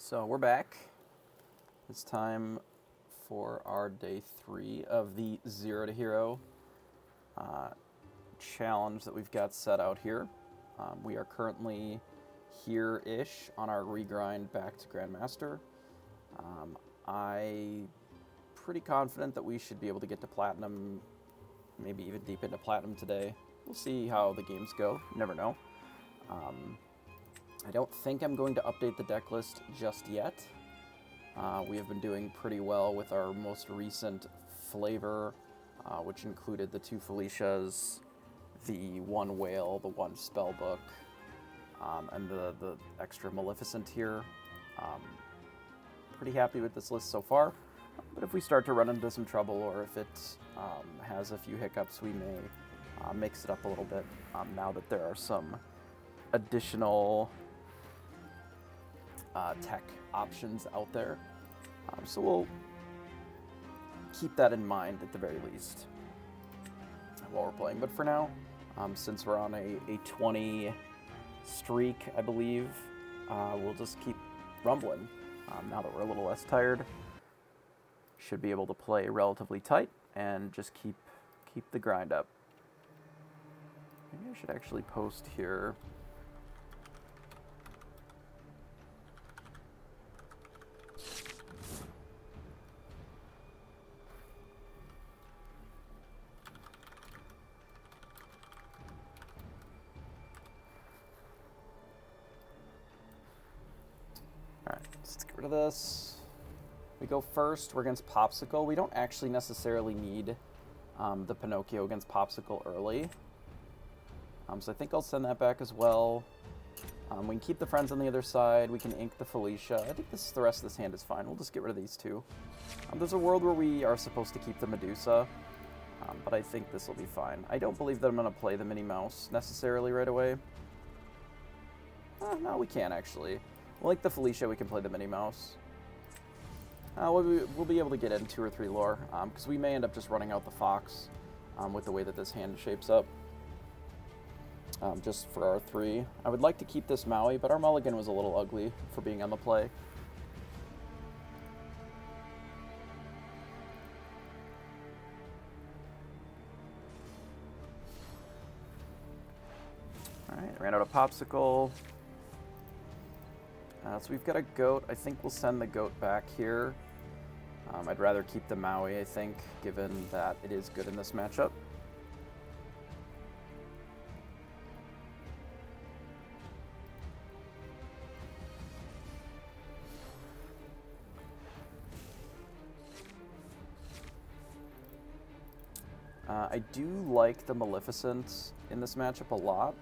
So we're back. It's time for our day 3 of the Zero to Hero challenge that we've got set out here. We are currently here-ish on our regrind back to Grandmaster. I'm pretty confident that we should be able to get to Platinum, maybe even deep into Platinum today. We'll see how the games go. You never know. I don't think I'm going to update the deck list just yet. We have been doing pretty well with our most recent flavor, which included the 2 Felicias, the 1 Whale, the 1 Spellbook, and the extra Maleficent here. Pretty happy with this list so far, but if we start to run into some trouble or if it has a few hiccups, we may mix it up a little bit now that there are some additional tech options out there. So we'll keep that in mind at the very least while we're playing. But for now, since we're on a 20 streak, I believe, we'll just keep rumbling. Now that we're a little less tired, should be able to play relatively tight and just keep the grind up. Maybe I should actually post here. Alright, let's get rid of this. We go first. We're against Popsicle. We don't actually necessarily need the Pinocchio against Popsicle early. So I think I'll send that back as well. We can keep the friends on the other side. We can ink the Felicia. I think the rest of this hand is fine. We'll just get rid of these 2. There's a world where we are supposed to keep the Medusa, but I think this will be fine. I don't believe that I'm going to play the Minnie Mouse necessarily right away. No, we can actually. Like the Felicia, we can play the Minnie Mouse. We'll be able to get in 2 or 3 lore, because we may end up just running out the Fox with the way that this hand shapes up. Just for our 3. I would like to keep this Maui, but our mulligan was a little ugly for being on the play. Alright, ran out of Popsicle. So we've got a goat. I think we'll send the goat back here. I'd rather keep the Maui, I think, given that it is good in this matchup. I do like the Maleficent in this matchup a lot,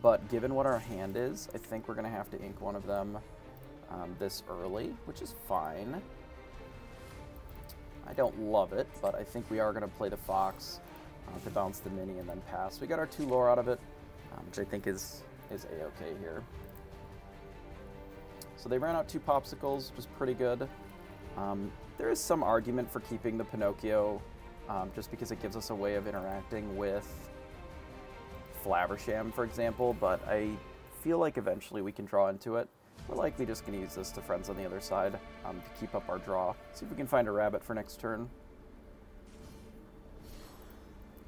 but given what our hand is, I think we're going to have to ink one of them this early, which is fine. I don't love it, but I think we are going to play the Fox to bounce the Mini and then pass. We got our 2 lore out of it, which I think is A-okay here. So they ran out 2 Popsicles, which is pretty good. There is some argument for keeping the Pinocchio, just because it gives us a way of interacting with Flaversham, for example, but I feel like eventually we can draw into it. We're likely just going to use this to friends on the other side to keep up our draw. See if we can find a rabbit for next turn.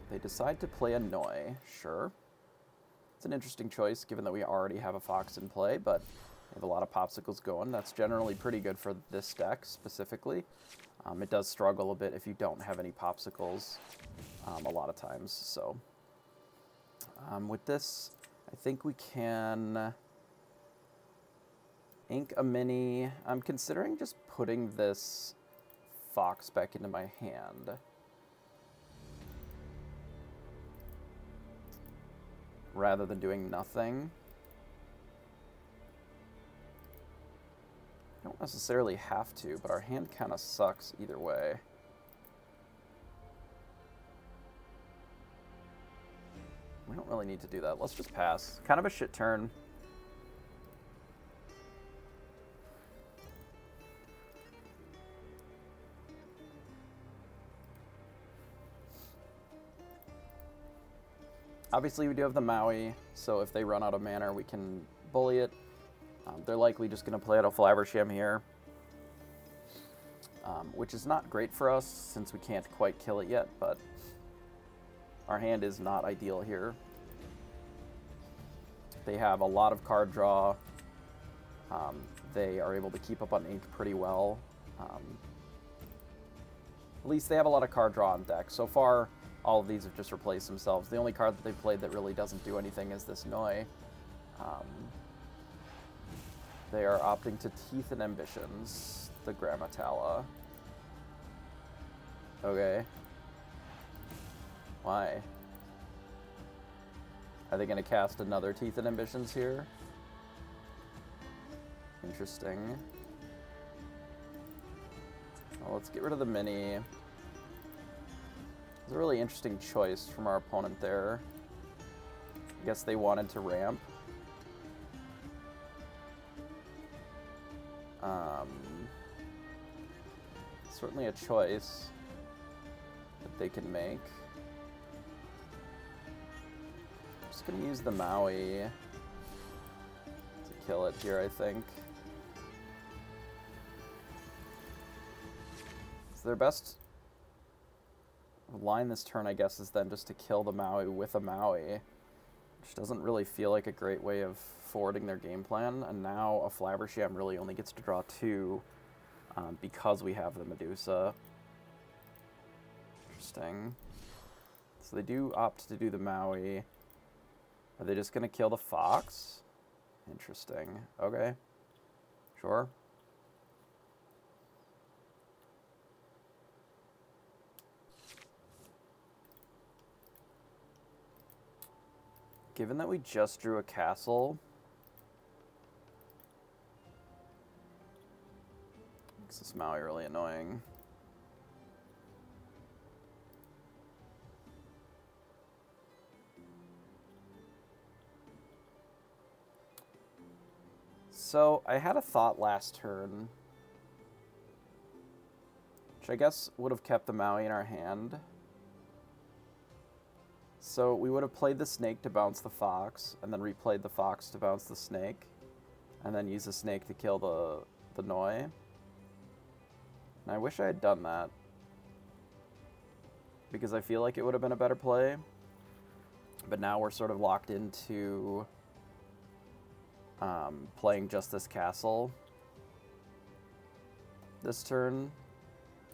They decide to play Annoy. Sure. It's an interesting choice, given that we already have a Fox in play, but we have a lot of Popsicles going. That's generally pretty good for this deck, specifically. It does struggle a bit if you don't have any Popsicles a lot of times, so... with this, I think we can ink a Mini. I'm considering just putting this Fox back into my hand. Rather than doing nothing. I don't necessarily have to, but our hand kind of sucks either way. We don't really need to do that. Let's just pass. Kind of a shit turn. Obviously, we do have the Maui, so if they run out of mana, we can bully it. They're likely just going to play out a Flabbersham here, which is not great for us since we can't quite kill it yet, but our hand is not ideal here. They have a lot of card draw. They are able to keep up on ink pretty well. At least they have a lot of card draw on deck. So far, all of these have just replaced themselves. The only card that they've played that really doesn't do anything is this Noi. They are opting to Teeth and Ambitions, the Grammatala. Okay. Why? Are they going to cast another Teeth and Ambitions here? Interesting. Well, let's get rid of the mini. It's a really interesting choice from our opponent there. I guess they wanted to ramp. Certainly a choice that they can make. I'm just going to use the Maui to kill it here, I think. So their best line this turn, I guess, is then just to kill the Maui with a Maui, which doesn't really feel like a great way of forwarding their game plan. And now a Flabbersham really only gets to draw 2 because we have the Medusa. Interesting. So they do opt to do the Maui. Are they just going to kill the Fox? Interesting. Okay. Sure. Given that we just drew a castle, makes this Maui really annoying. So I had a thought last turn, which I guess would have kept the Maui in our hand. So we would have played the snake to bounce the fox, and then replayed the fox to bounce the snake, and then use the snake to kill the Noi. And I wish I had done that, because I feel like it would have been a better play. But now we're sort of locked into playing just this castle this turn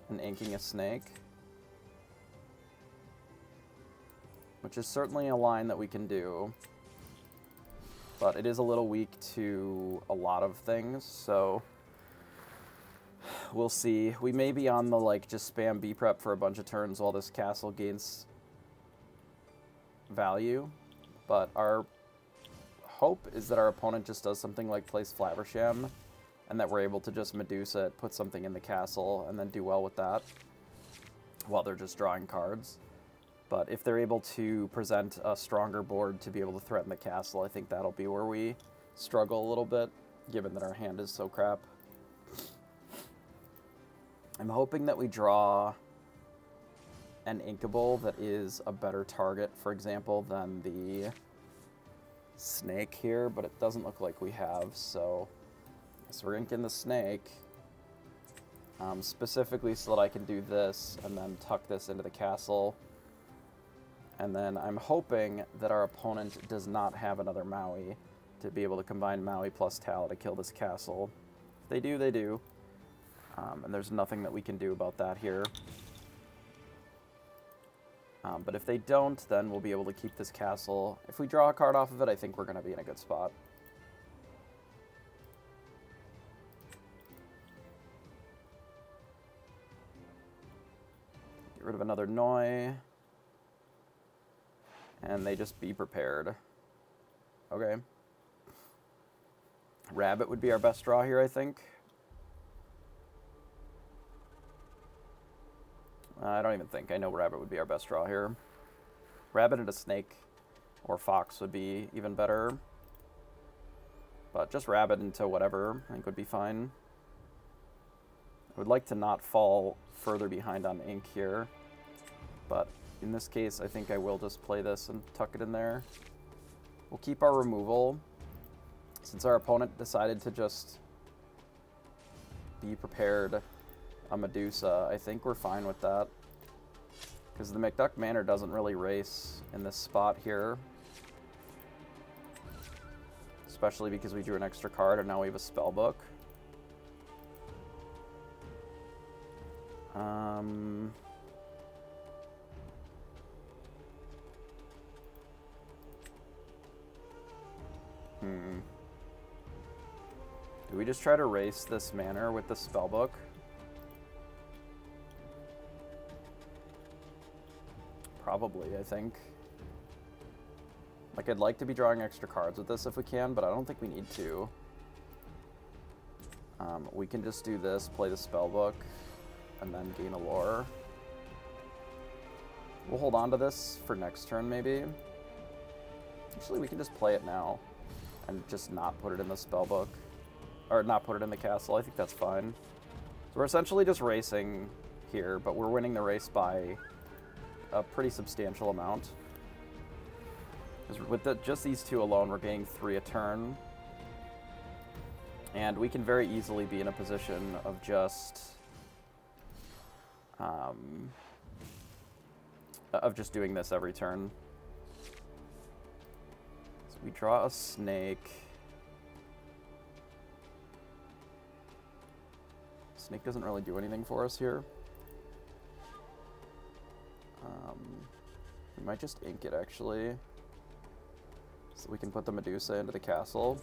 and inking a snake, which is certainly a line that we can do, but it is a little weak to a lot of things, so we'll see. We may be on the, like, just spam B-prep for a bunch of turns while this castle gains value, but our hope is that our opponent just does something like plays Flabbersham, and that we're able to just Medusa it, put something in the castle, and then do well with that while they're just drawing cards. But if they're able to present a stronger board to be able to threaten the castle, I think that'll be where we struggle a little bit, given that our hand is so crap. I'm hoping that we draw an Inkable that is a better target, for example, than the snake here, but it doesn't look like we have, so we're inking the snake, specifically so that I can do this and then tuck this into the castle. And then I'm hoping that our opponent does not have another Maui to be able to combine Maui plus Tala to kill this castle. If they do, they do. And there's nothing that we can do about that here. But if they don't, then we'll be able to keep this castle. If we draw a card off of it, I think we're going to be in a good spot. Get rid of another Noi. And they just be prepared. Okay. Rabbit would be our best draw here, I think. I don't even think. I know Rabbit would be our best draw here. Rabbit and a snake or fox would be even better. But just Rabbit into whatever I think would be fine. I would like to not fall further behind on ink here. But in this case, I think I will just play this and tuck it in there. We'll keep our removal. Since our opponent decided to just be prepared a Medusa, I think we're fine with that. Because the McDuck Manor doesn't really race in this spot here. Especially because we drew an extra card and now we have a spellbook. Do we just try to race this manor with the spellbook? Probably, I think. Like, I'd like to be drawing extra cards with this if we can, but I don't think we need to. We can just do this, play the spellbook, and then gain a lore. We'll hold on to this for next turn, maybe. Actually, we can just play it now and just not put it in the spellbook. Or not put it in the castle. I think that's fine. So we're essentially just racing here, but we're winning the race by a pretty substantial amount. Because with just these two alone, we're gaining 3 a turn. And we can very easily be in a position of just doing this every turn. So we draw a snake. Snake doesn't really do anything for us here. We might just ink it, actually. So we can put the Medusa into the castle.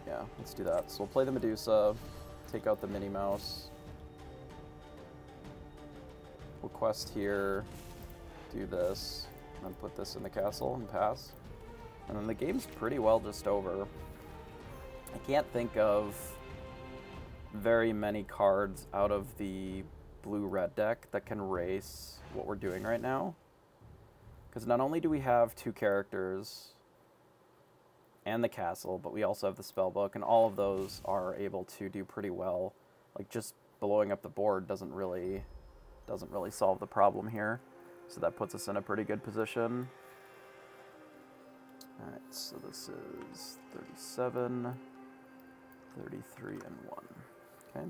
Yeah, let's do that. So we'll play the Medusa, take out the Minnie Mouse. We'll quest here, do this, and then put this in the castle and pass. And then the game's pretty well just over. I can't think of very many cards out of the blue-red deck that can race what we're doing right now. Because not only do we have 2 characters and the castle, but we also have the spellbook, and all of those are able to do pretty well. Like, just blowing up the board doesn't really solve the problem here. So that puts us in a pretty good position. Alright, so this is 37, 33, and 1. Okay.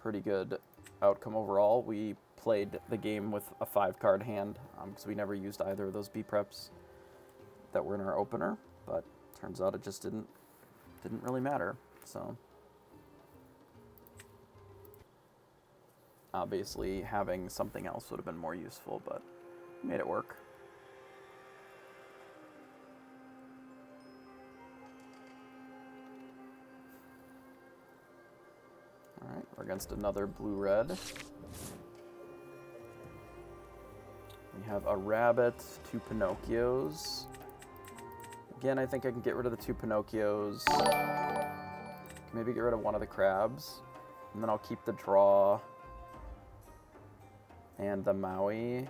Pretty good outcome overall. We played the game with a 5-card hand, because we never used either of those B-preps that were in our opener, but turns out it just didn't really matter. So obviously having something else would have been more useful, but we made it work. Alright, we're against another blue-red. We have a rabbit, 2 Pinocchios. Again, I think I can get rid of the 2 Pinocchios. Maybe get rid of one of the crabs. And then I'll keep the draw and the Maui.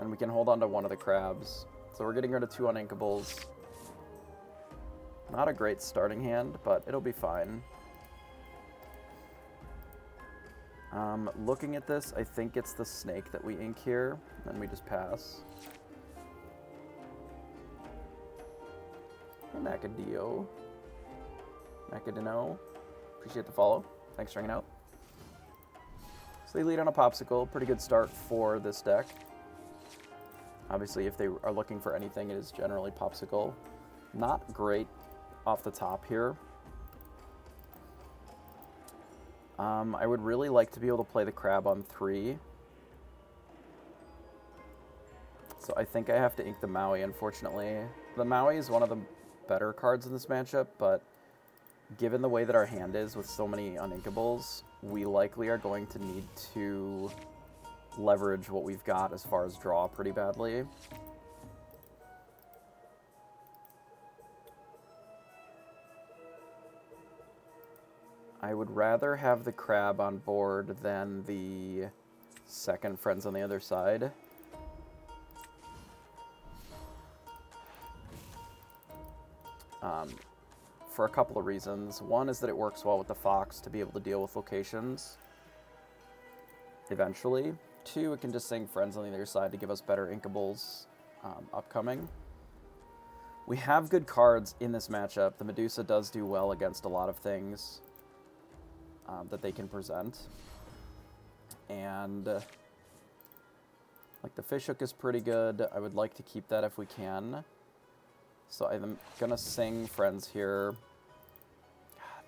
And we can hold on to one of the crabs. So we're getting rid of 2 uninkables. Not a great starting hand, but it'll be fine. Looking at this, I think it's the snake that we ink here, and we just pass. Hey, Macadillo. Macadino. Appreciate the follow. Thanks for hanging out. So they lead on a Popsicle. Pretty good start for this deck. Obviously, if they are looking for anything, it is generally Popsicle. Not great off the top here. I would really like to be able to play the crab on 3. So I think I have to ink the Maui, unfortunately. The Maui is one of the better cards in this matchup, but given the way that our hand is with so many uninkables, we likely are going to need to leverage what we've got as far as draw pretty badly. I would rather have the crab on board than the second Friends on the Other Side. For a couple of reasons. One is that it works well with the fox to be able to deal with locations eventually. 2, it can just sing friends on the other side to give us better inkables upcoming. We have good cards in this matchup. The Medusa does do well against a lot of things that they can present. And like the Fishhook is pretty good. I would like to keep that if we can. So I'm going to sing friends here. God,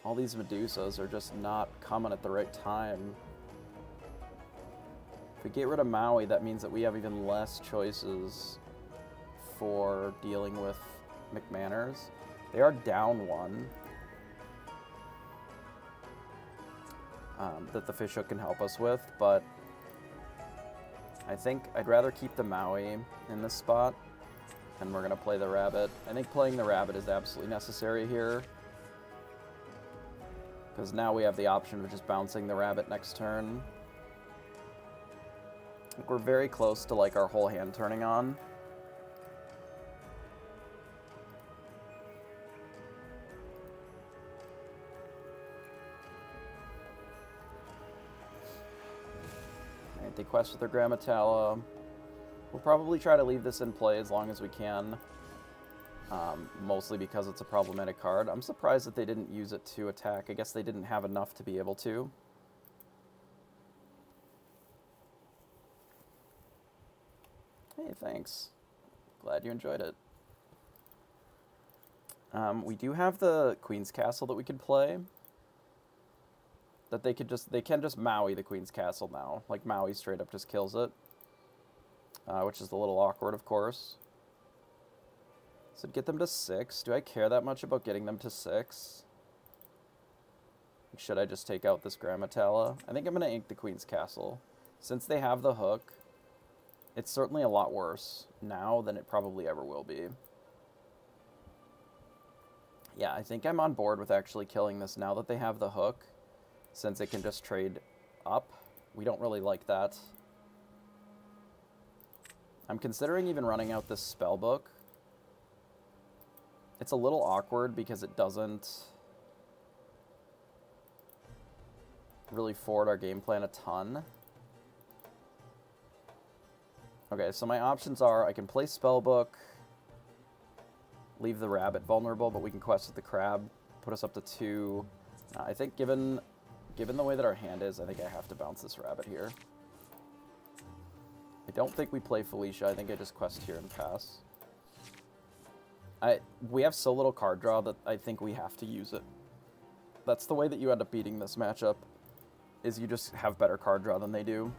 all these Medusas are just not coming at the right time. If we get rid of Maui, that means that we have even less choices for dealing with McManners. They are down 1. That the Fishhook can help us with, but I think I'd rather keep the Maui in this spot, and we're going to play the Rabbit. I think playing the Rabbit is absolutely necessary here, because now we have the option of just bouncing the Rabbit next turn. I think we're very close to like our whole hand turning on. They quest with their Grammatella. We'll probably try to leave this in play as long as we can, mostly because it's a problematic card. I'm surprised that they didn't use it to attack. I guess they didn't have enough to be able to. Hey, thanks. Glad you enjoyed it. We do have the Queen's Castle that we could play. That they can just Maui the Queen's Castle now. Like, Maui straight up just kills it. Which is a little awkward, of course. So get them to 6. Do I care that much about getting them to 6? Should I just take out this Grammatella? I think I'm going to ink the Queen's Castle. Since they have the hook, it's certainly a lot worse now than it probably ever will be. Yeah, I think I'm on board with actually killing this now that they have the hook. Since it can just trade up. We don't really like that. I'm considering even running out this spellbook. It's a little awkward because it doesn't really forward our game plan a ton. Okay, so my options are I can play spellbook, leave the Rabbit vulnerable, but we can quest with the Crab, put us up to 2. I think given the way that our hand is, I think I have to bounce this Rabbit here. I don't think we play Felicia. I think I just quest here and pass. We have so little card draw that I think we have to use it. That's the way that you end up beating this matchup, is you just have better card draw than they do.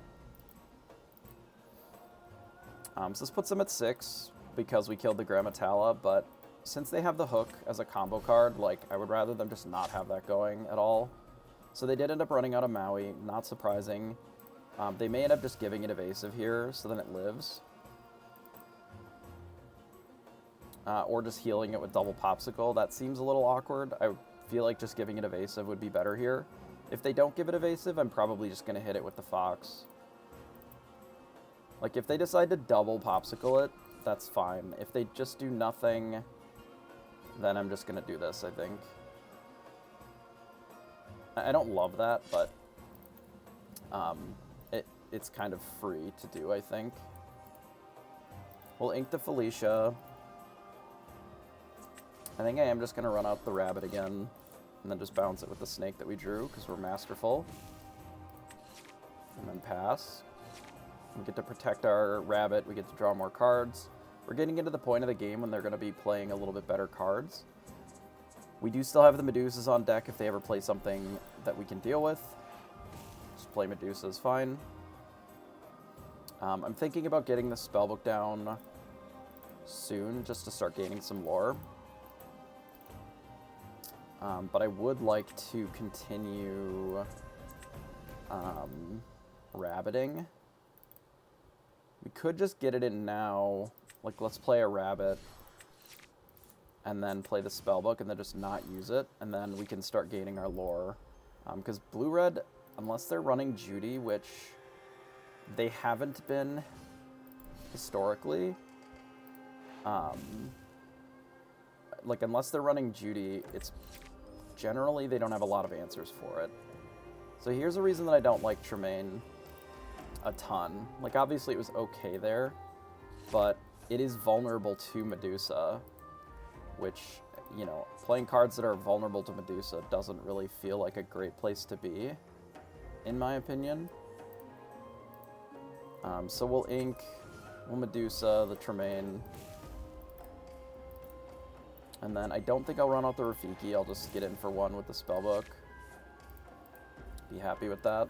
So this puts them at 6 because we killed the Grammatella, but since they have the hook as a combo card, like, I would rather them just not have that going at all. So they did end up running out of Maui, not surprising. They may end up just giving it evasive here, so then it lives. Or just healing it with double Popsicle. That seems a little awkward. I feel like just giving it evasive would be better here. If they don't give it evasive, I'm probably just going to hit it with the Fox. Like, if they decide to double Popsicle it, that's fine. If they just do nothing, then I'm just going to do this, I think. I don't love that, but it's kind of free to do, I think. We'll ink the Felicia. I think I am just going to run out the Rabbit again, and then just bounce it with the Snake that we drew, because we're masterful. And then pass. We get to protect our Rabbit, we get to draw more cards. We're getting into the point of the game when they're going to be playing a little bit better cards. We do still have the Medusas on deck if they ever play something that we can deal with. Just play Medusas, fine. I'm thinking about getting the spellbook down soon, just to start gaining some lore. But I would like to continue rabbiting. We could just get it in now. Like, let's play a Rabbit and then play the spellbook and then just not use it, and then we can start gaining our lore. Because blue-red, unless they're running Judy, which they haven't been historically, like, unless they're running Judy, it's generally they don't have a lot of answers for it. So here's a reason that I don't like Tremaine. a ton. Like, obviously it was okay there, but it is vulnerable to Medusa, which, you know, playing cards that are vulnerable to Medusa doesn't really feel like a great place to be, in my opinion. So we'll ink, we'll Medusa, the Tremaine, and then I don't think I'll run out the Rafiki. I'll just get in for one with the Spellbook. Be happy with that.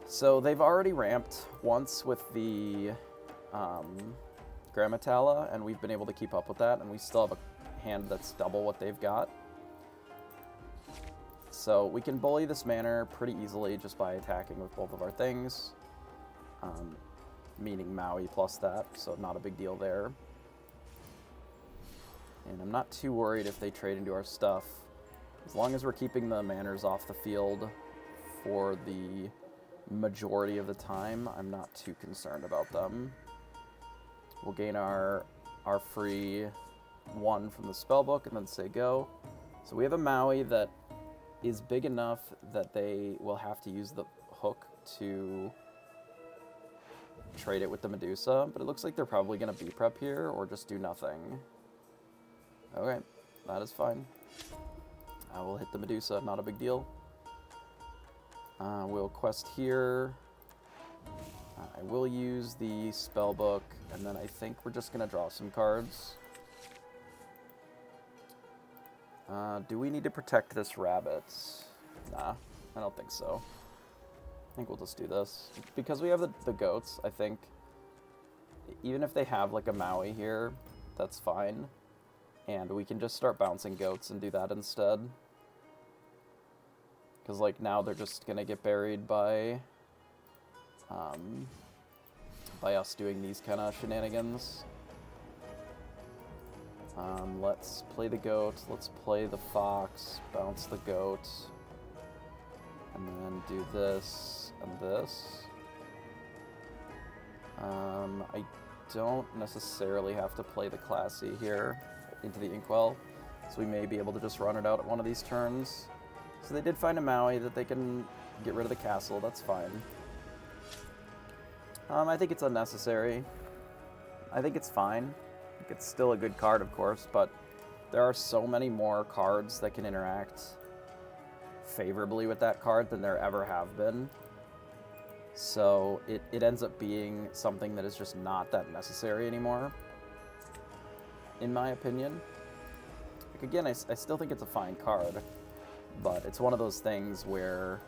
So they've already ramped once with the Grammatala, and we've been able to keep up with that, and we still have a hand that's double what they've got. So we can bully this manor pretty easily just by attacking with both of our things, meaning Maui plus that, so not a big deal there. And I'm not too worried if they trade into our stuff. As long as we're keeping the manors off the field for the majority of the time, I'm not too concerned about them. We'll gain our free 1 from the Spellbook and then say go. So we have a Maui that is big enough that they will have to use the hook to trade it with the Medusa, but it looks like they're probably going to B-prep here or just do nothing. Okay, that is fine. I will hit the Medusa, not a big deal. We'll quest here. I will use the Spellbook, and then I think we're just going to draw some cards. Do we need to protect this rabbit? Nah, I don't think so. I think we'll just do this. Because we have the goats, I think, even if they have like a Maui here, that's fine. And we can just start bouncing goats and do that instead. Because like now they're just going to get buried by us doing these kind of shenanigans. Let's play the goat, let's play the fox, bounce the goat, and then do this and this. I don't necessarily have to play the classy here into the Inkwell, so we may be able to just run it out at one of these turns. So they did find a Maui that they can get rid of the castle, that's fine. I think it's unnecessary. I think it's fine. It's still a good card, of course, but there are so many more cards that can interact favorably with that card than there ever have been. So it ends up being something that is just not that necessary anymore, in my opinion. Like, again, I still think it's a fine card, but it's one of those things where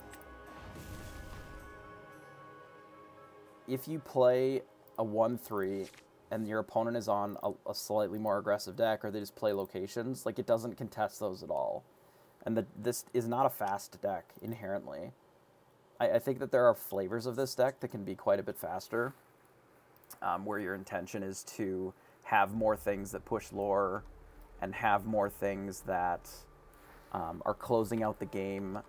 if you play a 1/3 and your opponent is on a slightly more aggressive deck, or they just play locations, like, it doesn't contest those at all. And this is not a fast deck, inherently. I think that there are flavors of this deck that can be quite a bit faster, where your intention is to have more things that push lore, and have more things that are closing out the game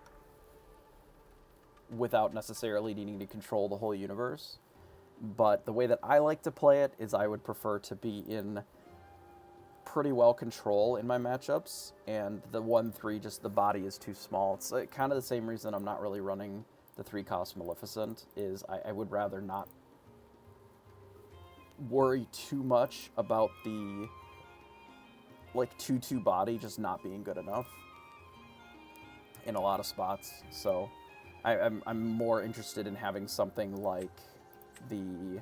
without necessarily needing to control the whole universe. But the way that I like to play it is I would prefer to be in pretty well control in my matchups, and the 1/3, just the body is too small. It's kind of the same reason I'm not really running the 3-cost Maleficent, is I would rather not worry too much about the like 2/2 body just not being good enough in a lot of spots. So I'm more interested in having something like the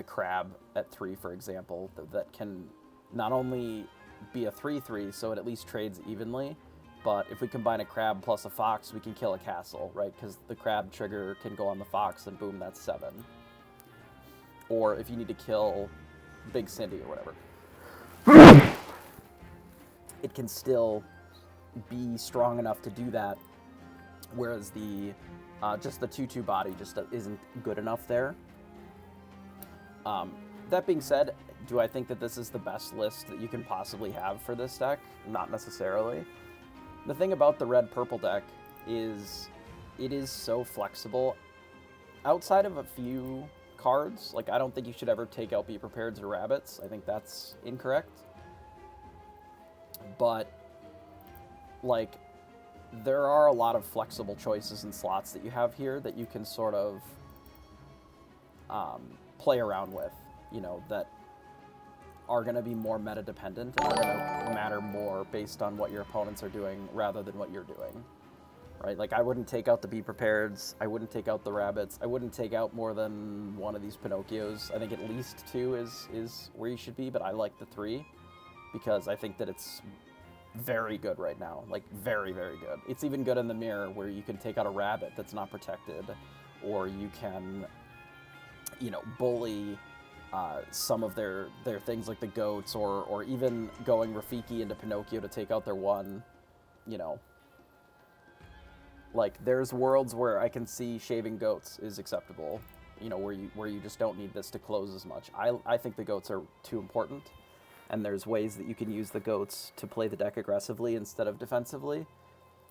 crab at 3, for example, that can not only be a 3/3, so it at least trades evenly, but if we combine a crab plus a fox, we can kill a castle, right? Because the crab trigger can go on the fox, and boom, that's 7. Or if you need to kill Big Cindy or whatever, it can still be strong enough to do that, whereas the just the 2/2 body just isn't good enough there. That being said, do I think that this is the best list that you can possibly have for this deck? Not necessarily. The thing about the red-purple deck is it is so flexible. Outside of a few cards, like, I don't think you should ever take out Be Prepareds or Rabbits. I think that's incorrect. But like, there are a lot of flexible choices and slots that you have here that you can sort of play around with, you know, that are going to be more meta dependent and are going to matter more based on what your opponents are doing rather than what you're doing, right? Like, I wouldn't take out the Be Prepareds, I wouldn't take out the Rabbits, I wouldn't take out more than one of these Pinocchios. I think at least 2 is where you should be, but I like the 3 because I think that it's very good right now, like very, very good. It's even good in the mirror where you can take out a rabbit that's not protected, or you can, you know, bully some of their things like the goats, or even going Rafiki into Pinocchio to take out their one, you know. Like, there's worlds where I can see shaving goats is acceptable, you know, where you just don't need this to close as much. I think the goats are too important, and there's ways that you can use the goats to play the deck aggressively instead of defensively,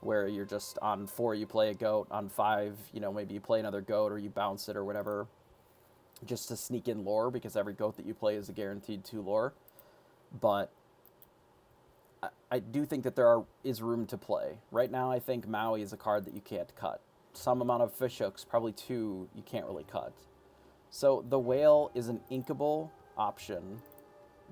where you're just on 4 you play a goat, on 5, you know, maybe you play another goat or you bounce it or whatever, just to sneak in lore, because every goat that you play is a guaranteed 2 lore. But I do think that there is room to play. Right now, I think Maui is a card that you can't cut. Some amount of fish hooks, probably 2, you can't really cut. So the whale is an inkable option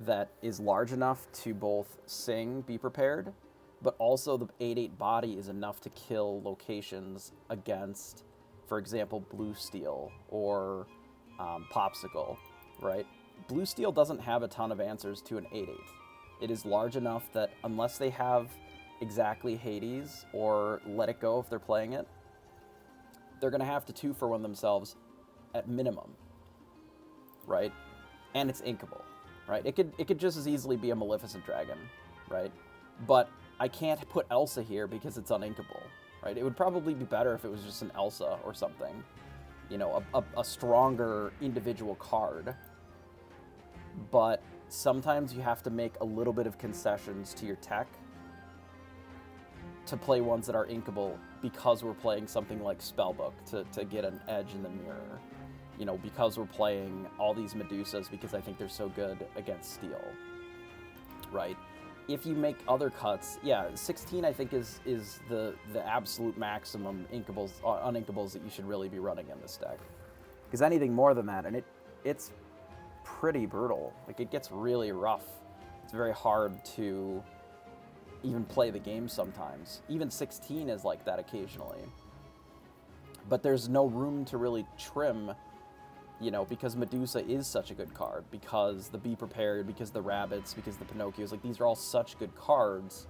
that is large enough to both sing Be Prepared, but also the 8/8 body is enough to kill locations against, for example, Blue Steel or Popsicle, right? Blue Steel doesn't have a ton of answers to an 8/8. It is large enough that unless they have exactly Hades or Let It Go if they're playing it, they're going to have to 2-for-1 themselves at minimum, right? And it's inkable, right? It could just as easily be a Maleficent Dragon, right? But I can't put Elsa here because it's uninkable, right? It would probably be better if it was just an Elsa or something, you know, a stronger individual card. But sometimes you have to make a little bit of concessions to your tech to play ones that are inkable, because we're playing something like Spellbook to get an edge in the mirror. You know, because we're playing all these Medusas because I think they're so good against Steel, right? If you make other cuts, yeah, 16 I think is the absolute maximum uninkables that you should really be running in this deck. Because anything more than that, and it's pretty brutal. Like, it gets really rough. It's very hard to even play the game sometimes. Even 16 is like that occasionally. But there's no room to really trim, you know, because Medusa is such a good card, because the Be Prepared, because the Rabbits, because the Pinocchios, like, these are all such good cards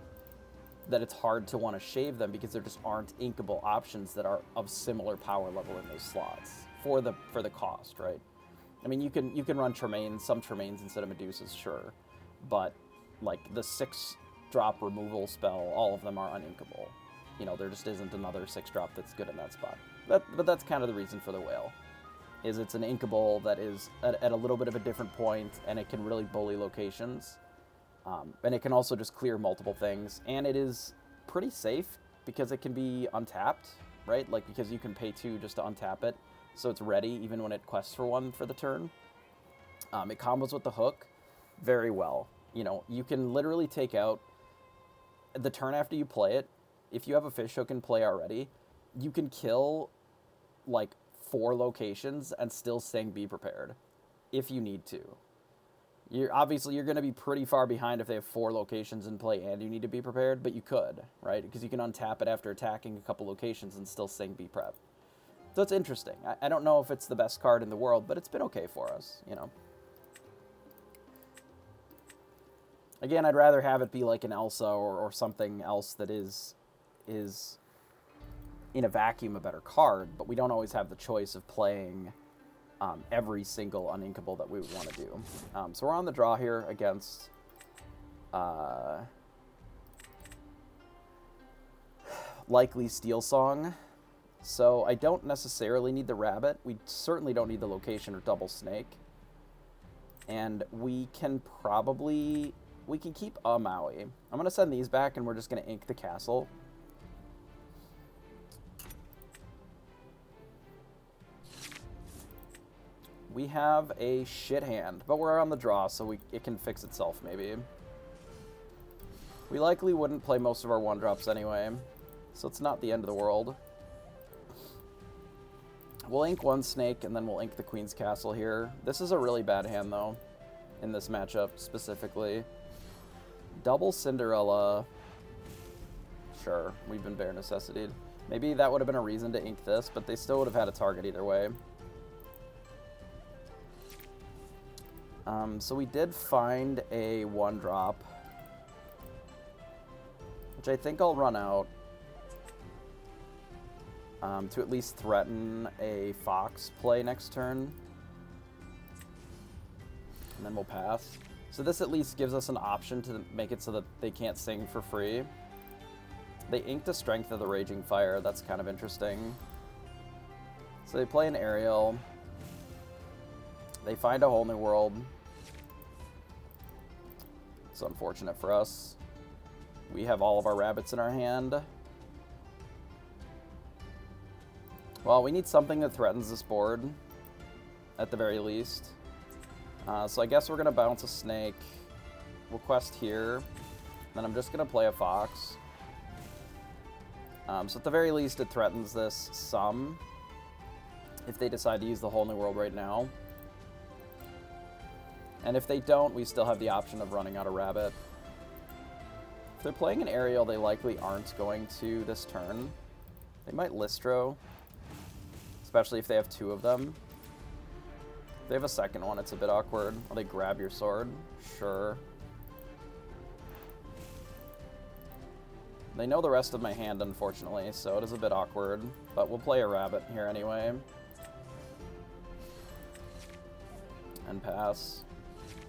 that it's hard to want to shave them because there just aren't inkable options that are of similar power level in those slots for the cost, right? I mean, you can run Tremaines, some Tremaines instead of Medusas, sure, but like the 6-drop removal spell, all of them are uninkable. You know, there just isn't another 6-drop that's good in that spot. But that's kind of the reason for the whale, is it's an inkable that is at a little bit of a different point, and it can really bully locations, and it can also just clear multiple things, and it is pretty safe because it can be untapped, right? Like, because you can pay 2 just to untap it. So it's ready even when it quests for 1 for the turn. It combos with the hook very well. You know, you can literally take out the turn after you play it. If you have a fish hook in play already, you can kill like 4 locations and still sing Be Prepared if you need to. You're going to be pretty far behind if they have 4 locations in play and you need to Be Prepared, but you could, right? Because you can untap it after attacking a couple locations and still sing Be Prep. So it's interesting. I don't know if it's the best card in the world, but it's been okay for us, you know. Again, I'd rather have it be like an Elsa or something else that is in a vacuum a better card, but we don't always have the choice of playing every single uninkable that we would want to do. So we're on the draw here against likely Steel Song. So I don't necessarily need the rabbit. We certainly don't need the location or double snake. And we can keep a Maui. I'm going to send these back and we're just going to ink the castle. We have a shit hand, but we're on the draw, so it can fix itself maybe. We likely wouldn't play most of our 1-drops anyway, so it's not the end of the world. We'll ink 1 snake, and then we'll ink the Queen's Castle here. This is a really bad hand, though, in this matchup specifically. Double Cinderella. Sure, we've been bare necessitied. Maybe that would have been a reason to ink this, but they still would have had a target either way. So we did find a 1-drop, which I think I'll run out to at least threaten a fox play next turn. And then we'll pass. So this at least gives us an option to make it so that they can't sing for free. They inked a Strength of the Raging Fire. That's kind of interesting. So they play an aerial. They find a whole new world. It's unfortunate for us. We have all of our rabbits in our hand. Well, we need something that threatens this board, at the very least. So I guess we're going to bounce a snake. We'll quest here. Then I'm just going to play a fox. So at the very least, it threatens this some, if they decide to use the whole new world right now. And if they don't, we still have the option of running out a rabbit. If they're playing an aerial, they likely aren't going to this turn. They might Listro, especially if they have 2 of them. If they have a second one, it's a bit awkward. Will they grab your sword? Sure. They know the rest of my hand, unfortunately, so it is a bit awkward. But we'll play a rabbit here anyway. And pass.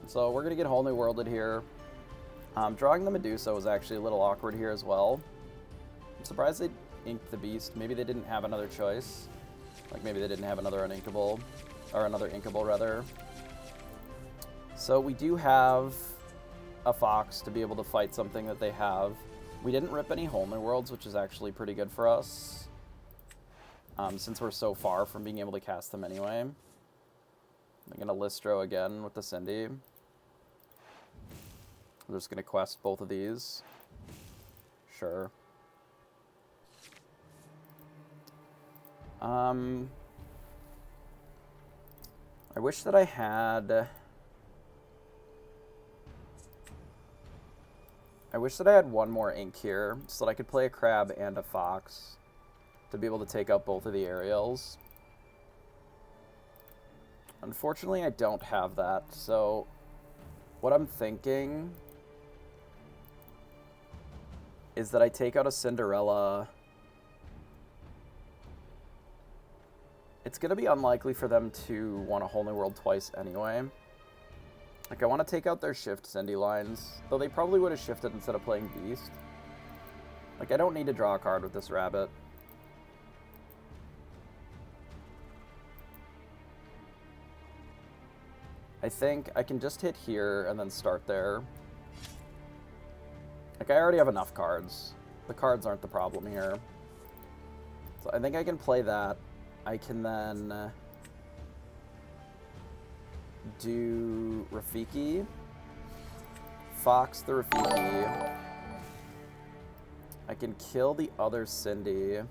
So we're going to get whole new worlded here. Drawing the Medusa was actually a little awkward here as well. I'm surprised they inked the Beast. Maybe they didn't have another choice. Like maybe they didn't have another uninkable, or another inkable rather. So we do have a fox to be able to fight something that they have. We didn't rip any whole new worlds, which is actually pretty good for us, since we're so far from being able to cast them anyway. I'm going to Listro again with the Cindy. We're just going to quest both of these. Sure. I wish that I had... one more ink here, so that I could play a crab and a fox to be able to take out both of the aerials. Unfortunately, I don't have that, so what I'm thinking is that I take out a Cinderella. It's going to be unlikely for them to want a whole new world twice anyway. Like, I want to take out their shift Cindy lines, though they probably would have shifted instead of playing Beast. Like, I don't need to draw a card with this rabbit. I think I can just hit here and then start there. Like, I already have enough cards. The cards aren't the problem here. So I think I can play that. I can then do Rafiki. Fox the Rafiki. I can kill the other Cindy. I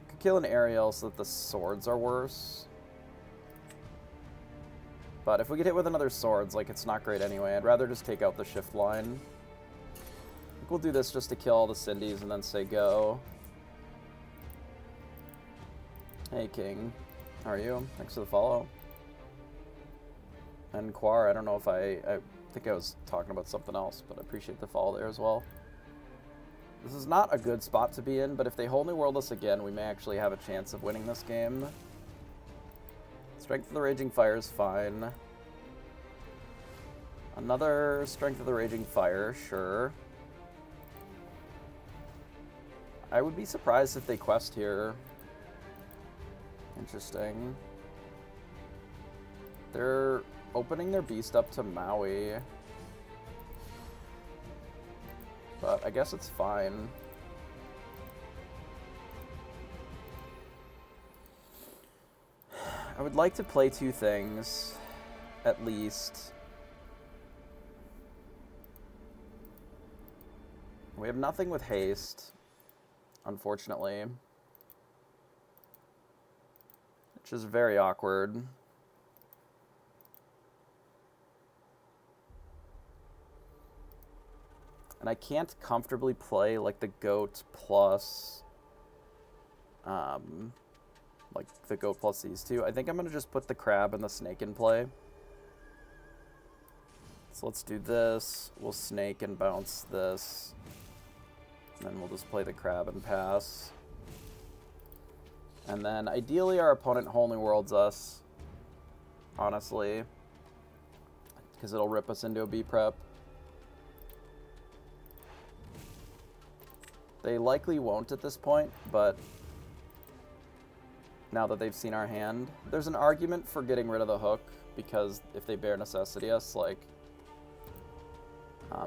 could kill an Ariel so that the swords are worse. But if we get hit with another swords, like, it's not great anyway. I'd rather just take out the shift line. I think we'll do this just to kill all the Cindy's and then say go. Hey, King. How are you? Thanks for the follow. And Quar, I don't know if I think I was talking about something else, but I appreciate the follow there as well. This is not a good spot to be in, but if they whole new world us again, we may actually have a chance of winning this game. Strength of the Raging Fire is fine. Another Strength of the Raging Fire, sure. I would be surprised if they quest here. Interesting. They're opening their beast up to Maui. But I guess it's fine. I would like to play two things, at least. We have nothing with haste, unfortunately. Which is very awkward. And I can't comfortably play like the goat plus like the goat plus these two. I think I'm gonna just put the crab and the snake in play. So let's do this. We'll snake and bounce this. And then we'll just play the crab and pass. And then ideally our opponent Holy Worlds us, honestly, because it'll rip us into a B prep. They likely won't at this point, but now that they've seen our hand, there's an argument for getting rid of the hook, because if they bare necessity us, like,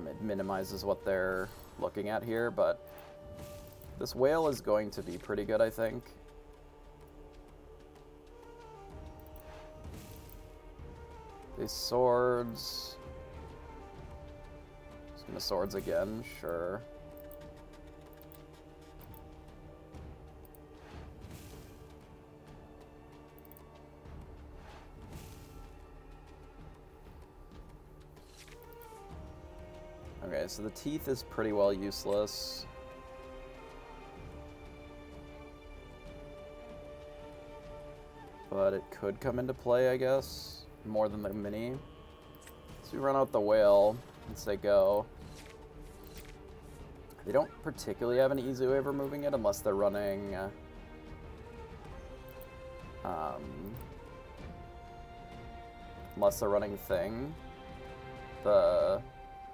it minimizes what they're looking at here, but this whale is going to be pretty good, I think. These swords. Just gonna swords again, sure. Okay, so the teeth is pretty well useless. But it could come into play, I guess, more than the mini. So we run out the whale and say go. They don't particularly have an easy way of removing it unless they're running Thing, the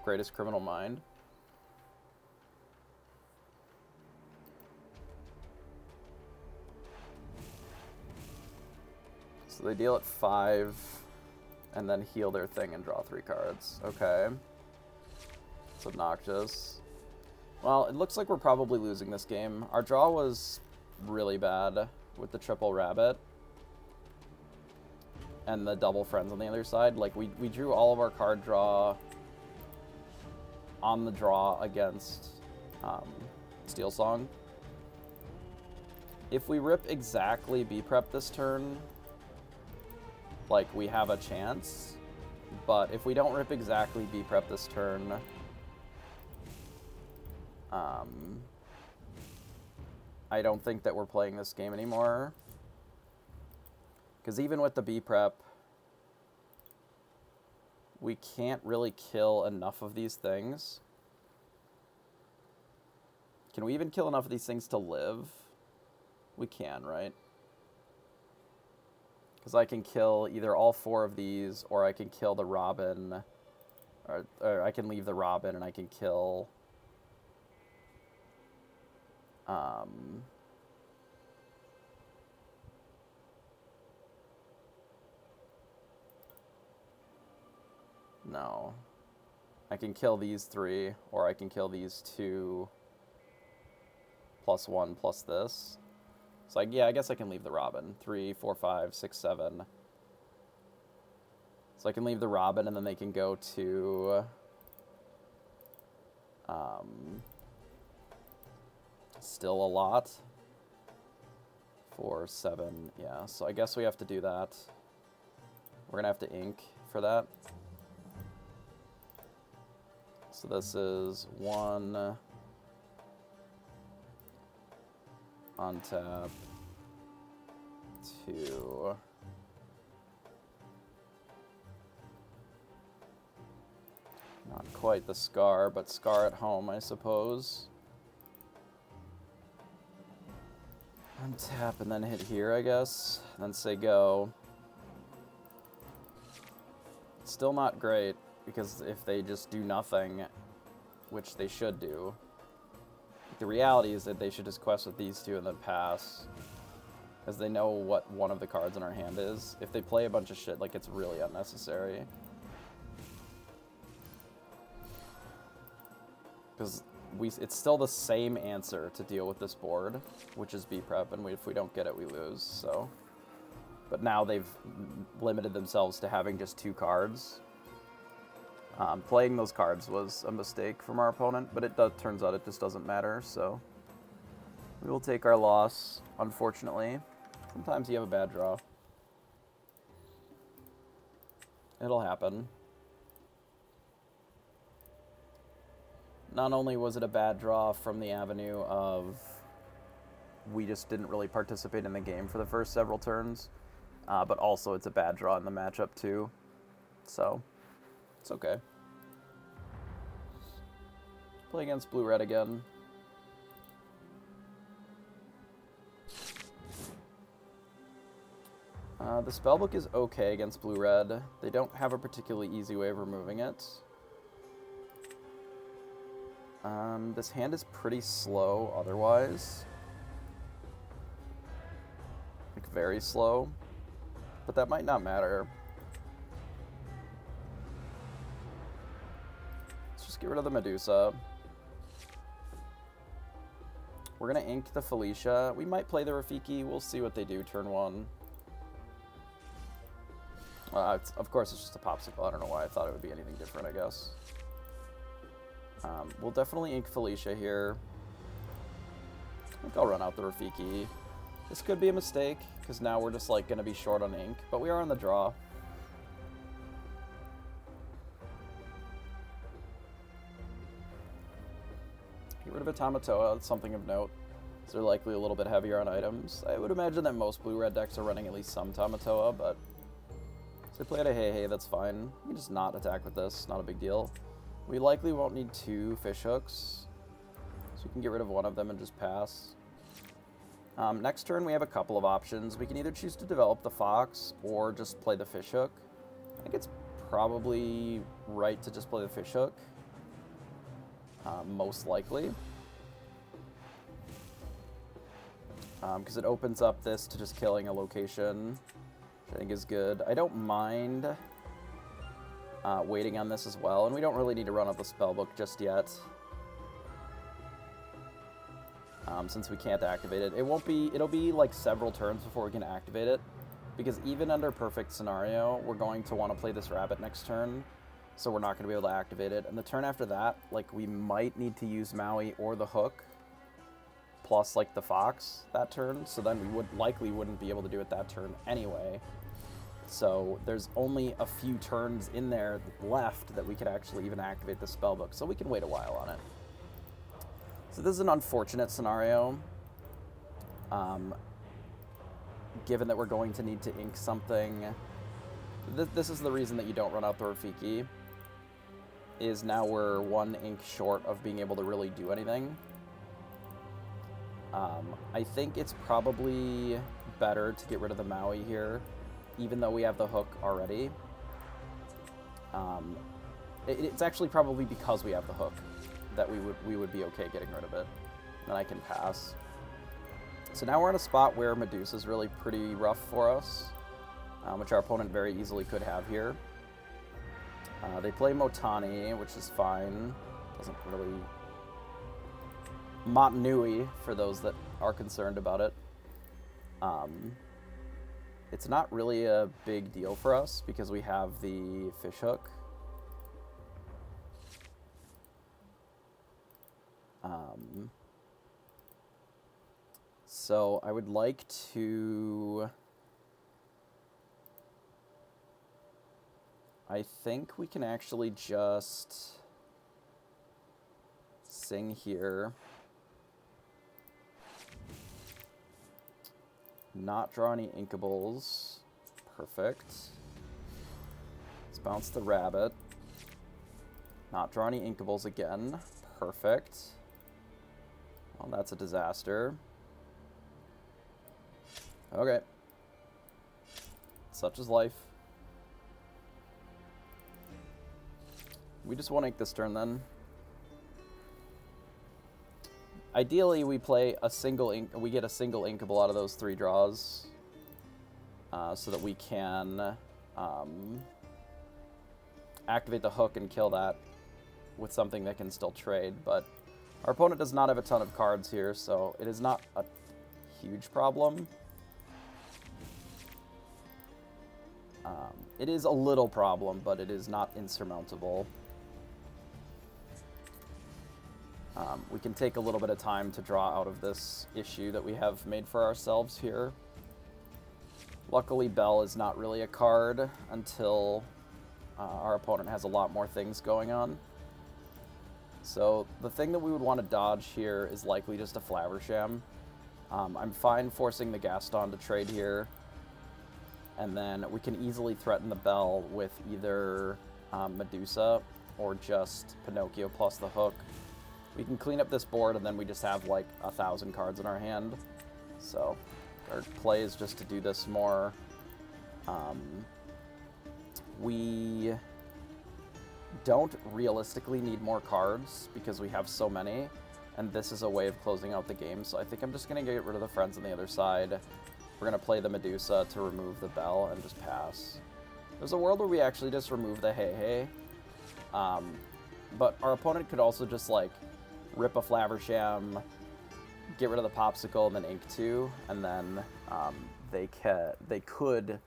Greatest Criminal Mind. So they deal at 5 and then heal their thing and draw 3 cards. Okay. It's obnoxious. Well, it looks like we're probably losing this game. Our draw was really bad with the triple rabbit and the double friends on the other side. Like, we drew all of our card draw on the draw against Steel Song. If we rip exactly B prep this turn, like, we have a chance. But if we don't rip exactly B prep this turn, I don't think that we're playing this game anymore. Because even with the B prep, we can't really kill enough of these things. Can we even kill enough of these things to live? We can, right? Because I can kill either all 4 of these, or I can kill the Robin, or I can leave the Robin and I can kill no. I can kill these 3, or I can kill these 2 plus 1 plus this. So, yeah, I guess I can leave the Robin. 3, 4, 5, 6, 7. So I can leave the Robin, and then they can go to still a lot. 4, 7, yeah. So I guess we have to do that. We're gonna have to ink for that. So this is 1 untap, 2 not quite the Scar, but Scar at home, I suppose. Untap and then hit here, I guess. Then say go. Still not great, because if they just do nothing, which they should do, the reality is that they should just quest with these 2 and then pass, as they know what one of the cards in our hand is. If they play a bunch of shit, like, it's really unnecessary. Because it's still the same answer to deal with this board, which is B prep, and if we don't get it, we lose, so. But now they've limited themselves to having just 2 cards. Playing those cards was a mistake from our opponent, but turns out it just doesn't matter, so we will take our loss, unfortunately. Sometimes you have a bad draw. It'll happen. Not only was it a bad draw from the avenue of we just didn't really participate in the game for the first several turns, but also it's a bad draw in the matchup too, so it's okay. Play against blue-red again. The spellbook is okay against blue-red. They don't have a particularly easy way of removing it. This hand is pretty slow otherwise. Like, very slow. But that might not matter. Let's just get rid of the Medusa. We're going to ink the Felicia. We might play the Rafiki. We'll see what they do turn one. Of course, it's just a popsicle. I don't know why I thought it would be anything different, I guess. We'll definitely ink Felicia here. I think I'll run out the Rafiki. This could be a mistake, because now we're just like going to be short on ink, but we are on the draw. Get rid of a Tamatoa, that's something of note. They're likely a little bit heavier on items. I would imagine that most blue-red decks are running at least some Tamatoa, but so they play out a Hey, that's fine. We can just not attack with this, not a big deal. We likely won't need 2 fish hooks, so we can get rid of one of them and just pass. Next turn, we have a couple of options. We can either choose to develop the fox or just play the fish hook. I think it's probably right to just play the fish hook, most likely. Because it opens up this to just killing a location, which I think is good. I don't mind waiting on this as well, and we don't really need to run up the spellbook just yet. Since we can't activate it. It'll be like several turns before we can activate it, because even under perfect scenario, we're going to want to play this rabbit next turn, so we're not going to be able to activate it. And the turn after that, like, we might need to use Maui or the hook, plus like the fox that turn, so then we wouldn't be able to do it that turn anyway. So there's only a few turns in there left that we could actually even activate the spellbook, so we can wait a while on it. So this is an unfortunate scenario, given that we're going to need to ink something. This is the reason that you don't run out the Rafiki, is now we're 1 ink short of being able to really do anything. I think it's probably better to get rid of the Maui here, even though we have the hook already. It's actually probably because we have the hook that we would be okay getting rid of it. Then I can pass. So now we're in a spot where Medusa's really pretty rough for us, which our opponent very easily could have here. They play Motani, which is fine. Doesn't really... Motunui, for those that are concerned about it. It's not really a big deal for us because we have the fish hook. So I would like to... I think we can actually just sing here. Not draw any inkables. Perfect. Let's bounce the rabbit. Not draw any inkables again. Perfect. Well, that's a disaster. Okay. Such is life. We just won't ink this turn then. Ideally, we play a single we get a single inkable out of those 3 draws, so that we can activate the hook and kill that with something that can still trade. But our opponent does not have a ton of cards here, so it is not a huge problem. It is a little problem, but it is not insurmountable. We can take a little bit of time to draw out of this issue that we have made for ourselves here. Luckily, Bell is not really a card until our opponent has a lot more things going on. So the thing that we would want to dodge here is likely just a Flaversham. I'm fine forcing the Gaston to trade here. And then we can easily threaten the Bell with either Medusa or just Pinocchio plus the hook. We can clean up this board and then we just have like 1,000 cards in our hand. So our play is just to do this more. We don't realistically need more cards because we have so many, and this is a way of closing out the game. So I think I'm just going to get rid of the friends on the other side. We're going to play the Medusa to remove the Bell and just pass. There's a world where we actually just remove the Hey. But our opponent could also just like rip a Flaversham, get rid of the Popsicle, and then Ink 2, and then they could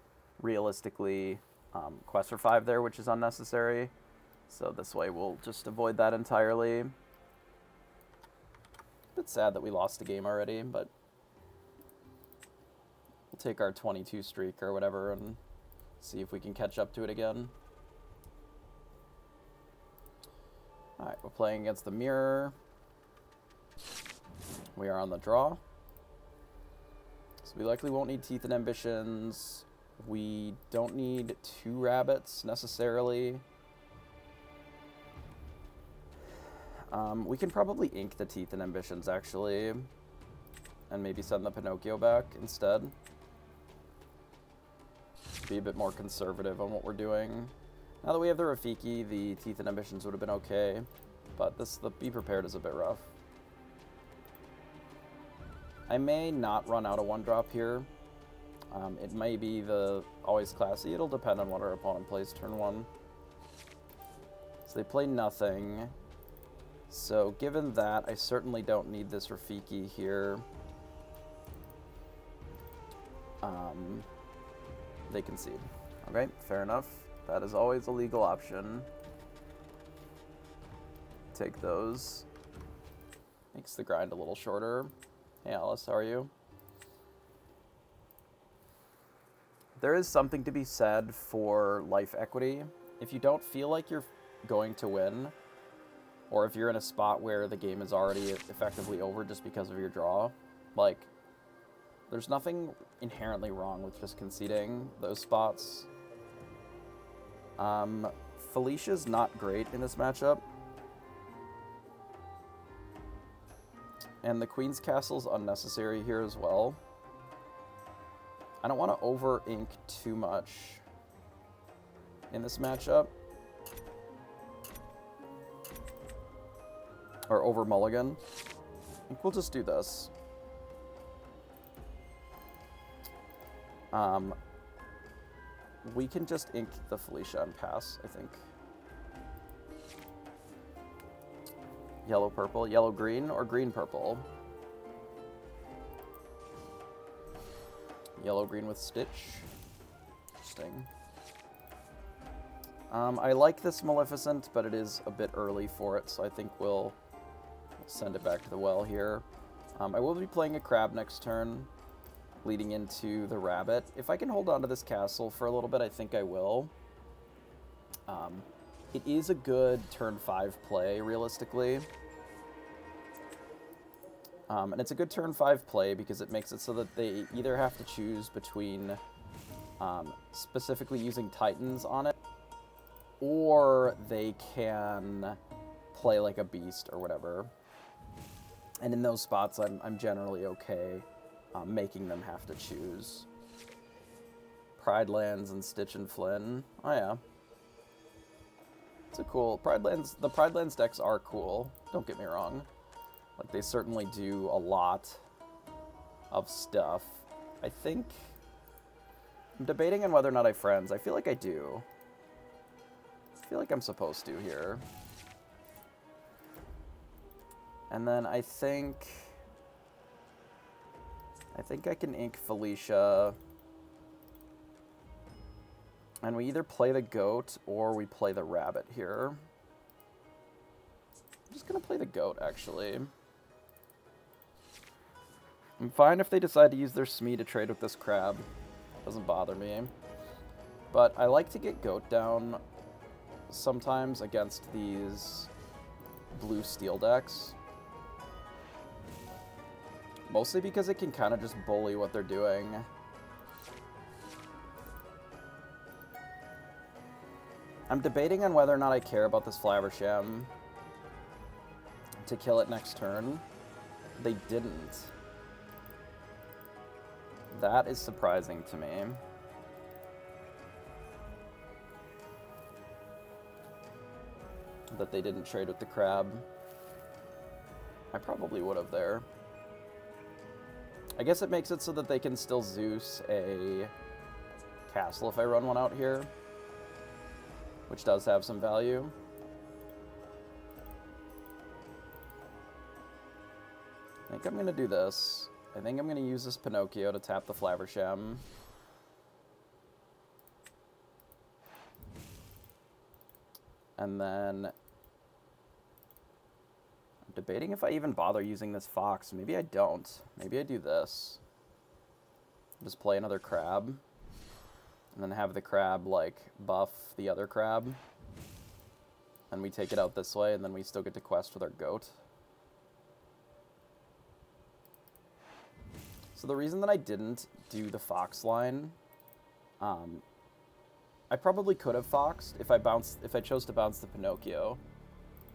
realistically quest for 5 there, which is unnecessary. So this way we'll just avoid that entirely. A bit sad that we lost the game already, but we'll take our 22 streak or whatever and see if we can catch up to it again. Alright, we're playing against the Mirror. We are on the draw. So we likely won't need Teeth and Ambitions. We don't need 2 rabbits necessarily. We can probably ink the Teeth and Ambitions actually, and maybe send the Pinocchio back instead. Be a bit more conservative on what we're doing. Now that we have the Rafiki, the Teeth and Ambitions would have been okay, but the Be Prepared is a bit rough. I may not run out of 1-drop here. It may be the Always Classy. It'll depend on what our opponent plays turn 1. So they play nothing. So given that, I certainly don't need this Rafiki here. They concede. Okay, fair enough. That is always a legal option. Take those. Makes the grind a little shorter. Hey Alice, how are you? There is something to be said for life equity. If you don't feel like you're going to win, or if you're in a spot where the game is already effectively over just because of your draw, like, there's nothing inherently wrong with just conceding those spots. Felicia's not great in this matchup. And the Queen's Castle's unnecessary here as well. I don't want to over-ink too much in this matchup. Or over-mulligan. I think we'll just do this. We can just ink the Felicia and pass, I think. Yellow-purple, yellow-green, or green-purple? Yellow-green with Stitch. Interesting. I like this Maleficent, but it is a bit early for it, so I think we'll send it back to the well here. I will be playing a crab next turn, leading into the rabbit. If I can hold on to this castle for a little bit, I think I will. It is a good turn 5 play, realistically. And it's a good turn 5 play because it makes it so that they either have to choose between specifically using Titans on it, or they can play like a beast or whatever. And in those spots, I'm generally okay making them have to choose. Pride Lands and Stitch and Flynn. Oh yeah. It's a cool... The Pride Lands decks are cool. Don't get me wrong. Like, they certainly do a lot of stuff. I think... I'm debating on whether or not I friends. I feel like I do. I feel like I'm supposed to here. And then I think I can ink Felicia. And we either play the goat or we play the rabbit here. I'm just gonna play the goat, actually. I'm fine if they decide to use their Smee to trade with this crab. Doesn't bother me. But I like to get goat down sometimes against these blue steel decks. Mostly because it can kind of just bully what they're doing. I'm debating on whether or not I care about this Flaversham to kill it next turn. They didn't. That is surprising to me. That they didn't trade with the crab. I probably would have there. I guess it makes it so that they can still Zeus a castle if I run one out here, which does have some value. I think I'm going to do this. I think I'm going to use this Pinocchio to tap the Flaversham. And then I'm debating if I even bother using this Fox. Maybe I don't. Maybe I do this. Just play another crab. And then have the crab, like, buff the other crab. And we take it out this way, and then we still get to quest with our goat. So the reason that I didn't do the Fox line, I probably could have Foxed if I chose to bounce the Pinocchio.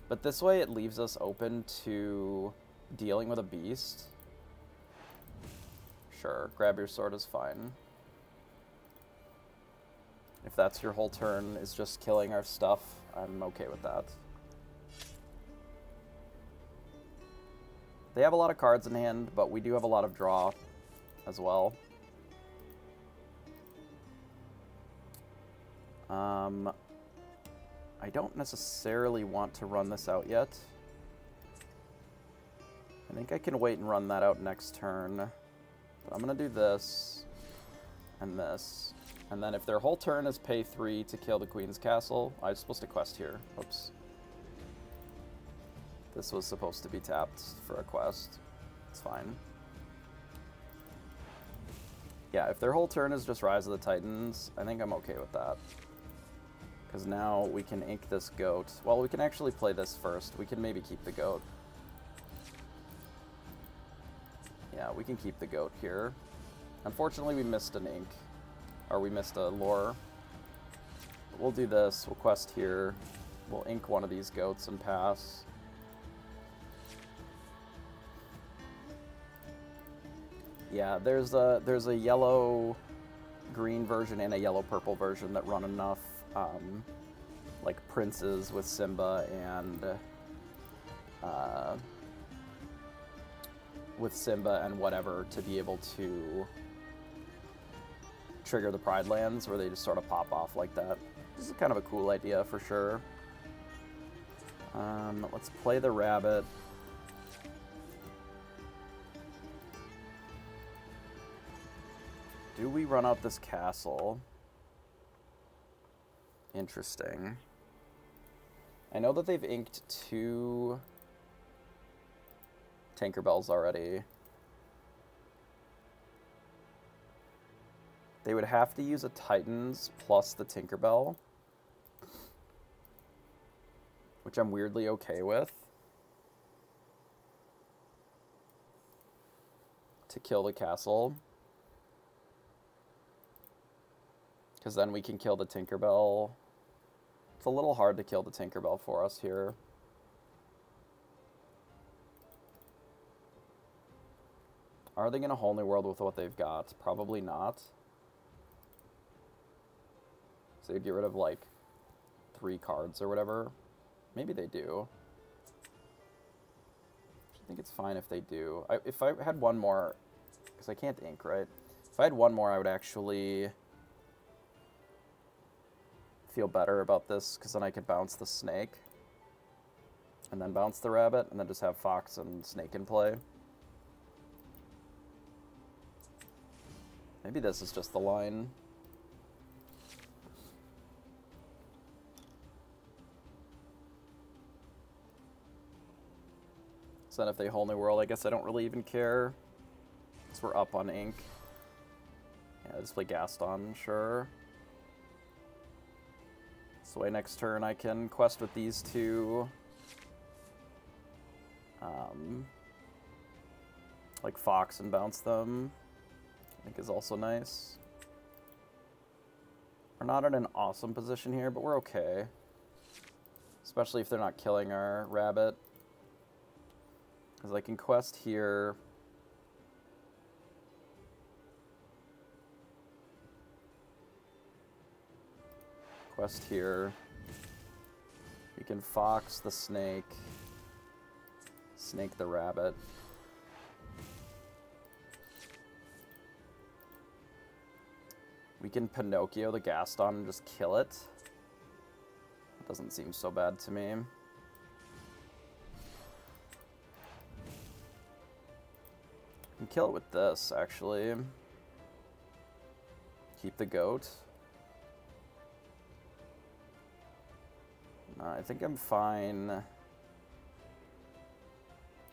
But this way it leaves us open to dealing with a beast. Sure, grab your sword is fine. If that's your whole turn, is just killing our stuff, I'm okay with that. They have a lot of cards in hand, but we do have a lot of draw as well. I don't necessarily want to run this out yet. I think I can wait and run that out next turn. But I'm going to do this and this. And then if their whole turn is pay 3 to kill the Queen's Castle, I was supposed to quest here. Oops. This was supposed to be tapped for a quest. It's fine. Yeah, if their whole turn is just Rise of the Titans, I think I'm okay with that. Because now we can ink this goat. Well, we can actually play this first. We can maybe keep the goat. Yeah, we can keep the goat here. Unfortunately, we missed an ink. Or we missed a lore. But we'll do this. We'll quest here. We'll ink one of these goats and pass. Yeah, there's a yellow-green version and a yellow-purple version that run enough, like princes with Simba and whatever to be able to trigger the Pride Lands where they just sort of pop off like that. This is kind of a cool idea for sure. Let's play the rabbit. Do we run out this castle? Interesting. I know that they've inked 2 Tinkerbells already. They would have to use a Titans plus the Tinkerbell, which I'm weirdly okay with, to kill the castle. Because then we can kill the Tinkerbell. It's a little hard to kill the Tinkerbell for us here. Are they going to whole new world with what they've got? Probably not. So they'd get rid of like 3 cards or whatever. Maybe they do. I think it's fine if they do. If I had one more, because I can't ink, right? If I had one more, I would actually feel better about this, because then I could bounce the snake and then bounce the rabbit and then just have Fox and Snake in play. Maybe this is just the line. So then if they whole new world, I guess I don't really even care. Because we're up on ink. Yeah, just play Gaston, sure. So way next turn I can quest with these two. Like Fox and bounce them, I think is also nice. We're not in an awesome position here, but we're okay. Especially if they're not killing our rabbit. Because I can quest here. Quest here. We can Fox the snake. Snake the rabbit. We can Pinocchio the Gaston and just kill it. It doesn't seem so bad to me. We can kill it with this, actually. Keep the goat. No, I think I'm fine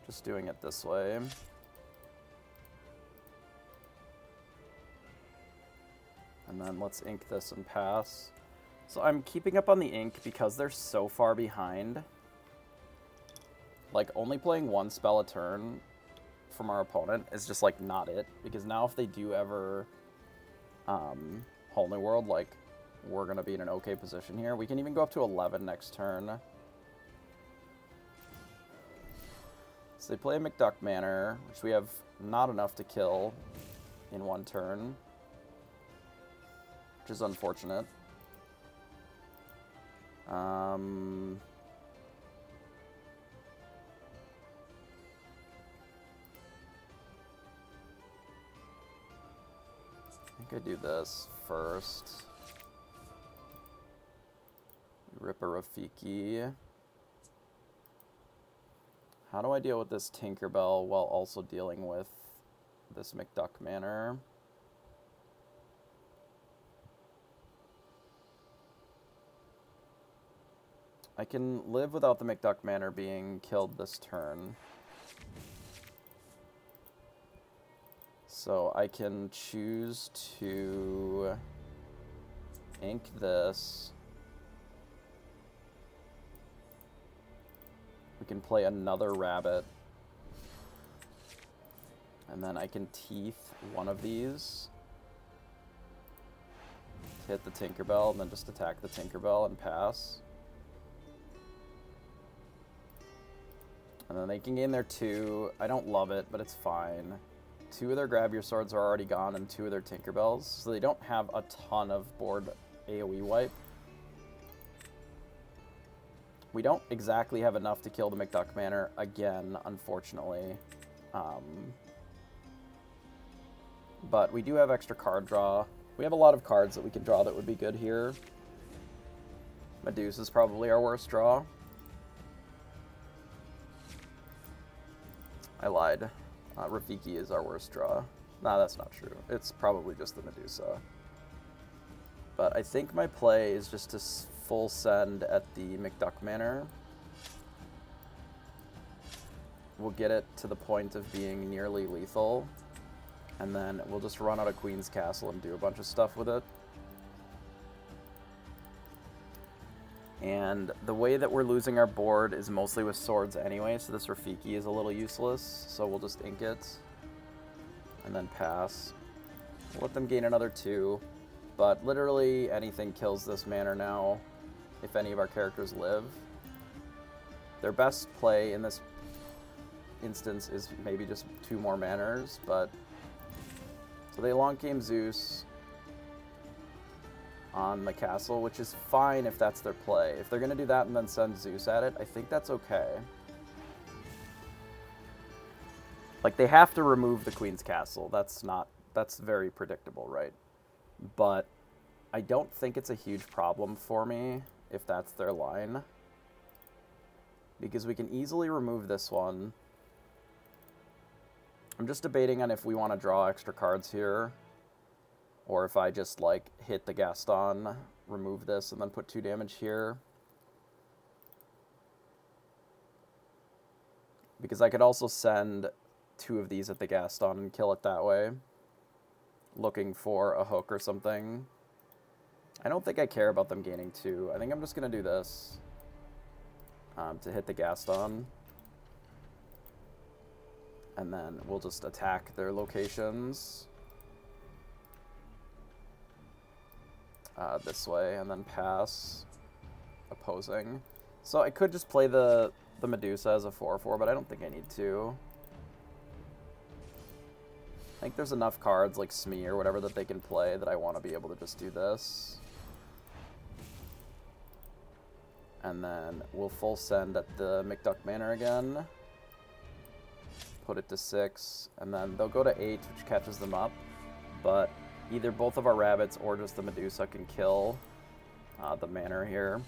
just doing it this way. And then let's ink this and pass. So I'm keeping up on the ink because they're so far behind. Like, only playing one spell a turn from our opponent is just, like, not it. Because now if they do ever whole new world, like, we're going to be in an okay position here. We can even go up to 11 next turn. So they play a McDuck Manor, which we have not enough to kill in one turn. Which is unfortunate. I think I do this first. Rip a Rafiki. How do I deal with this Tinkerbell while also dealing with this McDuck Manor? I can live without the McDuck Manor being killed this turn. So I can choose to ink this. We can play another rabbit. And then I can teeth one of these. Hit the Tinkerbell and then just attack the Tinkerbell and pass. And then they can gain their 2. I don't love it, but it's fine. 2 of their Grab Your Swords are already gone and 2 of their Tinkerbells. So they don't have a ton of board AoE wipe. We don't exactly have enough to kill the McDuck Manor again, unfortunately. But we do have extra card draw. We have a lot of cards that we can draw that would be good here. Medusa is probably our worst draw. I lied. Rafiki is our worst draw. Nah, that's not true. It's probably just the Medusa. But I think my play is just to full send at the McDuck Manor. We'll get it to the point of being nearly lethal. And then we'll just run out of Queen's Castle and do a bunch of stuff with it. And the way that we're losing our board is mostly with swords anyway, so this Rafiki is a little useless, so we'll just ink it. And then pass. We'll let them gain another 2. But literally anything kills this manor now, if any of our characters live. Their best play in this instance is maybe just 2 more manors, but... So they long game Zeus on the castle, which is fine if that's their play. If they're going to do that and then send Zeus at it, I think that's okay. Like, they have to remove the Queen's Castle. That's very predictable, right? But I don't think it's a huge problem for me if that's their line. Because we can easily remove this one. I'm just debating on if we want to draw extra cards here. Or if I just, like, hit the Gaston, remove this, and then put 2 damage here. Because I could also send 2 of these at the Gaston and kill it that way. Looking for a hook or something. I don't think I care about them gaining 2. I think I'm just going to do this. To hit the Gaston. And then we'll just attack their locations. This way, and then pass. Opposing. So I could just play the Medusa as a 4/4, but I don't think I need to. I think there's enough cards like Smee or whatever that they can play that I want to be able to just do this. And then we'll full send at the McDuck Manor again. Put it to 6, and then they'll go to 8, which catches them up. But either both of our rabbits or just the Medusa can kill the manor here.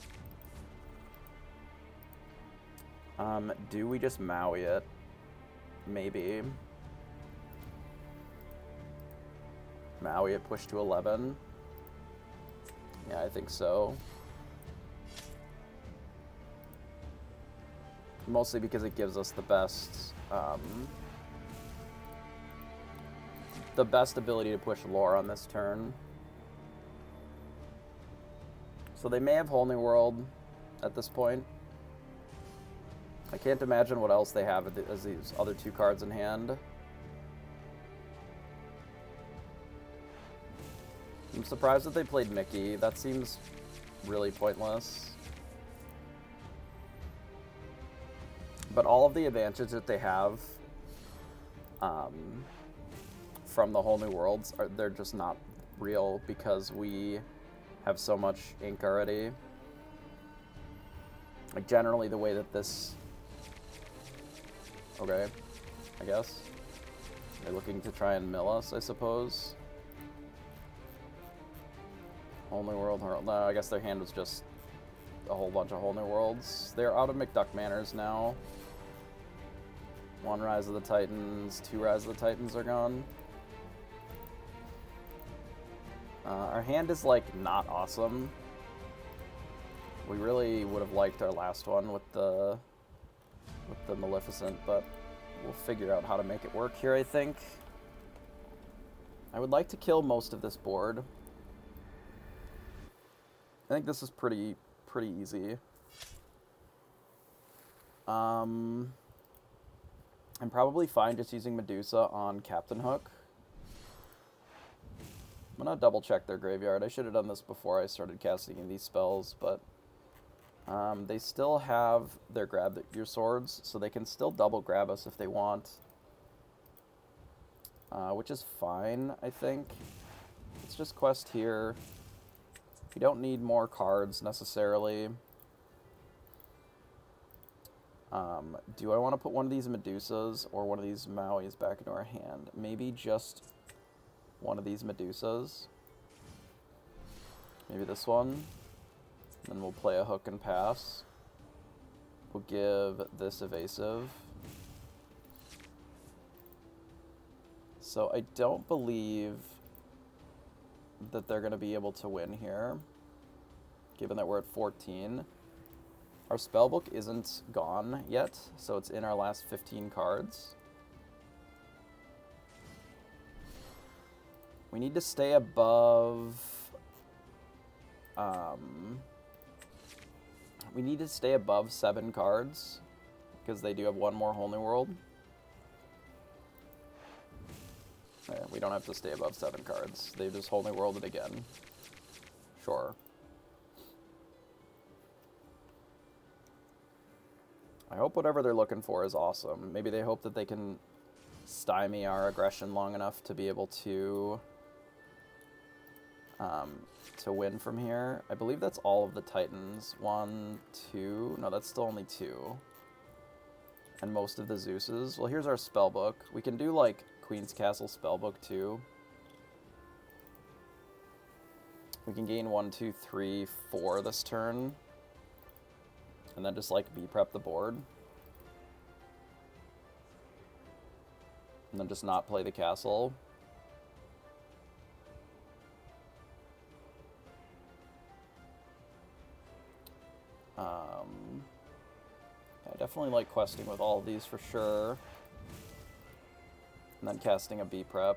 Do we just Maui it? Maybe. Maui it, push to 11. Yeah, I think so. Mostly because it gives us the best ability to push lore on this turn. So they may have Whole New World at this point. I can't imagine what else they have as these other 2 cards in hand. I'm surprised that they played Mickey. That seems really pointless. But all of the advantages that they have from the Whole New Worlds, they're just not real because we have so much ink already. Like, generally the way that this... Okay, I guess. They're looking to try and mill us, I suppose. Whole New World... No, I guess their hand was just a whole bunch of Whole New Worlds. They're out of McDuck Manors now. 1 Rise of the Titans, 2 Rise of the Titans are gone. Our hand is, like, not awesome. We really would have liked our last one with the Maleficent, but we'll figure out how to make it work here, I think. I would like to kill most of this board. I think this is pretty easy. I'm probably fine just using Medusa on Captain Hook. I'm going to double check their graveyard. I should have done this before I started casting these spells, but they still have their grab your swords, so they can still double grab us if they want. Which is fine, I think. Let's just quest here. We don't need more cards necessarily. Do I want to put one of these Medusas or one of these Mauis back into our hand? Maybe just one of these Medusas. Maybe this one. Then we'll play a hook and pass. We'll give this evasive. So I don't believe that they're going to be able to win here, given that we're at 14. Our spellbook isn't gone yet, so it's in our last 15 cards. We need to stay above... we need to stay above 7 cards, because they do have one more Whole New World. We don't have to stay above 7 cards. They just Whole New World it again. Sure. I hope whatever they're looking for is awesome. Maybe they hope that they can stymie our aggression long enough to be able to win from here. I believe that's all of the Titans. 1, 2... No, that's still only 2. And most of the Zeuses. Well, here's our spellbook. We can do, like, Queen's Castle spellbook, too. We can gain 1, 2, 3, 4 this turn. And then just, like, B-prep the board. And then just not play the castle. I definitely like questing with all of these for sure. And then casting a B prep.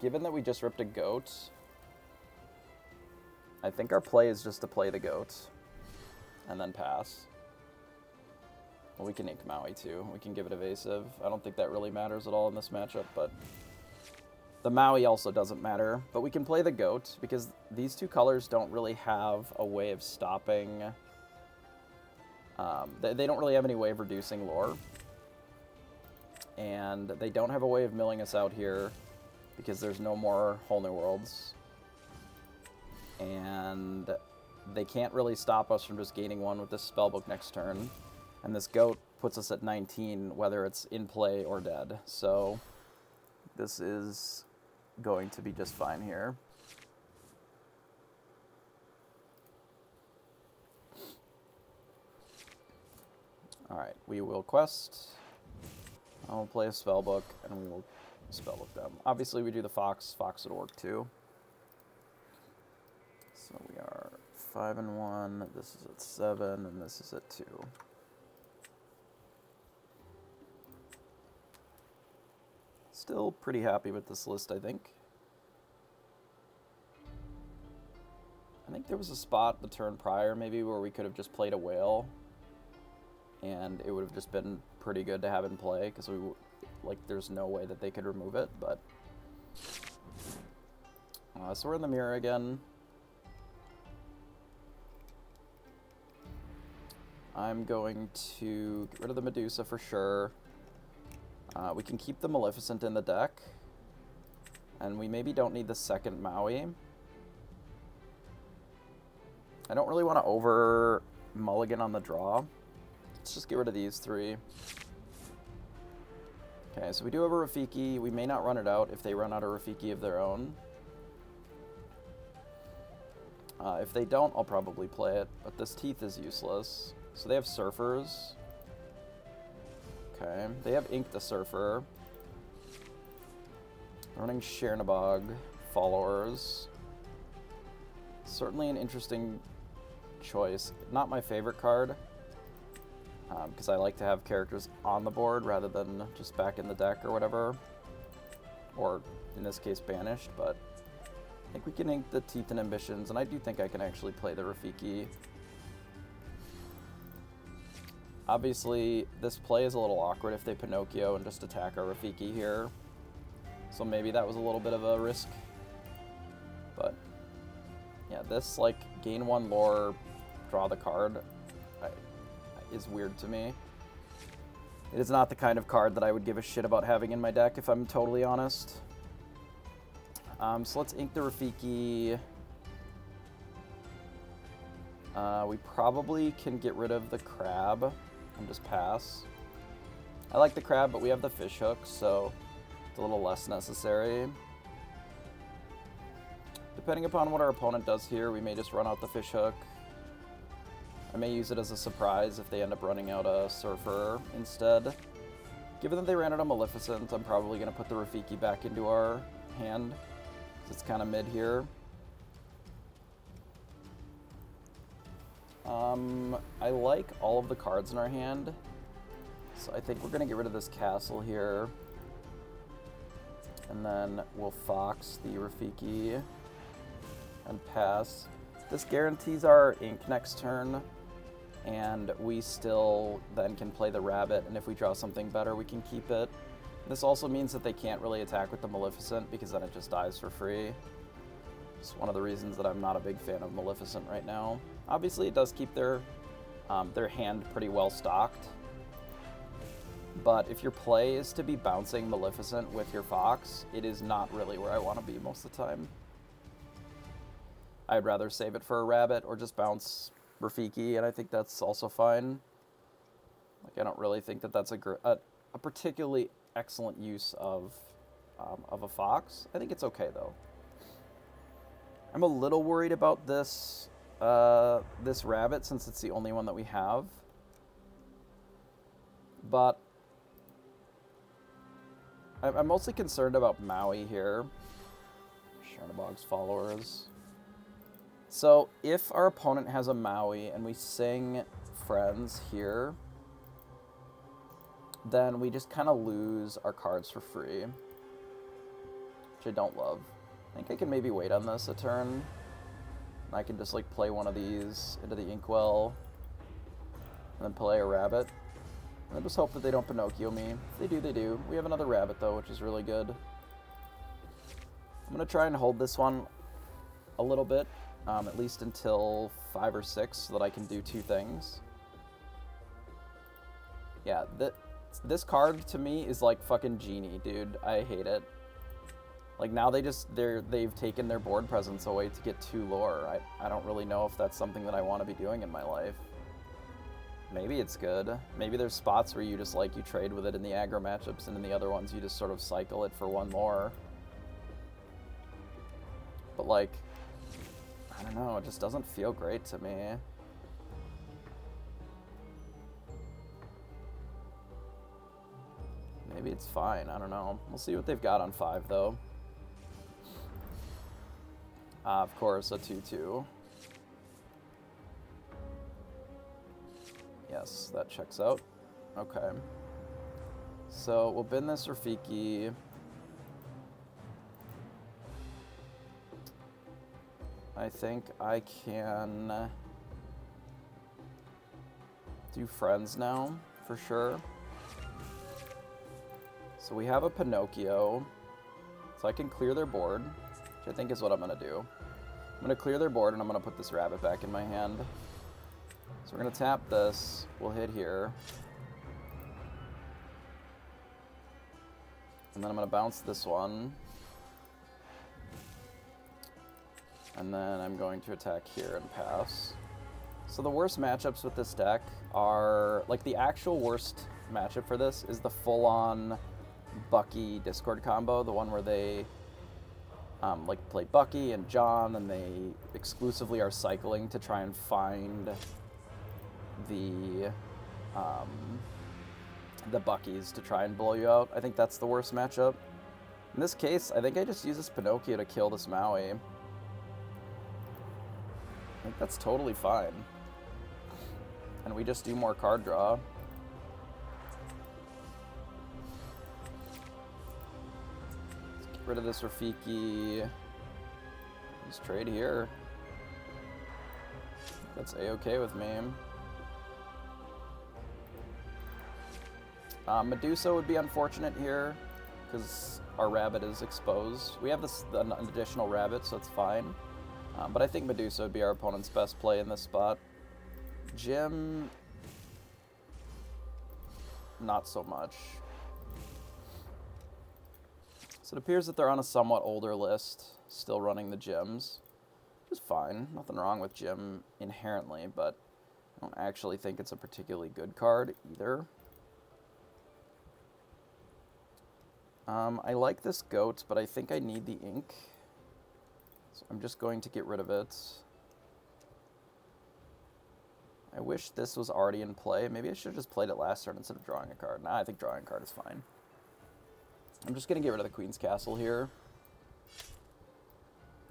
Given that we just ripped a goat, I think our play is just to play the goat and then pass. Well, we can ink Maui too. We can give it evasive. I don't think that really matters at all in this matchup, but the Maui also doesn't matter. But we can play the goat because these two colors don't really have a way of stopping. They don't really have any way of reducing lore. And they don't have a way of milling us out here because there's no more Whole New Worlds. And they can't really stop us from just gaining one with this spellbook next turn. And this goat puts us at 19, whether it's in play or dead. So this is going to be just fine here. Alright, we will quest. I'll play a spellbook, and we will spellbook them. Obviously, we do the fox. Fox would work too. So we are 5 and 1. This is at 7, and this is at 2. Still pretty happy with this list, I think. I think there was a spot the turn prior, maybe, where we could have just played a whale, and it would have just been pretty good to have in play, because there's no way that they could remove it, but... so we're in the mirror again. I'm going to get rid of the Medusa for sure. We can keep the Maleficent in the deck. And we maybe don't need the second Maui. I don't really want to over mulligan on the draw. Let's just get rid of these three. Okay, so we do have a Rafiki. We may not run it out if they run out a Rafiki of their own. If they don't, I'll probably play it. But this Teeth is useless. So they have Surfers. Okay, they have Ink the Surfer. Running Chernabog, Followers. Certainly an interesting choice. Not my favorite card, because I like to have characters on the board rather than just back in the deck or whatever. Or, in this case, banished, but I think we can ink the Teeth and Ambitions, and I do think I can actually play the Rafiki. Obviously, this play is a little awkward if they Pinocchio and just attack our Rafiki here. So maybe that was a little bit of a risk. But, yeah, this, gain 1 lore, draw the card, is weird to me. It is not the kind of card that I would give a shit about having in my deck, if I'm totally honest. So let's ink the Rafiki. We probably can get rid of the crab and just pass. I like the crab, but we have the fish hook, so it's a little less necessary. Depending upon what our opponent does here, we may just run out the fish hook. I may use it as a surprise if they end up running out a Surfer instead. Given that they ran out a Maleficent, I'm probably going to put the Rafiki back into our hand, because it's kind of mid here. I like all of the cards in our hand, so I think we're going to get rid of this castle here. And then we'll Fox the Rafiki and pass. This guarantees our ink next turn, and we still then can play the rabbit, and if we draw something better, we can keep it. This also means that they can't really attack with the Maleficent, because then it just dies for free. It's one of the reasons that I'm not a big fan of Maleficent right now. Obviously, it does keep their hand pretty well stocked. But if your play is to be bouncing Maleficent with your Fox, it is not really where I want to be most of the time. I'd rather save it for a rabbit or just bounce Rafiki, and I think that's also fine. I don't really think that that's a particularly excellent use of a Fox. I think it's okay, though. I'm a little worried about this this rabbit, since it's the only one that we have. But I'm mostly concerned about Maui here. Chernobog's followers. So if our opponent has a Maui and we sing Friends here, then we just kind of lose our cards for free, which I don't love. I think I can maybe wait on this a turn. I can just like play one of these into the Inkwell, and then play a rabbit. And then just hope that they don't Pinocchio me. If they do, they do. We have another rabbit though, which is really good. I'm going to try and hold this one a little bit, at least until 5 or 6, so that I can do 2 things. Yeah, this card to me is like fucking Genie, dude. I hate it. Like now they've taken their board presence away to get 2 lore. I don't really know if that's something that I want to be doing in my life. Maybe it's good. Maybe there's spots where you just like you trade with it in the aggro matchups, and in the other ones you just sort of cycle it for 1 lore. But like, I don't know, it just doesn't feel great to me. Maybe it's fine, I don't know. We'll see what they've got on 5 though. Of course, a 2/2. Yes, that checks out. Okay. So we'll bin this Rafiki. I think I can do Friends now, for sure. So we have a Pinocchio, so I can clear their board, which I think is what I'm going to do. I'm going to clear their board, and I'm going to put this rabbit back in my hand. So we're going to tap this, we'll hit here. And then I'm going to bounce this one. And then I'm going to attack here and pass. So the worst matchups with this deck are, like the actual worst matchup for this is the full-on Bucky Discord combo, the one where they like play Bucky and John, and they exclusively are cycling to try and find the Buckies to try and blow you out. I think that's the worst matchup. In this case, I think I just use this Pinocchio to kill this Maui. I think that's totally fine. And we just do more card draw. Let's get rid of this Rafiki. Just trade here. That's A-okay with me. Medusa would be unfortunate here, because our rabbit is exposed. We have an additional rabbit, so it's fine. But I think Medusa would be our opponent's best play in this spot. Jim, not so much. So it appears that they're on a somewhat older list, still running the Jims, which is fine. Nothing wrong with Jim inherently, but I don't actually think it's a particularly good card either. I like this goat, but I think I need the ink. So I'm just going to get rid of it. I wish this was already in play. Maybe I should have just played it last turn instead of drawing a card. Nah, I think drawing a card is fine. I'm just going to get rid of the Queen's Castle here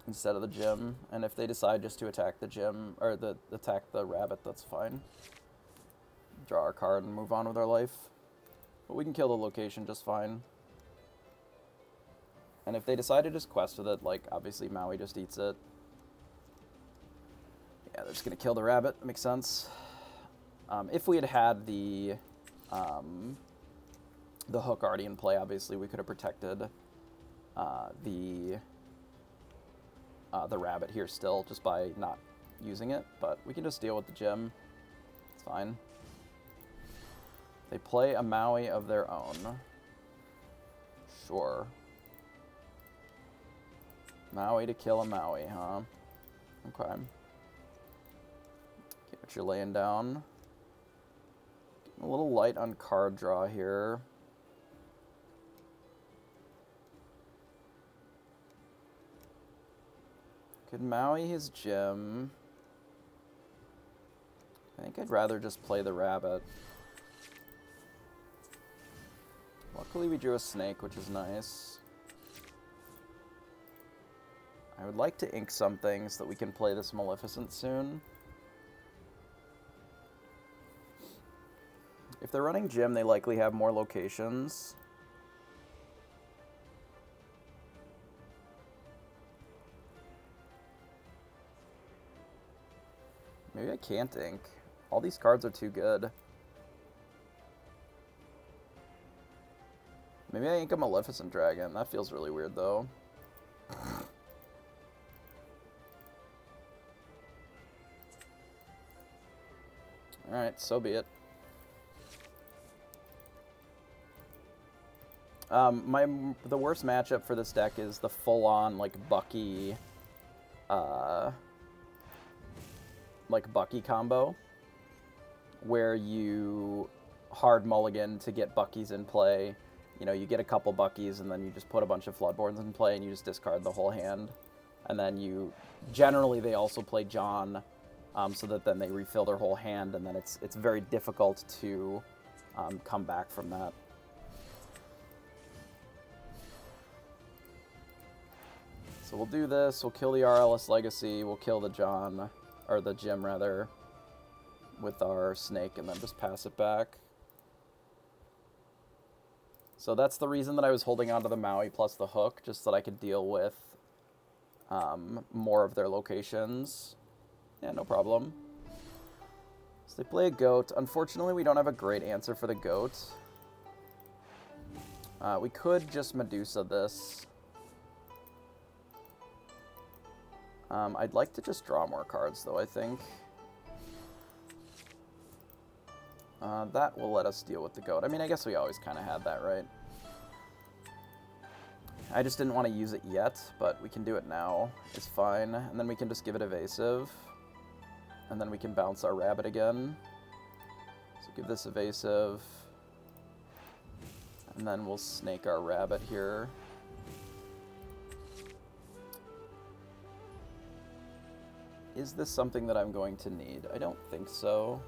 instead of the Gym. And if they decide just to attack the Gym, or attack the rabbit, that's fine. Draw our card and move on with our life. But we can kill the location just fine. And if they decide to just quest with it, like, obviously Maui just eats it. Yeah, they're just going to kill the rabbit. That makes sense. If we had had the hook already in play, obviously we could have protected the rabbit here still, just by not using it. But we can just deal with the Gem. It's fine. They play a Maui of their own. Sure. Maui to kill a Maui, huh? Okay. Get what you're laying down. Getting a little light on card draw here. Could Maui his Gem? I think I'd rather just play the rabbit. Luckily we drew a snake, which is nice. I would like to ink some things so that we can play this Maleficent soon. If they're running Gym, they likely have more locations. Maybe I can't ink. All these cards are too good. Maybe I ink a Maleficent Dragon. That feels really weird, though. Alright, so be it. The worst matchup for this deck is the full-on, like, Bucky combo, where you hard mulligan to get Buckies in play. You know, you get a couple Buckies, and then you just put a bunch of Floodborns in play, and you just discard the whole hand. And then generally they also play John, so that then they refill their whole hand, and then it's very difficult to come back from that. So we'll do this, we'll kill the RLS Legacy, we'll kill the John, or the Gym rather, with our Snake, and then just pass it back. So that's the reason that I was holding on to the Maui plus the Hook, just so that I could deal with more of their locations. Yeah, no problem. So they play a Goat. Unfortunately, we don't have a great answer for the Goat. We could just Medusa this. I'd like to just draw more cards, though, I think. That will let us deal with the Goat. I mean, I guess we always kind of had that, right? I just didn't want to use it yet, but we can do it now. It's fine. And then we can just give it Evasive. And then we can bounce our Rabbit again. So give this Evasive. And then we'll Snake our Rabbit here. Is this something that I'm going to need? I don't think so.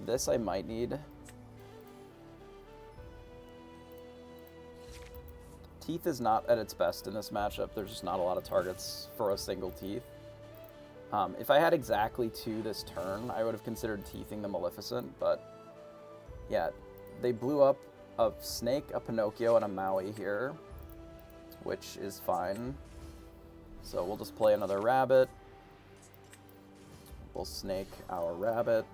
This I might need. Teeth is not at its best in this matchup. There's just not a lot of targets for a single Teeth. If I had exactly 2 this turn, I would have considered Teething the Maleficent, but yeah, they blew up a Snake, a Pinocchio, and a Maui here, which is fine. So we'll just play another Rabbit. We'll Snake our Rabbit.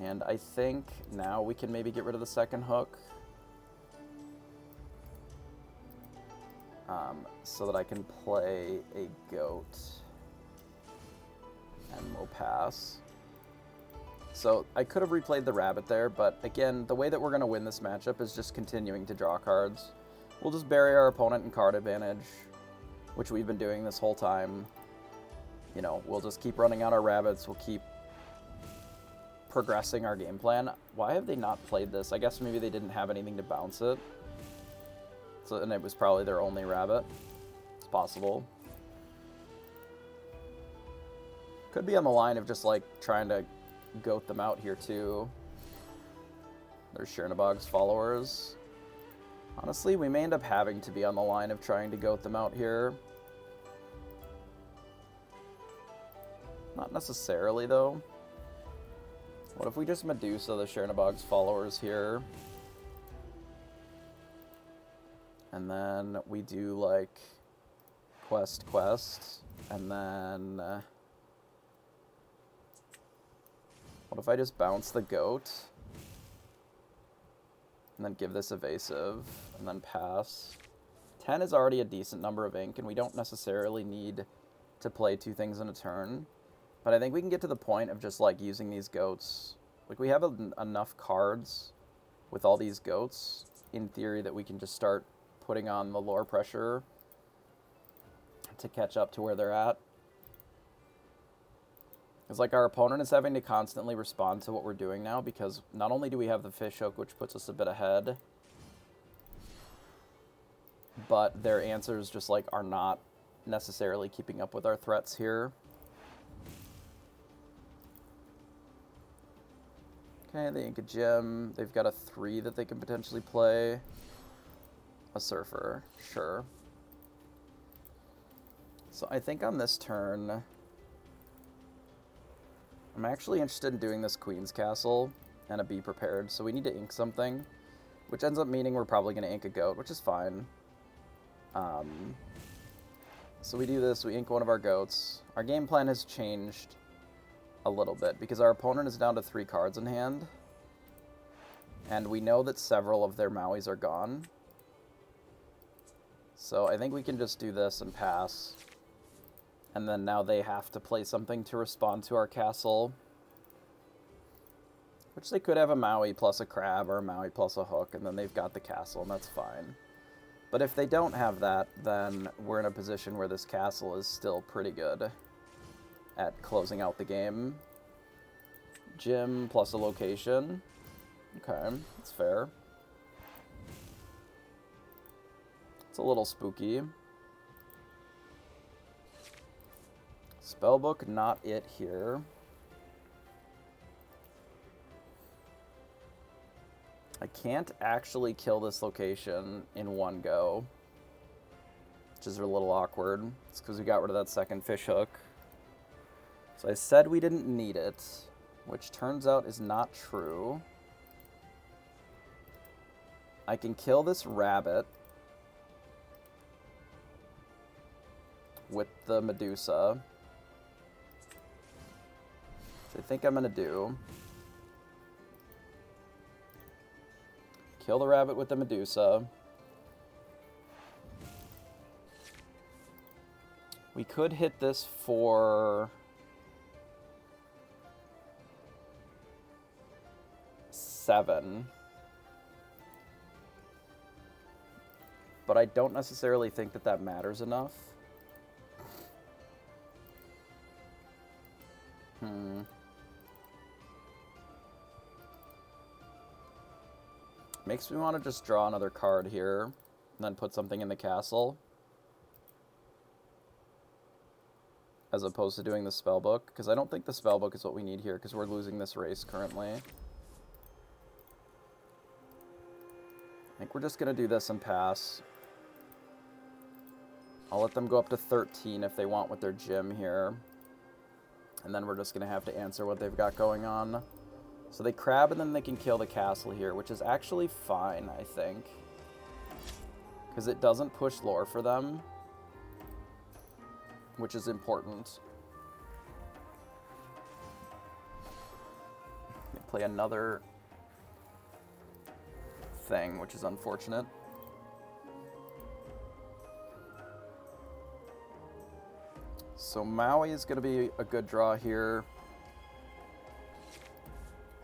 And I think now we can maybe get rid of the second Hook. So that I can play a Goat. And we'll pass. So I could have replayed the Rabbit there, but again, the way that we're going to win this matchup is just continuing to draw cards. We'll just bury our opponent in card advantage, which we've been doing this whole time. You know, we'll just keep running out our Rabbits, we'll keep progressing our game plan. Why have they not played this? I guess maybe they didn't have anything to bounce it. So, and it was probably their only Rabbit. It's possible. Could be on the line of just like trying to goat them out here too. There's Chernabog's followers. Honestly, we may end up having to be on the line of trying to goat them out here. Not necessarily, though. What if we just Medusa the Chernabog's followers here? And then we do, like, quest, and then... what if I just bounce the Goat? And then give this Evasive, and then pass. 10 is already a decent number of ink, and we don't necessarily need to play 2 things in a turn. But I think we can get to the point of just, like, using these Goats. Like, we have enough cards with all these Goats, in theory, that we can just start putting on the lore pressure to catch up to where they're at. It's like our opponent is having to constantly respond to what we're doing now, because not only do we have the Fish Hook, which puts us a bit ahead, but their answers just, like, are not necessarily keeping up with our threats here. Okay, they ink a Gem. They've got a 3 that they can potentially play. A Surfer, sure. So I think on this turn, I'm actually interested in doing this Queen's Castle and a Be Prepared. So we need to ink something, which ends up meaning we're probably going to ink a goat, which is fine. So we do this, we ink one of our goats. Our game plan has changed a little bit because our opponent is down to 3 cards in hand. And we know that several of their Mauis are gone. So I think we can just do this and pass. And then now they have to play something to respond to our castle. Which they could have a Maui plus a crab or a Maui plus a hook, and then they've got the castle, and that's fine. But if they don't have that, then we're in a position where this castle is still pretty good at closing out the game. Gym plus a location. Okay, that's fair. It's a little spooky. Spellbook, not it here. I can't actually kill this location in one go, which is a little awkward. It's because we got rid of that second fish hook. So I said we didn't need it, which turns out is not true. I can kill this rabbit with the Medusa, which I think I'm going to do. Kill the rabbit with the Medusa. We could hit this for 7. But I don't necessarily think that that matters enough. Makes me want to just draw another card here, and then put something in the castle. As opposed to doing the spellbook, because I don't think the spellbook is what we need here, because we're losing this race currently. I think we're just going to do this and pass. I'll let them go up to 13 if they want with their gym here. And then we're just going to have to answer what they've got going on. So they crab and then they can kill the castle here, which is actually fine, I think. Because it doesn't push lore for them, which is important. They play another thing, which is unfortunate. So Maui is going to be a good draw here.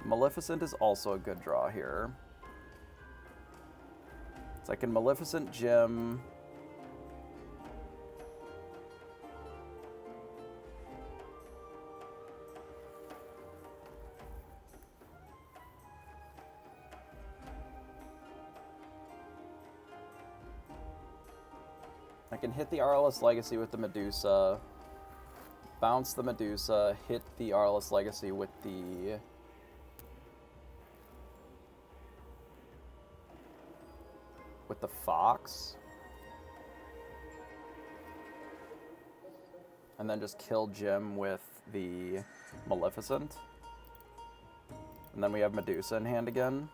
Maleficent is also a good draw here. So I can Maleficent Gym. I can hit the RLS Legacy with the Medusa. Bounce the Medusa, hit the RLS Legacy with the Fox. And then just kill Jim with the Maleficent. And then we have Medusa in hand again.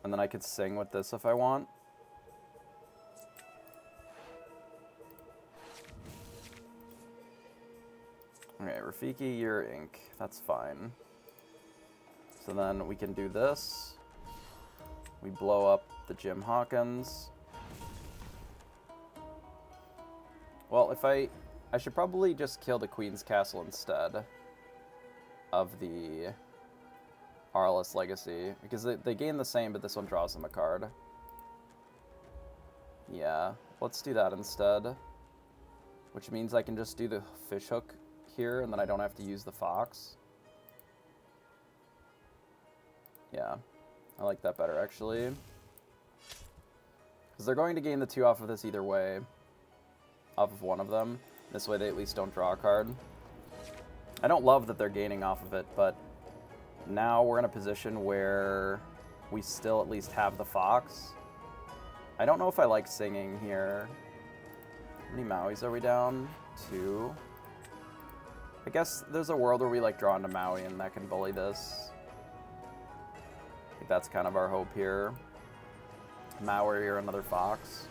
And then I could sing with this if I want. Okay, Rafiki, you're ink. That's fine. So then we can do this. We blow up the Jim Hawkins. Well, if I should probably just kill the Queen's Castle instead of the RLS Legacy, because they gain the same, but this one draws them a card. Yeah, let's do that instead. Which means I can just do the fish hook here, and then I don't have to use the Fox. Yeah, I like that better, actually. Because they're going to gain the 2 off of this either way. Off of one of them. This way they at least don't draw a card. I don't love that they're gaining off of it, but now we're in a position where we still at least have the Fox. I don't know if I like singing here. How many Mauis are we down? 2. I guess there's a world where we like draw into Maui and that can bully this. I think that's kind of our hope here. Maui or another fox.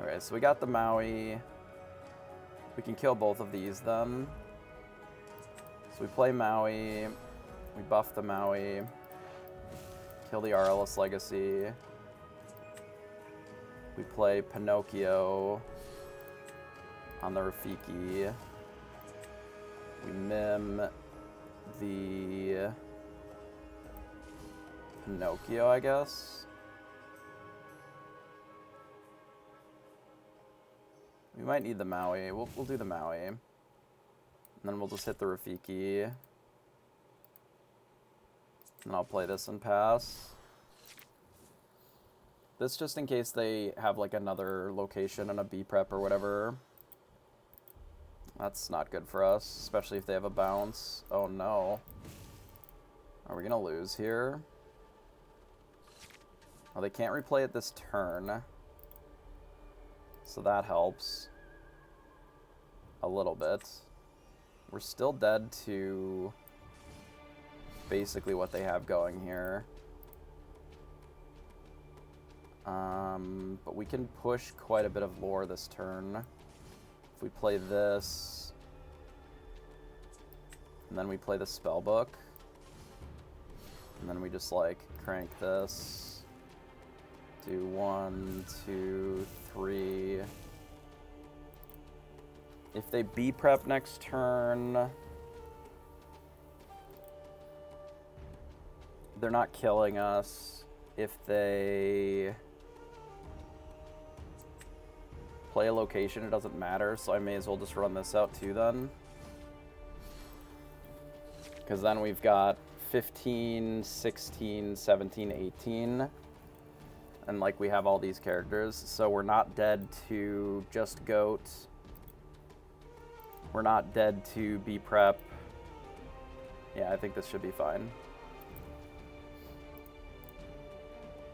Okay, so we got the Maui. We can kill both of these then. So we play Maui. We buff the Maui. Kill the RLS Legacy. We play Pinocchio on the Rafiki. We mim the Pinocchio, I guess. We might need the Maui. We'll do the Maui. And then we'll just hit the Rafiki. And I'll play this and pass. This just in case they have like another location and a B prep or whatever. That's not good for us, especially if they have a bounce. Oh no. Are we gonna lose here? Oh, they can't replay it this turn. So that helps. A little bit. We're still dead to basically what they have going here. But we can push quite a bit of lore this turn. If we play this, and then we play the spellbook, and then we just like crank this, do 1, 2, 3. If they B prep next turn, they're not killing us. If they play a location, it doesn't matter, so I may as well just run this out too then. Because then we've got 15, 16, 17, 18. And like we have all these characters, so we're not dead to just goat. We're not dead to B prep. Yeah, I think this should be fine.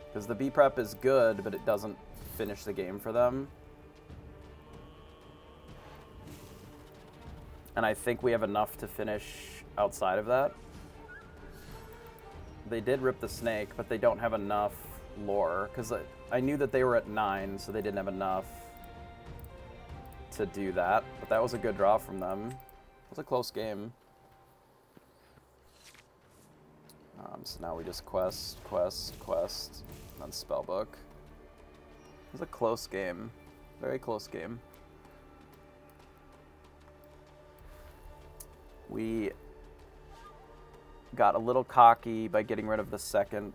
Because the B prep is good, but it doesn't finish the game for them. And I think we have enough to finish outside of that. They did rip the snake, but they don't have enough lore. Because I knew that they were at 9, so they didn't have enough to do that. But that was a good draw from them. It was a close game. So now we just quest, and then spellbook. It was a close game. Very close game. We got a little cocky by getting rid of the second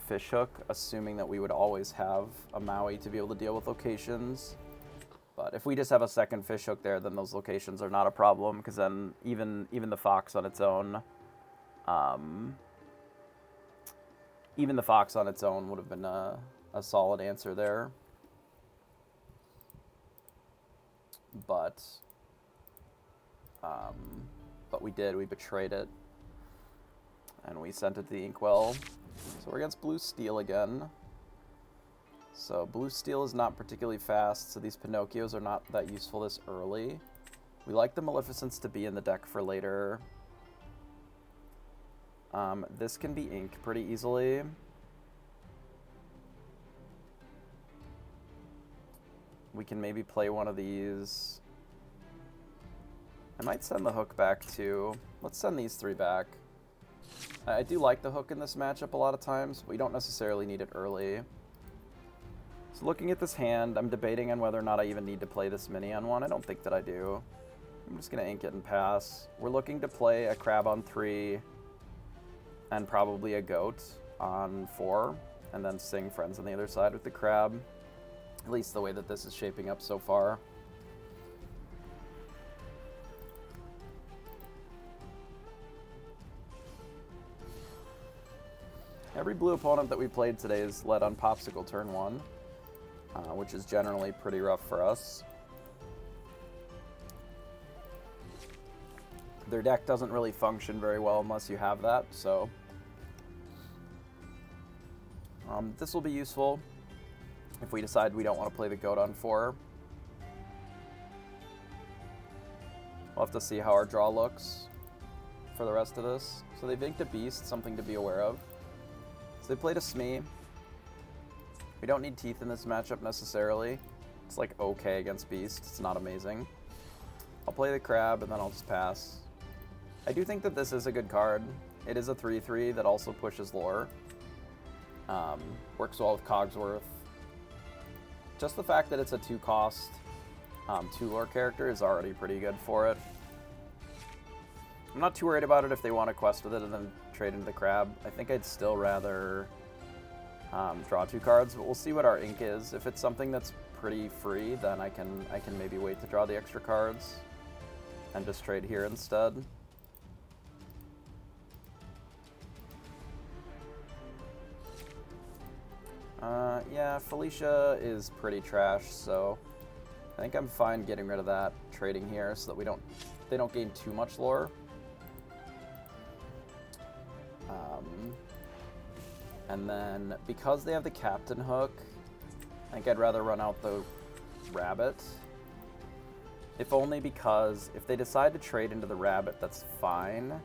fishhook, assuming that we would always have a Maui to be able to deal with locations. But if we just have a second fishhook there, then those locations are not a problem, because then even the fox on its own, would have been a solid answer there. But we betrayed it, and we sent it to the inkwell. So we're against blue steel again. So blue steel is not particularly fast, so these Pinocchios are not that useful this early. We like the Maleficents to be in the deck for later. This can be ink pretty easily. We can maybe play one of these. I might send the hook back too. Let's send these 3 back. I do like the hook in this matchup a lot of times, but we don't necessarily need it early. So looking at this hand, I'm debating on whether or not I even need to play this mini on 1. I don't think that I do. I'm just going to ink it and pass. We're looking to play a crab on 3 and probably a goat on 4, and then sing friends on the other side with the crab. At least the way that this is shaping up so far. Every blue opponent that we played today is led on Popsicle turn 1, which is generally pretty rough for us. Their deck doesn't really function very well unless you have that, so This will be useful if we decide we don't want to play the goat on 4. We'll have to see how our draw looks for the rest of this. So they've inked a beast, something to be aware of. So they played a Smee. We don't need teeth in this matchup necessarily. It's like okay against beast. It's not amazing. I'll play the crab and then I'll just pass. I do think that this is a good card. It is a 3/3 that also pushes lore. Works well with Cogsworth. Just the fact that it's a 2-cost 2 lore character is already pretty good for it. I'm not too worried about it if they want to quest with it and then trade into the crab. I think I'd still rather draw 2 cards, but we'll see what our ink is. If it's something that's pretty free, then I can maybe wait to draw the extra cards and just trade here instead. Yeah, Felicia is pretty trash, so I think I'm fine getting rid of that, trading here, so that they don't gain too much lore. And then, because they have the Captain Hook, I think I'd rather run out the Rabbit. If only because if they decide to trade into the Rabbit, that's fine.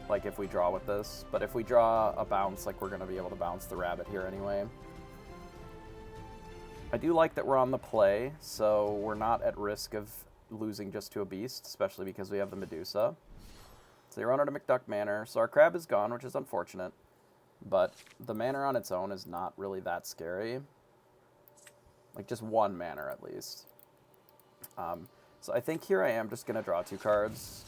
Like if we draw with this. But if we draw a bounce, like we're going to be able to bounce the Rabbit here anyway. I do like that we're on the play, so we're not at risk of losing just to a beast, especially because we have the Medusa. So they run out of McDuck Manor, so our crab is gone, which is unfortunate. But the manor on its own is not really that scary. Like just 1 manor at least. So I think here I am just going to draw 2 cards.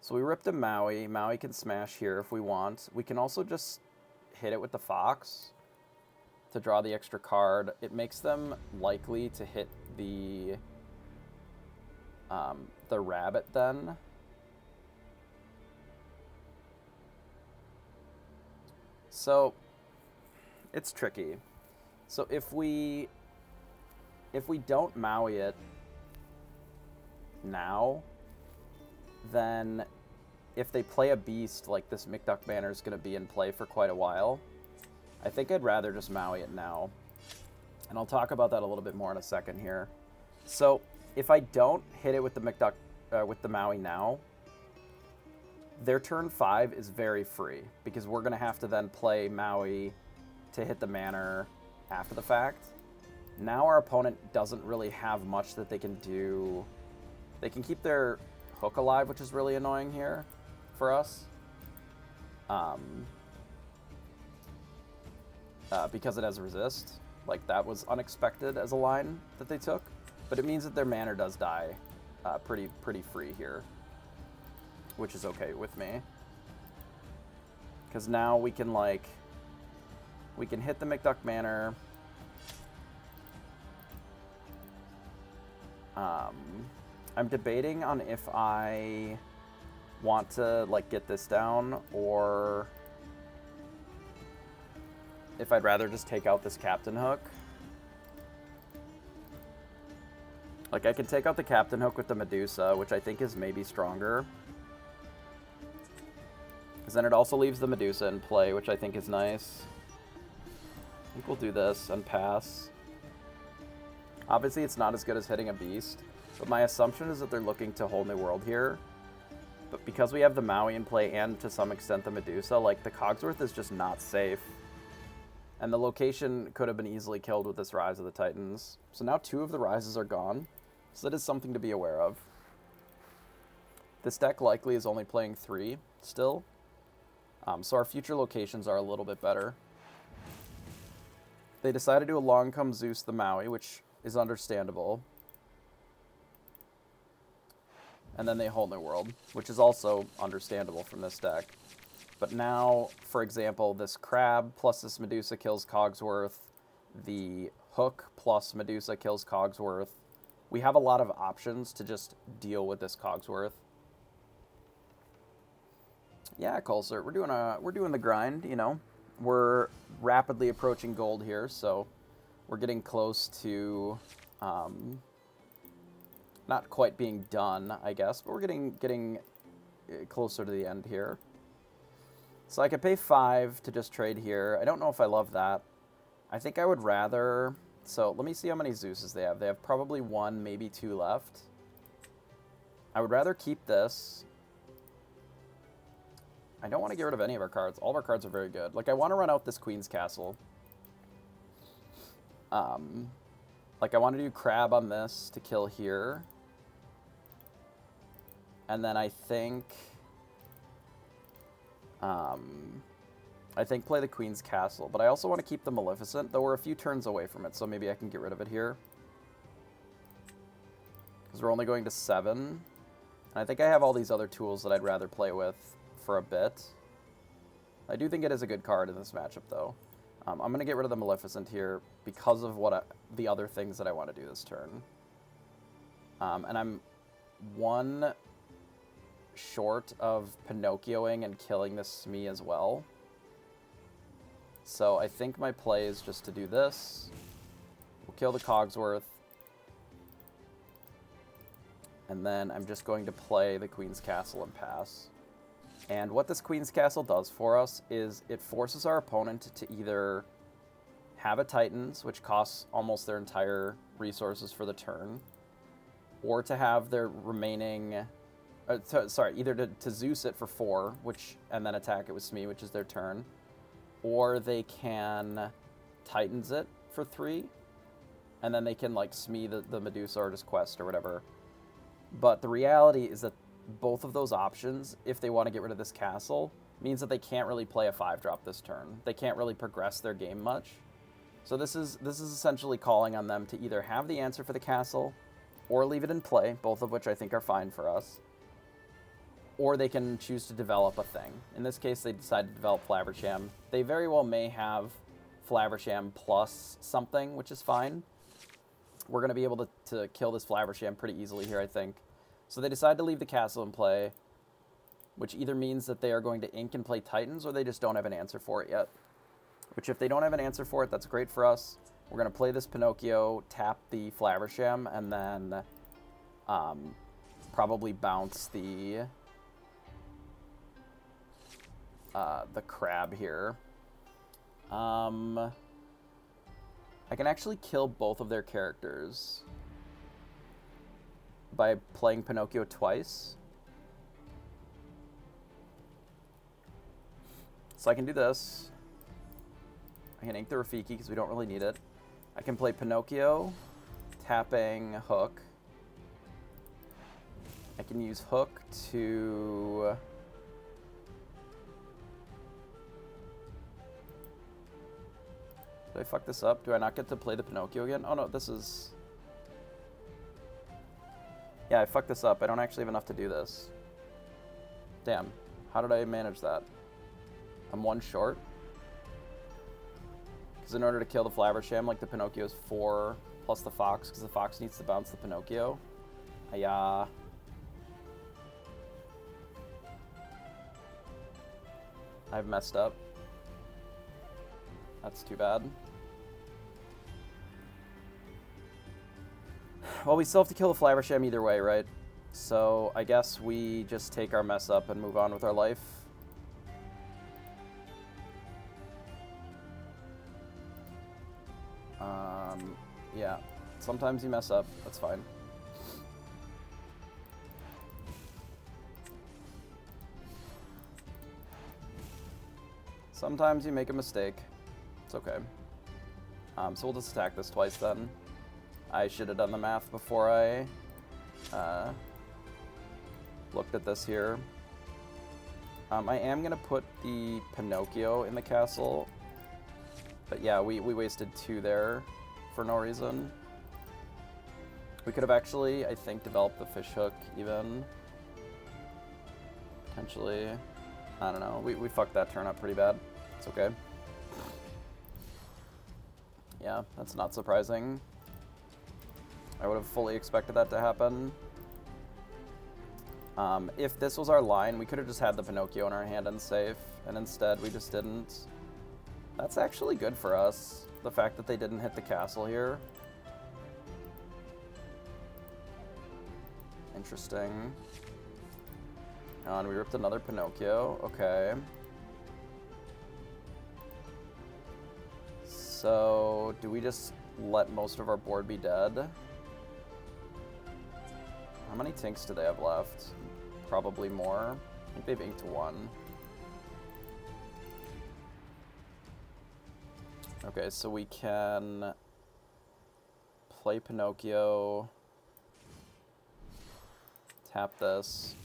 So we ripped a Maui. Maui can smash here if we want. We can also just hit it with the Fox to draw the extra card. It makes them likely to hit the Rabbit then. So it's tricky. So if we don't Maui it now, then if they play a beast, like this McDuck Banner is going to be in play for quite a while. I think I'd rather just Maui it now. And I'll talk about that a little bit more in a second here. So if I don't hit it with the McDuck, with the Maui now, their turn 5 is very free because we're going to have to then play Maui to hit the manor after the fact. Now our opponent doesn't really have much that they can do. They can keep their hook alive, which is really annoying here for us. Because it has resist. Like, that was unexpected as a line that they took. But it means that their manor does die pretty free here, which is okay with me. Because now we can, like, we can hit the McDuck Manor. I'm debating on if I want to, like, get this down or if I'd rather just take out this Captain Hook. Like, I can take out the Captain Hook with the Medusa, which I think is maybe stronger. Because then it also leaves the Medusa in play, which I think is nice. I think we'll do this and pass. Obviously, it's not as good as hitting a beast, but my assumption is that they're looking to Whole New World here. But because we have the Maui in play and, to some extent, the Medusa, like, the Cogsworth is just not safe. And the location could have been easily killed with this Rise of the Titans. So now 2 of the Rises are gone. So that is something to be aware of. This deck likely is only playing 3 still. So our future locations are a little bit better. They decided to do Along Come Zeus the Maui, which is understandable. And then they Whole New World, which is also understandable from this deck. But now, for example, this Crab plus this Medusa kills Cogsworth. The Hook plus Medusa kills Cogsworth. We have a lot of options to just deal with this Cogsworth. Yeah, Colsert, we're doing the grind, you know. We're rapidly approaching gold here, so we're getting close to not quite being done, I guess, but we're getting closer to the end here. So I could pay 5 to just trade here. I don't know if I love that. I think I would rather... So let me see how many Zeuses they have. They have probably 1, maybe 2 left. I would rather keep this. I don't want to get rid of any of our cards. All of our cards are very good. Like, I want to run out this Queen's Castle. Like, I want to do Crab on this to kill here. And then I think play the Queen's Castle. But I also want to keep the Maleficent, though we're a few turns away from it, so maybe I can get rid of it here. Because we're only going to 7. And I think I have all these other tools that I'd rather play with for a bit. I do think it is a good card in this matchup, though. I'm going to get rid of the Maleficent here because of the other things that I want to do this turn. And I'm 1 short of Pinocchioing and killing the Smee as well. So I think my play is just to do this. We'll kill the Cogsworth. And then I'm just going to play the Queen's Castle and pass. And what this Queen's Castle does for us is it forces our opponent to either have a Titans, which costs almost their entire resources for the turn, or to have their remaining... either to Zeus it for 4, and then attack it with Smee, which is their turn, or they can Titans it for 3, and then they can, like, Smee the Medusa or just Quest or whatever. But the reality is that both of those options, if they want to get rid of this castle, means that they can't really play a 5-drop this turn. They can't really progress their game much. So this is essentially calling on them to either have the answer for the castle, or leave it in play, both of which I think are fine for us. Or they can choose to develop a thing. In this case, they decide to develop Flaversham. They very well may have Flaversham plus something, which is fine. We're going to be able to kill this Flaversham pretty easily here, I think. So they decide to leave the castle in play, which either means that they are going to ink and play Titans, or they just don't have an answer for it yet. Which, if they don't have an answer for it, that's great for us. We're going to play this Pinocchio, tap the Flaversham, and then probably bounce the Crab here. I can actually kill both of their characters by playing Pinocchio twice. So I can do this. I can ink the Rafiki because we don't really need it. I can play Pinocchio, tapping Hook. I can use Hook to... Did I fuck this up? Do I not get to play the Pinocchio again? Oh no, this is... Yeah, I fucked this up. I don't actually have enough to do this. Damn. How did I manage that? I'm 1 short. Because in order to kill the Flaversham, like, the Pinocchio is 4 plus the Fox, because the Fox needs to bounce the Pinocchio. Ayah. I've messed up. That's too bad. Well, we still have to kill the Flaversham either way, right? So I guess we just take our mess up and move on with our life. Yeah. Sometimes you mess up. That's fine. Sometimes you make a mistake. It's okay. So we'll just attack this twice then. I should have done the math before I looked at this here. I am going to put the Pinocchio in the castle. But yeah, we wasted 2 there for no reason. We could have actually, I think, developed the Fishhook even. Potentially. I don't know. We fucked that turn up pretty bad. It's okay. Yeah, that's not surprising. I would have fully expected that to happen. If this was our line, we could have just had the Pinocchio in our hand and safe, and instead we just didn't. That's actually good for us, the fact that they didn't hit the castle here. Interesting. And we ripped another Pinocchio. Okay. So, do we just let most of our board be dead? How many tinks do they have left? Probably more. I think they've inked one. Okay, so we can play Pinocchio, tap this.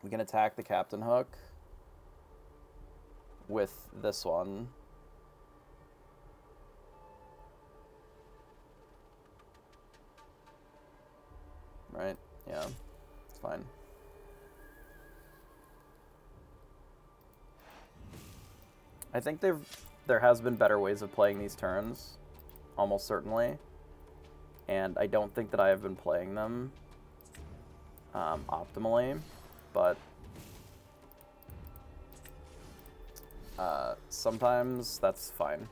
We can attack the Captain Hook with this one. Right? Yeah, it's fine. I think there has been better ways of playing these turns, almost certainly. And I don't think that I have been playing them optimally, but sometimes that's fine.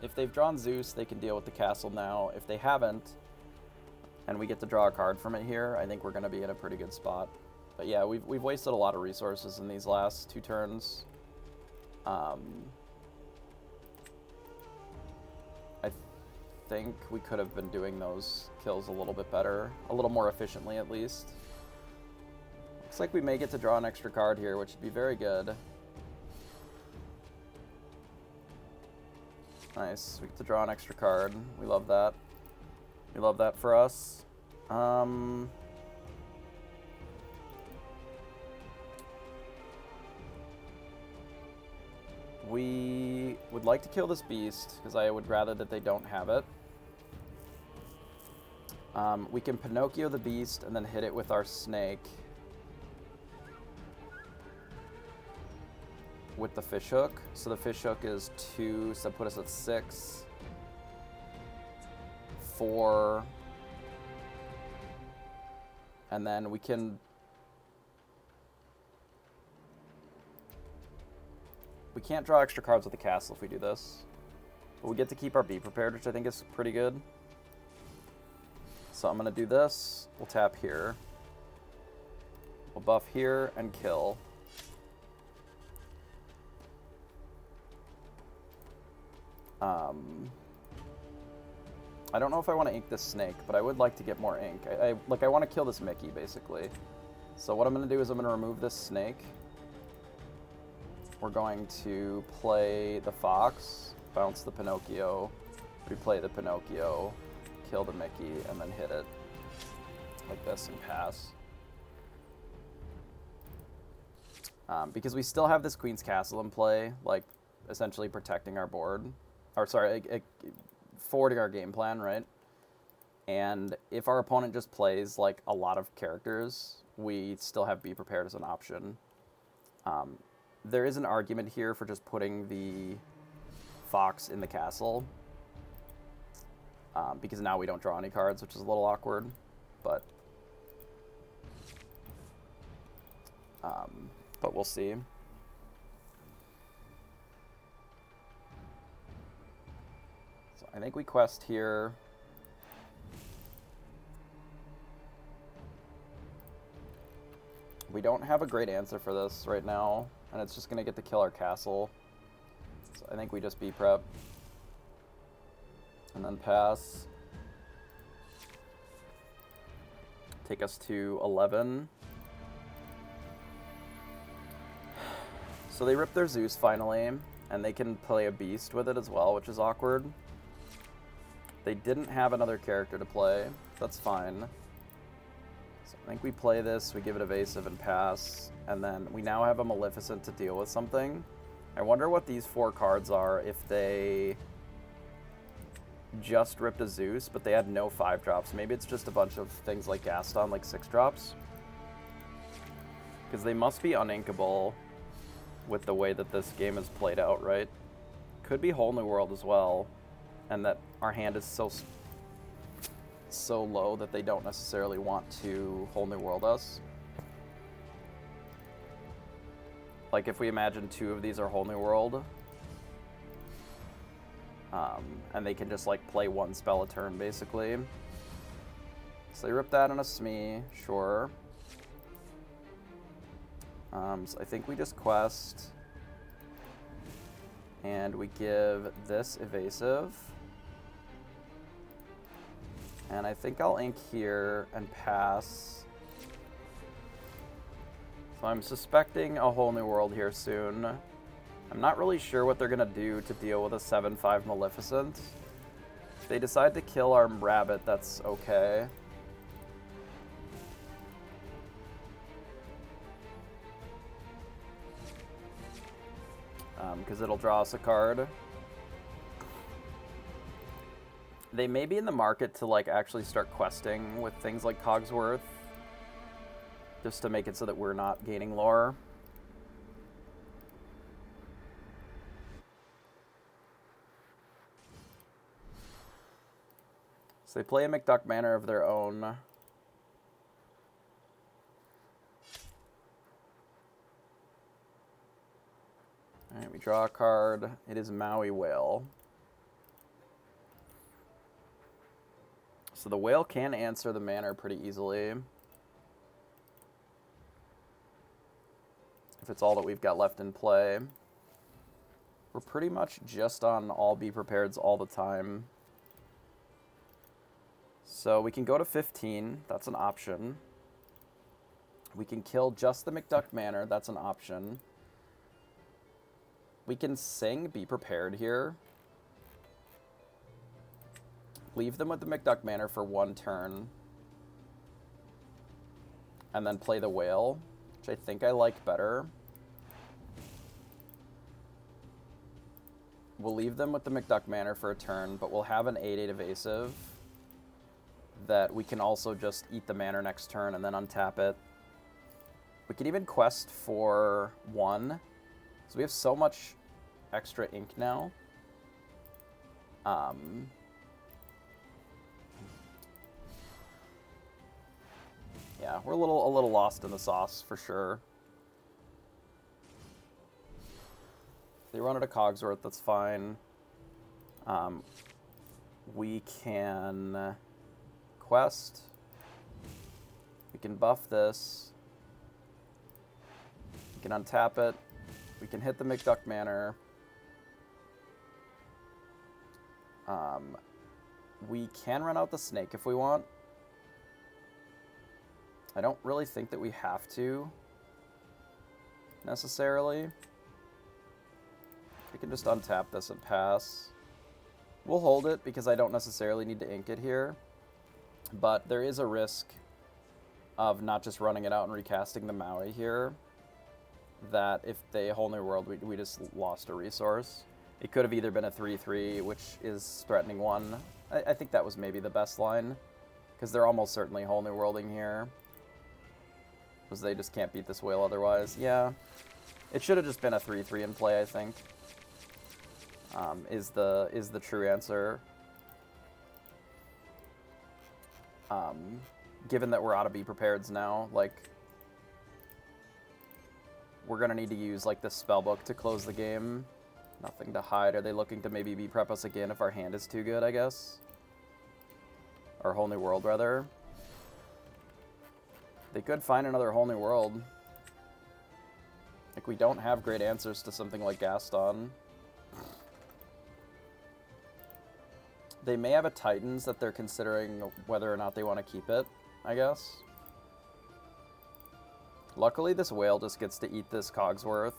If they've drawn Zeus, they can deal with the castle now. If they haven't, and we get to draw a card from it here, I think we're going to be in a pretty good spot. But yeah, we've wasted a lot of resources in these last 2 turns. I think we could have been doing those kills a little bit better, a little more efficiently at least. Looks like we may get to draw an extra card here, which would be very good. Nice, we get to draw an extra card. We love that. We love that for us. We would like to kill this beast, because I would rather that they don't have it. We can Pinocchio the beast and then hit it with our snake with the fish hook. So the fish hook is 2, so put us at 6. 4. And then we can... We can't draw extra cards with the castle if we do this. But we get to keep our Be Prepared, which I think is pretty good. So I'm going to do this. We'll tap here. We'll buff here and kill. I don't know if I want to ink this snake, but I would like to get more ink. I want to kill this Mickey, basically. So what I'm going to do is I'm going to remove this snake. We're going to play the fox, bounce the Pinocchio, replay the Pinocchio, kill the Mickey, and then hit it like this and pass. Because we still have this Queen's Castle in play, like essentially protecting our board. Or sorry, forwarding our game plan, right? And if our opponent just plays like a lot of characters, we still have Be Prepared as an option. There is an argument here for just putting the fox in the castle, because now we don't draw any cards, which is a little awkward, but we'll see. So I think we quest here. We don't have a great answer for this right now, and it's just going to get to kill our castle. So I think we just Be Prep. And then pass. Take us to 11. So they rip their Zeus finally, and they can play a beast with it as well, which is awkward. They didn't have another character to play. That's fine. So I think we play this, we give it evasive and pass, and then we now have a Maleficent to deal with something. I wonder what these 4 cards are if they just ripped a Zeus, but they had no 5-drops. Maybe it's just a bunch of things like Gaston, like 6-drops. Because they must be uninkable with the way that this game is played out, right? Could be Whole New World as well, and that our hand is so low that they don't necessarily want to Whole New World us. Like if we imagine 2 of these are Whole New World, and they can just like play 1 spell a turn basically. So they rip that in a Smee, sure. So I think we just quest, and we give this evasive. And I think I'll ink here and pass. So I'm suspecting a whole new world here soon. I'm not really sure what they're going to do to deal with a 7/5 Maleficent. If they decide to kill our rabbit, that's okay. Because it'll draw us a card. They may be in the market to like actually start questing with things like Cogsworth, just to make it so that we're not gaining lore. So they play a McDuck Manor of their own. Alright, we draw a card. It is Maui Whale. So the whale can answer the manor pretty easily. If it's all that we've got left in play. We're pretty much just on all be prepareds all the time. So we can go to 15. That's an option. We can kill just the McDuck Manor. That's an option. We can sing Be Prepared here. Leave them with the McDuck Manor for one turn. And then play the whale, which I think I like better. We'll leave them with the McDuck Manor for a turn, but we'll have an 8/8 evasive that we can also just eat the manor next turn and then untap it. We can even quest for 1. So we have so much extra ink now. Yeah, we're a little lost in the sauce for sure. They run out of Cogsworth, that's fine. We can quest. We can buff this. We can untap it. We can hit the McDuck Manor. We can run out the snake if we want. I don't really think that we have to, necessarily. We can just untap this and pass. We'll hold it because I don't necessarily need to ink it here. But there is a risk of not just running it out and recasting the Maui here, that if they whole new world, we just lost a resource. It could have either been a 3/3, which is threatening 1. I think that was maybe the best line, because they're almost certainly whole new worlding here. Because they just can't beat this whale otherwise. Yeah, it should have just been a 3/3 in play, I think. Is the true answer. Given that we're out of be prepareds now, like, we're gonna need to use like the spellbook to close the game. Nothing to hide. Are they looking to maybe be prep us again if our hand is too good, I guess? Or whole new world, rather. They could find another whole new world. Like, we don't have great answers to something like Gaston. They may have a Titans that they're considering whether or not they want to keep it, I guess. Luckily, this whale just gets to eat this Cogsworth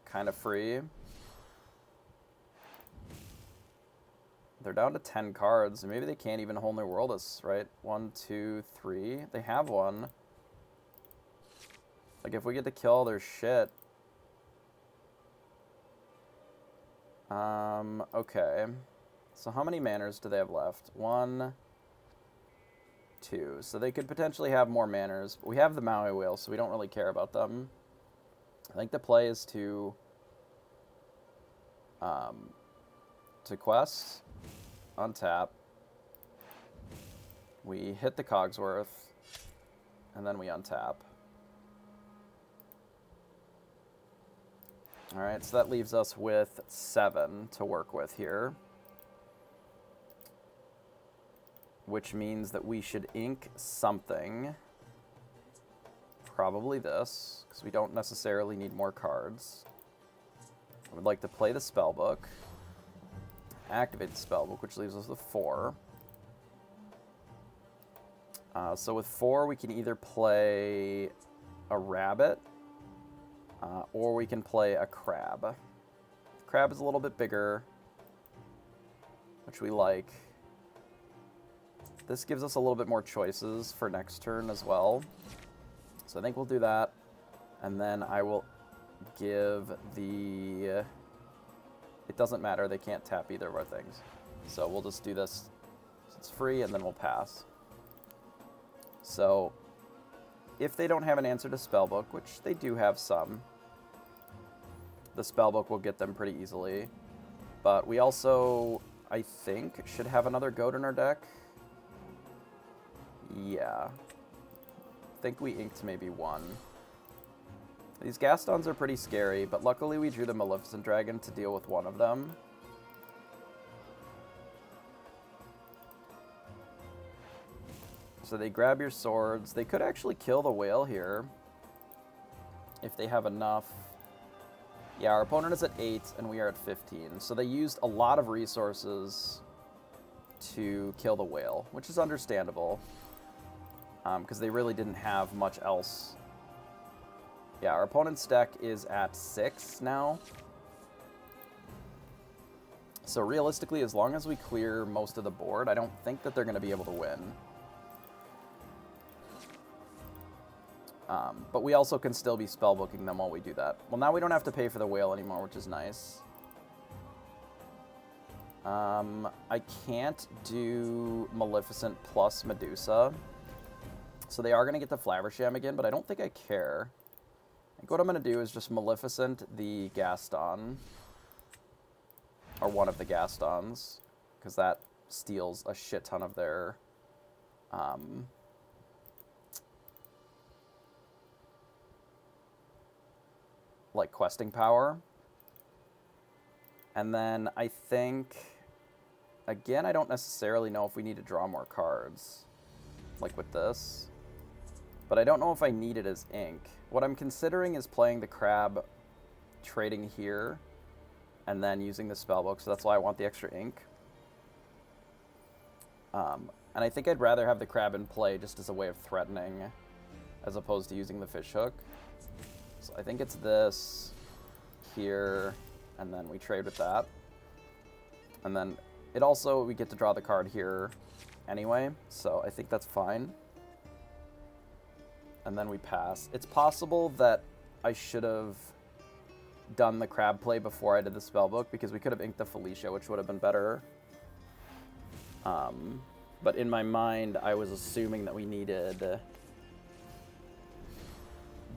kind of free. They're down to 10 cards. Maybe they can't even whole new world us, right? 1, 2, 3. They have one. Like, if we get to kill all their shit. Okay. So how many manors do they have left? 1, 2. So they could potentially have more manors. But we have the Maui Whale, so we don't really care about them. I think the play is to quest, untap. We hit the Cogsworth, and then we untap. Alright, so that leaves us with 7 to work with here. Which means that we should ink something. probably this, because we don't necessarily need more cards. I would like to play the spellbook, activate the spellbook, which leaves us with 4. So with 4, we can either play a rabbit, or we can play a crab. Crab is a little bit bigger, which we like. This gives us a little bit more choices for next turn as well. So I think we'll do that. And then I will give the... It doesn't matter, they can't tap either of our things. So we'll just do this. It's free, and then we'll pass. So if they don't have an answer to spellbook, which they do have some, the spellbook will get them pretty easily. But we also, I think, should have another goat in our deck. Yeah. I think we inked maybe 1. These Gastons are pretty scary, but luckily we drew the Maleficent Dragon to deal with one of them. So they grab your swords. They could actually kill the whale here if they have enough. Yeah, our opponent is at 8 and we are at 15. So they used a lot of resources to kill the whale, which is understandable. Because they really didn't have much else. Yeah, our opponent's deck is at 6 now. So realistically, as long as we clear most of the board, I don't think that they're going to be able to win. But we also can still be spellbooking them while we do that. Well, now we don't have to pay for the whale anymore, which is nice. I can't do Maleficent plus Medusa. So they are going to get the Flaversham again, but I don't think I care. I think what I'm going to do is just Maleficent the Gaston. Or one of the Gastons. Because that steals a shit ton of their... like questing power. And then I think... Again, I don't necessarily know if we need to draw more cards. Like with this. But I don't know if I need it as ink. What I'm considering is playing the crab, trading here, and then using the spellbook, so that's why I want the extra ink. And I think I'd rather have the crab in play just as a way of threatening, as opposed to using the fishhook. So I think it's this, here, and then we trade with that. And then it also, we get to draw the card here anyway, so I think that's fine. And then we pass. It's possible that I should have done the crab play before I did the spellbook, because we could have inked the Felicia, which would have been better. But in my mind, I was assuming that we needed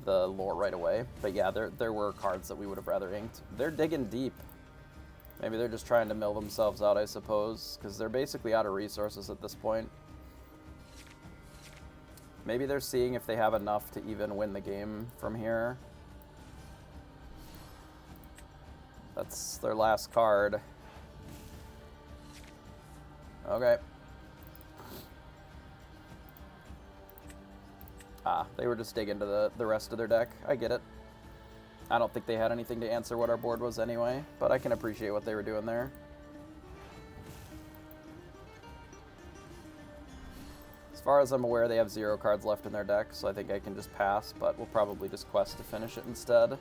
the lore right away. But yeah, there were cards that we would have rather inked. They're digging deep. Maybe they're just trying to mill themselves out, I suppose, because they're basically out of resources at this point. Maybe they're seeing if they have enough to even win the game from here. That's their last card. Okay. Ah, they were just digging into the rest of their deck. I get it. I don't think they had anything to answer what our board was anyway, but I can appreciate what they were doing there. As far as I'm aware, they have 0 cards left in their deck, so I think I can just pass, but we'll probably just quest to finish it instead.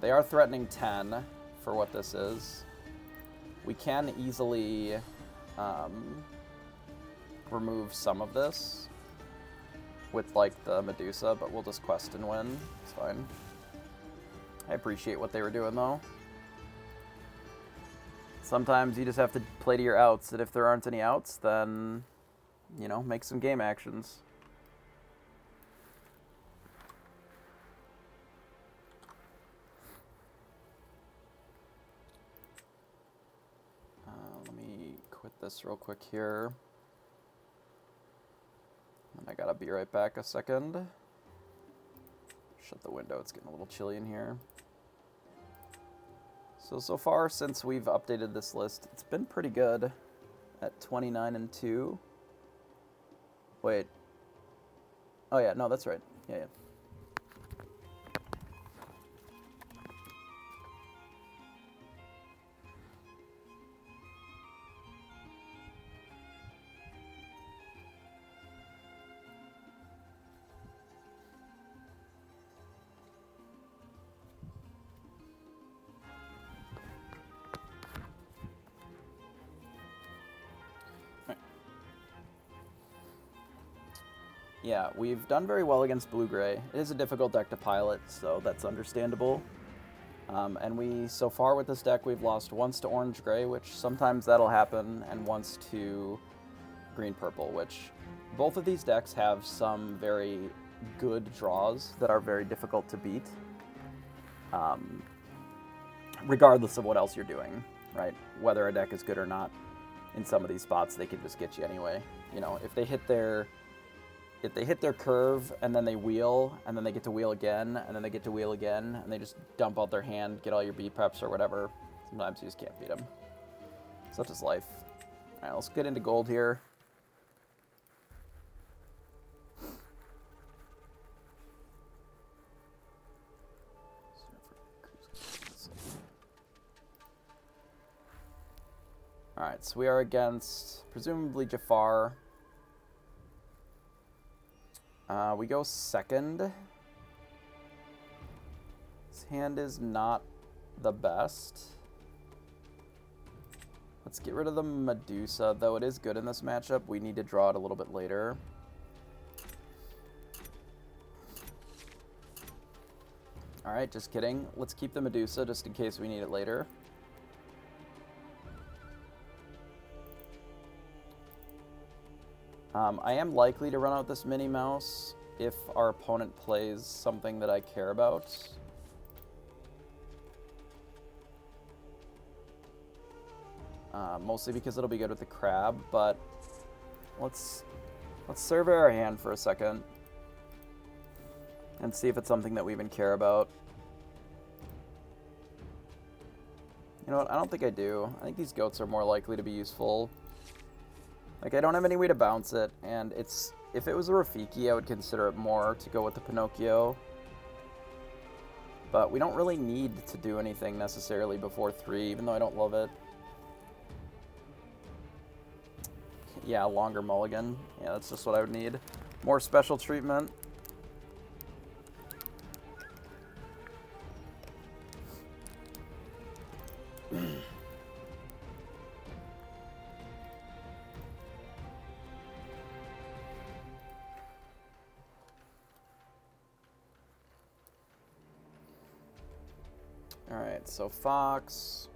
They are threatening 10 for what this is. We can easily remove some of this with, like, the Medusa, but we'll just quest and win. It's fine. I appreciate what they were doing, though. Sometimes you just have to play to your outs, and if there aren't any outs, then... you know, make some game actions. Let me quit this real quick here. And I gotta be right back a second. Shut the window, it's getting a little chilly in here. So far, since we've updated this list, it's been pretty good at 29 and 2. Wait. Oh yeah, no, that's right. Yeah, yeah. Yeah, we've done very well against blue-gray. It is a difficult deck to pilot, so that's understandable. And we, so far with this deck, we've lost once to orange-gray, which sometimes that'll happen, and once to green-purple, which both of these decks have some very good draws that are very difficult to beat, regardless of what else you're doing, right? Whether a deck is good or not, in some of these spots, they can just get you anyway. You know, if they hit their curve and then they wheel and then they get to wheel again and then they get to wheel again and they just dump out their hand, get all your B preps or whatever, sometimes you just can't beat them. Such is life. All right, let's get into gold here. All right, so we are against presumably Jafar. We go second. His hand is not the best. Let's get rid of the Medusa, though it is good in this matchup. We need to draw it a little bit later. Alright, just kidding. Let's keep the Medusa just in case we need it later. I am likely to run out this Minnie Mouse if our opponent plays something that I care about. Mostly because it'll be good with the crab, but let's survey our hand for a second and see if it's something that we even care about. You know what? I don't think I do. I think these goats are more likely to be useful. Like, I don't have any way to bounce it, and if it was a Rafiki, I would consider it more to go with the Pinocchio. But we don't really need to do anything necessarily before 3, even though I don't love it. Yeah, longer mulligan. Yeah, that's just what I would need. More special treatment. Alright, so Fox.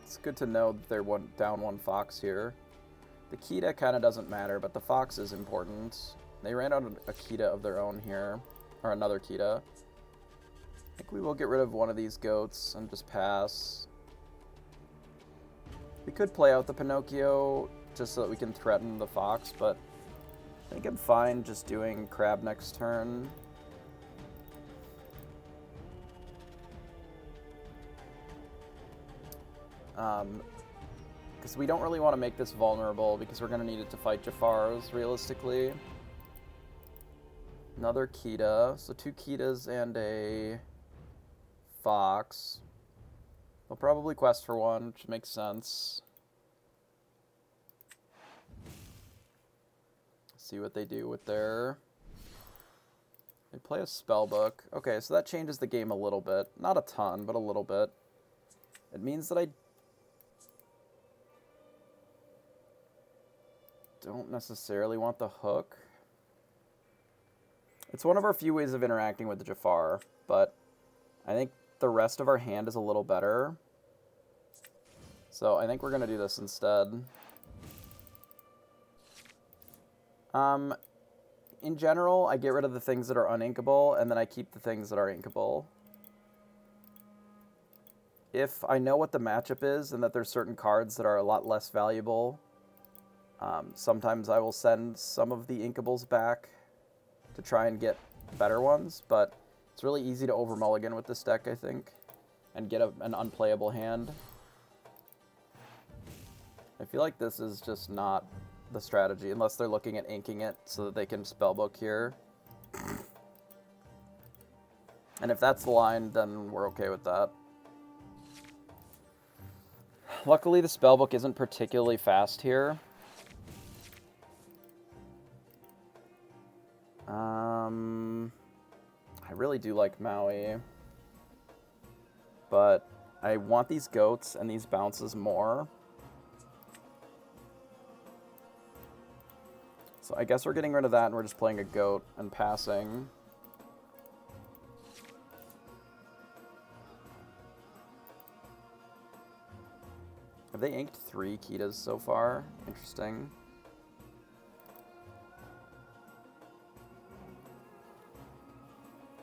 It's good to know that they're down one Fox here. The Kita kind of doesn't matter, but the Fox is important. They ran out a Kita of their own here, or another Kita. I think we will get rid of one of these goats and just pass. We could play out the Pinocchio just so that we can threaten the Fox, but I think I'm fine just doing crab next turn. Because we don't really want to make this vulnerable because we're going to need it to fight Jafars, realistically. Another Kita. So 2 Kitas and a Fox. They'll probably quest for one, which makes sense. See what they do with their... They play a Spellbook. Okay, so that changes the game a little bit. Not a ton, but a little bit. It means that I don't necessarily want the hook. It's one of our few ways of interacting with the Jafar, but I think the rest of our hand is a little better. So I think we're going to do this instead. In general, I get rid of the things that are uninkable, and then I keep the things that are inkable. If I know what the matchup is and that there's certain cards that are a lot less valuable, sometimes I will send some of the inkables back to try and get better ones, but it's really easy to over-mulligan with this deck, I think, and get an unplayable hand. I feel like this is just not the strategy, unless they're looking at inking it so that they can spellbook here. And if that's the line, then we're okay with that. Luckily, the spellbook isn't particularly fast here. I really do like Maui, but I want these goats and these bounces more. So I guess we're getting rid of that and we're just playing a goat and passing. Have they inked 3 Kitas so far? Interesting.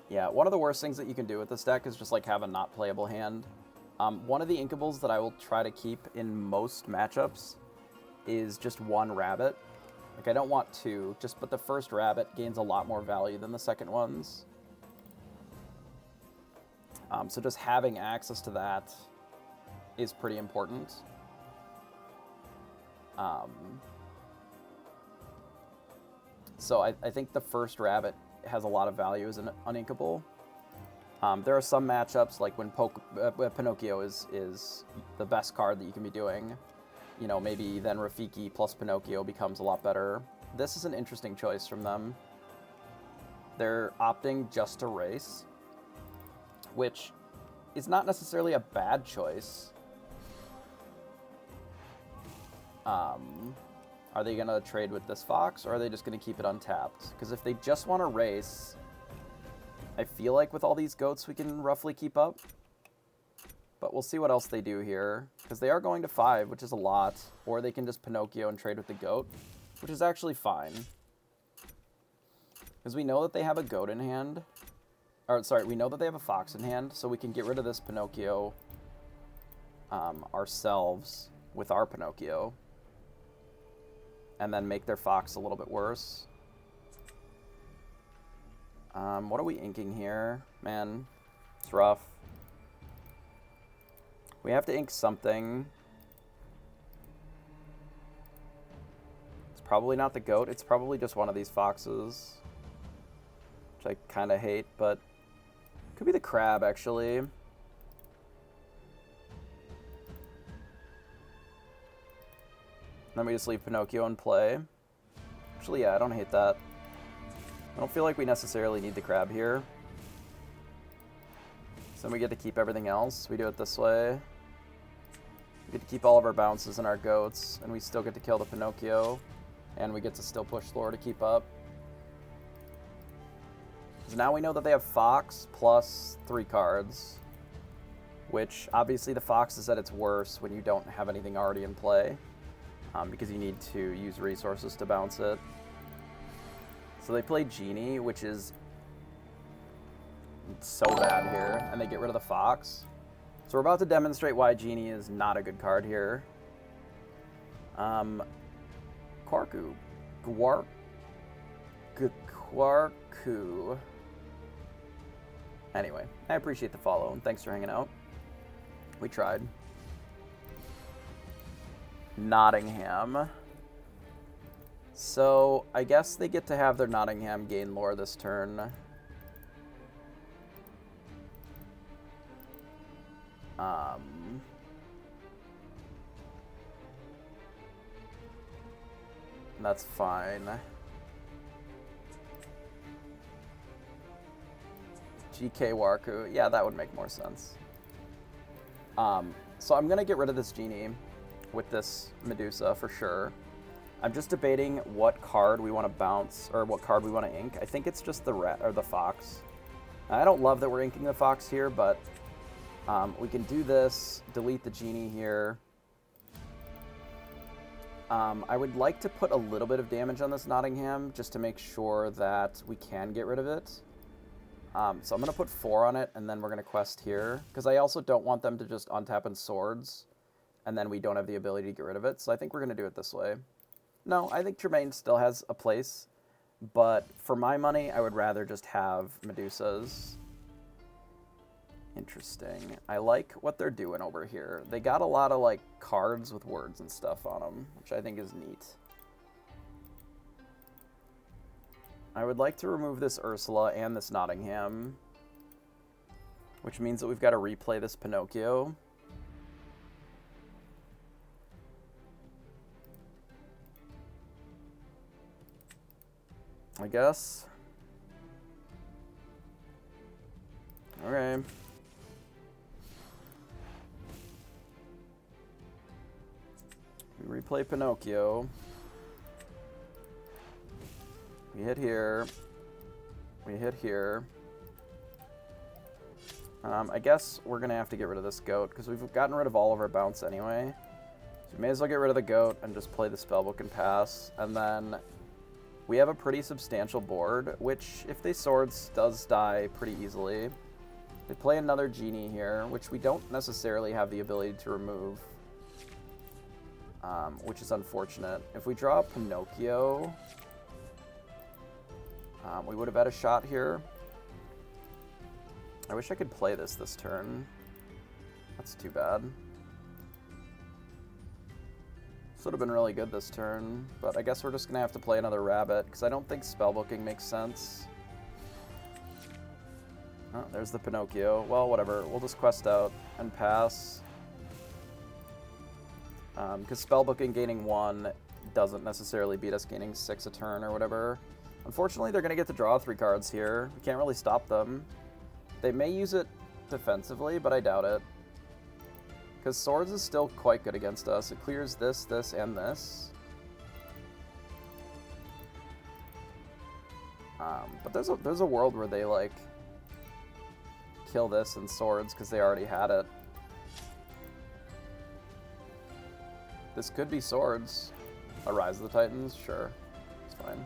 Yeah, one of the worst things that you can do with this deck is just like have a not playable hand. One of the inkables that I will try to keep in most matchups is just 1 rabbit. Like I don't want 2, but the first rabbit gains a lot more value than the second ones. So just having access to that is pretty important. So I think the first rabbit has a lot of value as an uninkable. There are some matchups, like when Pinocchio is the best card that you can be doing. You know, maybe then Rafiki plus Pinocchio becomes a lot better. This is an interesting choice from them. They're opting just to race, which is not necessarily a bad choice. Are they going to trade with this Fox, or are they just going to keep it untapped? Because if they just want to race, I feel like with all these goats we can roughly keep up. But we'll see what else they do here, because they are going to 5, which is a lot. Or they can just Pinocchio and trade with the goat, which is actually fine. Because we know that they have a goat in hand. Or, sorry, we know that they have a fox in hand, so we can get rid of this Pinocchio ourselves with our Pinocchio. And then make their fox a little bit worse. What are we inking here? Man, it's rough. We have to ink something. It's probably not the goat. It's probably just one of these foxes. Which I kind of hate, but could be the crab, actually. Then we just leave Pinocchio in play. Actually, yeah, I don't hate that. I don't feel like we necessarily need the crab here. So then we get to keep everything else. We do it this way. We get to keep all of our bounces and our goats, and we still get to kill the Pinocchio. And we get to still push lore to keep up. So now we know that they have Fox plus 3 cards. Which, obviously, the Fox is at its worst when you don't have anything already in play. Because you need to use resources to bounce it. So they play Genie, which is so bad here, and they get rid of the Fox. So we're about to demonstrate why Genie is not a good card here. Quarku. Quarku. Anyway, I appreciate the follow, and thanks for hanging out. We tried. Nottingham. So, I guess they get to have their Nottingham gain lore this turn. That's fine. GK Warku. Yeah, that would make more sense. So I'm going to get rid of this Genie with this Medusa for sure. I'm just debating what card we want to bounce, or what card we want to ink. I think it's just the rat or the Fox. I don't love that we're inking the Fox here, but we can do this, delete the Genie here. I would like to put a little bit of damage on this Nottingham just to make sure that we can get rid of it. So I'm going to put 4 on it, and then we're going to quest here, because I also don't want them to just untap in swords, and then we don't have the ability to get rid of it. So I think we're going to do it this way. No, I think Tremaine still has a place, but for my money, I would rather just have Medusas. Interesting. I like what they're doing over here. They got a lot of, like, cards with words and stuff on them, which I think is neat. I would like to remove this Ursula and this Nottingham, which means that we've got to replay this Pinocchio. I guess. Okay. We replay Pinocchio. We hit here. We hit here. I guess we're going to have to get rid of this goat, because we've gotten rid of all of our bounce anyway. So we may as well get rid of the goat and just play the spellbook and pass. And then we have a pretty substantial board, which, if they swords, does die pretty easily. They play another genie here, which we don't necessarily have the ability to remove, which is unfortunate. If we draw a Pinocchio, we would have had a shot here. I wish I could play this turn. That's too bad. This would have been really good this turn, but I guess we're just going to have to play another rabbit, because I don't think spellbooking makes sense. Oh, there's the Pinocchio. Well, whatever. We'll just quest out and pass. Because spellbooking gaining 1 doesn't necessarily beat us gaining 6 a turn or whatever. Unfortunately, they're going to get to draw 3 cards here. We can't really stop them. They may use it defensively, but I doubt it. Because swords is still quite good against us. It clears this, this, and this. But there's a world where they, like, kill this and swords because they already had it. This could be swords. A Rise of the Titans? Sure. It's fine.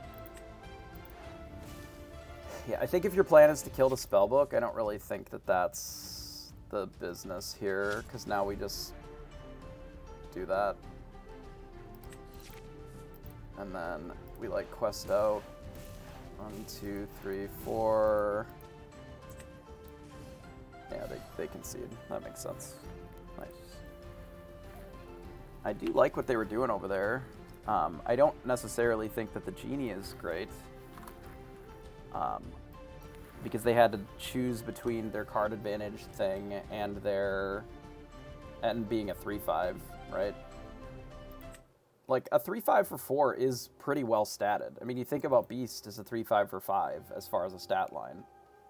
Yeah, I think if your plan is to kill the spellbook, I don't really think that that's the business here, because now we just do that. And then we, like, quest out. 1, 2, 3, 4. Yeah, they concede. That makes sense. Nice. I do like what they were doing over there. I don't necessarily think that the genie is great. Because they had to choose between their card advantage thing and being a 3/5, right? Like, a 3/5 for 4 is pretty well statted. I mean, you think about Beast as a 3/5 for 5 as far as a stat line.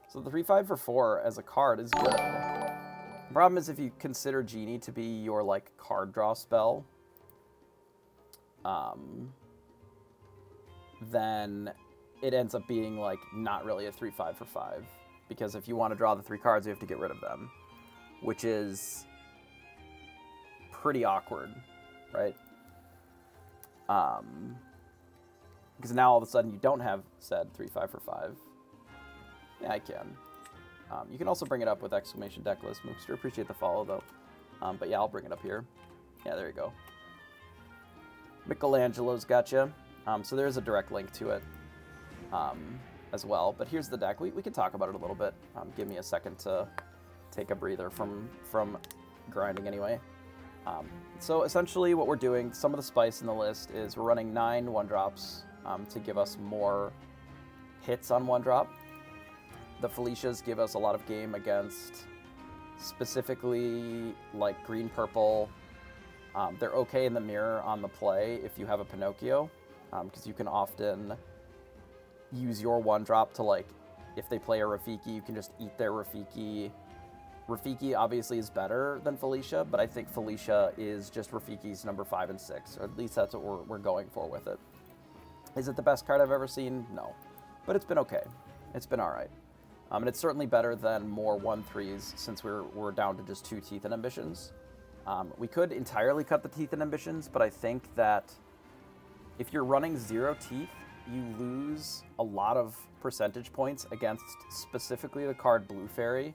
So the 3/5 for 4 as a card is good. The problem is if you consider Genie to be your, like, card draw spell, then it ends up being, like, not really a 3/5 for 5. Because if you want to draw the 3 cards, you have to get rid of them. Which is pretty awkward, right? Because now all of a sudden you don't have said 3/5 for 5. Yeah, I can. You can also bring it up with exclamation deck list. Mookster, appreciate the follow, though. But yeah, I'll bring it up here. Yeah, there you go. Michelangelo's gotcha. So there's a direct link to it as well. But here's the deck. We can talk about it a little bit. Give me a second to take a breather from grinding anyway. So essentially what we're doing, some of the spice in the list is we're running 9 1-drops to give us more hits on 1-drop. The Felicias give us a lot of game against specifically like green-purple. They're okay in the mirror on the play if you have a Pinocchio, because you can often use your 1-drop to, like, if they play a Rafiki, you can just eat their Rafiki. Rafiki obviously is better than Felicia, but I think Felicia is just Rafiki's number 5 and 6, or at least that's what we're going for with it. Is it the best card I've ever seen? No. But it's been okay. It's been alright. And it's certainly better than more 1/3s since we're down to just 2 Teeth and Ambitions. We could entirely cut the Teeth and Ambitions, but I think that if you're running 0 Teeth, you lose a lot of percentage points against specifically the card Blue Fairy,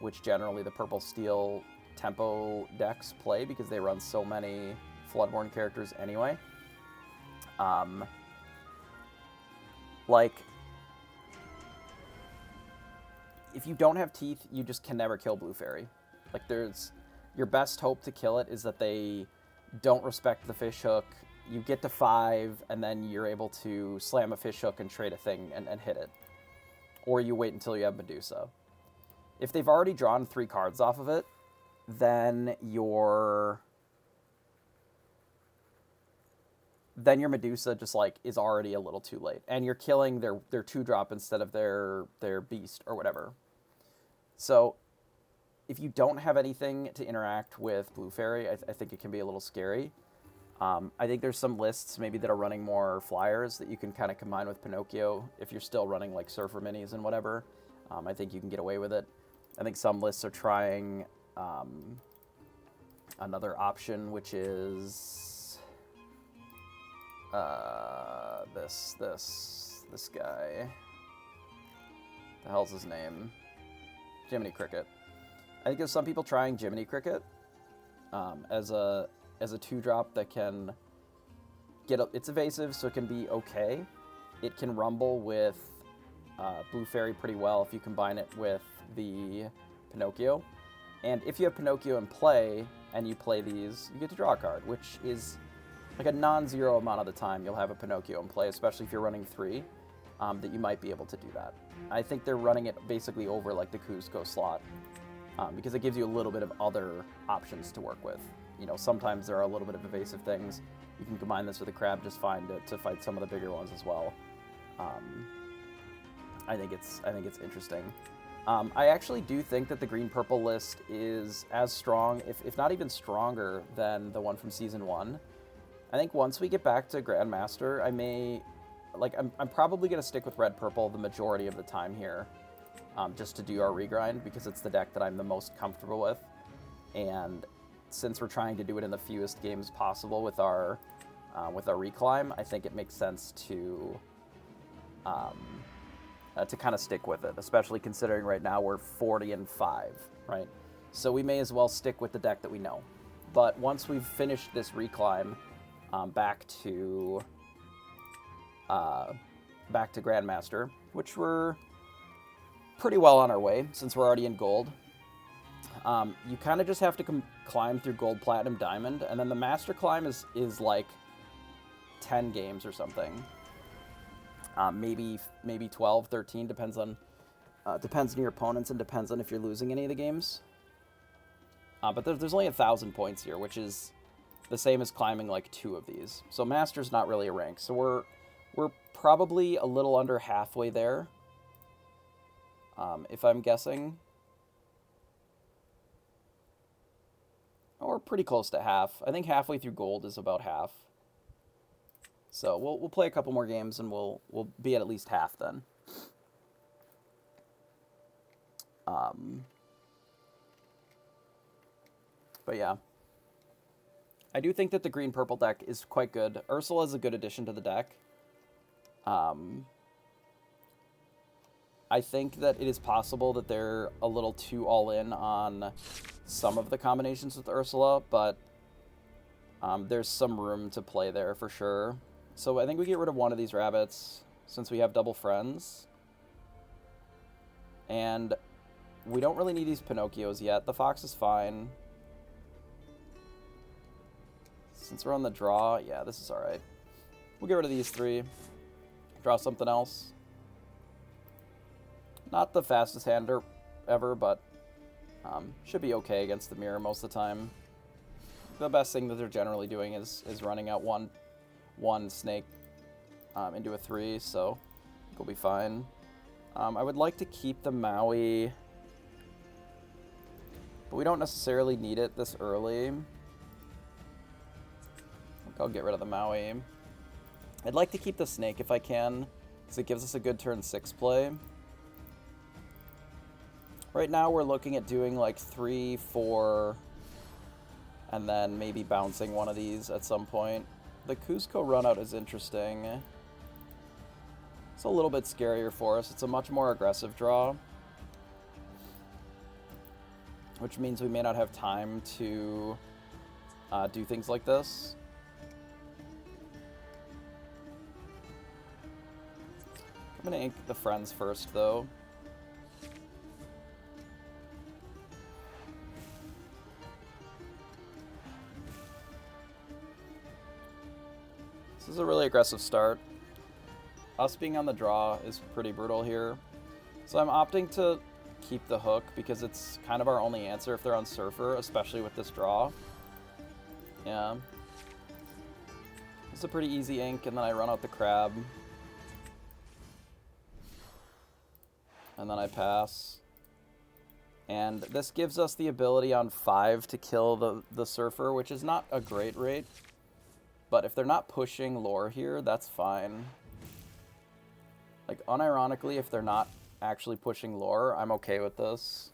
which generally the Purple Steel tempo decks play because they run so many Floodborn characters anyway. Like, if you don't have Teeth, you just can never kill Blue Fairy. Like, your best hope to kill it is that they don't respect the fish hook, you get to 5, and then you're able to slam a fish hook and trade a thing and hit it. Or you wait until you have Medusa. If they've already drawn 3 cards off of it, then your Medusa just like is already a little too late, and you're killing their 2-drop instead of their beast or whatever. So if you don't have anything to interact with Blue Fairy, I think it can be a little scary. I think there's some lists maybe that are running more flyers that you can kind of combine with Pinocchio if you're still running like Surfer Minis and whatever. I think you can get away with it. I think some lists are trying another option, which is this guy. The hell's his name? Jiminy Cricket. I think there's some people trying Jiminy Cricket as a 2-drop that can it's evasive, so it can be okay. It can rumble with Blue Fairy pretty well if you combine it with the Pinocchio. And if you have Pinocchio in play and you play these, you get to draw a card, which is like a non-zero amount of the time you'll have a Pinocchio in play, especially if you're running 3, that you might be able to do that. I think they're running it basically over like the Cusco slot because it gives you a little bit of other options to work with. You know, sometimes there are a little bit of evasive things. You can combine this with a crab just fine to fight some of the bigger ones as well. I think it's interesting. I actually do think that the green-purple list is as strong, if not even stronger, than the one from Season 1. I think once we get back to Grandmaster, I'm probably going to stick with red-purple the majority of the time here, just to do our regrind, because it's the deck that I'm the most comfortable with. And since we're trying to do it in the fewest games possible with our reclimb, I think it makes sense to kind of stick with it, especially considering right now we're 40-5, right? So we may as well stick with the deck that we know. But once we've finished this reclimb, back to Grandmaster, which we're pretty well on our way since we're already in gold. You kind of just have to climb through gold, platinum, diamond, and then the master climb is like 10 games or something. Maybe 12, 13, depends on your opponents and depends on if you're losing any of the games. But there's only 1,000 points here, which is the same as climbing like 2 of these. So master's not really a rank. So we're probably a little under halfway there, if I'm guessing. Or pretty close to half. I think halfway through gold is about half. So we'll play a couple more games and we'll be at least half then. But yeah. I do think that the green-purple deck is quite good. Ursula is a good addition to the deck. I think that it is possible that they're a little too all-in on some of the combinations with Ursula, but there's some room to play there for sure. So I think we get rid of one of these rabbits since we have double friends. And we don't really need these Pinocchios yet. The fox is fine. Since we're on the draw, yeah, this is alright. We'll get rid of these 3. Draw something else. Not the fastest hander ever, but should be okay against the mirror most of the time. The best thing that they're generally doing is running out one snake into a 3, so we'll be fine. I would like to keep the Maui, but we don't necessarily need it this early. I think I'll get rid of the Maui. I'd like to keep the snake if I can, because it gives us a good turn 6 play. Right now we're looking at doing like 3, 4, and then maybe bouncing one of these at some point. The Cusco runout is interesting. It's a little bit scarier for us. It's a much more aggressive draw, which means we may not have time to do things like this. I'm going to ink the friends first, though. is a really aggressive start. Us being on the draw is pretty brutal here. So I'm opting to keep the hook because it's kind of our only answer if they're on Surfer, especially with this draw. Yeah. It's a pretty easy ink, and then I run out the crab. And then I pass. And this gives us the ability on 5 to kill the Surfer, which is not a great rate. But if they're not pushing lore here, that's fine. Like, unironically, if they're not actually pushing lore, I'm okay with this.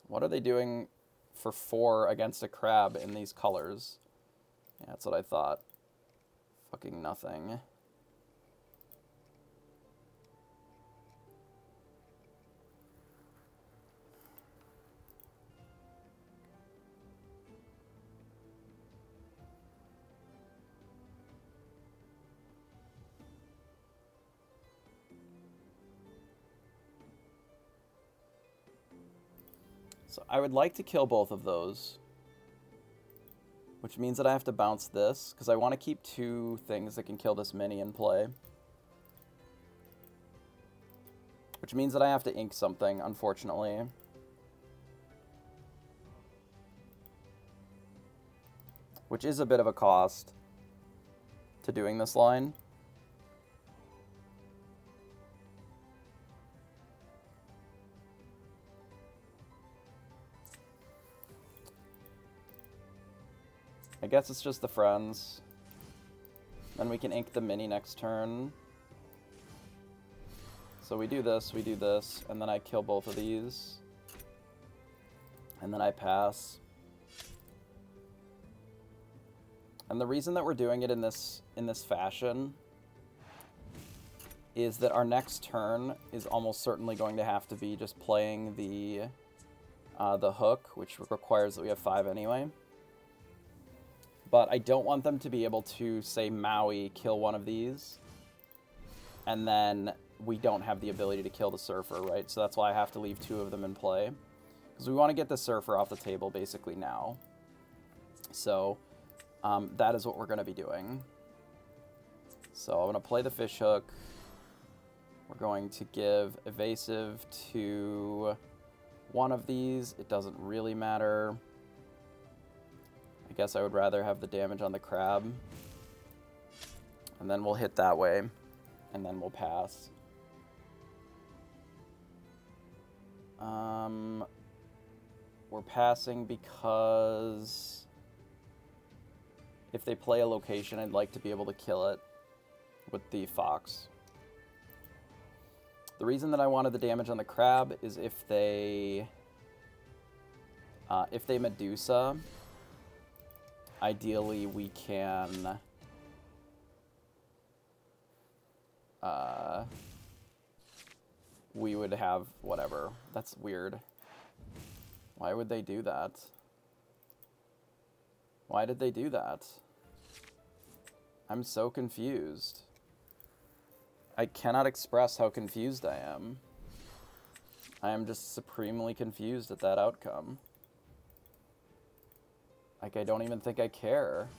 What are they doing for 4 against a crab in these colors? Yeah, that's what I thought. Fucking nothing. So I would like to kill both of those, which means that I have to bounce this, because I want to keep 2 things that can kill this mini in play. Which means that I have to ink something, unfortunately. Which is a bit of a cost to doing this line. I guess it's just the friends. Then we can ink the mini next turn. So we do this, and then I kill both of these. And then I pass. And the reason that we're doing it in this fashion is that our next turn is almost certainly going to have to be just playing the hook, which requires that we have 5 anyway. But I don't want them to be able to, say, Maui, kill one of these, and then we don't have the ability to kill the Surfer, right? So that's why I have to leave 2 of them in play. Because we want to get the Surfer off the table basically now. So that is what we're going to be doing. So I'm going to play the fish hook. We're going to give evasive to one of these. It doesn't really matter. I guess I would rather have the damage on the crab. And then we'll hit that way. And then we'll pass. We're passing because if they play a location, I'd like to be able to kill it with the fox. The reason that I wanted the damage on the crab is if they Medusa, ideally we can we would have whatever. That's weird. Why would they do that? Why did they do that? I'm so confused. I cannot express how confused I am. I am just supremely confused at that outcome. Like, I don't even think I care.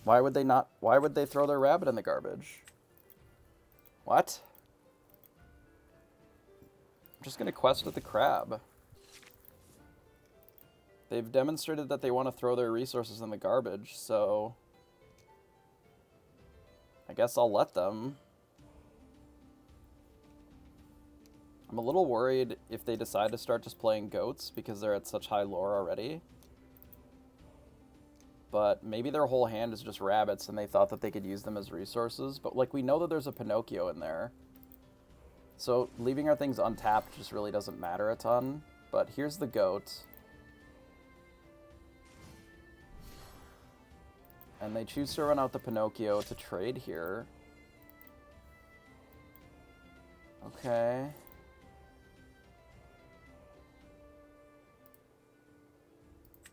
Why would they throw their rabbit in the garbage? What? I'm just gonna quest with the crab. They've demonstrated that they want to throw their resources in the garbage, so I guess I'll let them. I'm a little worried if they decide to start just playing goats because they're at such high lore already. But maybe their whole hand is just rabbits and they thought that they could use them as resources. But, like, we know that there's a Pinocchio in there. So leaving our things untapped just really doesn't matter a ton. But here's the goat. And they choose to run out the Pinocchio to trade here. Okay.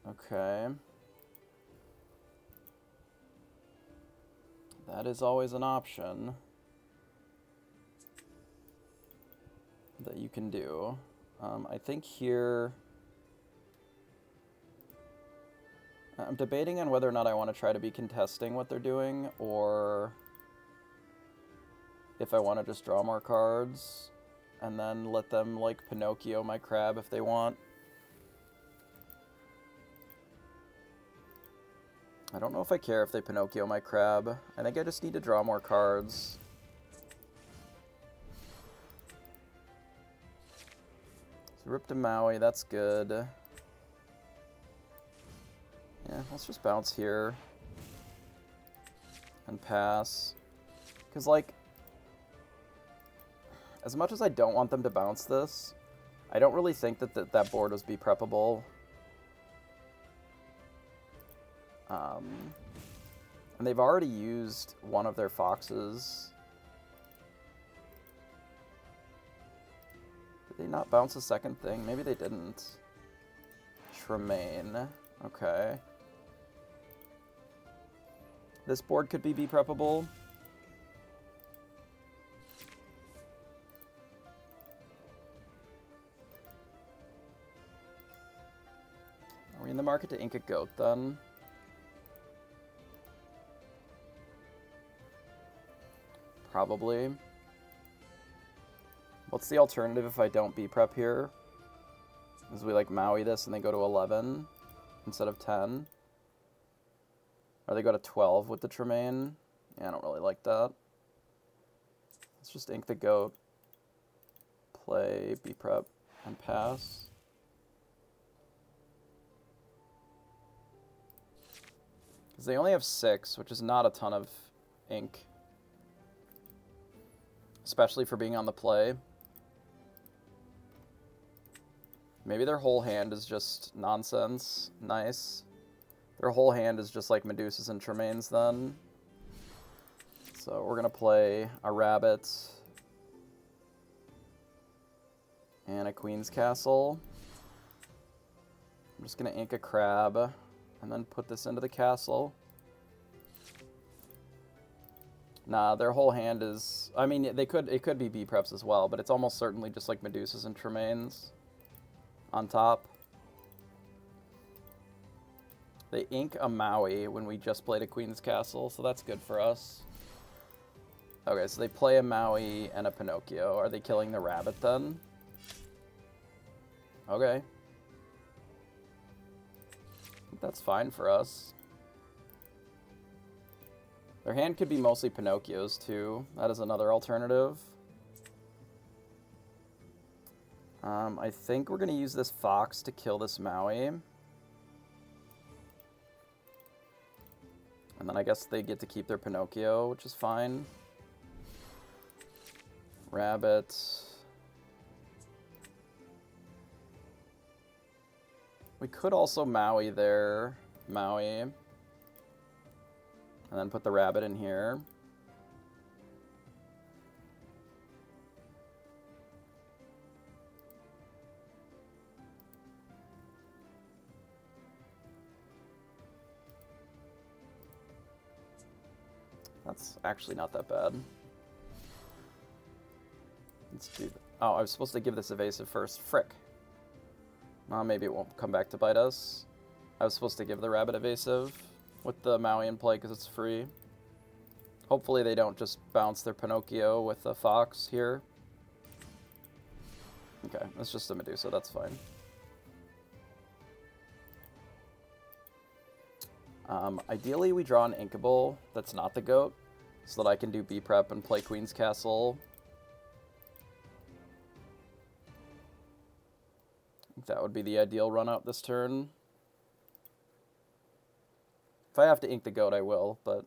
Okay. That is always an option that you can do. I think here I'm debating on whether or not I want to try to be contesting what they're doing, or if I want to just draw more cards and then let them, like, Pinocchio my crab if they want. I don't know if I care if they Pinocchio my crab. I think I just need to draw more cards. So Rip to Maui, that's good. Yeah, let's just bounce here and pass. Because, like, as much as I don't want them to bounce this, I don't really think that that board was B-preppable. And they've already used one of their foxes. Did they not bounce a second thing? Maybe they didn't. Tremaine. Okay. This board could be B-preppable. Are we in the market to ink a goat then? Probably. What's the alternative if I don't B-prep here? Is we like Maui this and they go to 11 instead of 10? Or they go to 12 with the Tremaine? Yeah, I don't really like that. Let's just ink the goat, play, B-prep, and pass. Because they only have 6, which is not a ton of ink. Especially for being on the play. Maybe their whole hand is just nonsense. Nice. Their whole hand is just like Medusas and Tremaines then. So we're going to play a rabbit and a Queen's Castle. I'm just going to ink a crab and then put this into the castle. Nah, their whole hand is... I mean, it could be B-preps as well, but it's almost certainly just like Medusas and Tremaines on top. They ink a Maui when we just played a Queen's Castle, so that's good for us. Okay, so they play a Maui and a Pinocchio. Are they killing the rabbit then? Okay. That's fine for us. Their hand could be mostly Pinocchio's, too. That is another alternative. I think we're going to use this fox to kill this Maui. And then I guess they get to keep their Pinocchio, which is fine. Rabbit. We could also Maui there. Maui. And then put the rabbit in here. That's actually not that bad. Let's do that. Oh, I was supposed to give this evasive first. Frick. Well, maybe it won't come back to bite us. I was supposed to give the rabbit evasive with the Maui in play because it's free. Hopefully they don't just bounce their Pinocchio with a fox here. Okay, it's just a Medusa, that's fine. Ideally we draw an inkable that's not the goat, so that I can do B-prep and play Queen's Castle. I think that would be the ideal run out this turn. If I have to ink the goat, I will, but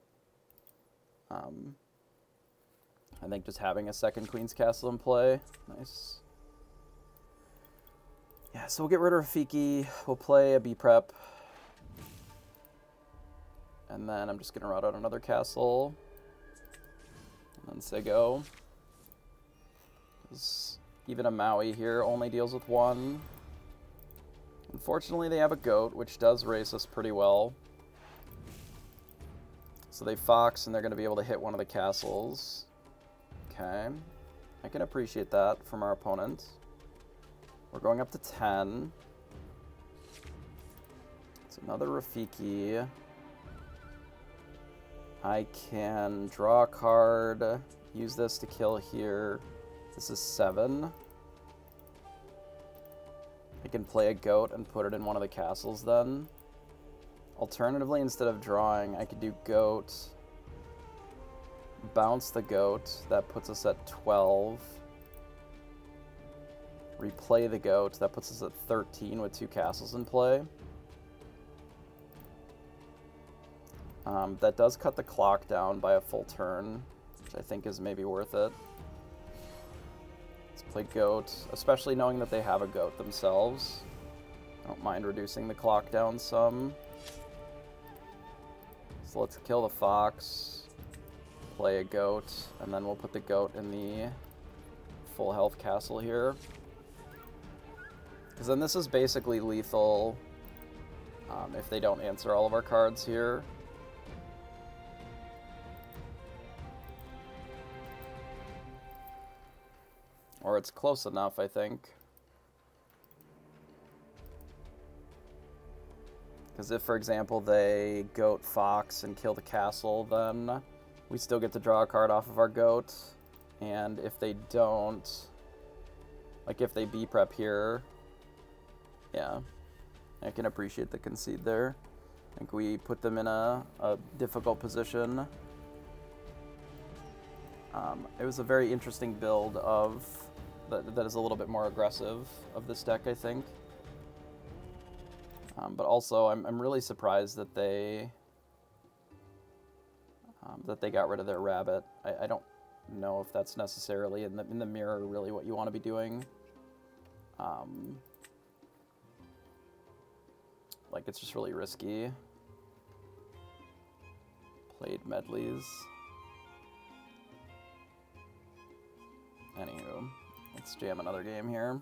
I think just having a second Queen's Castle in play, nice. Yeah, so we'll get rid of Rafiki, we'll play a B-prep, and then I'm just going to route out another castle, and then say go. Even a Maui here only deals with 1. Unfortunately, they have a goat, which does race us pretty well. So they fox, and they're going to be able to hit one of the castles. Okay. I can appreciate that from our opponent. We're going up to 10. It's another Rafiki. I can draw a card, use this to kill here. This is 7. I can play a goat and put it in one of the castles then. Alternatively, instead of drawing, I could do goat, bounce the goat, that puts us at 12. Replay the goat, that puts us at 13 with 2 castles in play. That does cut the clock down by a full turn, which I think is maybe worth it. Let's play goat, especially knowing that they have a goat themselves. I don't mind reducing the clock down some. So let's kill the fox, play a goat, and then we'll put the goat in the full health castle here. Because then this is basically lethal if they don't answer all of our cards here. Or it's close enough, I think. Because if, for example, they goat fox and kill the castle, then we still get to draw a card off of our goat. And if they don't, like if they B-prep here, yeah, I can appreciate the concede there. I think we put them in a difficult position. It was a very interesting build of that is a little bit more aggressive of this deck, I think. But also, I'm really surprised that they got rid of their rabbit. I don't know if that's necessarily in the mirror really what you want to be doing. Like, it's just really risky. Played medleys. Anywho, let's jam another game here.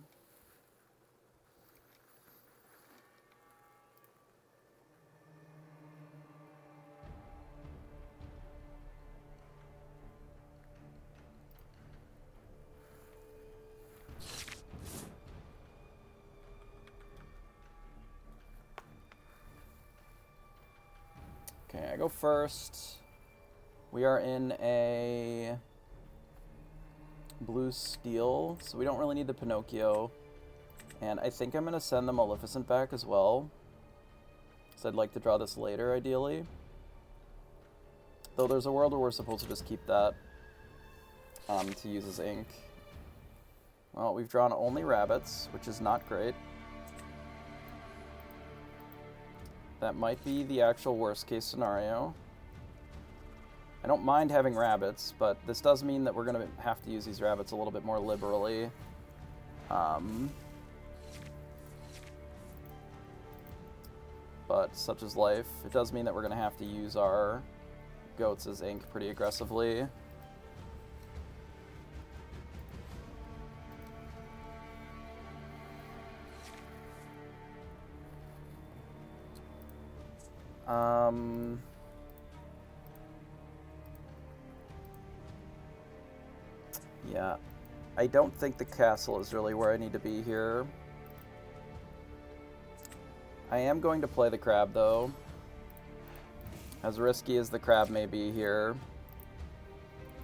Okay, I go first. We are in a blue steel, so we don't really need the Pinocchio. And I think I'm going to send the Maleficent back as well, because I'd like to draw this later, ideally. Though there's a world where we're supposed to just keep that to use as ink. Well, we've drawn only rabbits, which is not great. That might be the actual worst case scenario. I don't mind having rabbits, but this does mean that we're going to have to use these rabbits a little bit more liberally. But such is life. It does mean that we're going to have to use our goats as ink pretty aggressively. Yeah, I don't think the castle is really where I need to be here. I am going to play the crab, though. As risky as the crab may be here.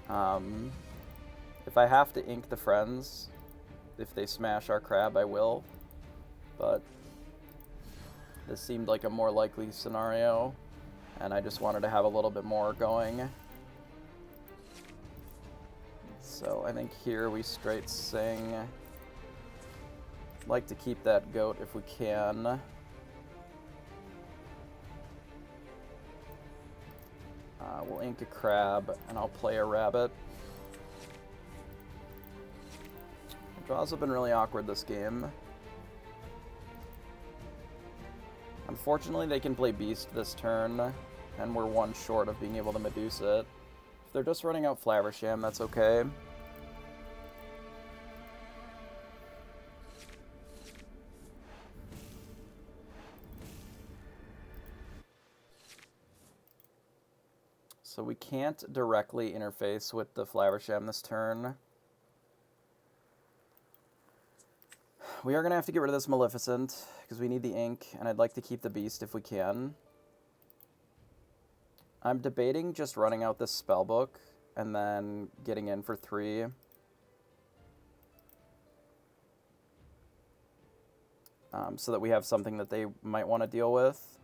If I have to ink the friends, if they smash our crab, I will. But this seemed like a more likely scenario, and I just wanted to have a little bit more going. So I think here we straight sing. Like to keep that goat if we can. We'll ink a crab, and I'll play a rabbit. Draws have been really awkward this game. Unfortunately, they can play Beast this turn, and we're one short of being able to Medusa it. If they're just running out Flaversham, that's okay. So we can't directly interface with the Flaversham this turn, we are going to have to get rid of this Maleficent, because we need the ink, and I'd like to keep the Beast if we can. I'm debating just running out this spellbook, and then getting in for 3. So that we have something that they might want to deal with.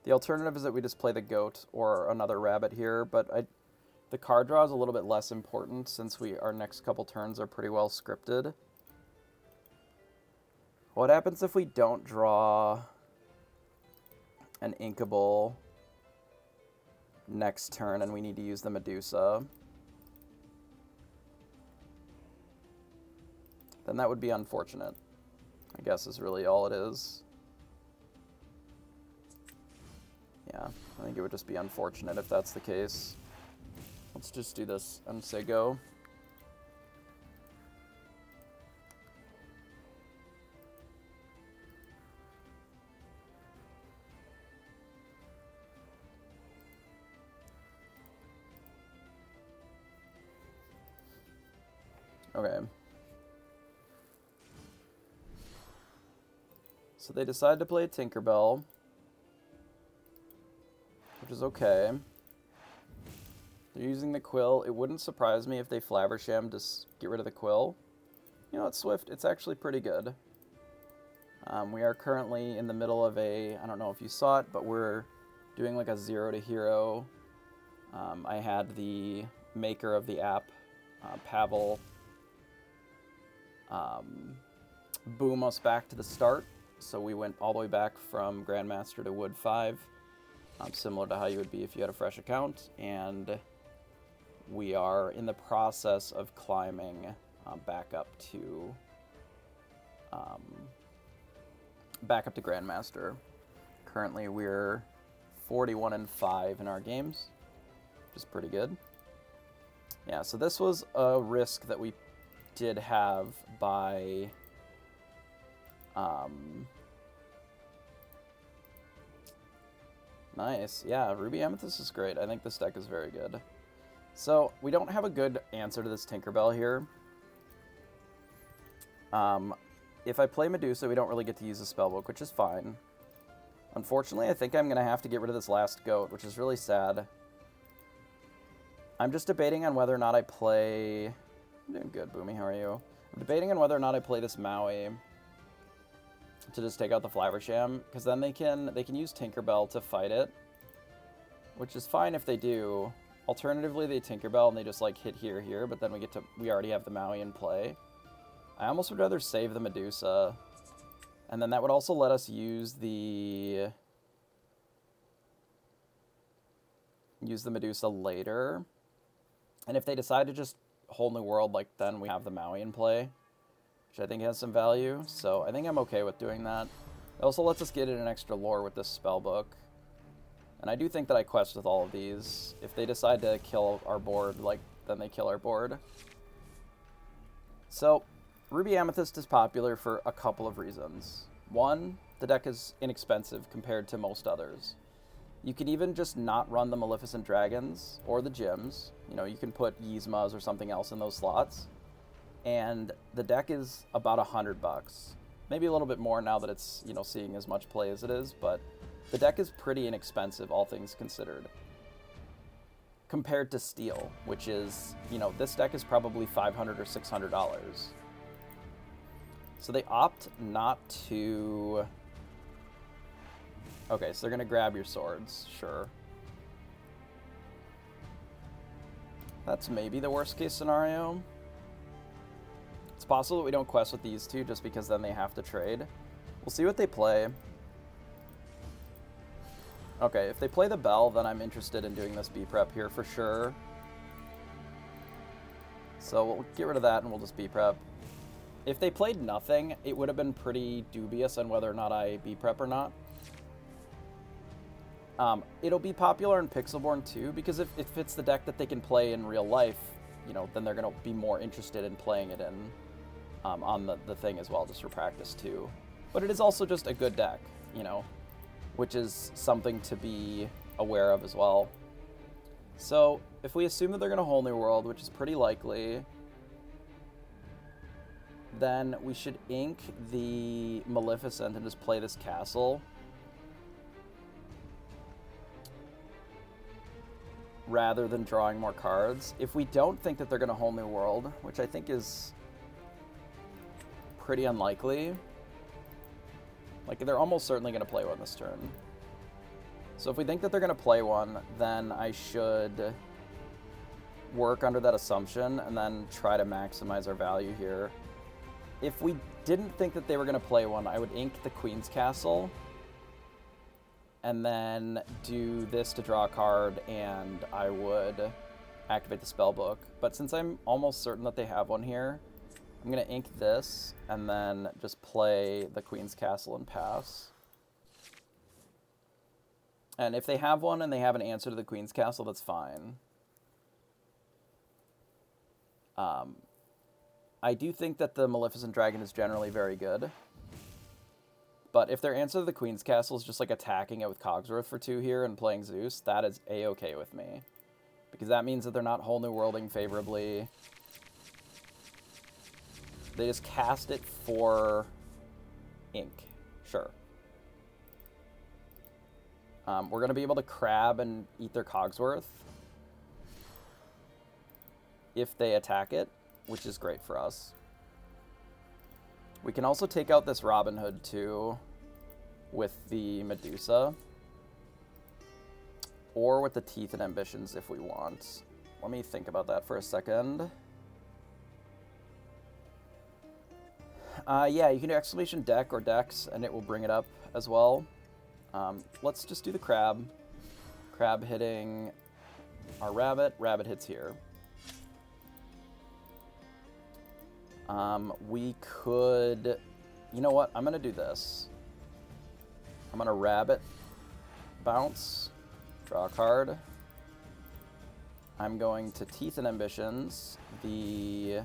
The alternative is that we just play the goat or another rabbit here, but the card draw is a little bit less important since our next couple turns are pretty well scripted. What happens if we don't draw an inkable next turn and we need to use the Medusa? Then that would be unfortunate, I guess is really all it is. Yeah, I think it would just be unfortunate if that's the case. Let's just do this and say go. Okay. So they decide to play Tinkerbell, which is okay. They're using the quill. It wouldn't surprise me if they Flaversham to get rid of the quill. You know what, Swift? It's actually pretty good. We are currently in the middle of I don't know if you saw it, but we're doing like a 0 to hero. I had the maker of the app, Pavel, boom us back to the start. So we went all the way back from Grandmaster to Wood 5, similar to how you would be if you had a fresh account, and we are in the process of climbing back up to Grandmaster. Currently we're 41-5 in our games, which is pretty good. Yeah, so this was a risk that we did have by nice. Yeah, Ruby Amethyst is great. I think this deck is very good. So, we don't have a good answer to this Tinkerbell here. If I play Medusa, we don't really get to use the spellbook, which is fine. Unfortunately, I think I'm going to have to get rid of this last goat, which is really sad. I'm just debating on whether or not I play... I'm doing good, Boomy. How are you? I'm debating on whether or not I play this Maui to just take out the Flaversham, because then they can use Tinkerbell to fight it, which is fine if they do. Alternatively, they Tinkerbell and they just like hit here, but then we already have the Maui in play. I almost would rather save the Medusa, and then that would also let us use the Medusa later. And if they decide to just whole new world, like, then we have the Maui in play, which I think has some value, so I think I'm okay with doing that. It also lets us get in an extra lore with this spellbook. And I do think that I quest with all of these. If they decide to kill our board, like, then they kill our board. So, Ruby Amethyst is popular for a couple of reasons. One, the deck is inexpensive compared to most others. You can even just not run the Maleficent Dragons or the Gems. You know, you can put Yzmas or something else in those slots. And the deck is about $100. Maybe a little bit more now that it's, you know, seeing as much play as it is, but the deck is pretty inexpensive, all things considered. Compared to Steel, which is, you know, this deck is probably $500 or $600. So they opt not to... Okay, so they're going to grab your swords, sure. That's maybe the worst case scenario. It's possible that we don't quest with these two just because then they have to trade. We'll see what they play. Okay, if they play the Bell, then I'm interested in doing this B-Prep here for sure. So we'll get rid of that and we'll just B-Prep. If they played nothing, it would have been pretty dubious on whether or not I B-Prep or not. It'll be popular in Pixelborn too, because if it's the deck that they can play in real life, you know, then they're going to be more interested in playing it in on the thing as well, just for practice too. But it is also just a good deck, you know, which is something to be aware of as well. So if we assume that they're going to Whole New World, which is pretty likely, Then we should ink the Maleficent and just play this castle. Rather than drawing more cards. If we don't think that they're going to Whole New World, which I think is pretty unlikely. Like, they're almost certainly going to play one this turn. So if we think that they're going to play one, then I should work under that assumption and then try to maximize our value here. If we didn't think that they were going to play one, I would ink the Queen's Castle and then do this to draw a card, and I would activate the spell book. But since I'm almost certain that they have one here, I'm going to ink this and then just play the Queen's Castle and pass. And if they have one and they have an answer to the Queen's Castle, that's fine. I do think that the Maleficent Dragon is generally very good. But if their answer to the Queen's Castle is just like attacking it with Cogsworth for 2 here and playing Zeus, that is a-okay with me. Because that means that they're not Whole New Worlding favorably. They just cast it for ink. Sure. We're going to be able to crab and eat their Cogsworth if they attack it, which is great for us. We can also take out this Robin Hood, too, with the Medusa. Or with the Teeth and Ambitions, if we want. Let me think about that for a second. Yeah, you can do exclamation deck or dex, and it will bring it up as well. Let's just do the crab. Crab hitting our rabbit. Rabbit hits here. We could... You know what? I'm going to do this. I'm going to rabbit bounce. Draw a card. I'm going to Teeth and Ambitions, the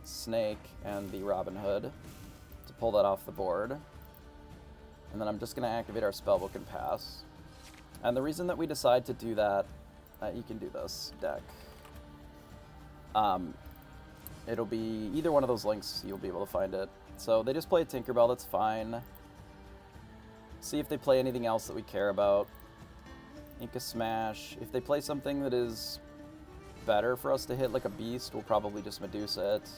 Snake, and the Robin Hood to pull that off the board. And then I'm just going to activate our spellbook and pass. And the reason that we decide to do that, you can do this deck. It'll be either one of those links, you'll be able to find it. So they just play a Tinkerbell, that's fine. See if they play anything else that we care about. Ink a Smash. If they play something that is better for us to hit, like a Beast, we'll probably just Medusa it.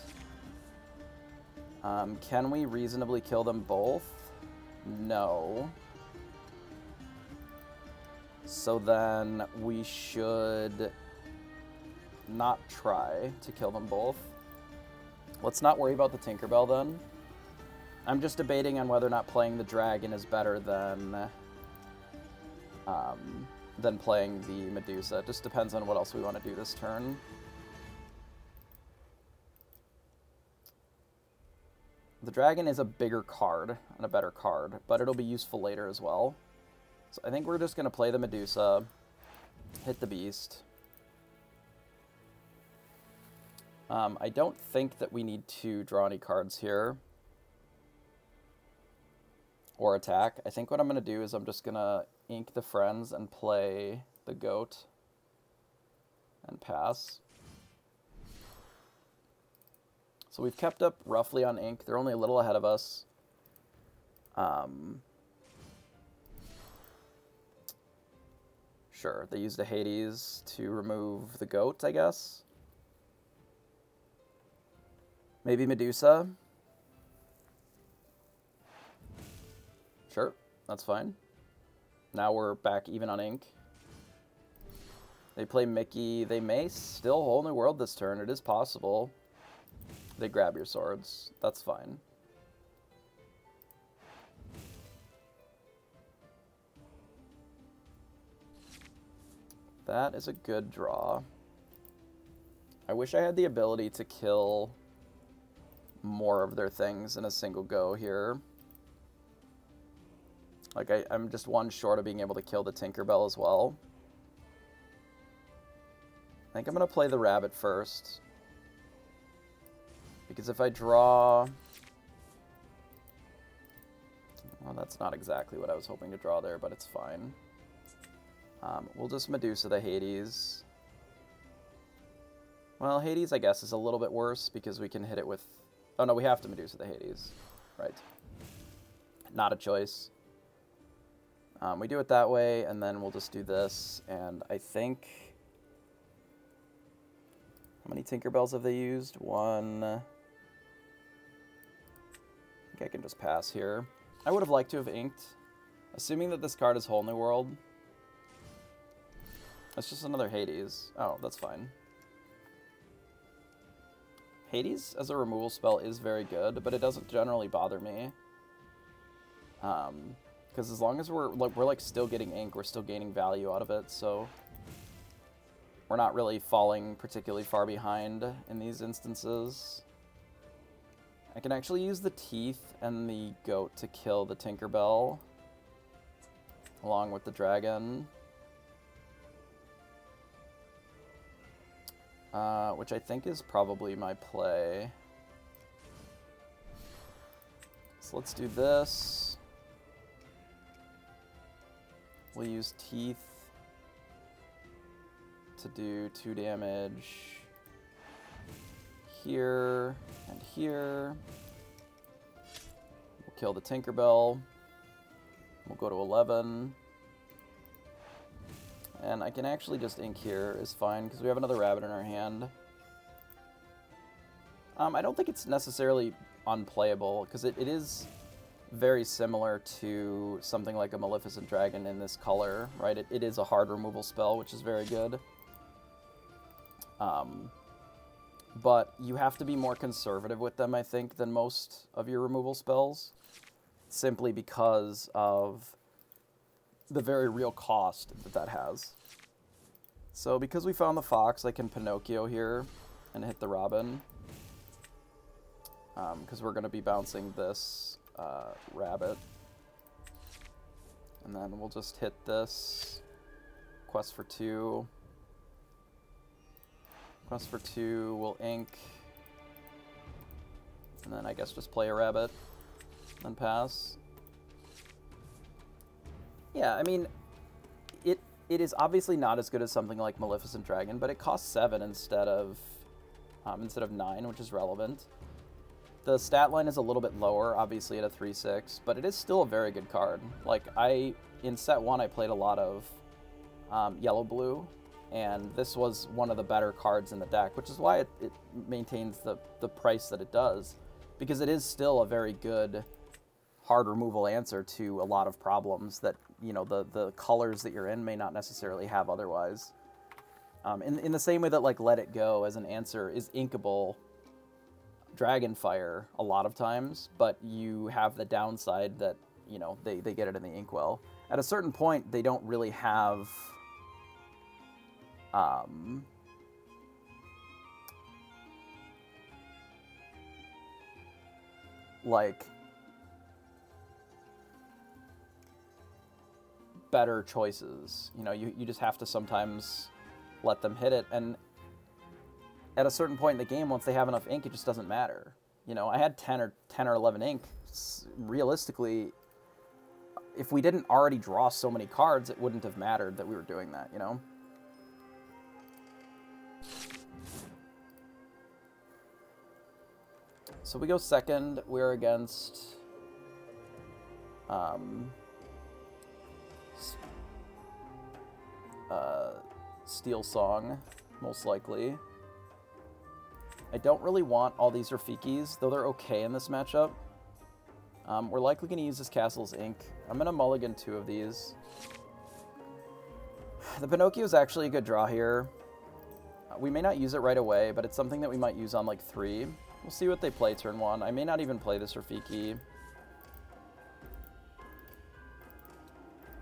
Can we reasonably kill them both? No. So then we should not try to kill them both. Let's not worry about the Tinkerbell then. I'm just debating on whether or not playing the dragon is better than playing the Medusa. It just depends on what else we want to do this turn. The dragon is a bigger card and a better card, but it'll be useful later as well. So I think we're just going to play the Medusa, hit the Beast. I don't think that we need to draw any cards here or attack. I think what I'm going to do is I'm just going to ink the friends and play the goat and pass. So we've kept up roughly on ink. They're only a little ahead of us. Sure, they used a Hades to remove the goat, I guess. Maybe Medusa. Sure, that's fine. Now we're back even on ink. They play Mickey. They may still Whole New World this turn. It is possible. They grab your swords. That's fine. That is a good draw. I wish I had the ability to kill more of their things in a single go here. Like, I'm just one short of being able to kill the Tinkerbell as well. I think I'm going to play the rabbit first. Because if I draw... Well, that's not exactly what I was hoping to draw there, but it's fine. We'll just Medusa the Hades. Well, Hades, I guess, is a little bit worse because we can hit it with Oh, no, we have to Medusa the Hades. Right. Not a choice. We do it that way, and then we'll just do this, and I think... How many Tinkerbells have they used? One. I think I can just pass here. I would have liked to have inked. Assuming that this card is Whole New World. That's just another Hades. Oh, that's fine. Hades as a removal spell is very good, but it doesn't generally bother me. Because as long as we're like still getting ink, we're still gaining value out of it, so we're not really falling particularly far behind in these instances. I can actually use the teeth and the goat to kill the Tinkerbell, along with the dragon. Which I think is probably my play. So let's do this. We'll use teeth to do 2 damage here and here. We'll kill the Tinkerbell. We'll go to 11. And I can actually just ink here is fine, because we have another rabbit in our hand. I don't think it's necessarily unplayable, because it is very similar to something like a Maleficent Dragon in this color, right? It is a hard removal spell, which is very good. But you have to be more conservative with them, I think, than most of your removal spells, simply because of the very real cost that has. So because we found the fox, I can Pinocchio here and hit the robin. Because we're going to be bouncing this rabbit. And then we'll just hit this. Quest for 2. Quest for 2, we'll ink. And then I guess just play a rabbit. Then pass. Yeah, I mean, it is obviously not as good as something like Maleficent Dragon, but it costs 7 instead of 9, which is relevant. The stat line is a little bit lower, obviously at a 3/6, but it is still a very good card. Like, in set 1, I played a lot of yellow-blue, and this was one of the better cards in the deck, which is why it maintains the price that it does, because it is still a very good hard removal answer to a lot of problems that, you know, the colors that you're in may not necessarily have otherwise. In the same way that, like, Let It Go as an answer is inkable Dragonfire a lot of times, but you have the downside that, you know, they get it in the inkwell. At a certain point, they don't really have like better choices. You know, you just have to sometimes let them hit it, and at a certain point in the game, once they have enough ink, it just doesn't matter. You know, I had 10 or 11 ink. Realistically, if we didn't already draw so many cards, it wouldn't have mattered that we were doing that, you know? So we go second. We're against Steel Song, most likely. I don't really want all these Rafikis, though they're okay in this matchup. We're likely going to use this Castle's Ink. I'm going to mulligan 2 of these. The Pinocchio is actually a good draw here. We may not use it right away, but it's something that we might use on like 3. We'll see what they play turn 1. I may not even play this Rafiki.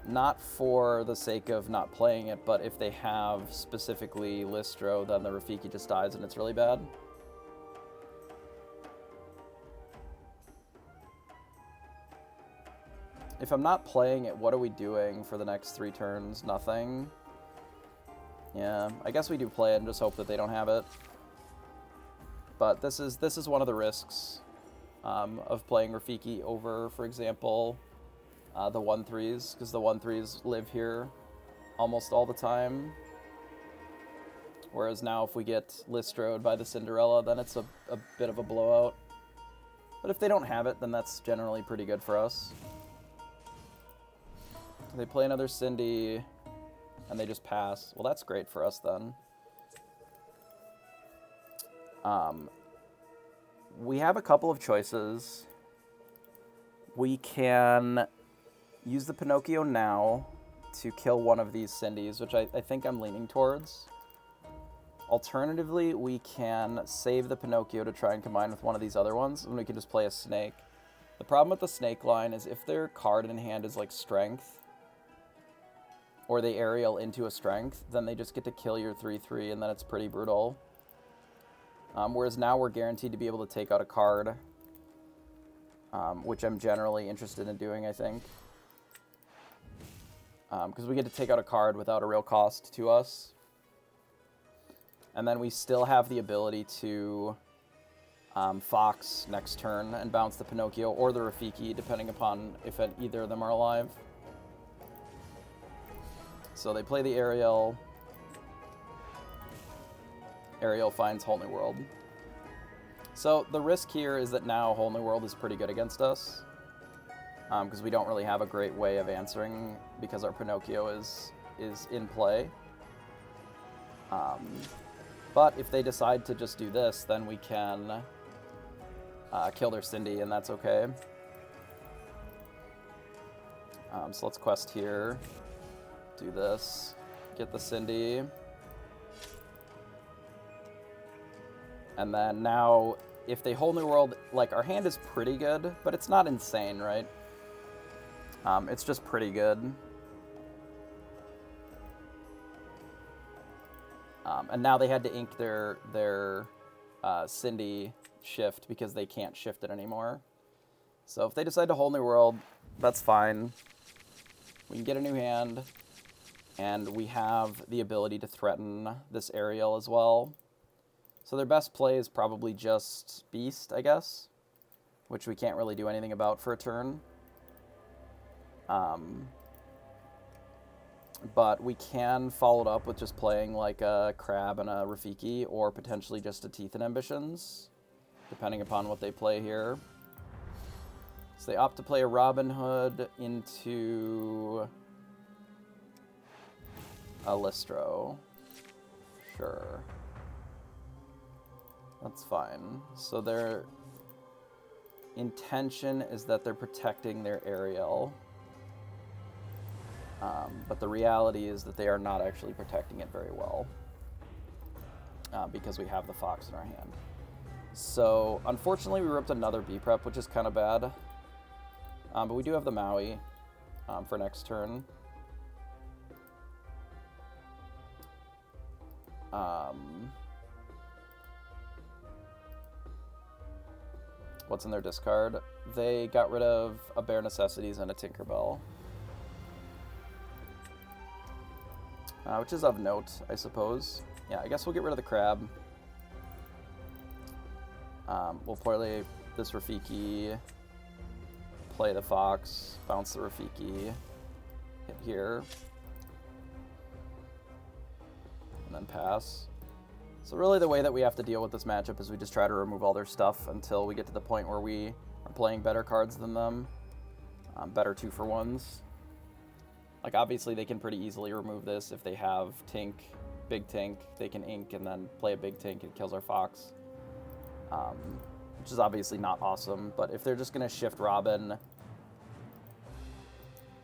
Not for the sake of not playing it, but if they have specifically Listro, then the Rafiki just dies and it's really bad. If I'm not playing it, what are we doing for the next 3 turns? Nothing. Yeah, I guess we do play it and just hope that they don't have it. But this is one of the risks of playing Rafiki over, for example, the 1/3s, because the 1/3s live here almost all the time. Whereas now if we get Listroed by the Cinderella, then it's a bit of a blowout. But if they don't have it, then that's generally pretty good for us. They play another Cindy, and they just pass. Well, that's great for us then. We have a couple of choices. We can use the Pinocchio now to kill one of these Cindy's, which I think I'm leaning towards. Alternatively, we can save the Pinocchio to try and combine with one of these other ones, and we can just play a snake. The problem with the snake line is if their card in hand is like strength, or they aerial into a strength, then they just get to kill your 3/3, and then it's pretty brutal. Whereas now we're guaranteed to be able to take out a card, which I'm generally interested in doing, I think. Because we get to take out a card without a real cost to us. And then we still have the ability to Fox next turn and bounce the Pinocchio or the Rafiki, depending upon if either of them are alive. So they play the Ariel. Ariel finds Whole New World. So the risk here is that now Whole New World is pretty good against us. Because we don't really have a great way of answering because our Pinocchio is in play. But if they decide to just do this, then we can kill their Cindy, and that's okay. So let's quest here. Do this. Get the Cindy. And then now, if they Whole New World, like, our hand is pretty good, but it's not insane, right? It's just pretty good. And now they had to ink their Cindy shift because they can't shift it anymore. So if they decide to Whole New World, that's fine. We can get a new hand, and we have the ability to threaten this Ariel as well. So their best play is probably just Beast, I guess, which we can't really do anything about for a turn. But we can follow it up with just playing like a Crab and a Rafiki, or potentially just a Teeth and Ambitions, depending upon what they play here. So they opt to play a Robin Hood into a Listro. Sure. That's fine. So their intention is that they're protecting their Ariel. But the reality is that they are not actually protecting it very well. Because we have the Fox in our hand. So, unfortunately, we ripped another B-Prep, which is kind of bad. But we do have the Maui for next turn. What's in their discard? They got rid of a Bare Necessities and a Tinkerbell. Which is of note, I suppose. Yeah, I guess we'll get rid of the Crab. We'll play this Rafiki, play the Fox, bounce the Rafiki, hit here, and then pass. So really the way that we have to deal with this matchup is we just try to remove all their stuff until we get to the point where we are playing better cards than them, better 2-for-1s. Like, obviously, they can pretty easily remove this. If they have Tink, Big Tink, they can ink and then play a Big Tink and kills our Fox. Which is obviously not awesome, but if they're just going to shift Robin,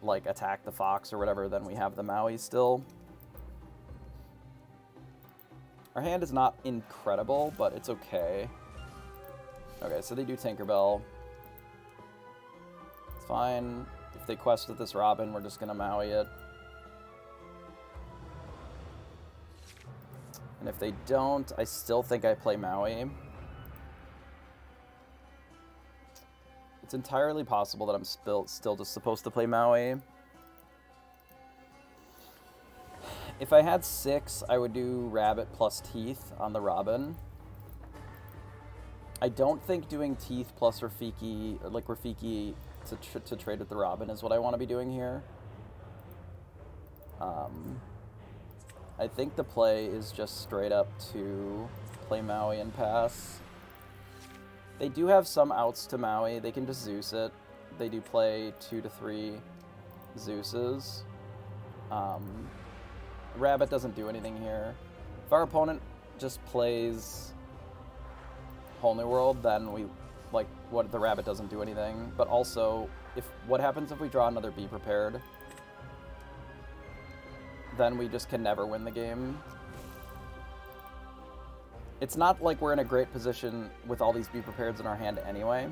like, attack the Fox or whatever, then we have the Maui still. Our hand is not incredible, but it's okay. Okay, so they do Tinkerbell. It's fine. If they quest with this Robin, we're just going to Maui it. And if they don't, I still think I play Maui. It's entirely possible that I'm still just supposed to play Maui. If I had 6, I would do Rabbit plus Teeth on the Robin. I don't think doing Teeth plus Rafiki, like Rafiki to trade with the Robin is what I want to be doing here. I think the play is just straight up to play Maui and pass. They do have some outs to Maui. They can just Zeus it. They do play 2 to 3 Zeuses. Rabbit doesn't do anything here. If our opponent just plays Whole New World, then we, like, what the rabbit doesn't do anything. But also, what happens if we draw another Be Prepared? Then we just can never win the game. It's not like we're in a great position with all these Be Prepareds in our hand anyway.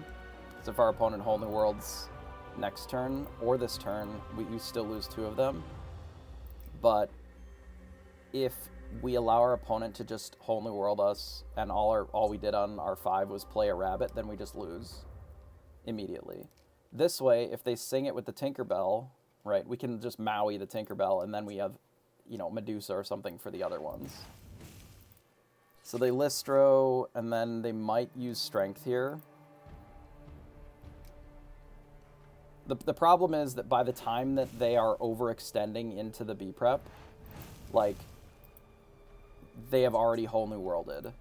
Because if our opponent Whole New World's next turn, or this turn, we still lose 2 of them. But if we allow our opponent to just Whole New World us, and all we did on our 5 was play a rabbit, then we just lose immediately. This way, if they sing it with the Tinkerbell, right, we can just Maui the Tinkerbell, and then we have, you know, Medusa or something for the other ones. So they Listro, and then they might use Strength here. The problem is that by the time that they are overextending into the B-Prep, like, they have already Whole New Worlded.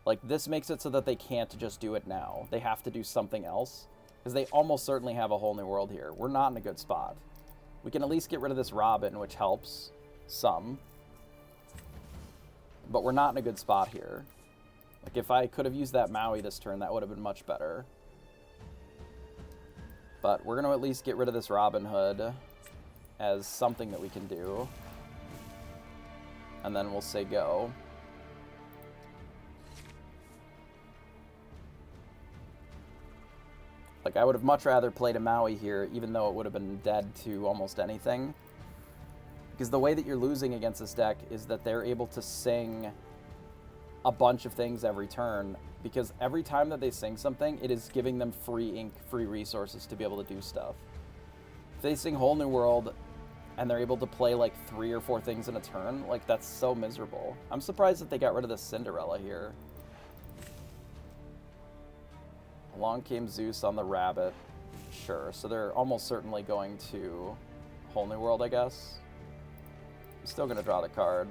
Like, this makes it so that they can't just do it now. They have to do something else, because they almost certainly have a Whole New World here. We're not in a good spot. We can at least get rid of this Robin, which helps some. But we're not in a good spot here. Like, if I could have used that Maui this turn, that would have been much better. But we're going to at least get rid of this Robin Hood as something that we can do. And then we'll say go. Like, I would have much rather played a Maui here, even though it would have been dead to almost anything. Because the way that you're losing against this deck is that they're able to sing a bunch of things every turn. Because every time that they sing something, it is giving them free ink, free resources to be able to do stuff. If they sing Whole New World, and they're able to play like 3 or 4 things in a turn, like, that's so miserable. I'm surprised that they got rid of the Cinderella here. Along came Zeus on the rabbit. Sure, so they're almost certainly going to Whole New World, I guess. I'm still going to draw the card.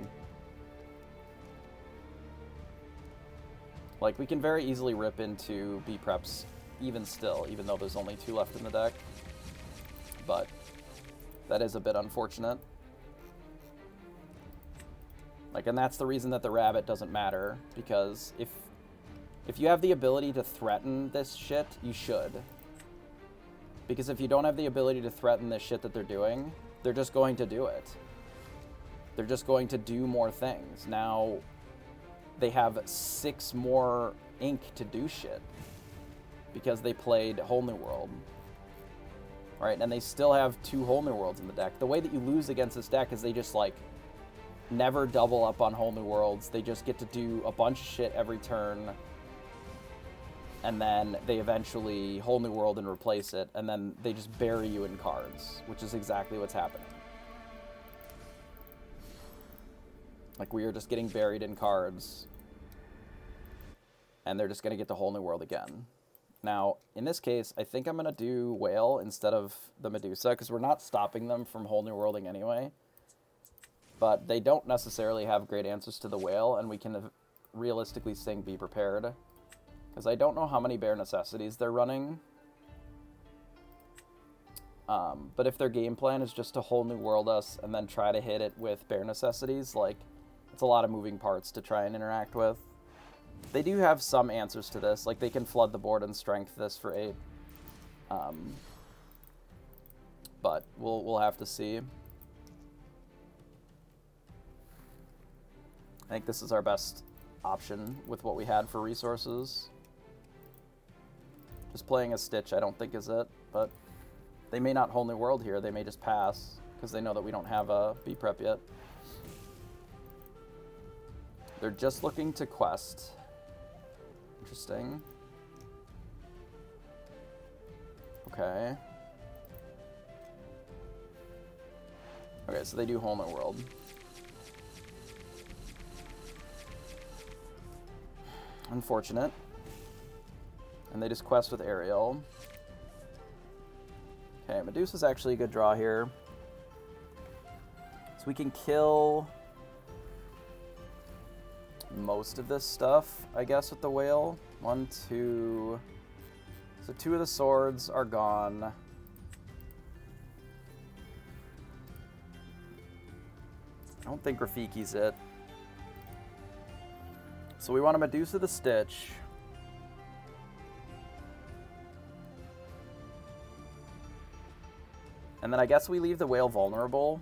Like, we can very easily rip into B-Preps even still, even though there's only 2 left in the deck. But that is a bit unfortunate. Like, and that's the reason that the rabbit doesn't matter, because if you have the ability to threaten this shit, you should. Because if you don't have the ability to threaten this shit that they're doing, they're just going to do it. They're just going to do more things. Now, they have 6 more ink to do shit because they played Whole New World. Right, and they still have 2 Whole New Worlds in the deck. The way that you lose against this deck is they just, like, never double up on Whole New Worlds. They just get to do a bunch of shit every turn, and then they eventually Whole New World and replace it, and then they just bury you in cards, which is exactly what's happening. Like, we are just getting buried in cards, and they're just going to get the Whole New World again. Now, in this case, I think I'm going to do Whale instead of the Medusa, because we're not stopping them from Whole New Worlding anyway. But they don't necessarily have great answers to the Whale, and we can realistically sing Be Prepared. Because I don't know how many Bare Necessities they're running. But if their game plan is just to Whole New World us and then try to hit it with Bare Necessities, like, it's a lot of moving parts to try and interact with. They do have some answers to this, like they can flood the board and strength this for 8. But we'll have to see. I think this is our best option with what we had for resources. Just playing a Stitch I don't think is it, but they may not Whole New World here. They may just pass because they know that we don't have a B-Prep yet. They're just looking to quest. Interesting. Okay. Okay, so they do Whole New World. Unfortunate. And they just quest with Ariel. Okay, Medusa's actually a good draw here. So we can kill most of this stuff, I guess, with the Whale. 1, 2. So 2 of the swords are gone. I don't think Rafiki's it. So we want to Medusa the Stitch. And then I guess we leave the whale vulnerable.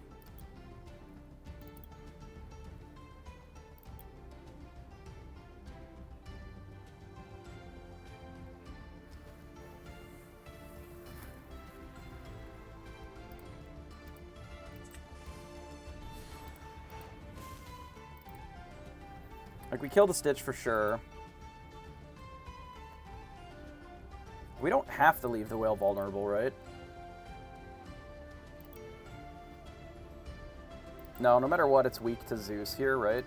Like, we kill the Stitch for sure. We don't have to leave the whale vulnerable, right? No matter what, it's weak to Zeus here, right?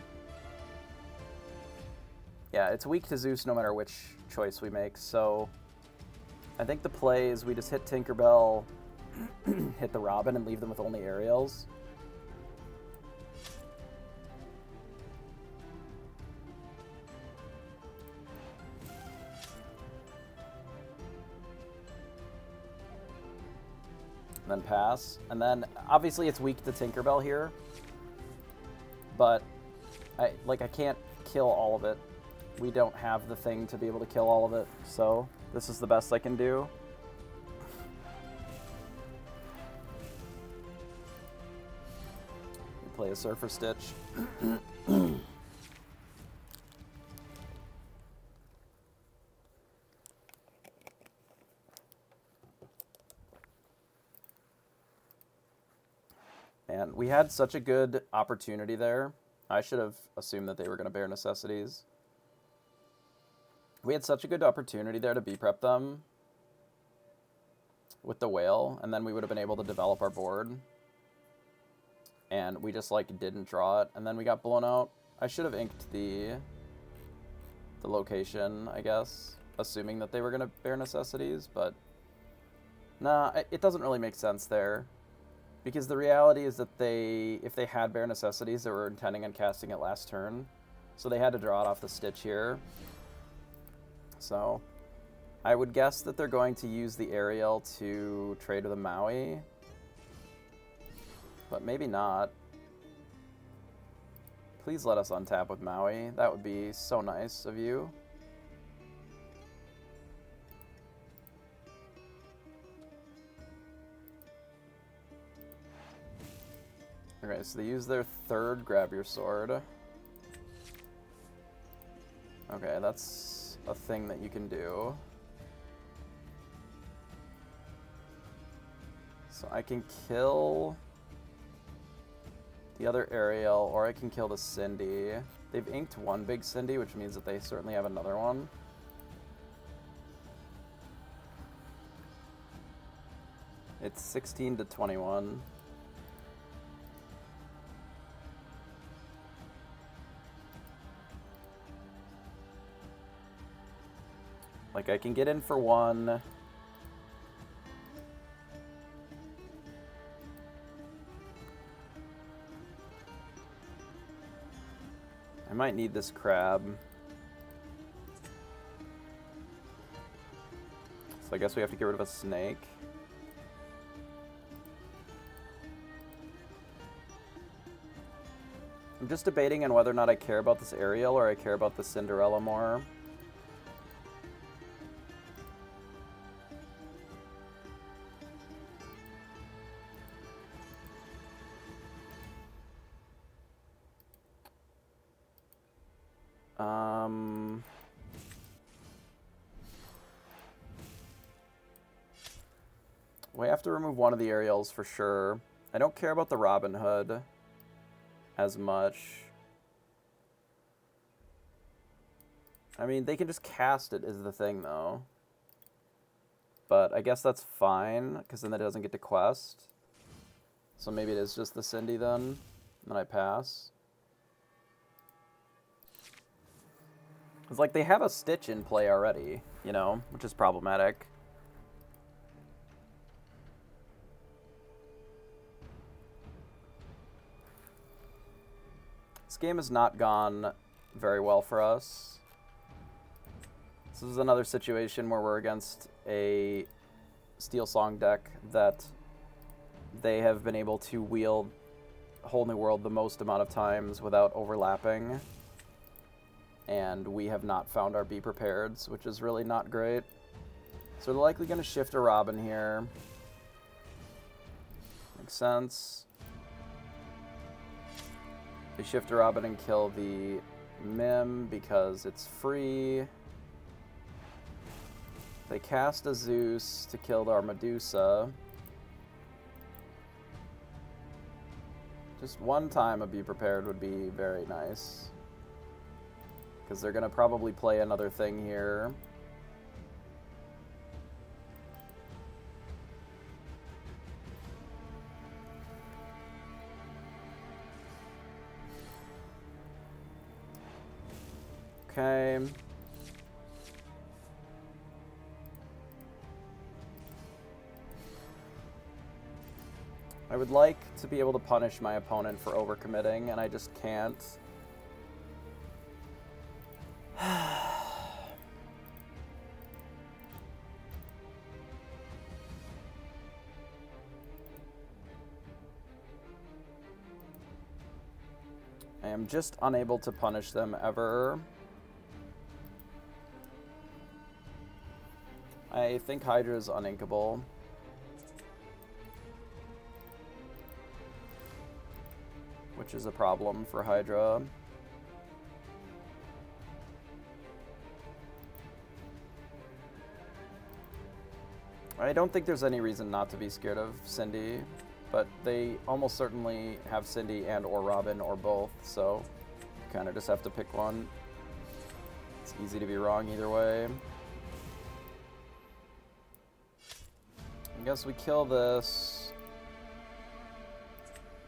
Yeah, it's weak to Zeus no matter which choice we make, so... I think the play is we just hit Tinkerbell, hit the Robin, and leave them with only Ariels. And then pass. And then, obviously, it's weak to Tinkerbell here. But, I can't kill all of it. We don't have the thing to be able to kill all of it, so this is the best I can do. We play a Surfer Stitch. And we had such a good opportunity there. I should have assumed that they were going to bear necessities. We had such a good opportunity there to B-prep them with the whale, and then we would have been able to develop our board. And we just, didn't draw it, and then we got blown out. I should have inked the location, I guess, assuming that they were going to bear necessities, but... Nah, it doesn't really make sense there. Because the reality is that if they had bare necessities, they were intending on casting it last turn. So they had to draw it off the Stitch here. So I would guess that they're going to use the Ariel to trade with a Maui. But maybe not. Please let us untap with Maui. That would be so nice of you. Okay, so they use their third grab your sword. Okay, that's a thing that you can do. So I can kill the other Ariel, or I can kill the Cindy. They've inked one big Cindy, which means that they certainly have another one. It's 16 to 21. Like, I can get in for one. I might need this crab. So I guess we have to get rid of a snake. I'm just debating on whether or not I care about this Ariel or I care about the Cinderella more. We have to remove one of the Ariels for sure. I don't care about the Robin Hood as much. I mean, they can just cast it is the thing, though. But I guess that's fine, because then it doesn't get to quest. So maybe it is just the Cindy then, and then I pass. It's like they have a Stitch in play already, you know, which is problematic. This game has not gone very well for us. This is another situation where we're against a Steel Song deck that they have been able to wield Whole New World the most amount of times without overlapping. And we have not found our Be Prepareds, which is really not great. So they're likely going to shift a Robin here. Makes sense. They shift a Robin and kill the Mim because it's free. They cast a Zeus to kill our Medusa. Just one time a Be Prepared would be very nice. Because they're going to probably play another thing here. Okay. I would like to be able to punish my opponent for overcommitting, and I just can't. I am just unable to punish them ever. I think Hydra is uninkable. Which is a problem for Hydra. I don't think there's any reason not to be scared of Cindy, but they almost certainly have Cindy and or Robin or both, so you kind of just have to pick one. It's easy to be wrong either way. I guess we kill this,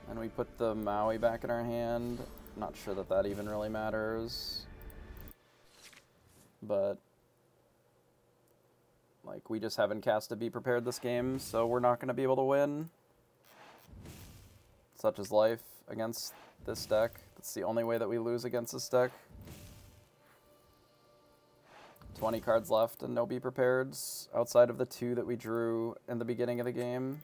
and we put the Maui back in our hand. Not sure that that even really matters, but like, we just haven't cast a Be Prepared this game, so we're not going to be able to win. Such is life against this deck. That's the only way that we lose against this deck. 20 cards left and no Be Prepareds, outside of the 2 that we drew in the beginning of the game.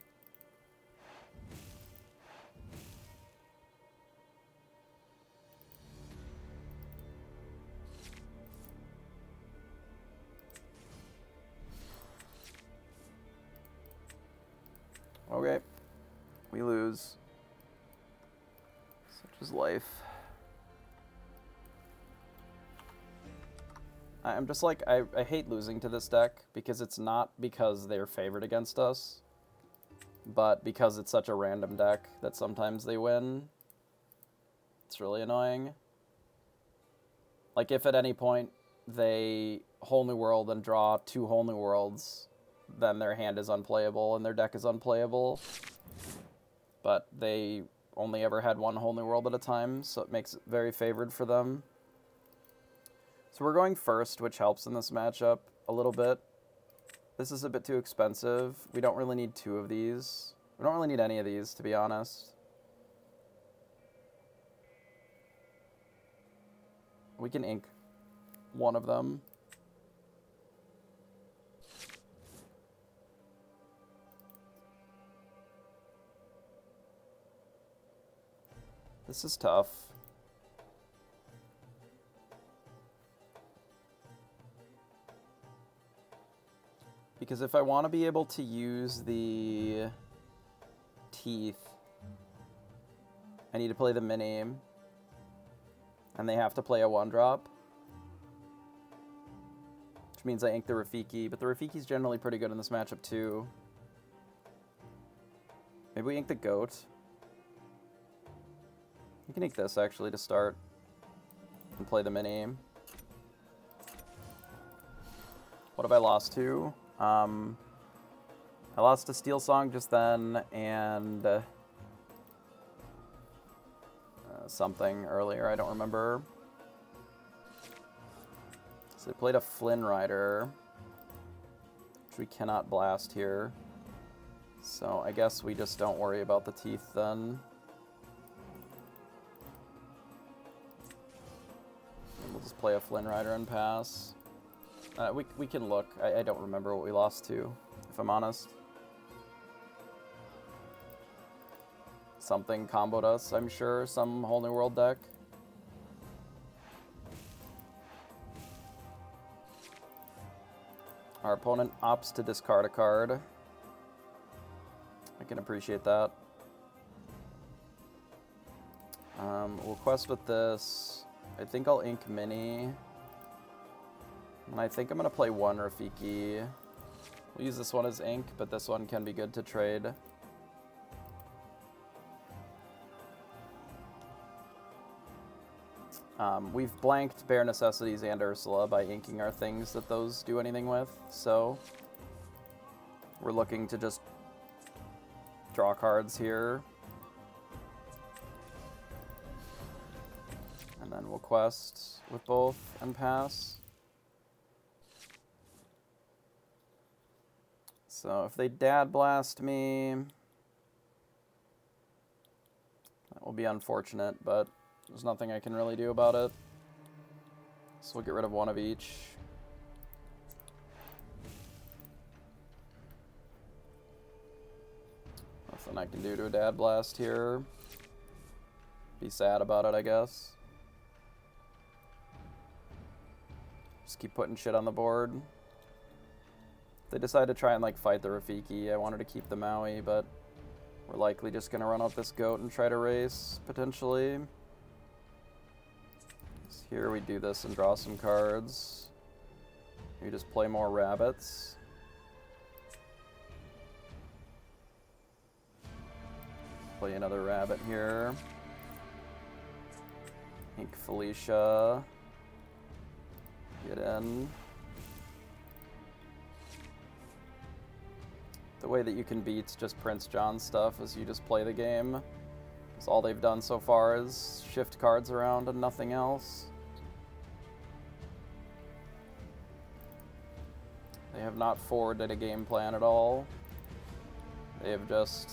Okay, we lose. Such is life. I'm just like, I hate losing to this deck because it's not because they're favored against us, but because it's such a random deck that sometimes they win. It's really annoying. Like, if at any point they Whole New World and draw 2 Whole New Worlds, then their hand is unplayable and their deck is unplayable. But they only ever had 1 Whole New World at a time, so it makes it very favored for them. So we're going first, which helps in this matchup a little bit. This is a bit too expensive. We don't really need 2 of these. We don't really need any of these, to be honest. We can ink one of them. This is tough. Because if I want to be able to use the teeth, I need to play the mini, and they have to play a 1-drop. Which means I ink the Rafiki, but the Rafiki's generally pretty good in this matchup too. Maybe we ink the goat. We can ink this, actually, to start, and play the mini. What have I lost to? I lost to Steel Song just then, and something earlier, I don't remember. So they played a Flynn Rider, which we cannot blast here. So I guess we just don't worry about the teeth then. And we'll just play a Flynn Rider and pass. We can look. I don't remember what we lost to, if I'm honest. Something comboed us, I'm sure. Some whole new world deck. Our opponent opts to discard a card. I can appreciate that. We'll quest with this. I think I'll ink Mini. And I think I'm going to play one Rafiki. We'll use this one as ink, but this one can be good to trade. We've blanked Bare Necessities and Ursula by inking our things that those do anything with, so we're looking to just draw cards here. And then we'll quest with both and pass. So if they Dad Blast me, that will be unfortunate, but there's nothing I can really do about it. So we'll get rid of one of each. Nothing I can do to a Dad Blast here. Be sad about it, I guess. Just keep putting shit on the board. If they decide to try and like fight the Rafiki, I wanted to keep the Maui, but we're likely just gonna run out this goat and try to race, potentially. So here we do this and draw some cards. We just play more rabbits. Play another rabbit here. Ink Felicia. Get in. The way that you can beat just Prince John stuff is you just play the game. Because all they've done so far is shift cards around and nothing else. They have not forwarded a game plan at all. They have just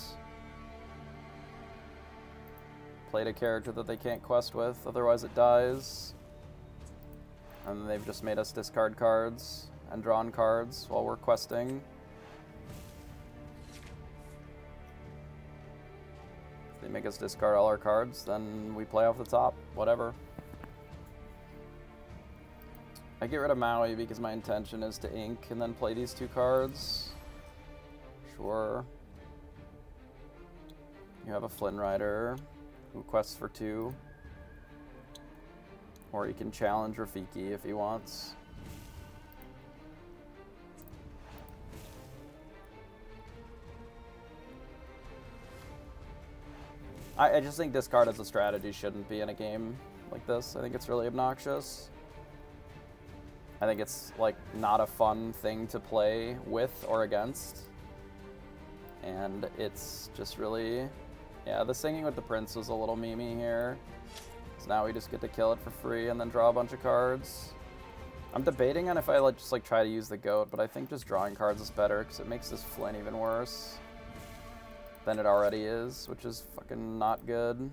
played a character that they can't quest with, otherwise it dies. And they've just made us discard cards and drawn cards while we're questing. If they make us discard all our cards, then we play off the top, whatever. I get rid of Maui because my intention is to ink and then play these two cards. Sure. You have a Flynn Rider who quests for 2. Or he can challenge Rafiki if he wants. I just think discard as a strategy shouldn't be in a game like this. I think it's really obnoxious. I think it's like not a fun thing to play with or against. And it's just really, yeah, the singing with the prince was a little memey here. So now we just get to kill it for free and then draw a bunch of cards. I'm debating on if I just try to use the goat, but I think just drawing cards is better because it makes this Flynn even worse than it already is, which is fucking not good.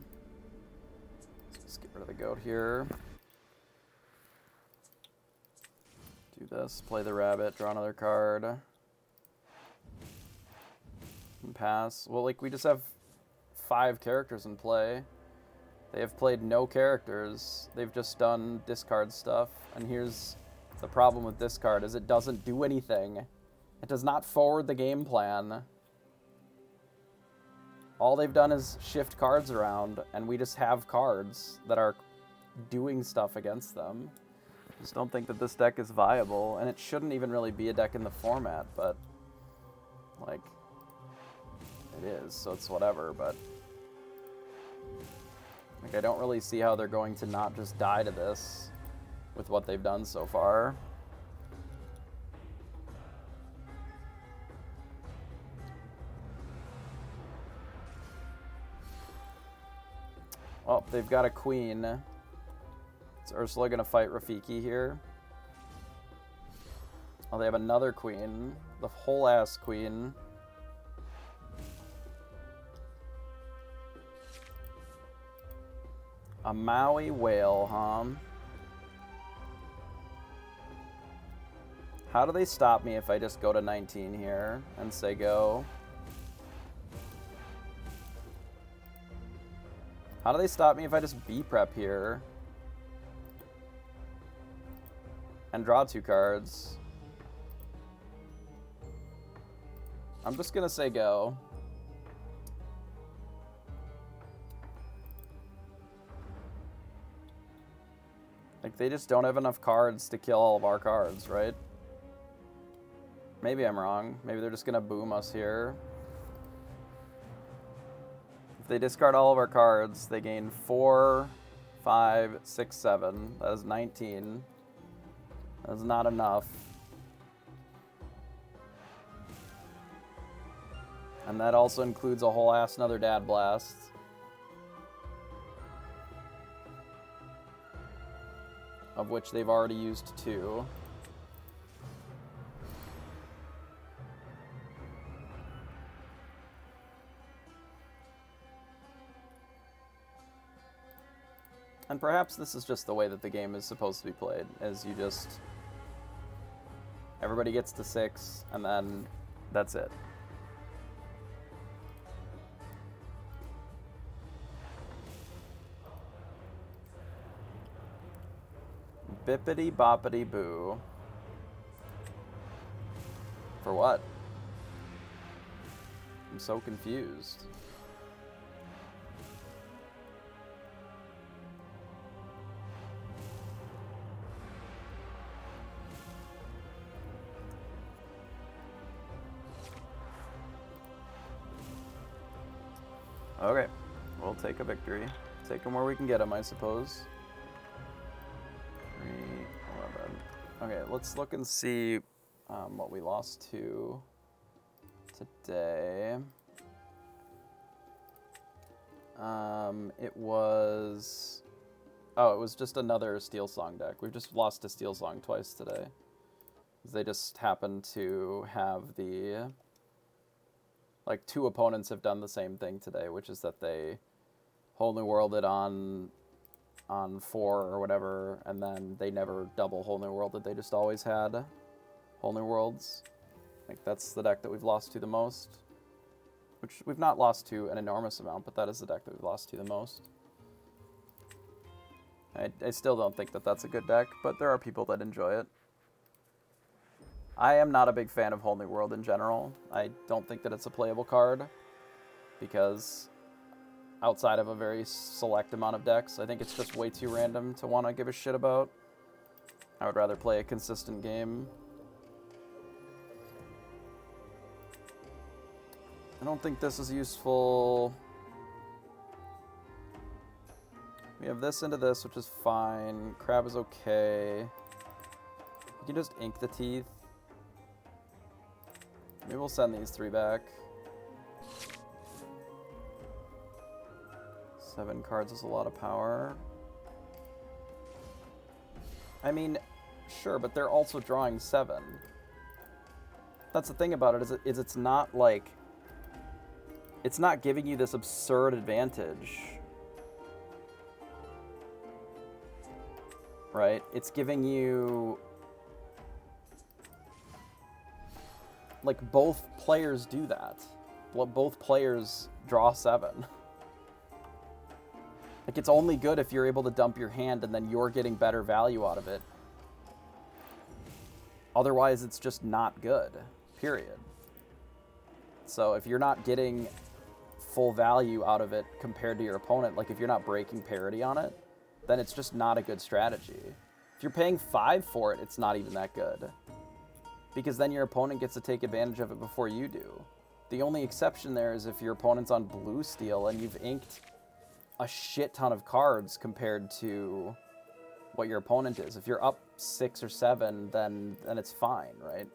Let's get rid of the goat here. Do this, play the rabbit, draw another card. And pass. Well, we just have 5 characters in play. They have played no characters. They've just done discard stuff. And here's the problem with discard is it doesn't do anything. It does not forward the game plan. All they've done is shift cards around, and we just have cards that are doing stuff against them. I just don't think that this deck is viable, and it shouldn't even really be a deck in the format, but, it is, so it's whatever, but I don't really see how they're going to not just die to this with what they've done so far. Oh, they've got a queen. Is Ursula gonna fight Rafiki here? Oh, they have another queen. The whole ass queen. A Maui whale, huh? How do they stop me if I just go to 19 here and say go? How do they stop me if I just B-prep here? And draw 2 cards? I'm just gonna say go. Like, they just don't have enough cards to kill all of our cards, right? Maybe I'm wrong. Maybe they're just gonna boom us here. If they discard all of our cards, they gain 4, 5, 6, 7. That is 19. That's not enough. And that also includes a whole ass another Dad Blast. Of which they've already used 2. And perhaps this is just the way that the game is supposed to be played, is you just... everybody gets to 6, and then that's it. Bippity boppity boo. For what? I'm so confused. Okay, we'll take a victory. Take them where we can get them, I suppose. 3-11. Okay, let's look and see what we lost to today. It was... oh, it was just another Steel Song deck. We've just lost to Steel Song twice today. They just happened to have the... like, 2 opponents have done the same thing today, which is that they whole new worlded on 4 or whatever, and then they never double whole new worlded. They just always had whole new worlds. Like, that's the deck that we've lost to the most. Which we've not lost to an enormous amount, but that is the deck that we've lost to the most. I still don't think that that's a good deck, but there are people that enjoy it. I am not a big fan of Whole New World in general. I don't think that it's a playable card, because outside of a very select amount of decks, I think it's just way too random to want to give a shit about. I would rather play a consistent game. I don't think this is useful. We have this into this, which is fine. Crab is okay. You can just ink the teeth. Maybe we'll send these 3 back. 7 cards is a lot of power. I mean, sure, but they're also drawing 7. That's the thing about it, is it's not like... it's not giving you this absurd advantage. Right? It's giving you... like, both players do that. Both players draw 7. Like, it's only good if you're able to dump your hand and then you're getting better value out of it. Otherwise, it's just not good. Period. So if you're not getting full value out of it compared to your opponent, like if you're not breaking parity on it, then it's just not a good strategy. If you're paying 5 for it, it's not even that good. Because then your opponent gets to take advantage of it before you do. The only exception there is if your opponent's on blue steel and you've inked a shit ton of cards compared to what your opponent is. If you're up 6 or 7, then it's fine, right?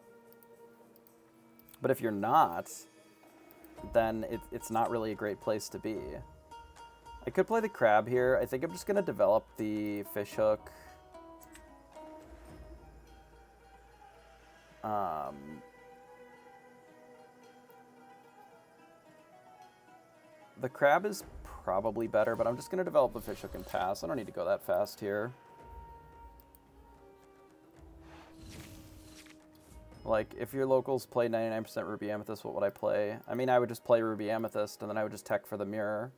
But if you're not, then it's not really a great place to be. I could play the crab here. I think I'm just going to develop the fishhook. The crab is probably better, but I'm just going to develop the fishhook and pass. I don't need to go that fast here. Like, if your locals play 99% Ruby Amethyst, what would I play? I mean, I would just play Ruby Amethyst, and then I would just tech for the mirror.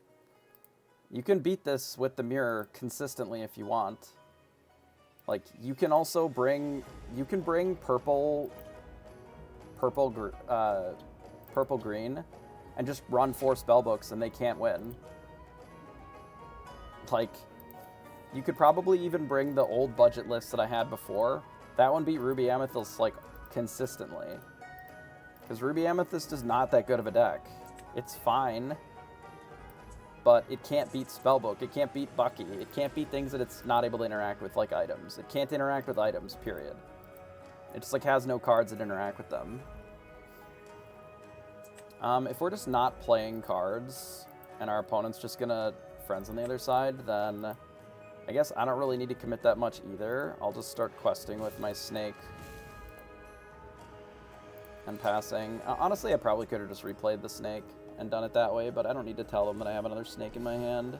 You can beat this with the mirror consistently if you want. Like, you can also bring... You can bring purple green, and just run 4 spellbooks, and they can't win. Like, you could probably even bring the old budget list that I had before. That one beat Ruby Amethyst, like, consistently. Because Ruby Amethyst is not that good of a deck. It's fine, but it can't beat Spellbook. It can't beat Bucky. It can't beat things that it's not able to interact with, like items. It can't interact with items, period. It just, like, has no cards that interact with them. If we're just not playing cards, and our opponent's just gonna friends on the other side, then I guess I don't really need to commit that much either. I'll just start questing with my snake and passing. Honestly, I probably could have just replayed the snake and done it that way, but I don't need to tell them that I have another snake in my hand.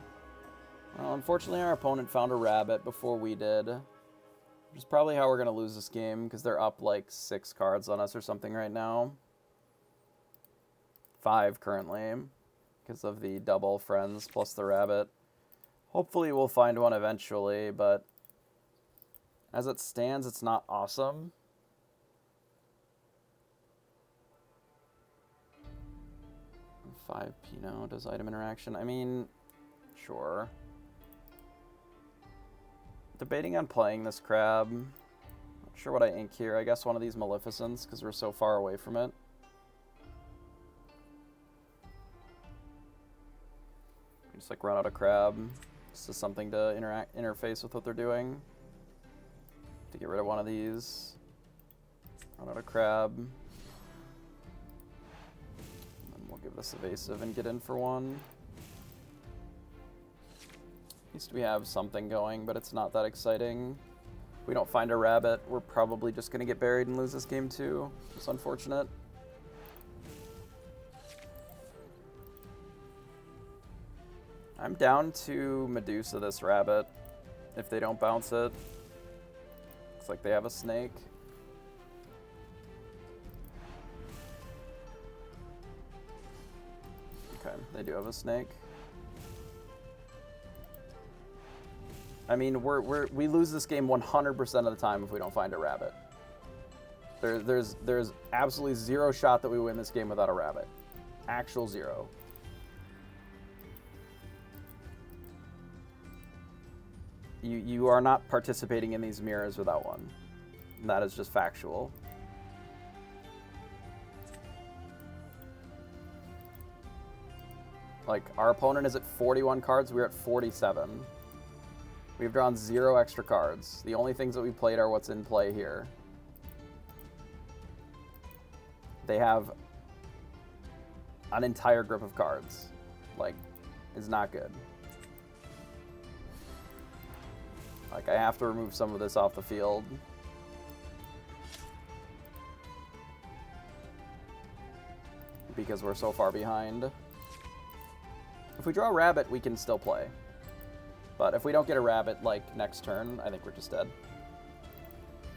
Well, unfortunately, our opponent found a rabbit before we did, which is probably how we're going to lose this game, because they're up like 6 cards on us or something right now. 5 currently, because of the double friends plus the rabbit. Hopefully we'll find one eventually, but as it stands, it's not awesome. $5 Pinot does item interaction. I mean, sure. Debating on playing this crab. Not sure what I ink here. I guess one of these Maleficents, because we're so far away from it. Just like run out of crab. This is something to interface with what they're doing. To get rid of one of these. Run out of crab. And then we'll give this evasive and get in for one. At least we have something going, but it's not that exciting. If we don't find a rabbit, we're probably just going to get buried and lose this game too. It's unfortunate. I'm down to Medusa this rabbit, if they don't bounce it. Looks like they have a snake. Okay, they do have a snake. I mean, we lose this game 100% of the time if we don't find a rabbit. There's absolutely zero shot that we win this game without a rabbit. Actual zero. You are not participating in these mirrors without one. And that is just factual. Like, our opponent is at 41 cards, we're at 47. We've drawn 0 extra cards. The only things that we played are what's in play here. They have an entire grip of cards. Like, it's not good. Like, I have to remove some of this off the field. Because we're so far behind. If we draw a rabbit, we can still play. But if we don't get a rabbit, like, next turn, I think we're just dead.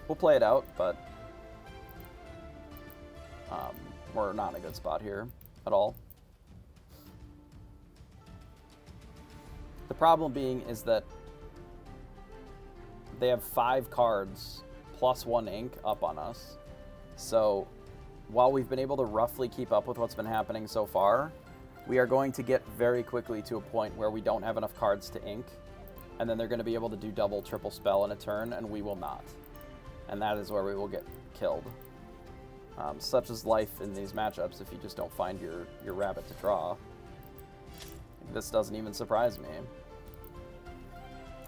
We'll play it out, but we're not in a good spot here at all. The problem being is that they have 5 cards plus 1 ink up on us. So while we've been able to roughly keep up with what's been happening so far, we are going to get very quickly to a point where we don't have enough cards to ink, and then they're going to be able to do double, triple spell in a turn, and we will not. And that is where we will get killed. Such is life in these matchups if you just don't find your rabbit to draw. This doesn't even surprise me.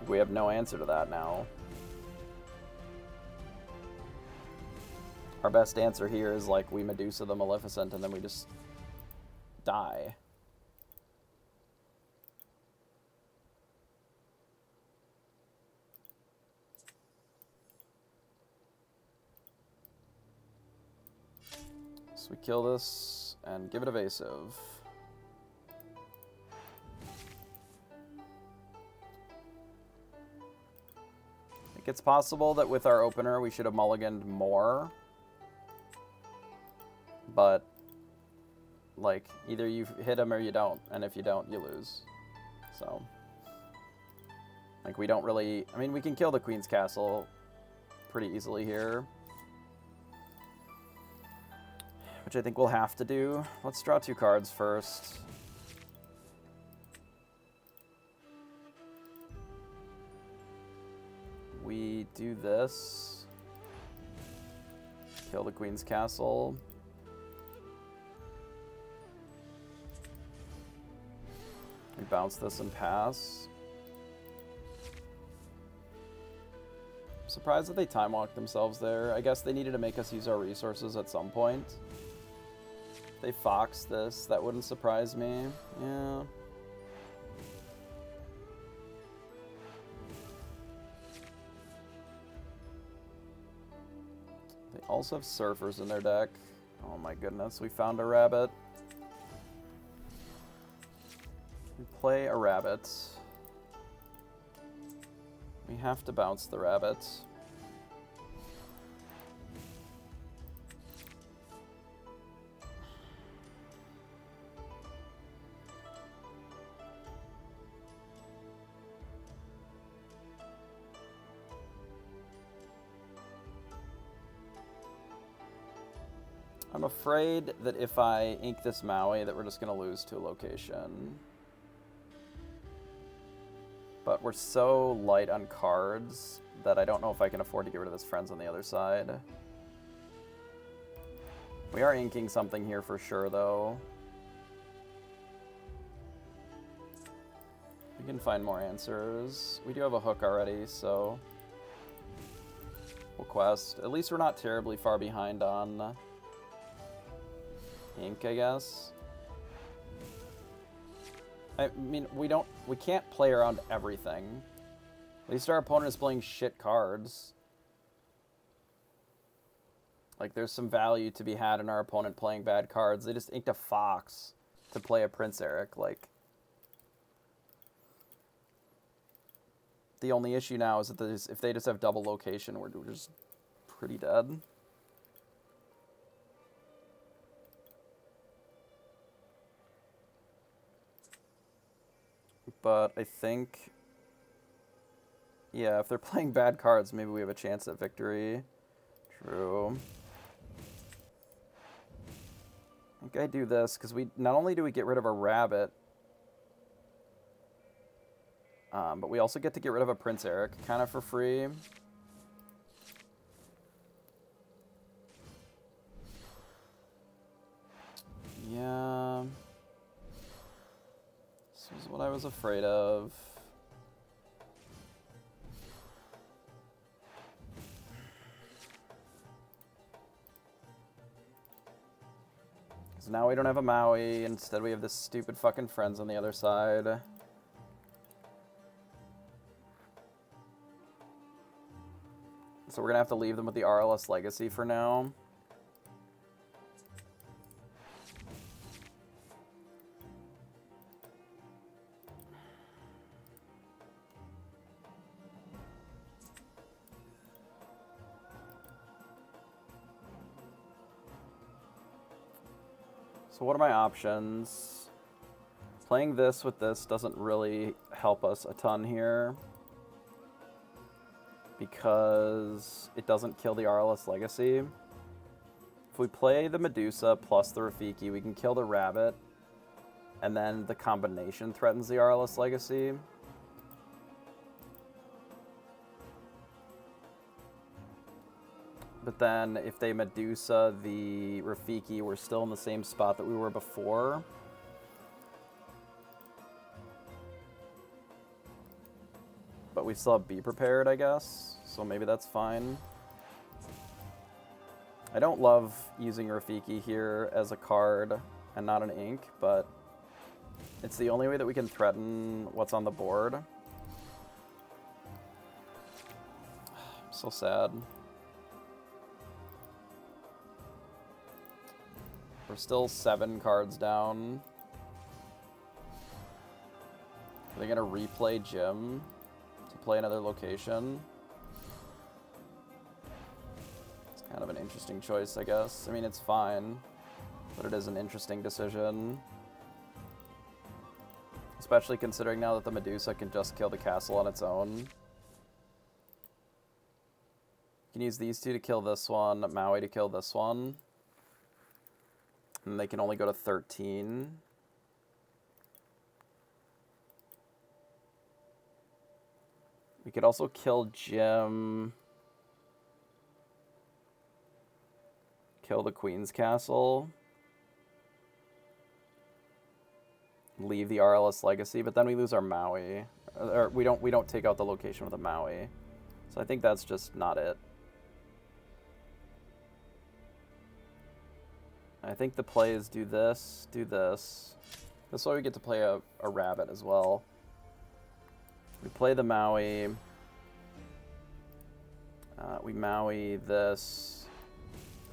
We have no answer to that now. Our best answer here is, like, we Medusa the Maleficent and then we just die. So we kill this and give it evasive. I think it's possible that with our opener we should have mulliganed more. but like either you hit him or you don't, and if you don't, you lose. So like we don't really, I mean, we can kill the Queen's Castle pretty easily here, which I think we'll have to do. Let's draw 2 cards first. We do this. Kill the Queen's Castle. We bounce this and pass. I'm surprised that they time walked themselves there. I guess they needed to make us use our resources at some point. If they fox this, that wouldn't surprise me. Yeah. They also have surfers in their deck. Oh my goodness, we found a rabbit. We play a rabbit. We have to bounce the rabbit. I'm afraid that if I ink this Maui that we're just going to lose to a location. But we're so light on cards that I don't know if I can afford to get rid of this Friends on the other side. We are inking something here for sure, though. We can find more answers. We do have a hook already, so we'll quest. At least we're not terribly far behind on ink, I guess. I mean, we can't play around everything. At least our opponent is playing shit cards. Like, there's some value to be had in our opponent playing bad cards. They just inked a Fox to play a Prince Eric. Like, the only issue now is that if they just have double location, we're just pretty dead. But I think, yeah, if they're playing bad cards, maybe we have a chance at victory. True. I think I do this, because we not only do we get rid of a rabbit, but we also get to get rid of a Prince Eric, kind of for free. Yeah. This is what I was afraid of. Because now we don't have a Maui, instead we have this stupid fucking Friends on the other side. So we're gonna have to leave them with the RLS Legacy for now. So what are my options? Playing this with this doesn't really help us a ton here, because it doesn't kill the RLS Legacy. If we play the Medusa plus the Rafiki, we can kill the rabbit, and then the combination threatens the RLS Legacy. But then if they Medusa the Rafiki, we're still in the same spot that we were before. But we still have Be Prepared, I guess. So maybe that's fine. I don't love using Rafiki here as a card and not an ink, but it's the only way that we can threaten what's on the board. I'm so sad. We're still 7 cards down. Are they going to replay Jim to play another location? It's kind of an interesting choice, I guess. I mean, it's fine. But it is an interesting decision. Especially considering now that the Medusa can just kill the castle on its own. You can use these two to kill this one, Maui to kill this one. And they can only go to 13. We could also kill Jim. Kill the Queen's Castle. Leave the RLS Legacy, but then we lose our Maui. Or we don't take out the location with a Maui. So I think that's just not it. I think the play is do this, do this. This way we get to play a rabbit as well. We play the Maui. We Maui this.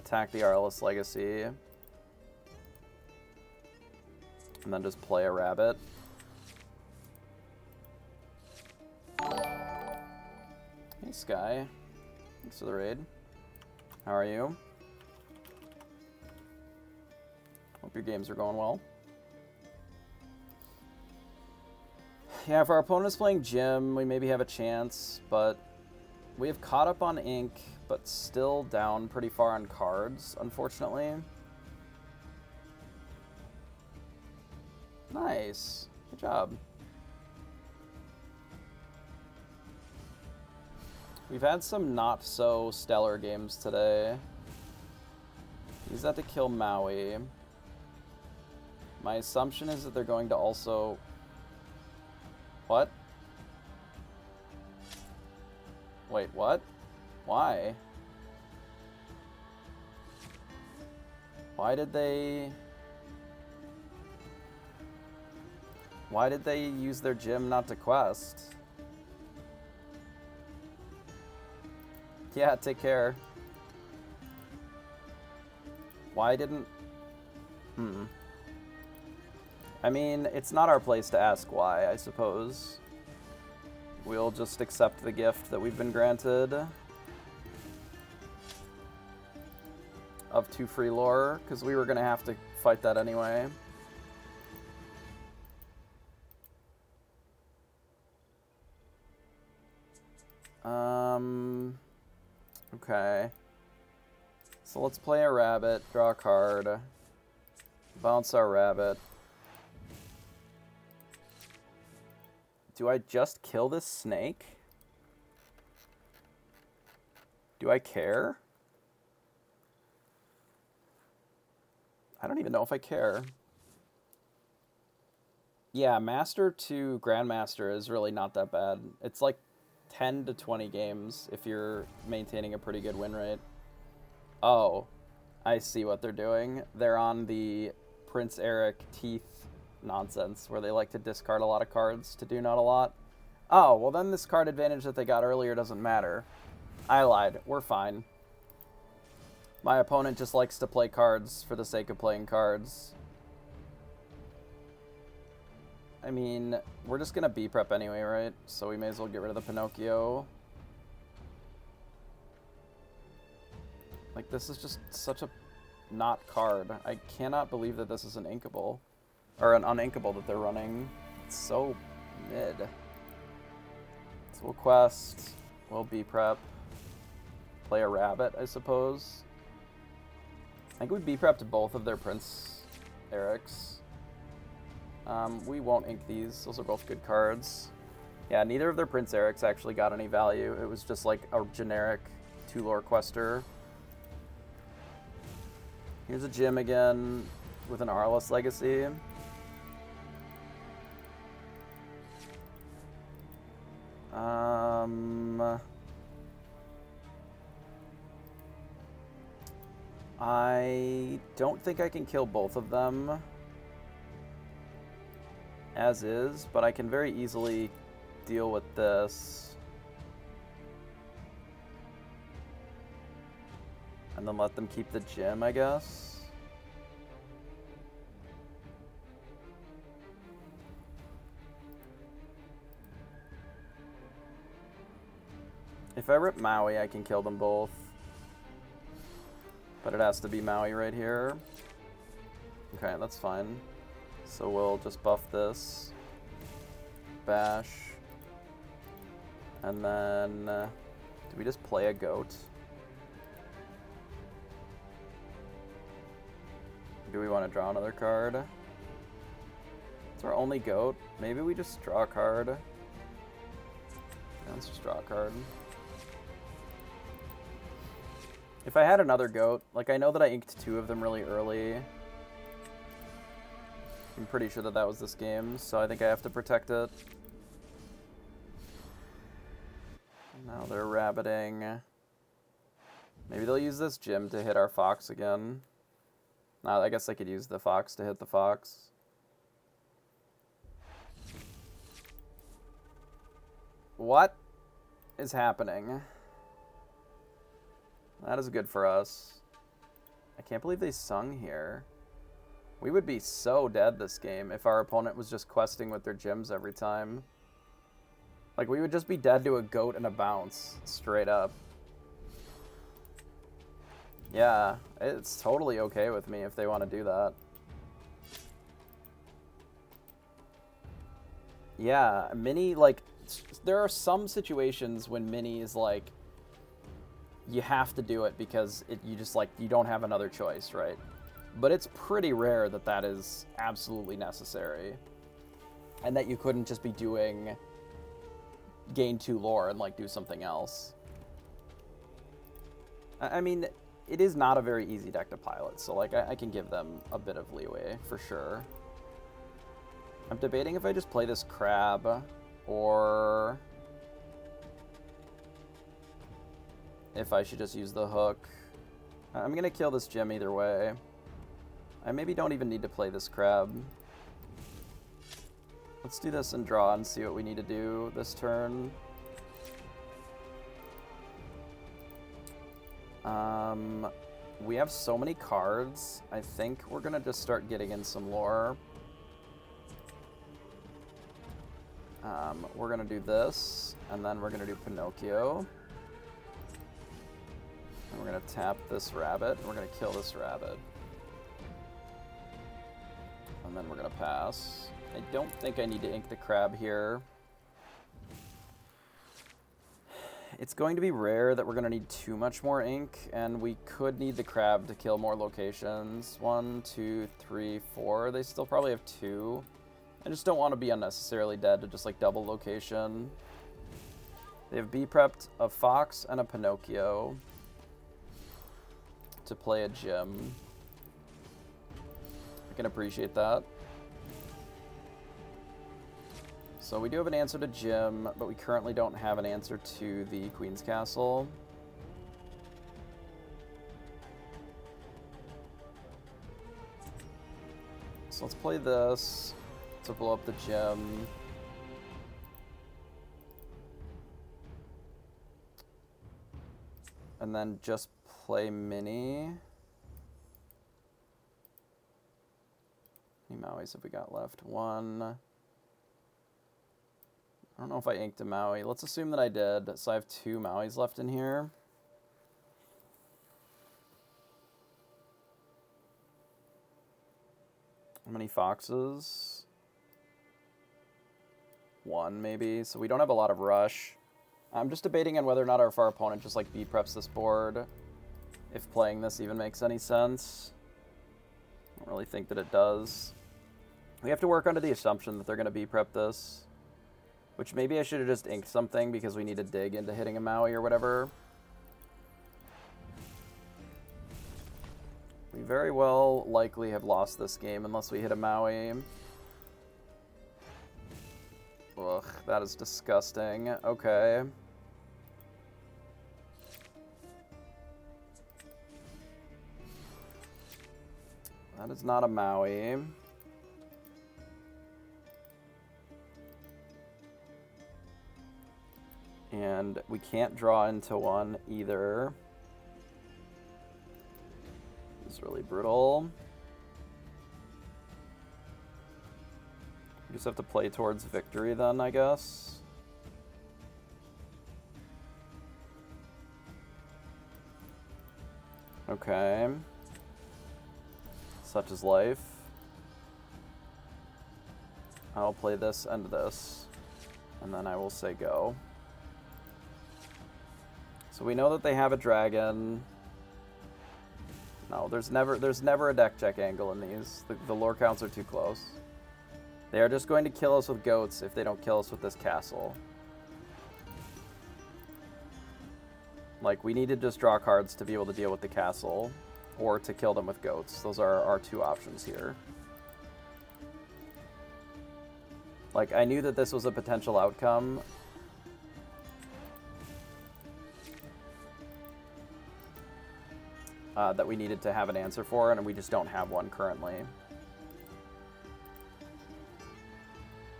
Attack the RLS Legacy. And then just play a rabbit. Hey, Sky. Thanks for the raid. How are you? Hope your games are going well. Yeah, if our opponent is playing Jim, we maybe have a chance, but we have caught up on ink, but still down pretty far on cards, unfortunately. Nice. Good job. We've had some not so stellar games today. Use that to kill Maui. My assumption is that they're going to also... What? Wait, what? Why? Why did they use their gym not to quest? Yeah, take care. Why didn't... I mean, it's not our place to ask why, I suppose. We'll just accept the gift that we've been granted of 2 free lore, because we were going to have to fight that anyway. Okay. So let's play a rabbit, draw a card, bounce our rabbit. Do I just kill this snake? Do I care? I don't even know if I care. Yeah, Master to Grandmaster is really not that bad. It's like 10 to 20 games if you're maintaining a pretty good win rate. Oh, I see what they're doing. They're on the Prince Eric teeth nonsense where they like to discard a lot of cards to do not a lot. Oh, well then this card advantage that they got earlier doesn't matter. I lied. We're fine. My opponent just likes to play cards for the sake of playing cards. I mean, we're just going to B-prep anyway, right? So we may as well get rid of the Pinocchio. Like, this is just such a not card. I cannot believe that this is an inkable. Or an uninkable that they're running. It's so mid. So we'll quest. We'll B-prep. Play a rabbit, I suppose. I think we B-prepped both of their Prince Erics. We won't ink these. Those are both good cards. Yeah, neither of their Prince Erics actually got any value. It was just like a generic 2-lore quester. Here's a gym again with an RLS Legacy. I don't think I can kill both of them as is, but I can very easily deal with this. And then let them keep the gym, I guess. If I rip Maui, I can kill them both. But it has to be Maui right here. Okay, that's fine. So we'll just buff this. Bash. And then... do we just play a goat? Do we want to draw another card? It's our only goat. Maybe we just draw a card. Yeah, let's just draw a card. If I had another goat, like I know that I inked 2 of them really early. I'm pretty sure that that was this game, so I think I have to protect it. Now they're rabbiting. Maybe they'll use this gym to hit our fox again. I guess I could use the fox to hit the fox. What is happening? That is good for us. I can't believe they sung here. We would be so dead this game if our opponent was just questing with their gyms every time. Like, we would just be dead to a goat and a bounce, straight up. Yeah, it's totally okay with me if they want to do that. Yeah, mini, like, there are some situations when mini is like, you have to do it because you just, like, you don't have another choice, right? But it's pretty rare that that is absolutely necessary. And that you couldn't just be doing gain 2 lore and, like, do something else. I mean, it is not a very easy deck to pilot, so, like, I can give them a bit of leeway, for sure. I'm debating if I just play this crab, or if I should just use the hook. I'm gonna kill this gem either way. I maybe don't even need to play this crab. Let's do this and draw and see what we need to do this turn. We have so many cards. I think we're gonna just start getting in some lore. We're gonna do this, and then we're gonna do Pinocchio. And we're gonna tap this rabbit, and we're gonna kill this rabbit. And then we're gonna pass. I don't think I need to ink the crab here. It's going to be rare that we're going to need too much more ink, and we could need the crab to kill more locations. 1, 2, 3, 4. They still probably have 2. I just don't want to be unnecessarily dead to just, like, double location. They have B-prepped a fox and a Pinocchio to play a gym. I can appreciate that. So we do have an answer to Jim, but we currently don't have an answer to the Queen's Castle. So let's play this to blow up the gem. And then just play mini. How many Mauis have we got left? 1. I don't know if I inked a Maui. Let's assume that I did. So I have 2 Mauis left in here. How many foxes? 1 maybe. So we don't have a lot of rush. I'm just debating on whether or not if our opponent just like B-preps this board. If playing this even makes any sense. I don't really think that it does. We have to work under the assumption that they're going to B-prep this. Which maybe I should have just inked something because we need to dig into hitting a Maui or whatever. We very well likely have lost this game unless we hit a Maui. Ugh, that is disgusting. Okay. That is not a Maui. And we can't draw into one either. It's really brutal. We just have to play towards victory then, I guess. Okay. Such is life. I'll play this and this, and then I will say go. So we know that they have a dragon. No, there's never a deck check angle in these. The lore counts are too close. They are just going to kill us with goats if they don't kill us with this castle. Like, we need to just draw cards to be able to deal with the castle, or to kill them with goats. Those are our two options here. Like, I knew that this was a potential outcome. That we needed to have an answer for, and we just don't have one currently.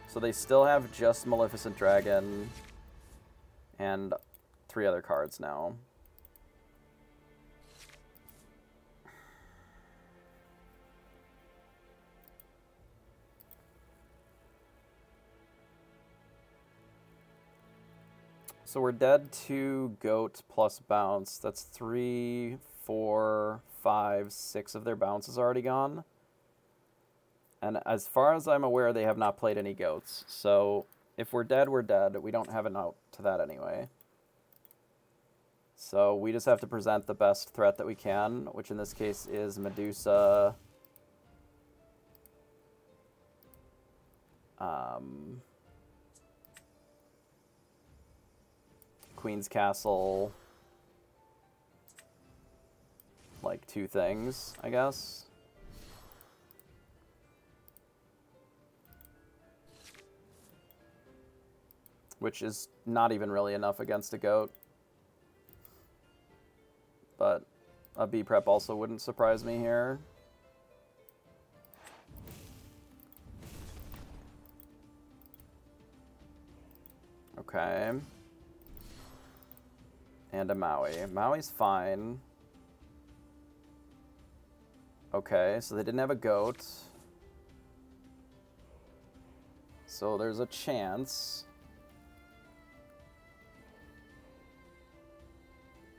So they still have just Maleficent Dragon and 3 other cards now. So we're dead to goat plus bounce. That's 3, 4, 5, 6 of their bounces already gone. And as far as I'm aware, they have not played any goats. So if we're dead, we're dead. We don't have an out to that anyway. So we just have to present the best threat that we can, which in this case is Medusa. Queen's Castle. Like 2 things, I guess. Which is not even really enough against a goat. But a B-prep also wouldn't surprise me here. Okay. And a Maui. Maui's fine. Okay, so they didn't have a goat. So there's a chance.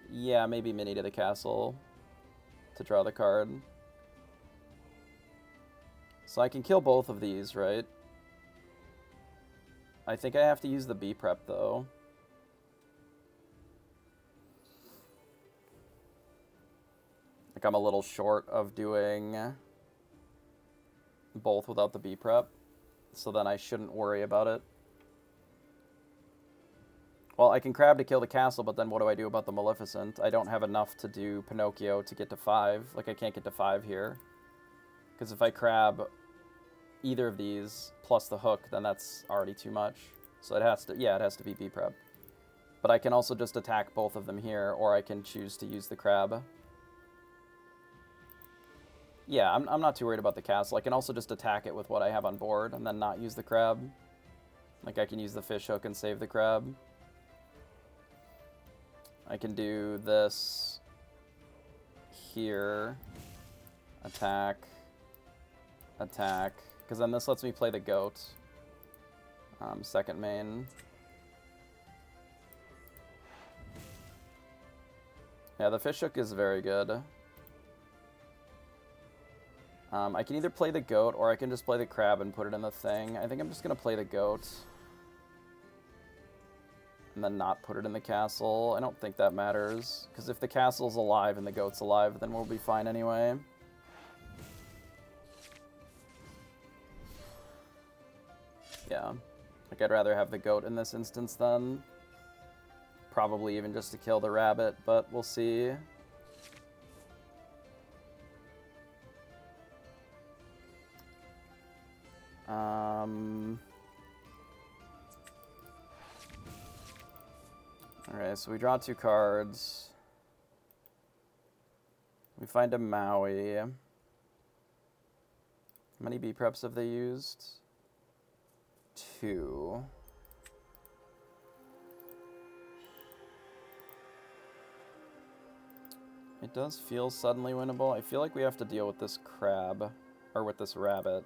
Yeah, maybe mini to the castle to draw the card. So I can kill both of these, right? I think I have to use the B prep though. Like, I'm a little short of doing both without the B prep, so then I shouldn't worry about it. Well, I can crab to kill the castle, but then what do I do about the Maleficent? I don't have enough to do Pinocchio to get to 5. Like, I can't get to 5 here. Because if I crab either of these plus the hook, then that's already too much. So it has to, yeah, it has to be B prep. But I can also just attack both of them here, or I can choose to use the crab. Yeah, I'm not too worried about the castle. I can also just attack it with what I have on board and then not use the crab. Like, I can use the fish hook and save the crab. I can do this here. Attack. Attack. Because then this lets me play the goat. Second main. Yeah, the fish hook is very good. I can either play the goat or I can just play the crab and put it in the thing. I think I'm just going to play the goat. And then not put it in the castle. I don't think that matters. Because if the castle's alive and the goat's alive, then we'll be fine anyway. Yeah. Like, I'd rather have the goat in this instance then. Probably even just to kill the rabbit, but we'll see. Alright, so we draw 2 cards. We find a Maui. How many B preps have they used? 2. It does feel suddenly winnable. I feel like we have to deal with this crab, or with this rabbit.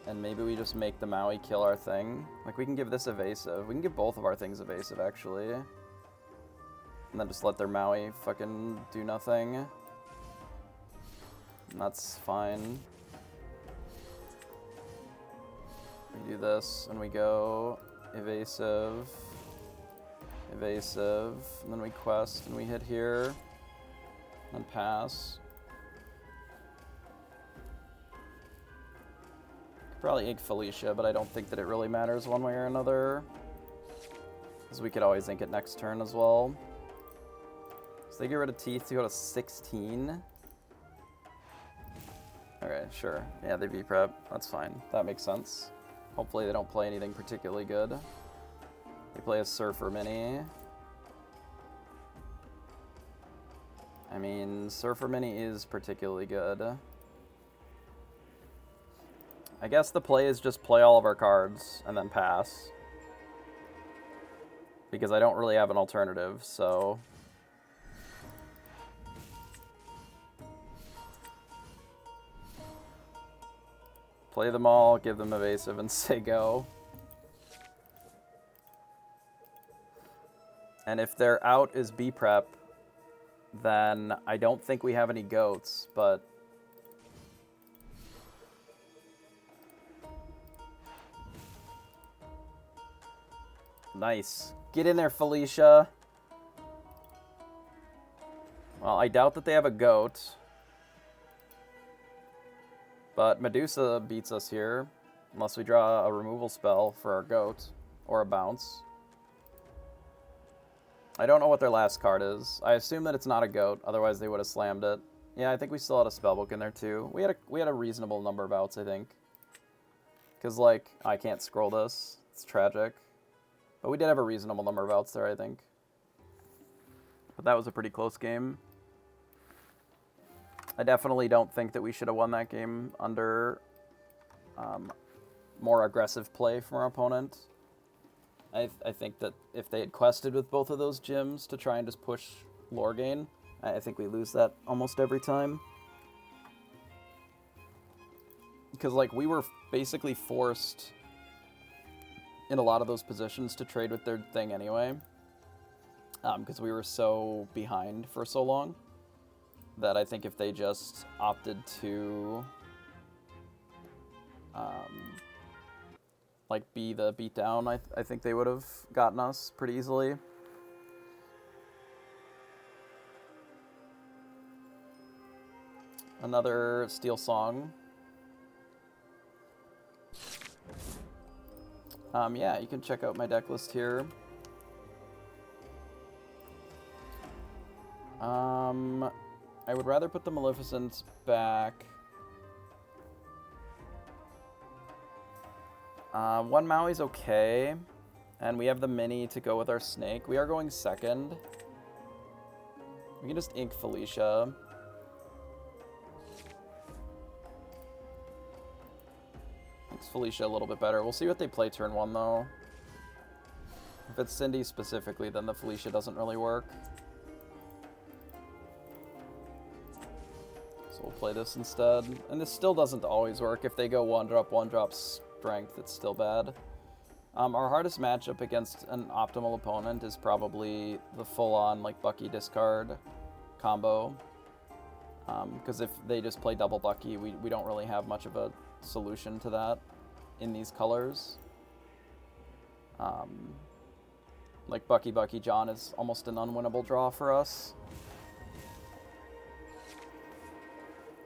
And maybe we just make the Maui kill our thing. Like, we can give this evasive. We can give both of our things evasive, actually. And then just let their Maui fucking do nothing. And that's fine. We do this, and we go evasive, evasive, and then we quest, and we hit here, and pass. Could probably ink Felicia, but I don't think that it really matters one way or another, because we could always ink it next turn as well. So they get rid of teeth to go to 16. Okay, sure. Yeah, they B-prep. That's fine. That makes sense. Hopefully they don't play anything particularly good. They play a Surfer Mini. I mean, Surfer Mini is particularly good. I guess the play is just play all of our cards and then pass. Because I don't really have an alternative, so... Play them all, give them evasive, and say go. And if their out is B-prep, then I don't think we have any goats, but... Nice. Get in there, Felicia. Well, I doubt that they have a goat. But Medusa beats us here, unless we draw a removal spell for our goat, or a bounce. I don't know what their last card is. I assume that it's not a goat, otherwise they would have slammed it. Yeah, I think we still had a spellbook in there too. We had a reasonable number of outs, I think. Because, like, I can't scroll this. It's tragic. But we did have a reasonable number of outs there, I think. But that was a pretty close game. I definitely don't think that we should have won that game under more aggressive play from our opponent. I think that if they had quested with both of those gyms to try and just push lore gain, I think we lose that almost every time. Because, like, we were basically forced in a lot of those positions to trade with their thing anyway. Because we were so behind for so long. That I think if they just opted to, like, be the beatdown, I think they would have gotten us pretty easily. Another Steel Song. Yeah, you can check out my deck list here. I would rather put the Maleficent back. One Maui's okay. And we have the Mini to go with our Snake. We are going second. We can just ink Felicia. Makes Felicia a little bit better. We'll see what they play turn one, though. If it's Cindy specifically, then the Felicia doesn't really work. So we'll play this instead. And this still doesn't always work. If they go one drop strength, it's still bad. Our hardest matchup against an optimal opponent is probably the full-on, like, Bucky discard combo. Because if they just play double Bucky, we don't really have much of a solution to that in these colors. Like, Bucky John is almost an unwinnable draw for us.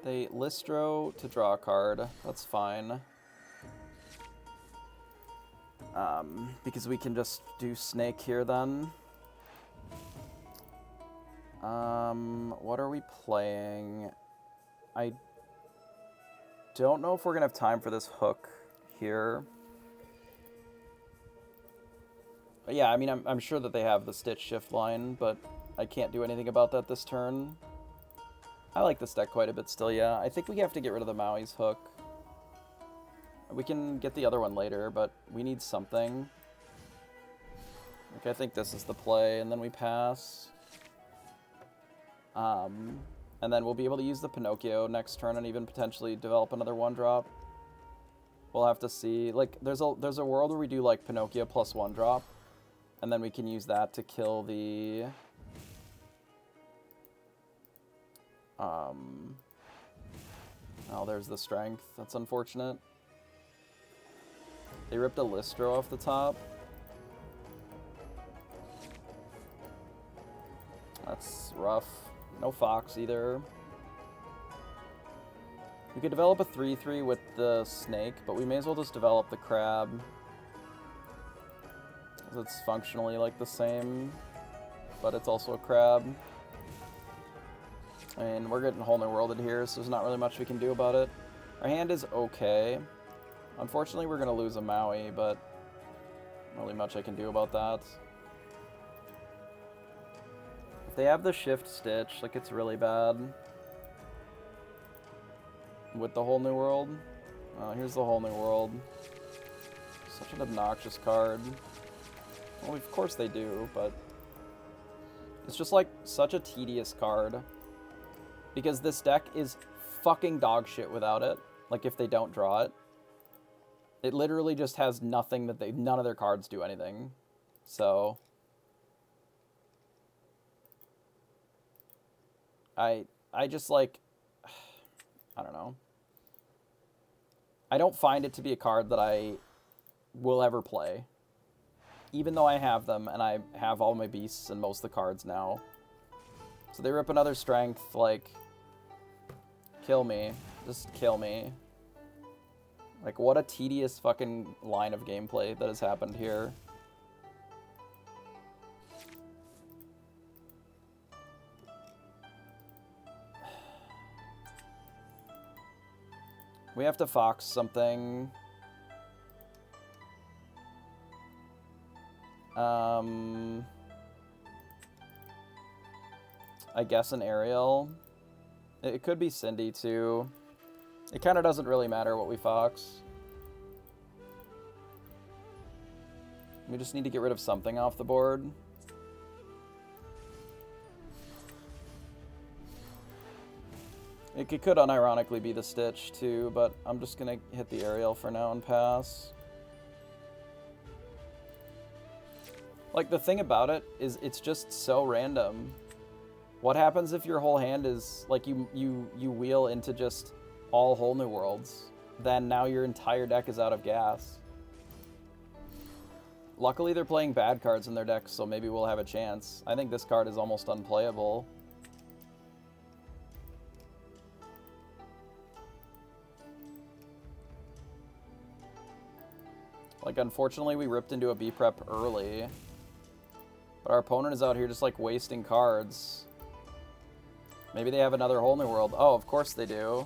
They Listro to draw a card. That's fine. Because we can just do Snake here then. What are we playing? I don't know if we're gonna have time for this hook here. But yeah, I mean, I'm sure that they have the Stitch Shift line, but I can't do anything about that this turn. I like this deck quite a bit still, yeah. I think we have to get rid of the Maui's hook. We can get the other one later, but we need something. Like, I think this is the play, and then we pass. And then we'll be able to use the Pinocchio next turn and even potentially develop another one-drop. We'll have to see. Like, there's a world where we do, like, Pinocchio plus one-drop, and then we can use that to kill the... Oh, there's the strength. That's unfortunate. They ripped a Listro off the top. That's rough. No Fox either. We could develop a 3-3 with the snake, but we may as well just develop the crab. It's functionally like the same, but it's also a crab. And we're getting whole new worlded here, so there's not really much we can do about it. Our hand is okay. Unfortunately, we're going to lose a Maui, but not really much I can do about that. If they have the shift stitch, like, it's really bad. With the whole new world. Here's the whole new world. Such an obnoxious card. Well, of course they do, but it's just like such a tedious card. Because this deck is fucking dog shit without it. Like, if they don't draw it. It literally just has nothing that none of their cards do anything. So I just like, I don't know. I don't find it to be a card that I will ever play. Even though I have them, and I have all my beasts and most of the cards now. So they rip another strength, like, kill me. Just kill me. Like, what a tedious fucking line of gameplay that has happened here. We have to Fox something. I guess an Ariel. It could be Cindy, too. It kind of doesn't really matter what we Fox. We just need to get rid of something off the board. It could unironically be the Stitch, too, but I'm just going to hit the Ariel for now and pass. Like, the thing about it is it's just so random. What happens if your whole hand is, like, you wheel into just all whole new worlds? Then now your entire deck is out of gas. Luckily, they're playing bad cards in their deck, so maybe we'll have a chance. I think this card is almost unplayable. Like, unfortunately, we ripped into a B-Prep early. But our opponent is out here just, like, wasting cards. Maybe they have another whole new world. Oh, of course they do.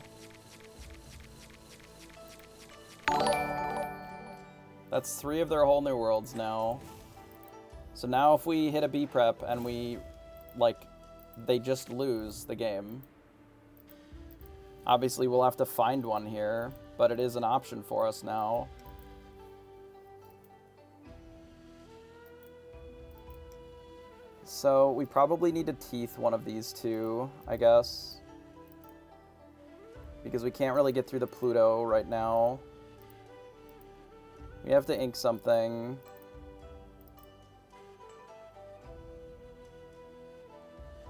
That's 3 of their whole new worlds now. So now if we hit a B-Prep and we, like, they just lose the game. Obviously, we'll have to find one here, but it is an option for us now. So we probably need to teeth one of these two, I guess. Because we can't really get through the Pluto right now. We have to ink something.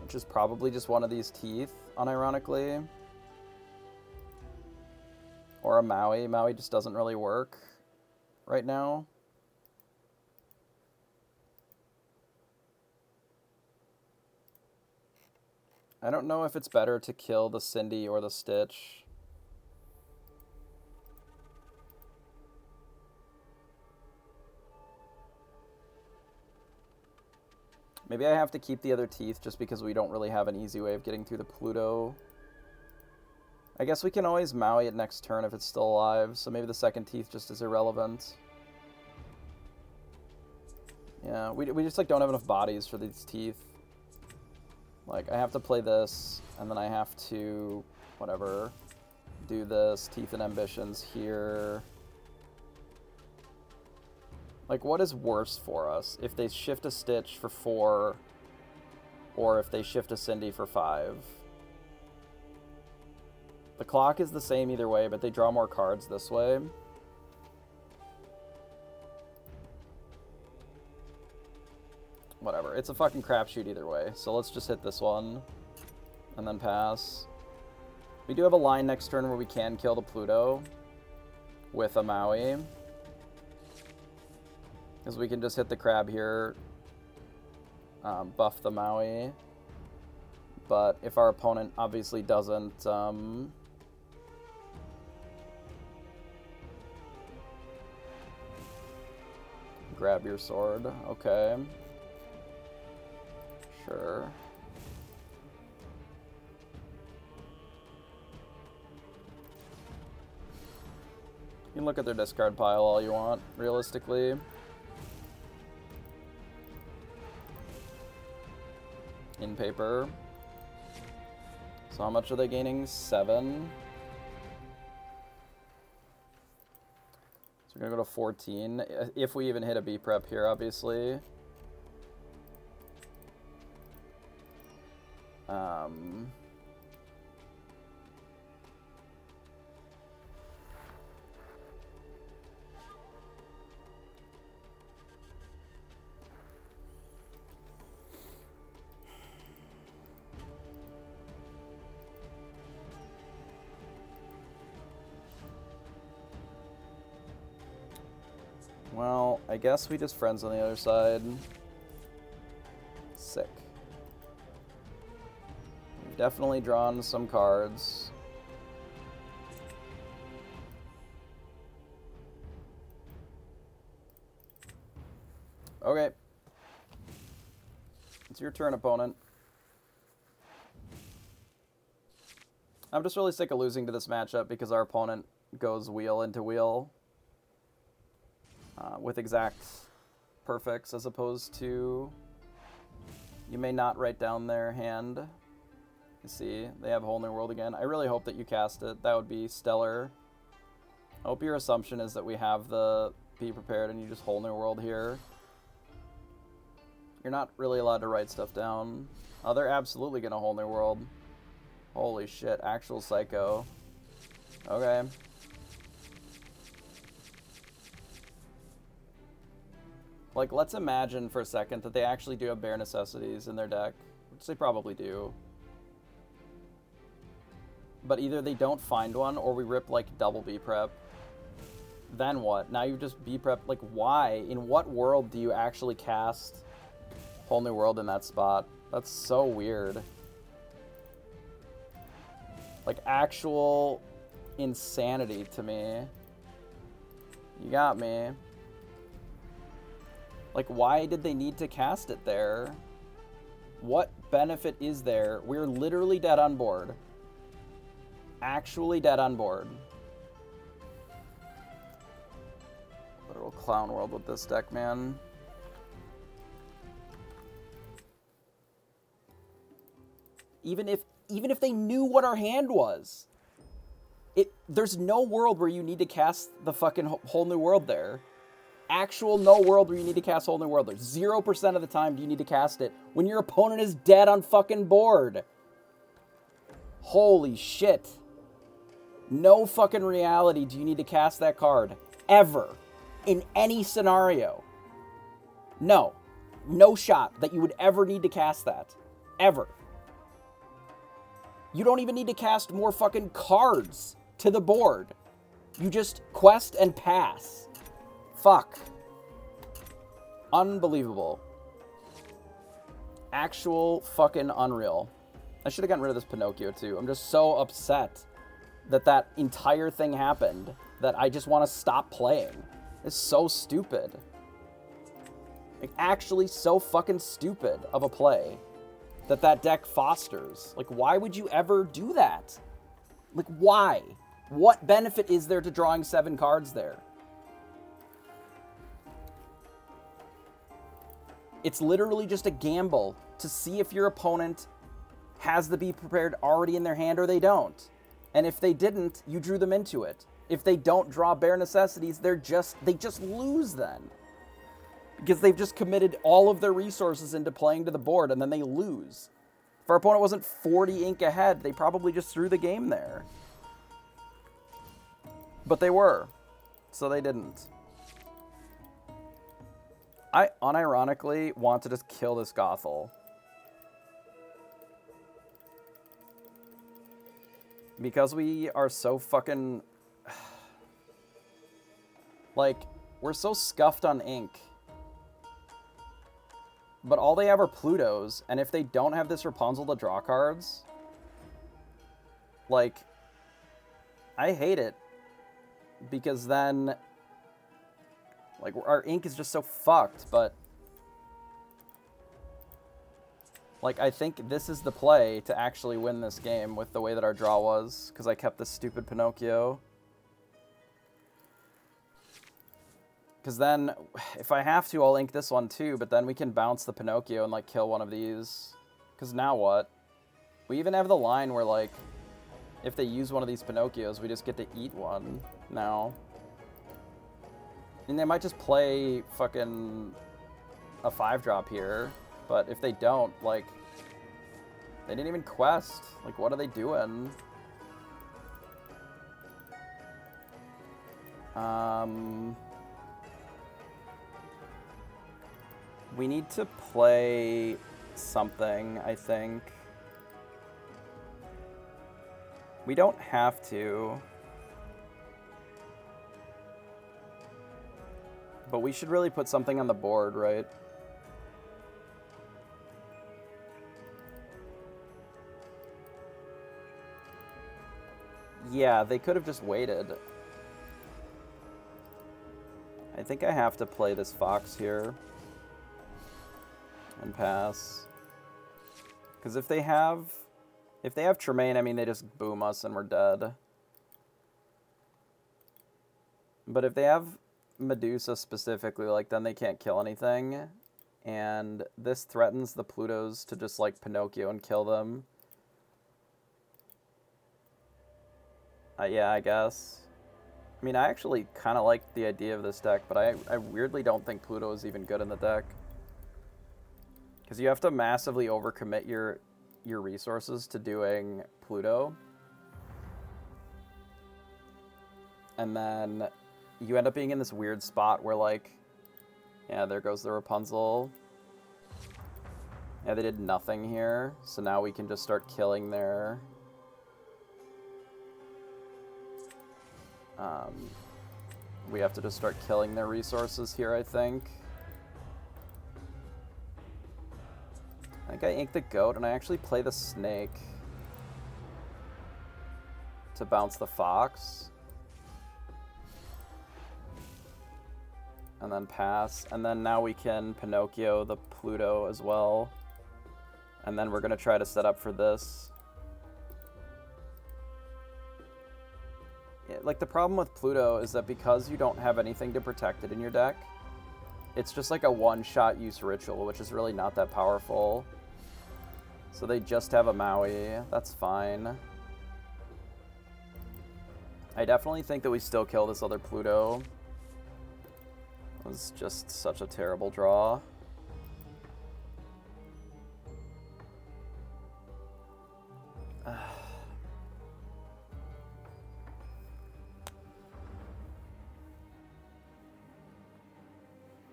Which is probably just one of these teeth, unironically. Or a Maui. Maui just doesn't really work right now. I don't know if it's better to kill the Cindy or the Stitch. Maybe I have to keep the other teeth just because we don't really have an easy way of getting through the Pluto. I guess we can always Maui it next turn if it's still alive, so maybe the second teeth just is irrelevant. Yeah, we just like don't have enough bodies for these teeth. Like, I have to play this, and then I have to, whatever, do this, Teeth and Ambitions here. Like, what is worse for us? If they shift a Stitch for 4, or if they shift a Cindy for 5. The clock is the same either way, but they draw more cards this way. Whatever, it's a fucking crapshoot either way, so let's just hit this one, and then pass. We do have a line next turn where we can kill the Pluto with a Maui. Because we can just hit the crab here, buff the Maui. But if our opponent obviously doesn't... grab your sword. Okay. Sure. You can look at their discard pile all you want, realistically. In paper. So how much are they gaining? 7. So we're gonna go to 14. If we even hit a B prep here, obviously. Well, I guess we just friends on the other side. Sick. We've definitely drawn some cards. Okay. It's your turn, opponent. I'm just really sick of losing to this matchup because our opponent goes wheel into wheel. With exact perfects as opposed to... You may not write down their hand. You see, they have Whole New World again. I really hope that you cast it. That would be stellar. I hope your assumption is that we have the Be Prepared and you just Whole New World here. You're not really allowed to write stuff down. Oh, they're absolutely gonna Whole New World. Holy shit, actual psycho. Okay. Like, let's imagine for a second that they actually do have Bare Necessities in their deck, which they probably do. But either they don't find one, or we rip, like, double B-Prep. Then what? Now you just B-Prep. Like, why? In what world do you actually cast Whole New World in that spot? That's so weird. Like, actual insanity to me. You got me. Like, why did they need to cast it there? What benefit is there? We're literally dead on board. Actually dead on board. Literal clown world with this deck, man. Even if they knew what our hand was. There's no world where you need to cast the fucking Whole New World there. Actual no world where you need to cast Whole New World. There's 0% of the time do you need to cast it when your opponent is dead on fucking board. Holy shit. No fucking reality do you need to cast that card. Ever. In any scenario. No. No shot that you would ever need to cast that. Ever. You don't even need to cast more fucking cards to the board. You just quest and pass. Fuck. Unbelievable. Actual fucking unreal. I should have gotten rid of this Pinocchio too. I'm just so upset that that entire thing happened that I just want to stop playing. It's so stupid. Like, actually so fucking stupid of a play that deck fosters. Like, why would you ever do that? Like, why? What benefit is there to drawing 7 cards there? It's literally just a gamble to see if your opponent has the Be Prepared already in their hand or they don't. And if they didn't, you drew them into it. If they don't draw Bare Necessities, they just lose then. Because they've just committed all of their resources into playing to the board and then they lose. If our opponent wasn't 40 ink ahead, they probably just threw the game there. But they were. So they didn't. I unironically want to just kill this Gothel. Because we are so fucking... Like, we're so scuffed on ink. But all they have are Plutos, and if they don't have this Rapunzel to draw cards... Like, I hate it. Because then... Like, our ink is just so fucked, but... Like, I think this is the play to actually win this game with the way that our draw was, because I kept this stupid Pinocchio. Because then, if I have to, I'll ink this one too, but then we can bounce the Pinocchio and, like, kill one of these. Because now what? We even have the line where, like, if they use one of these Pinocchios, we just get to eat one now. And they might just play fucking a 5-drop here. But if they don't, like, they didn't even quest. Like, what are they doing? We need to play something, I think. We don't have to. But we should really put something on the board, right? Yeah, they could have just waited. I think I have to play this fox here. And pass. Because if they have Tremaine, I mean, they just boom us and we're dead. But if they have Medusa specifically, like, then they can't kill anything. And this threatens the Plutos to just, like, Pinocchio and kill them. Yeah, I guess. I mean, I actually kind of like the idea of this deck, but I weirdly don't think Pluto is even good in the deck. Because you have to massively overcommit your resources to doing Pluto. And then you end up being in this weird spot where, like, yeah, there goes the Rapunzel. Yeah, they did nothing here, so now we can just start killing their... we have to just start killing their resources here, I think. I think I ink the goat, and I actually play the snake to bounce the fox. And then pass. And then now we can Pinocchio the Pluto as well. And then we're going to try to set up for this. Like, the problem with Pluto is that because you don't have anything to protect it in your deck, it's just like a one-shot use ritual, which is really not that powerful. So they just have a Maui. That's fine. I definitely think that we still kill this other Pluto. It was just such a terrible draw.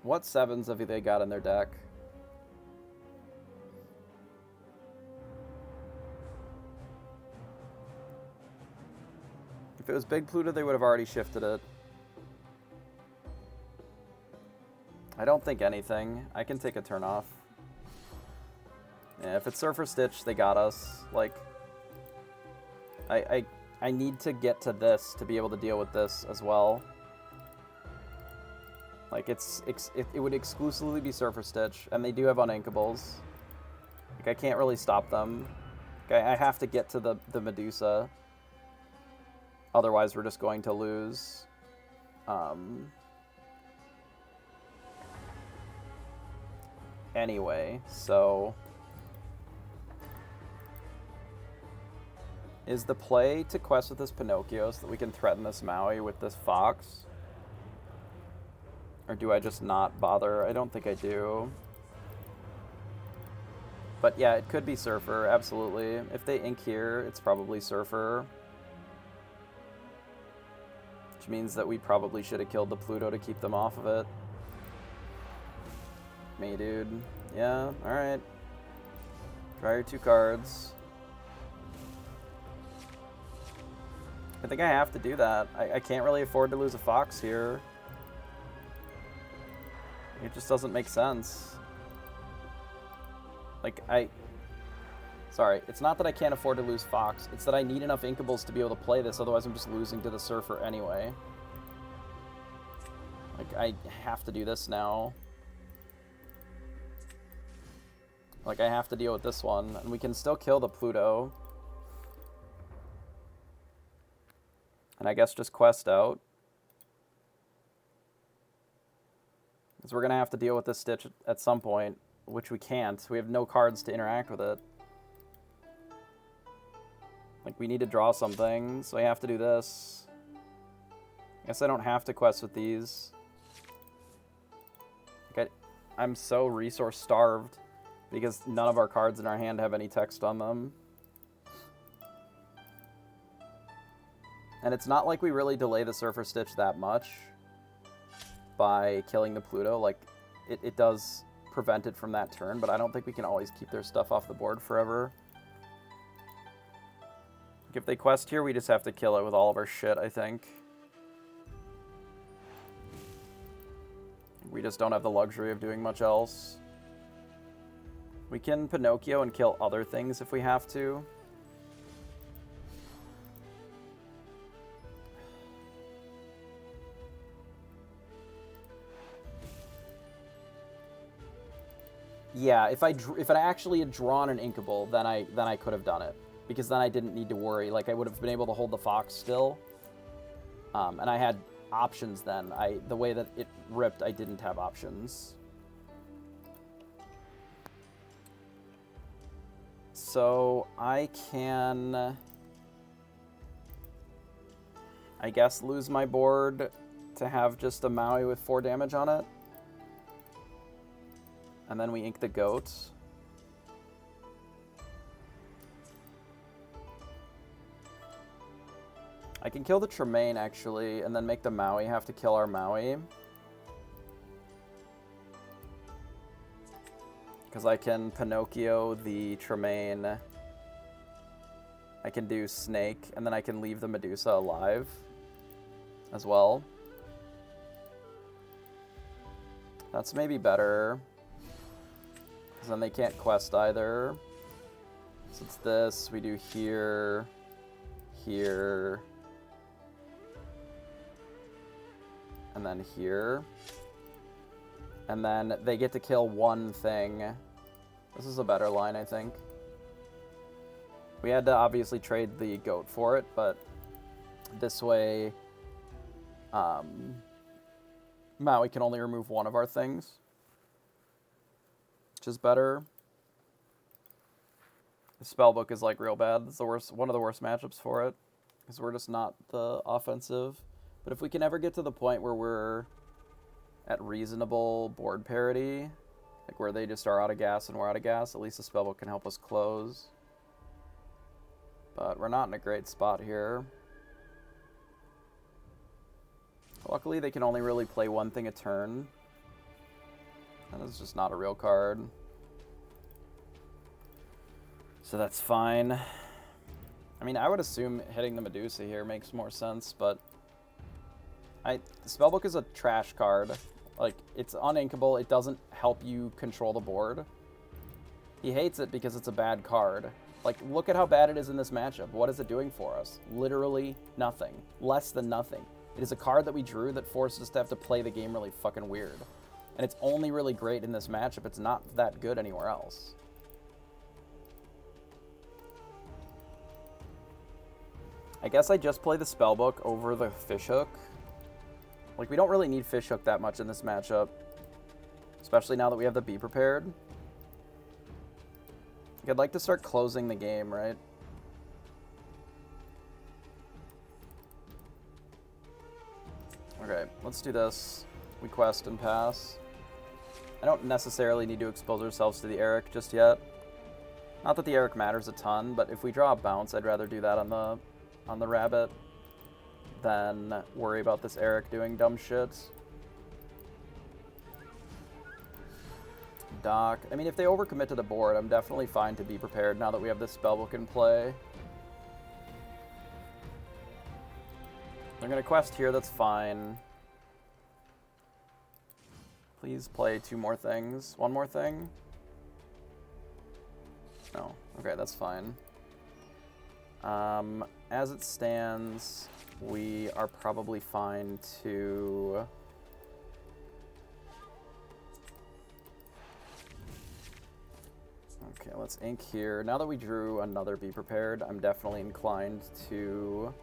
What 7s have they got in their deck? If it was Big Pluto, they would have already shifted it. I don't think anything. I can take a turn off. Yeah, if it's Surfer Stitch, they got us. Like, I need to get to this to be able to deal with this as well. Like, it would exclusively be Surfer Stitch, and they do have uninkables. Like, I can't really stop them. Like, I have to get to the Medusa. Otherwise, we're just going to lose. Anyway, so... Is the play to quest with this Pinocchio so that we can threaten this Maui with this fox? Or do I just not bother? I don't think I do. But yeah, it could be Surfer, absolutely. If they ink here, it's probably Surfer. Which means that we probably should have killed the Pluto to keep them off of it. Me, dude. Yeah, alright. Try your 2 cards. I think I have to do that. I can't really afford to lose a Fox here. It just doesn't make sense. Like, Sorry, it's not that I can't afford to lose Fox. It's that I need enough Inkables to be able to play this, otherwise I'm just losing to the Surfer anyway. Like, I have to do this now. Like, I have to deal with this one. And we can still kill the Pluto. And I guess just quest out. Because we're going to have to deal with this Stitch at some point, which we can't. We have no cards to interact with it. Like, we need to draw something, so I have to do this. I guess I don't have to quest with these. Like, I'm so resource starved because none of our cards in our hand have any text on them. And it's not like we really delay the Surfer Stitch that much by killing the Pluto. Like, it does prevent it from that turn, but I don't think we can always keep their stuff off the board forever. If they quest here, we just have to kill it with all of our shit, I think. We just don't have the luxury of doing much else. We can Pinocchio and kill other things if we have to. Yeah, if I actually had drawn an Inkable, then I could have done it. Because then I didn't need to worry. Like, I would have been able to hold the Fox still. And I had options then. The way that it ripped, I didn't have options. So I can, I guess, lose my board to have just a Maui with 4 damage on it. And then we ink the goat. I can kill the Tremaine, actually, and then make the Maui have to kill our Maui. Because I can Pinocchio the Tremaine. I can do Snake, and then I can leave the Medusa alive as well. That's maybe better. Because then they can't quest either. So it's this, we do here, here, and then here. And then they get to kill one thing. This is a better line, I think. We had to obviously trade the goat for it, but this way Maui can only remove one of our things, which is better. The spellbook is like real bad. It's the worst, one of the worst matchups for it, because we're just not the offensive. But if we can ever get to the point where we're at reasonable board parity, like where they just are out of gas and we're out of gas, at least the spellbook can help us close. But we're not in a great spot here. Luckily, they can only really play one thing a turn. That is just not a real card. So that's fine. I mean, I would assume hitting the Medusa here makes more sense, but the spellbook is a trash card. Like, it's uninkable. It doesn't help you control the board. He hates it because it's a bad card. Like, look at how bad it is in this matchup. What is it doing for us? Literally nothing. Less than nothing. It is a card that we drew that forces us to have to play the game really fucking weird. And it's only really great in this matchup. It's not that good anywhere else. I guess I just play the spellbook over the fishhook. Like, we don't really need fishhook that much in this matchup. Especially now that we have the Be Prepared. Like, I'd like to start closing the game, right? Okay, let's do this. We quest and pass. I don't necessarily need to expose ourselves to the Eric just yet. Not that the Eric matters a ton, but if we draw a bounce, I'd rather do that on the rabbit than worry about this Eric doing dumb shit. Dock. I mean, if they overcommit to the board, I'm definitely fine to Be Prepared now that we have this spellbook in play. They're going to quest here, that's fine. Please play 2 more things. 1 more thing? No. Okay, that's fine. As it stands, we are probably fine to... Okay, let's ink here. Now that we drew another Be Prepared, I'm definitely inclined to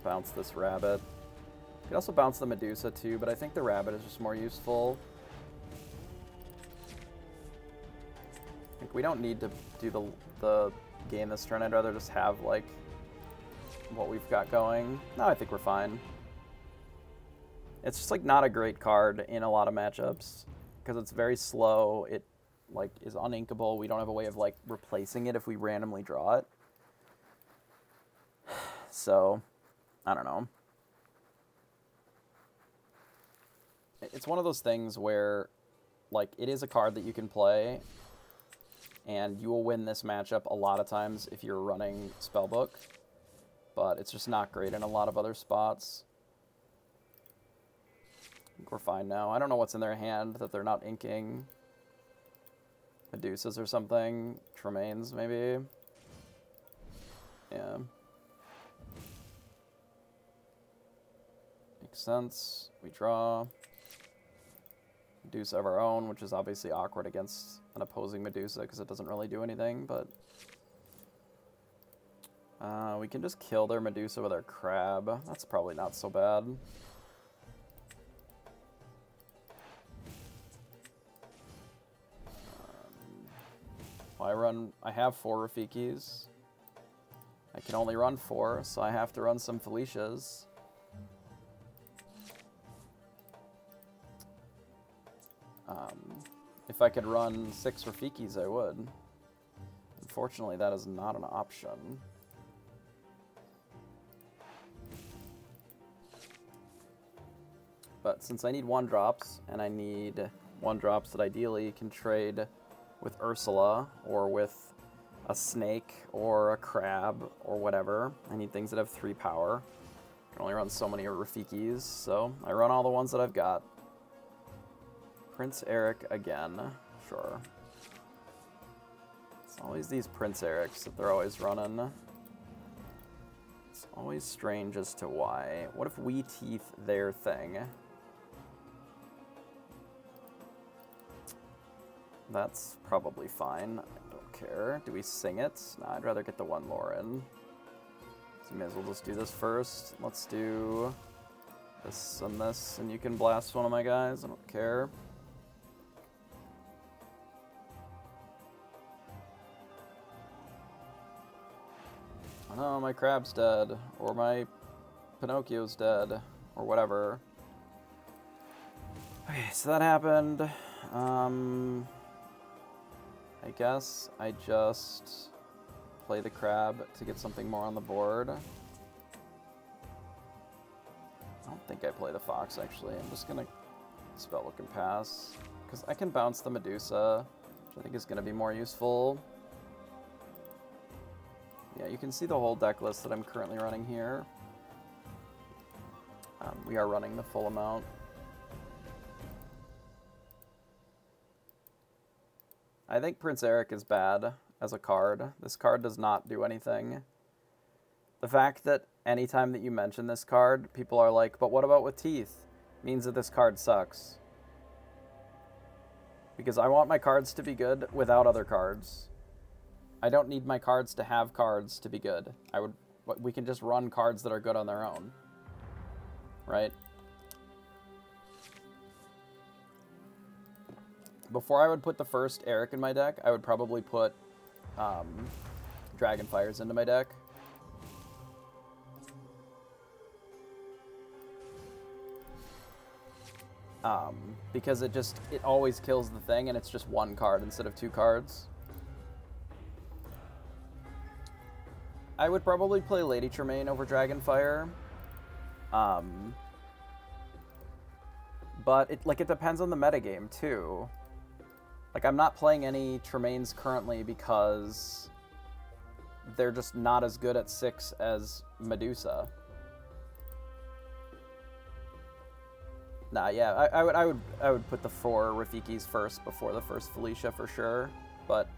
bounce this rabbit. You could also bounce the Medusa too, but I think the rabbit is just more useful. I think we don't need to do the game this turn. I'd rather just have, like, what we've got going. No, I think we're fine. It's just, like, not a great card in a lot of matchups because it's very slow. It, like, is uninkable. We don't have a way of, like, replacing it if we randomly draw it. So, I don't know. It's one of those things where, like, it is a card that you can play, and you will win this matchup a lot of times if you're running Spellbook, but it's just not great in a lot of other spots. I think we're fine now. I don't know what's in their hand that they're not inking. Medusas or something. Tremaines, maybe. Yeah. Makes sense. We draw. Medusa of our own, which is obviously awkward against an opposing Medusa because it doesn't really do anything, but we can just kill their Medusa with our crab. That's probably not so bad. I have 4 Rafikis. I can only run 4, so I have to run some Felicias. If I could run 6 Rafikis, I would. Unfortunately, that is not an option. But since I need 1-drops, and I need 1-drops that ideally can trade with Ursula, or with a snake, or a crab, or whatever, I need things that have 3 power. I can only run so many Rafikis, so I run all the ones that I've got. Prince Eric again, sure. It's always these Prince Erics that they're always running. It's always strange as to why. What if we teeth their thing? That's probably fine. I don't care. Do we sing it? Nah, I'd rather get the 1 Lauren. So we may as well just do this first. Let's do this, and you can blast one of my guys. I don't care. Oh, my crab's dead, or my Pinocchio's dead, or whatever. Okay, so that happened. I guess I just play the crab to get something more on the board. I don't think I play the fox, actually. I'm just going to Spellbook and pass, because I can bounce the Medusa, which I think is going to be more useful. Yeah, you can see the whole deck list that I'm currently running here. We are running the full amount. I think Prince Eric is bad as a card. This card does not do anything. The fact that anytime that you mention this card, people are like, but what about with teeth? Means that this card sucks. Because I want my cards to be good without other cards. I don't need my cards to have cards to be good. We can just run cards that are good on their own. Right? Before I would put the first Eric in my deck, I would probably put Dragonfires into my deck. Because it always kills the thing, and it's just 1 card instead of 2 cards. I would probably play Lady Tremaine over Dragonfire. But it depends on the metagame too. Like, I'm not playing any Tremaines currently because they're just not as good at 6 as Medusa. Nah, yeah, I would put the 4 Rafikis first before the first Felicia for sure. But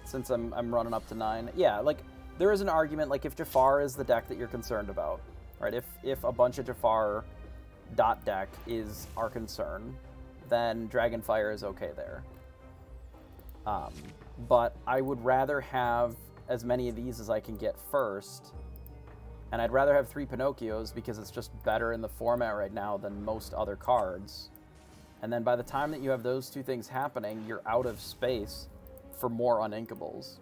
since I'm running up to 9, yeah, like there is an argument, like if Jafar is the deck that you're concerned about, right? If a bunch of Jafar dot deck is our concern, then Dragonfire is okay there. But I would rather have as many of these as I can get first. And I'd rather have 3 Pinocchios because it's just better in the format right now than most other cards. And then by the time that you have those 2 things happening, you're out of space for more uninkables.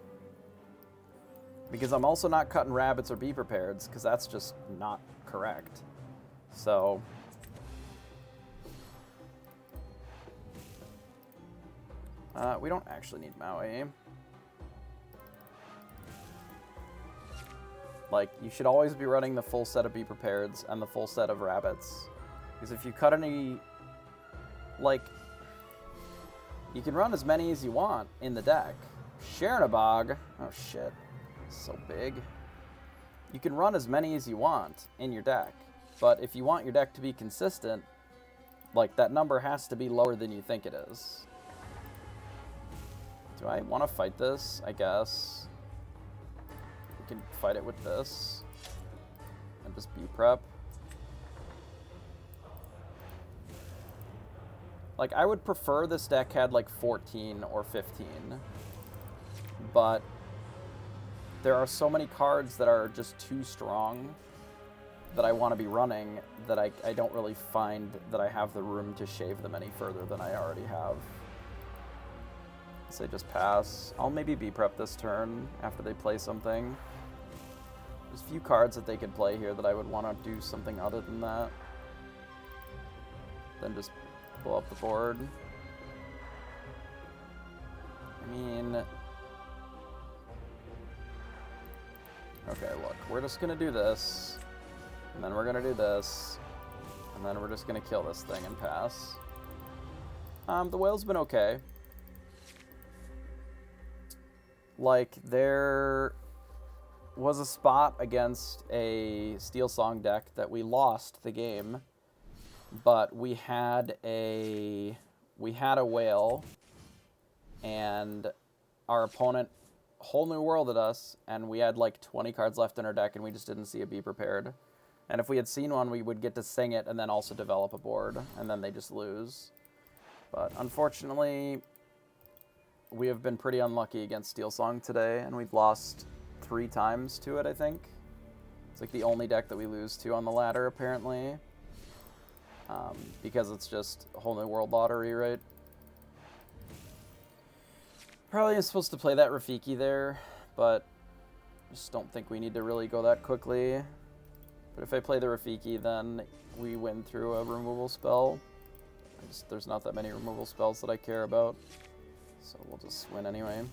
Because I'm also not cutting rabbits or be prepareds, because that's just not correct. So we don't actually need Maui. Like, you should always be running the full set of Be Prepareds and the full set of Rabbits. Because if you cut any... Like, you can run as many as you want in the deck. Chernabog... Oh, shit. So big. You can run as many as you want in your deck. But if you want your deck to be consistent, like, that number has to be lower than you think it is. Do I want to fight this? I guess. Can fight it with this and just be prep. Like, I would prefer this deck had like 14 or 15, but there are so many cards that are just too strong that I want to be running that I don't really find that I have the room to shave them any further than I already have. So I just pass. I'll maybe be prep this turn after they play something. There's a few cards that they could play here that I would want to do something other than that. Then just blow up the board. I mean... Okay, look. We're just going to do this. And then we're going to do this. And then we're just going to kill this thing and pass. The whale's been okay. Like, there was a spot against a Steel Song deck that we lost the game, but we had a whale, and our opponent whole new worlded us, and we had like 20 cards left in our deck, and we just didn't see a Be Prepared. And if we had seen one, we would get to sing it and then also develop a board, and then they just lose. But unfortunately, we have been pretty unlucky against Steel Song today, and we've lost 3 times to it, I think. It's like the only deck that we lose to on the ladder, apparently. Because it's just a whole new world lottery, right? Probably is supposed to play that Rafiki there, but just don't think we need to really go that quickly. But if I play the Rafiki, then we win through a removal spell. There's not that many removal spells that I care about, so we'll just win anyway.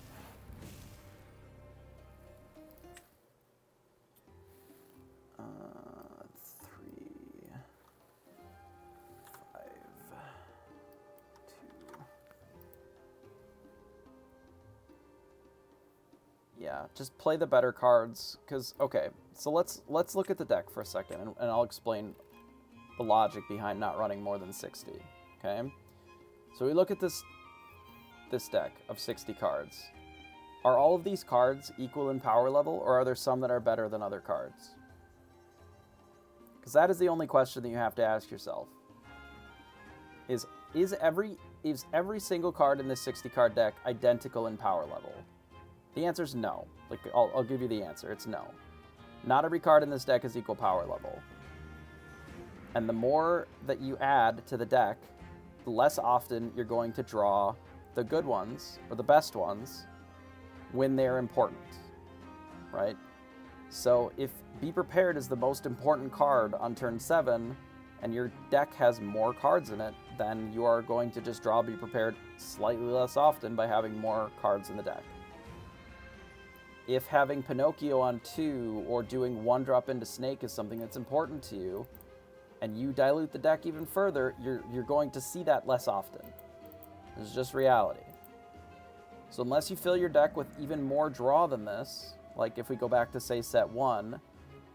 Yeah, just play the better cards, because, okay, so let's look at the deck for a second, and I'll explain the logic behind not running more than 60, okay? So we look at this deck of 60 cards. Are all of these cards equal in power level, or are there some that are better than other cards? Because that is the only question that you have to ask yourself. Is every single card in this 60 card deck identical in power level? The answer is no. Like, I'll give you the answer. It's no. Not every card in this deck is equal power level. And the more that you add to the deck, the less often you're going to draw the good ones, or the best ones, when they're important, right? So if Be Prepared is the most important card on turn 7, and your deck has more cards in it, then you are going to just draw Be Prepared slightly less often by having more cards in the deck. If having Pinocchio on 2 or doing 1-drop into Snake is something that's important to you, and you dilute the deck even further, you're going to see that less often. It's just reality. So unless you fill your deck with even more draw than this, like if we go back to, say, set 1,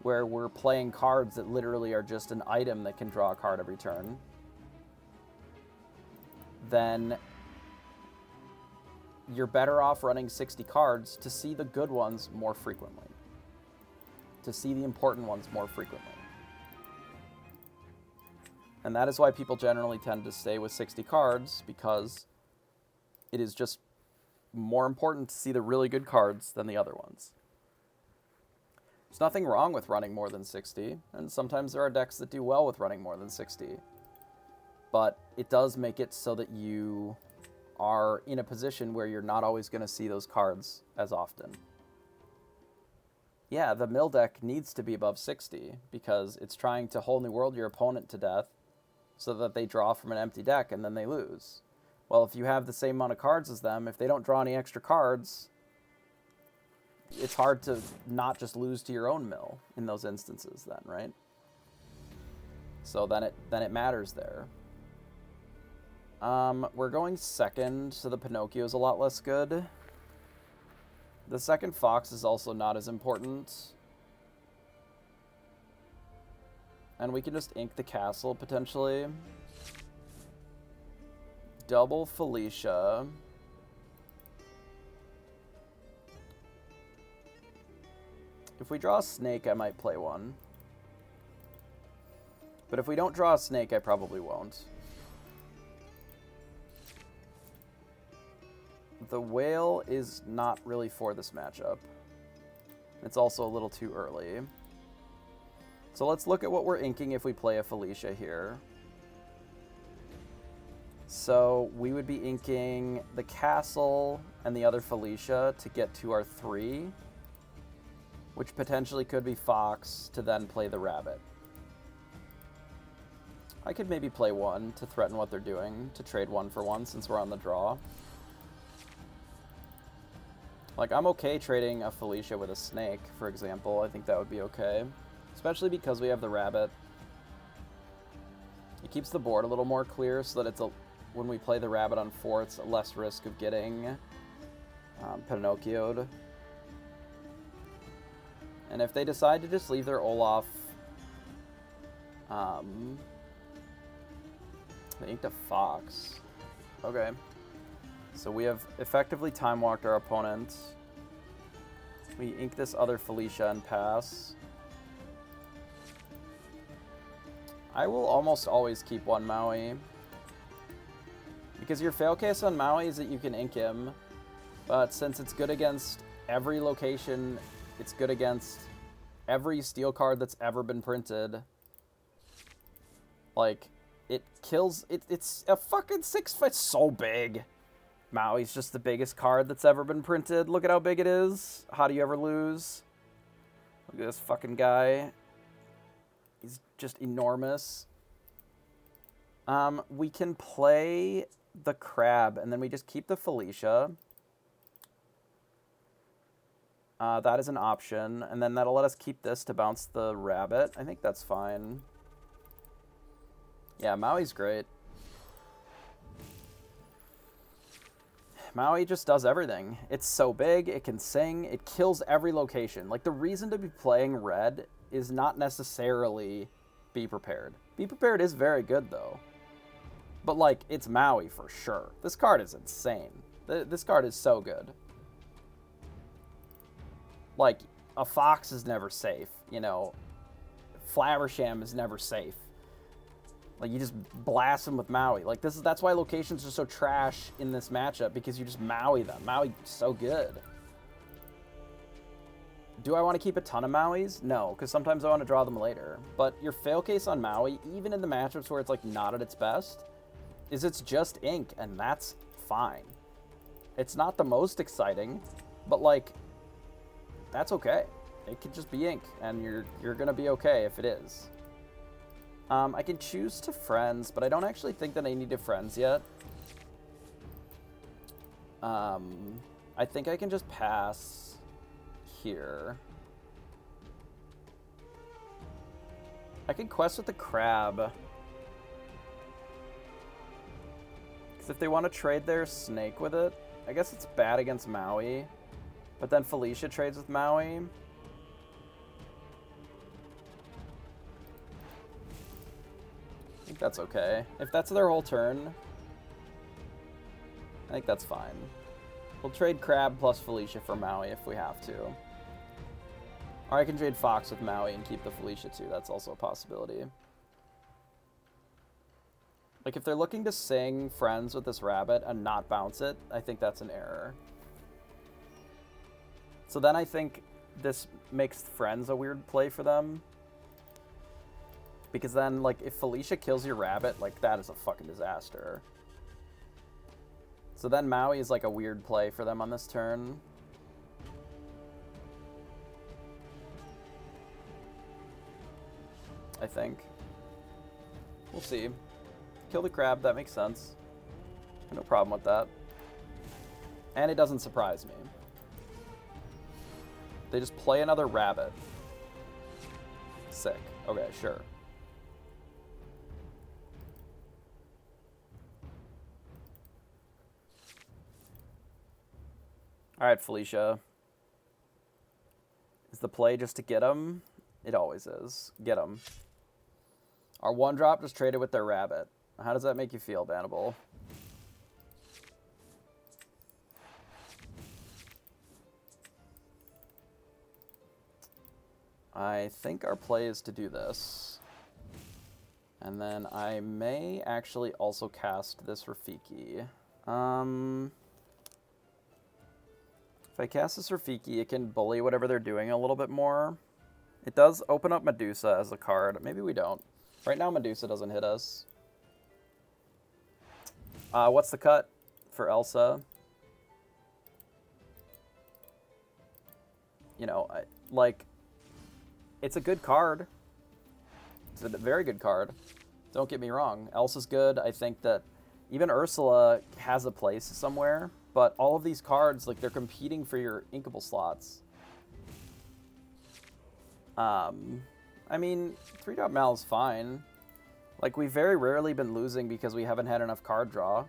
where we're playing cards that literally are just an item that can draw a card every turn, then you're better off running 60 cards to see the good ones more frequently. To see the important ones more frequently. And that is why people generally tend to stay with 60 cards, because it is just more important to see the really good cards than the other ones. There's nothing wrong with running more than 60, and sometimes there are decks that do well with running more than 60. But it does make it so that you are in a position where you're not always going to see those cards as often. Yeah, the mill deck needs to be above 60, because it's trying to whole new world your opponent to death so that they draw from an empty deck and then they lose. Well, if you have the same amount of cards as them, if they don't draw any extra cards, it's hard to not just lose to your own mill in those instances then, right? So then it matters there. We're going second, so the Pinocchio is a lot less good. The second Fox is also not as important. And we can just ink the castle, potentially. Double Felicia. If we draw a snake, I might play one. But if we don't draw a snake, I probably won't. The whale is not really for this matchup. It's also a little too early. So let's look at what we're inking if we play a Felicia here. So we would be inking the castle and the other Felicia to get to our 3, which potentially could be Fox to then play the rabbit. I could maybe play 1 to threaten what they're doing, to trade 1 for 1 since we're on the draw. Like, I'm okay trading a Felicia with a snake, for example. I think that would be okay. Especially because we have the rabbit. It keeps the board a little more clear so that it's when we play the rabbit on 4, it's less risk of getting Pinocchio'd. And if they decide to just leave their Olaf, they inked a Fox. Okay. So we have effectively time-walked our opponent. We ink this other Felicia and pass. I will almost always keep one Maui. Because your fail case on Maui is that you can ink him. But since it's good against every location, it's good against every steel card that's ever been printed. Like, it kills... It's a fucking 6-foot... It's so big. Maui's just the biggest card that's ever been printed. Look at how big it is. How do you ever lose? Look at this fucking guy. He's just enormous. We can play the crab, and then we just keep the Felicia. That is an option, and then that'll let us keep this to bounce the rabbit. I think that's fine. Yeah, Maui's great. Maui just does everything. It's so big, it can sing, it kills every location. Like, the reason to be playing red is not necessarily Be Prepared. Be Prepared is very good, though. But, like, it's Maui for sure. This card is insane. This card is so good. Like, a Fox is never safe, you know. Flaversham is never safe. Like, you just blast them with Maui. Like, that's why locations are so trash in this matchup, because you just Maui them. Maui's so good. Do I want to keep a ton of Mauis? No, because sometimes I want to draw them later. But your fail case on Maui, even in the matchups where it's, like, not at its best, is it's just ink, and that's fine. It's not the most exciting, but, like, that's okay. It could just be ink, and you're going to be okay if it is. I can choose to friends, but I don't actually think that I need to friends yet. I think I can just pass here. I can quest with the crab. Because if they want to trade their snake with it, I guess it's bad against Maui. But then Felicia trades with Maui. I think that's okay. If that's their whole turn, I think that's fine. We'll trade Crab plus Felicia for Maui if we have to. Or I can trade Fox with Maui and keep the Felicia too. That's also a possibility. Like, if they're looking to sing Friends with this rabbit and not bounce it, I think that's an error. So then I think this makes Friends a weird play for them. Because then, like, if Felicia kills your rabbit, like, that is a fucking disaster. So then Maui is, like, a weird play for them on this turn. I think. We'll see. Kill the crab, that makes sense. No problem with that. And it doesn't surprise me. They just play another rabbit. Sick. Okay, sure. Alright, Felicia. Is the play just to get him? It always is. Get him. Our one drop just traded with their rabbit. How does that make you feel, Bannable? I think our play is to do this. And then I may actually also cast this Rafiki. If I cast this Rafiki, it can bully whatever they're doing a little bit more. It does open up Medusa as a card. Maybe we don't. Right now, Medusa doesn't hit us. What's the cut for Elsa? You know, it's a good card. It's a very good card. Don't get me wrong. Elsa's good. I think that even Ursula has a place somewhere. But all of these cards, like, they're competing for your inkable slots. I mean, 3-drop Mal is fine. Like, we've very rarely been losing because we haven't had enough card draw.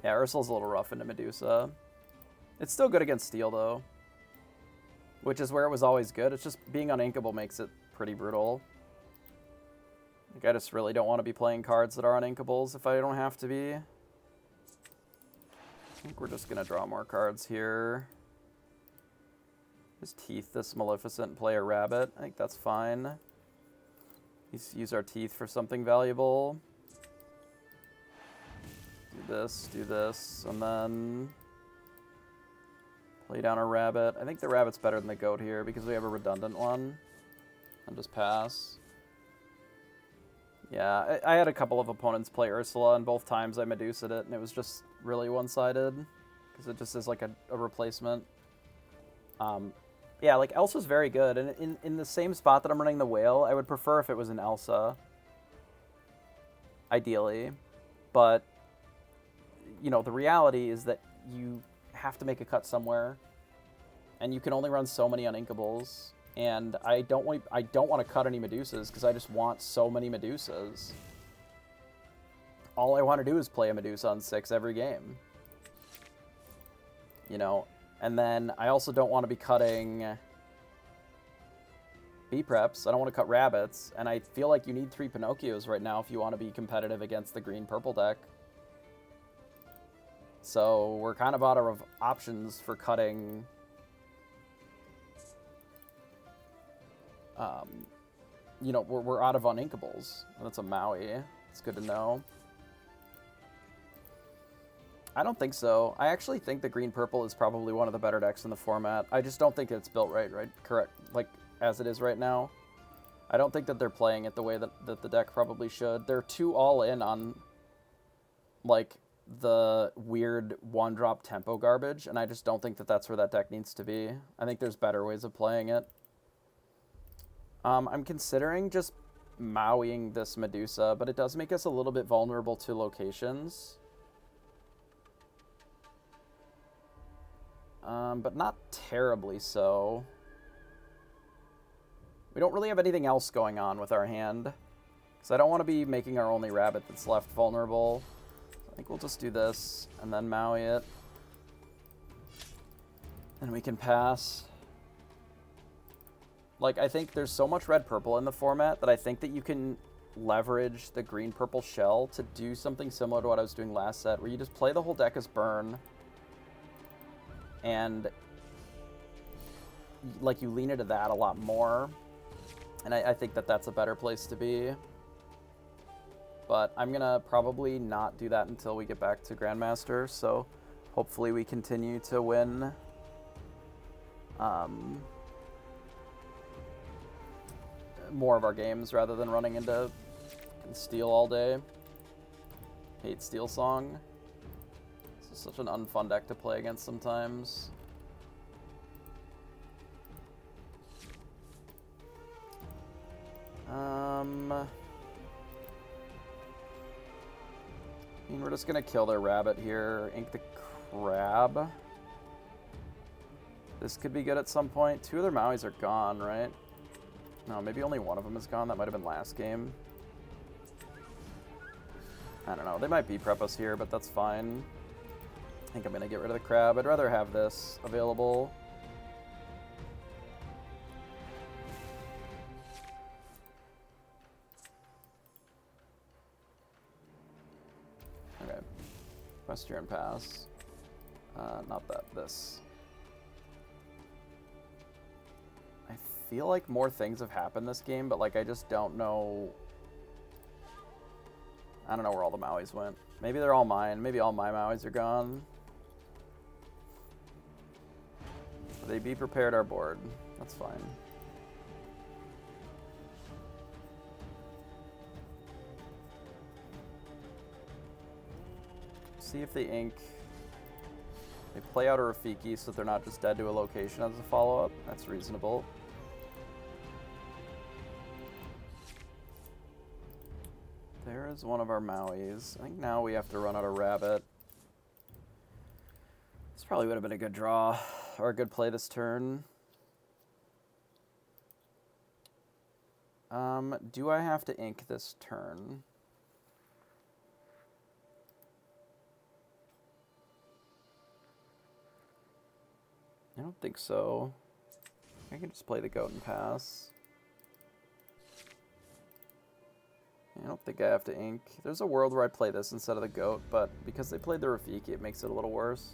Yeah, Ursula's a little rough into Medusa. It's still good against Steel, though. Which is where it was always good. It's just being uninkable makes it pretty brutal. Like, I just really don't want to be playing cards that are uninkables if I don't have to be. I think we're just going to draw more cards here. Just Teeth this Maleficent and play a rabbit. I think that's fine. Use our Teeth for something valuable. Do this, and then play down a rabbit. I think the rabbit's better than the goat here because we have a redundant one. And just pass. Yeah, I had a couple of opponents play Ursula, and both times I Medusa'd it, and it was just really one-sided. Because it just is like a replacement. Yeah, like, Elsa's very good, and in the same spot that I'm running the whale, I would prefer if it was an Elsa. Ideally. But, you know, the reality is that you have to make a cut somewhere, and you can only run so many uninkables, and I don't want to cut any Medusas, because I just want so many Medusas. All I want to do is play a Medusa on 6 every game. You know, and then I also don't want to be cutting B-Preps. I don't want to cut rabbits, and I feel like you need 3 Pinocchios right now if you want to be competitive against the green-purple deck. So we're kind of out of options for cutting you know, we're out of uninkables. That's a Maui. It's good to know. I don't think so. I actually think the green-purple is probably one of the better decks in the format. I just don't think it's built correct, like, as it is right now. I don't think that they're playing it the way that the deck probably should. They're too all in on, like, the weird one-drop tempo garbage, and I just don't think that that's where that deck needs to be. I think there's better ways of playing it. I'm considering just Mauiing this Medusa, but it does make us a little bit vulnerable to locations. But not terribly so. We don't really have anything else going on with our hand, because I don't want to be making our only rabbit that's left vulnerable. I think we'll just do this, and then Maui it. And we can pass. Like, I think there's so much red-purple in the format that I think that you can leverage the green-purple shell to do something similar to what I was doing last set, where you just play the whole deck as burn, and like you lean into that a lot more. And I think that that's a better place to be. But I'm going to probably not do that until we get back to Grandmaster, so hopefully we continue to win more of our games rather than running into Steel all day. Hate Steel Song. This is such an unfun deck to play against sometimes. I mean, we're just gonna kill their rabbit here. Ink the crab. This could be good at some point. 2 of their Mauis are gone, right? No, maybe only one of them is gone. That might have been last game. I don't know. They might B-prep us here, but that's fine. I think I'm gonna get rid of the crab. I'd rather have this available. Okay. Western pass. Not that. This. I feel like more things have happened this game, but like I just don't know. I don't know where all the Mauis went. Maybe they're all mine. Maybe all my Mauis are gone. They be prepared our board. That's fine. See if they ink. They play out a Rafiki so they're not just dead to a location as a follow-up. That's reasonable. There is one of our Mauis. I think now we have to run out a rabbit. This probably would have been a good draw or a good play this turn. Do I have to ink this turn? I don't think so. I can just play the goat and pass. I don't think I have to ink. There's a world where I play this instead of the goat, but because they played the Rafiki, it makes it a little worse.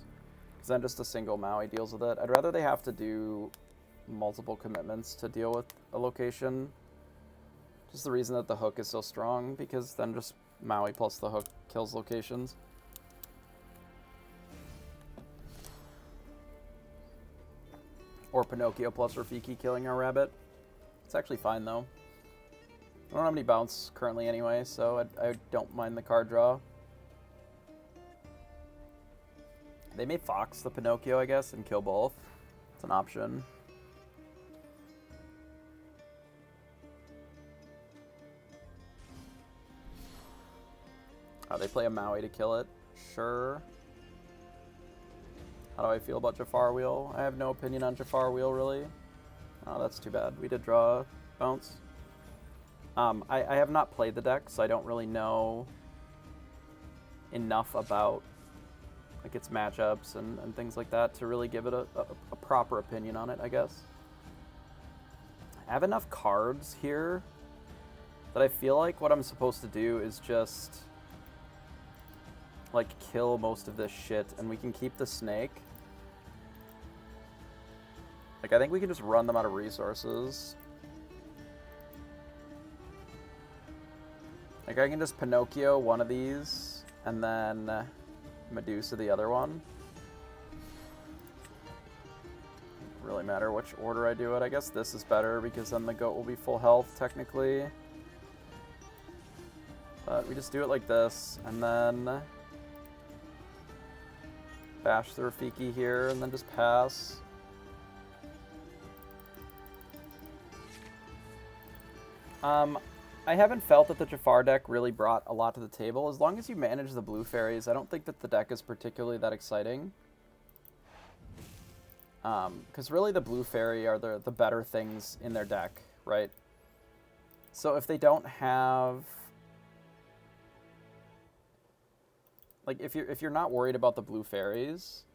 Because then just a single Maui deals with it. I'd rather they have to do multiple commitments to deal with a location. Just the reason that the hook is so strong, because then just Maui plus the hook kills locations. Or Pinocchio plus Rafiki killing our rabbit. It's actually fine, though. I don't have any bounce currently anyway, so I don't mind the card draw. They may Fox the Pinocchio, I guess, and kill both. It's an option. Oh, they play a Maui to kill it. Sure. How do I feel about Jafar Wheel? I have no opinion on Jafar Wheel, really. Oh, that's too bad. We did draw bounce. I have not played the deck, so I don't really know enough about like its matchups and things like that to really give it a proper opinion on it, I guess. I have enough cards here that I feel like what I'm supposed to do is just like kill most of this shit, and we can keep the snake. Like, I think we can just run them out of resources. Like, I can just Pinocchio one of these, and then Medusa the other one. Doesn't really matter which order I do it. I guess this is better, because then the goat will be full health, technically. But we just do it like this, and then bash the Rafiki here, and then just pass. I haven't felt that the Jafar deck really brought a lot to the table. As long as you manage the blue fairies, I don't think that the deck is particularly that exciting. Because really the blue fairy are the better things in their deck, right? So if they don't have like if you're not worried about the blue fairies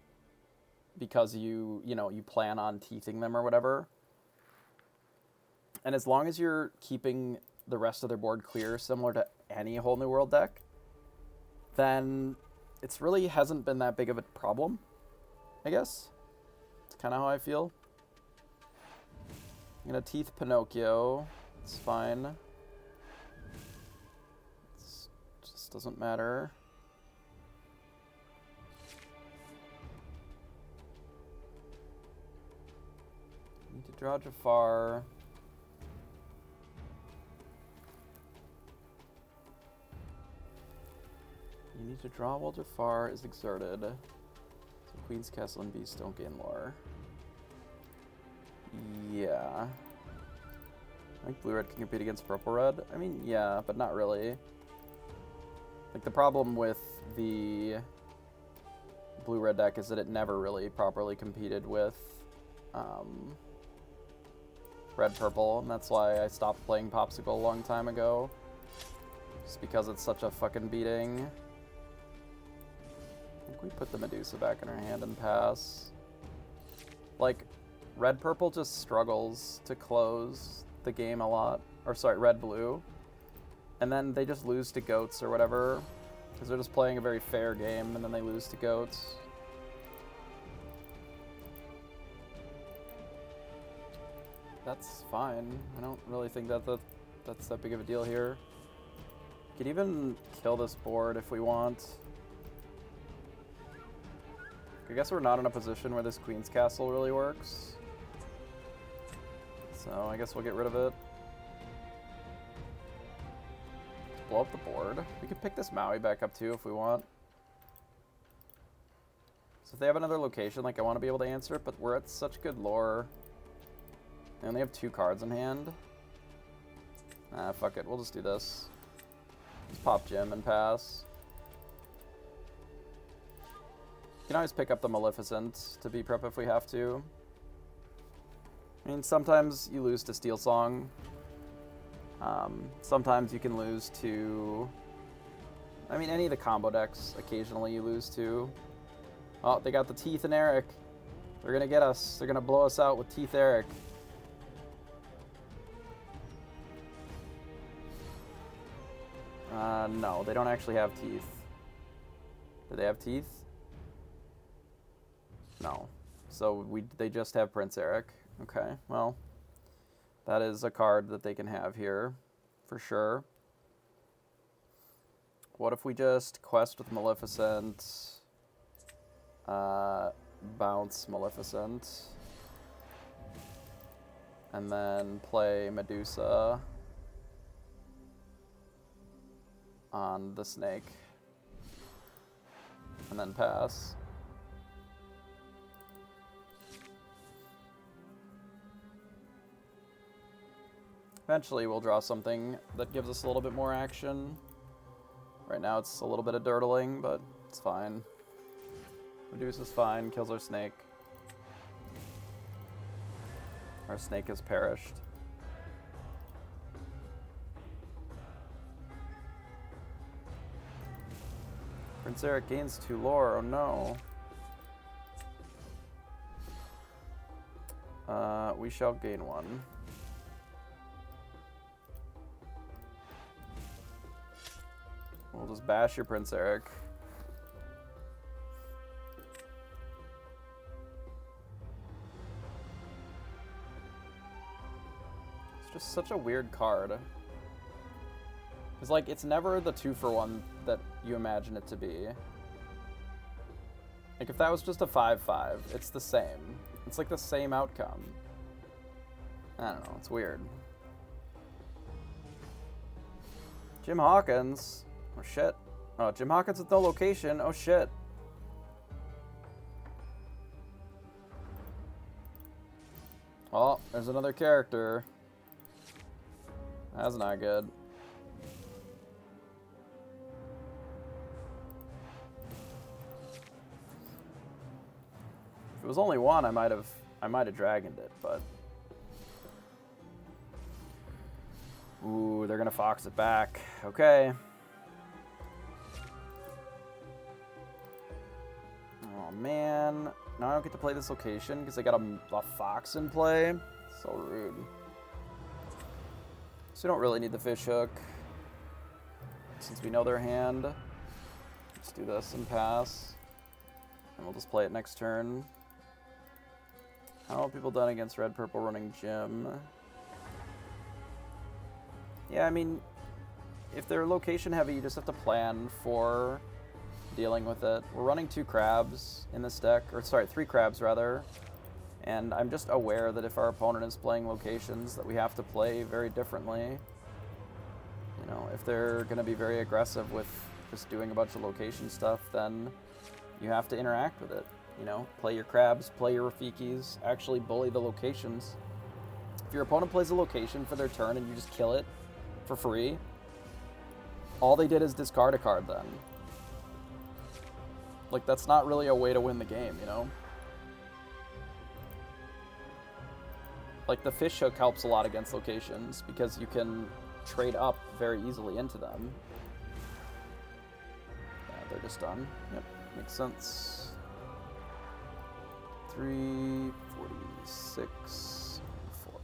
because you plan on teething them or whatever, and as long as you're keeping the rest of their board clear, similar to any Whole New World deck, then it's really hasn't been that big of a problem, I guess. It's kind of how I feel. I'm going to Teeth Pinocchio. It's fine. It just doesn't matter. Need to draw Jafar. You need to draw while Jafar is exerted. So Queen's Castle and Beast don't gain lore. Yeah. I think blue-red can compete against purple-red. I mean, yeah, but not really. Like, the problem with the blue-red deck is that it never really properly competed with red-purple, and that's why I stopped playing Popsicle a long time ago. Just because it's such a fucking beating. I think we put the Medusa back in her hand and pass. Like, red-purple just struggles to close the game a lot. Or, sorry, red-blue. And then they just lose to goats or whatever. Because they're just playing a very fair game, and then they lose to goats. That's fine. I don't really think that's that big of a deal here. We could even kill this board if we want. I guess we're not in a position where this Queen's Castle really works. So I guess we'll get rid of it. Blow up the board. We could pick this Maui back up too if we want. So if they have another location, like I want to be able to answer it, but we're at such good lore. They only have 2 cards in hand. Nah, fuck it. We'll just do this. Just pop Jim and pass. You can always pick up the Maleficent to be prep if we have to. I mean, sometimes you lose to Steel Song. Sometimes you can lose to... I mean, any of the combo decks, occasionally you lose to. Oh, they got the Teeth and Eric. They're going to get us. They're going to blow us out with Teeth Eric. No, they don't actually have teeth. Do they have teeth? No. So they just have Prince Eric. Okay, well, that is a card that they can have here, for sure. What if we just quest with Maleficent, bounce Maleficent, and then play Medusa on the snake, and then pass. Eventually we'll draw something that gives us a little bit more action. Right now it's a little bit of dirtling, but it's fine. Medusa's fine, kills our snake. Our snake has perished. Prince Eric gains 2 lore, oh no. We shall gain 1. We'll just bash your Prince Eric. It's just such a weird card. It's like, it's never the 2-for-1 that you imagine it to be. Like, if that was just a 5-5, it's the same. It's like the same outcome. I don't know, it's weird. Jim Hawkins. Oh, shit. Oh, Jim Hawkins with no location. Oh, shit. Oh, there's another character. That's not good. If it was only one, I might have dragoned it, but... Ooh, they're gonna fox it back. Okay. man. Now I don't get to play this location because I got a fox in play. So rude. So we don't really need the fish hook. Since we know their hand. Let's do this and pass. And we'll just play it next turn. How have people done against red, purple, running gym? Yeah, I mean, if they're location heavy, you just have to plan for dealing with it. We're running 2 crabs in this deck, or sorry, 3 crabs rather. And I'm just aware that if our opponent is playing locations, that we have to play very differently. You know, if they're going to be very aggressive with just doing a bunch of location stuff, then you have to interact with it. You know, play your crabs, play your Rafikis, actually bully the locations. If your opponent plays a location for their turn and you just kill it for free, all they did is discard a card then. Like, that's not really a way to win the game, you know? Like, the fish hook helps a lot against locations because you can trade up very easily into them. Yeah, they're just done. Yep, makes sense. 346 4.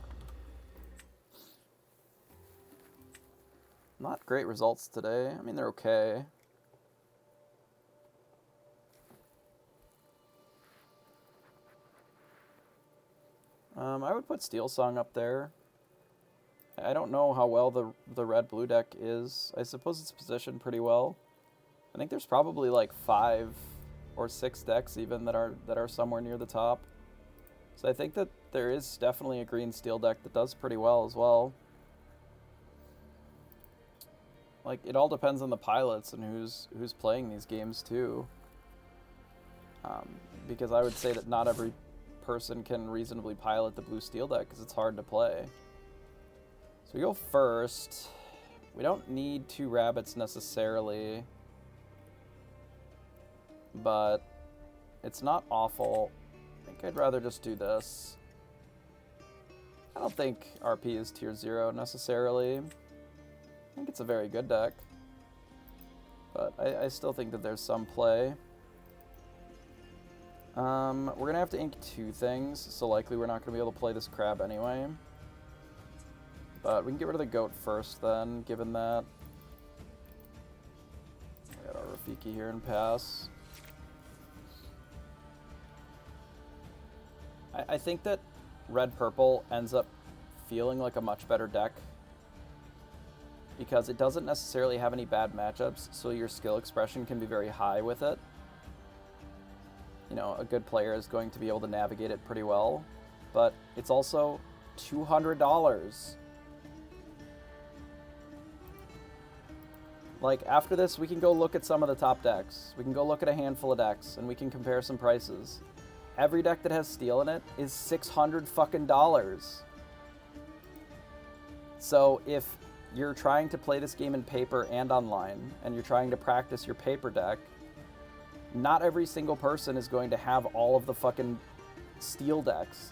Not great results today. I mean, they're okay. I would put Steel Song up there. I don't know how well the red-blue deck is. I suppose it's positioned pretty well. I think there's probably like 5 or 6 decks even that are somewhere near the top. So I think that there is definitely a green steel deck that does pretty well as well. Like, it all depends on the pilots and who's playing these games too. Because I would say that not every person can reasonably pilot the blue steel deck because it's hard to play. So we go first. We don't need 2 rabbits necessarily, but it's not awful. I think I'd rather just do this. I don't think RP is tier 0 necessarily. I think it's a very good deck, but I still think that there's some play. We're going to have to ink 2 things, so likely we're not going to be able to play this crab anyway. But we can get rid of the goat first then, given that. We got our Rafiki here and pass. I think that red-purple ends up feeling like a much better deck because it doesn't necessarily have any bad matchups, so your skill expression can be very high with it. You know, a good player is going to be able to navigate it pretty well, but it's also $200. Like, after this, we can go look at some of the top decks. We can go look at a handful of decks, and we can compare some prices. Every deck that has steel in it is $600 fucking dollars. So if you're trying to play this game in paper and online, and you're trying to practice your paper deck, not every single person is going to have all of the fucking steel decks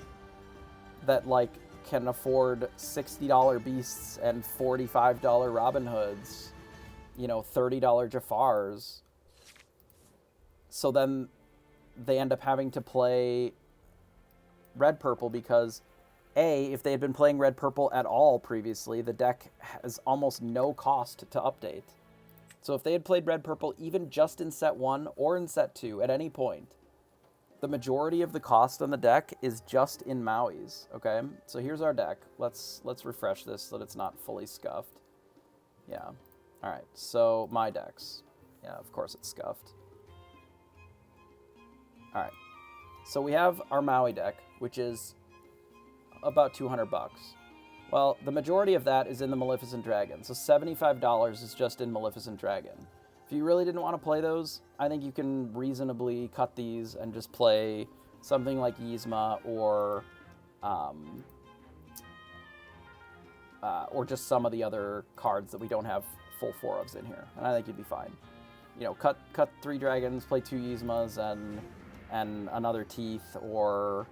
that, like, can afford $60 Beasts and $45 Robin Hoods, you know, $30 Jafars. So then they end up having to play red-purple because, A, if they had been playing red-purple at all previously, the deck has almost no cost to update. So if they had played red-purple even just in set 1 or in set 2 at any point, the majority of the cost on the deck is just in Maui's, okay? So here's our deck. Let's refresh this so that it's not fully scuffed. Yeah. All right, so my decks. Yeah, of course it's scuffed. All right. So we have our Maui deck, which is about $200. Well, the majority of that is in the Maleficent Dragon, so $75 is just in Maleficent Dragon. If you really didn't want to play those, I think you can reasonably cut these and just play something like Yzma or just some of the other cards that we don't have full 4-ofs in here, and I think you'd be fine. You know, cut 3 dragons, play 2 Yzmas and another Teeth or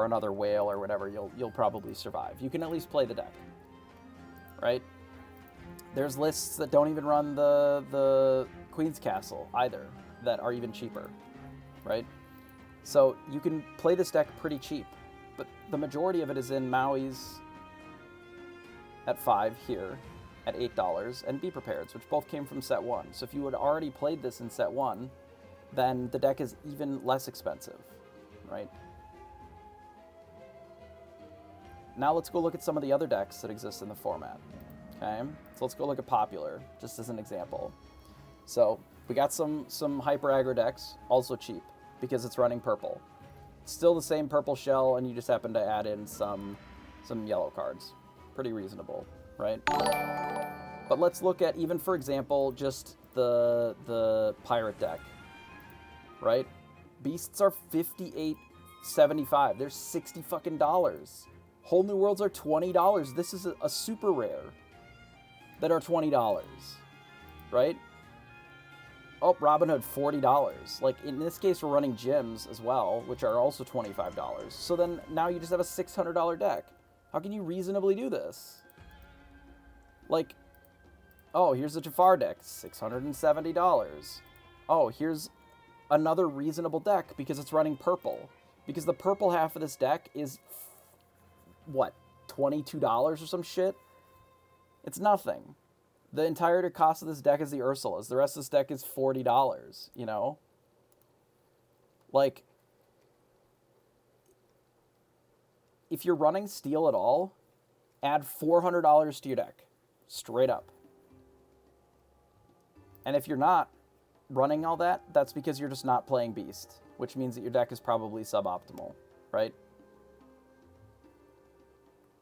another whale or whatever, you'll probably survive. You can at least play the deck, right? There's lists that don't even run the Queen's Castle either, that are even cheaper, right? So you can play this deck pretty cheap, but the majority of it is in Maui's at 5 here at $8 and Be Prepared's, which both came from set 1. So if you had already played this in set 1, then the deck is even less expensive, right? Now let's go look at some of the other decks that exist in the format, okay? So let's go look at Popular, just as an example. So we got some Hyper Aggro decks, also cheap, because it's running purple. Still the same purple shell, and you just happen to add in some yellow cards. Pretty reasonable, right? But let's look at, even for example, just the Pirate deck, right? Beasts are $58.75. They're $60 fucking dollars. Whole New Worlds are $20. This is a super rare that are $20, right? Oh, Robin Hood, $40. Like, in this case, we're running gyms as well, which are also $25. So then, now you just have a $600 deck. How can you reasonably do this? Like, oh, here's a Jafar deck, $670. Oh, here's another reasonable deck because it's running purple. Because the purple half of this deck is, what, $22 or some shit? It's nothing. The entire cost of this deck is the Ursulas. The rest of this deck is $40, you know? Like, if you're running Steel at all, add $400 to your deck. Straight up. And if you're not running all that, that's because you're just not playing Beast, which means that your deck is probably suboptimal, right?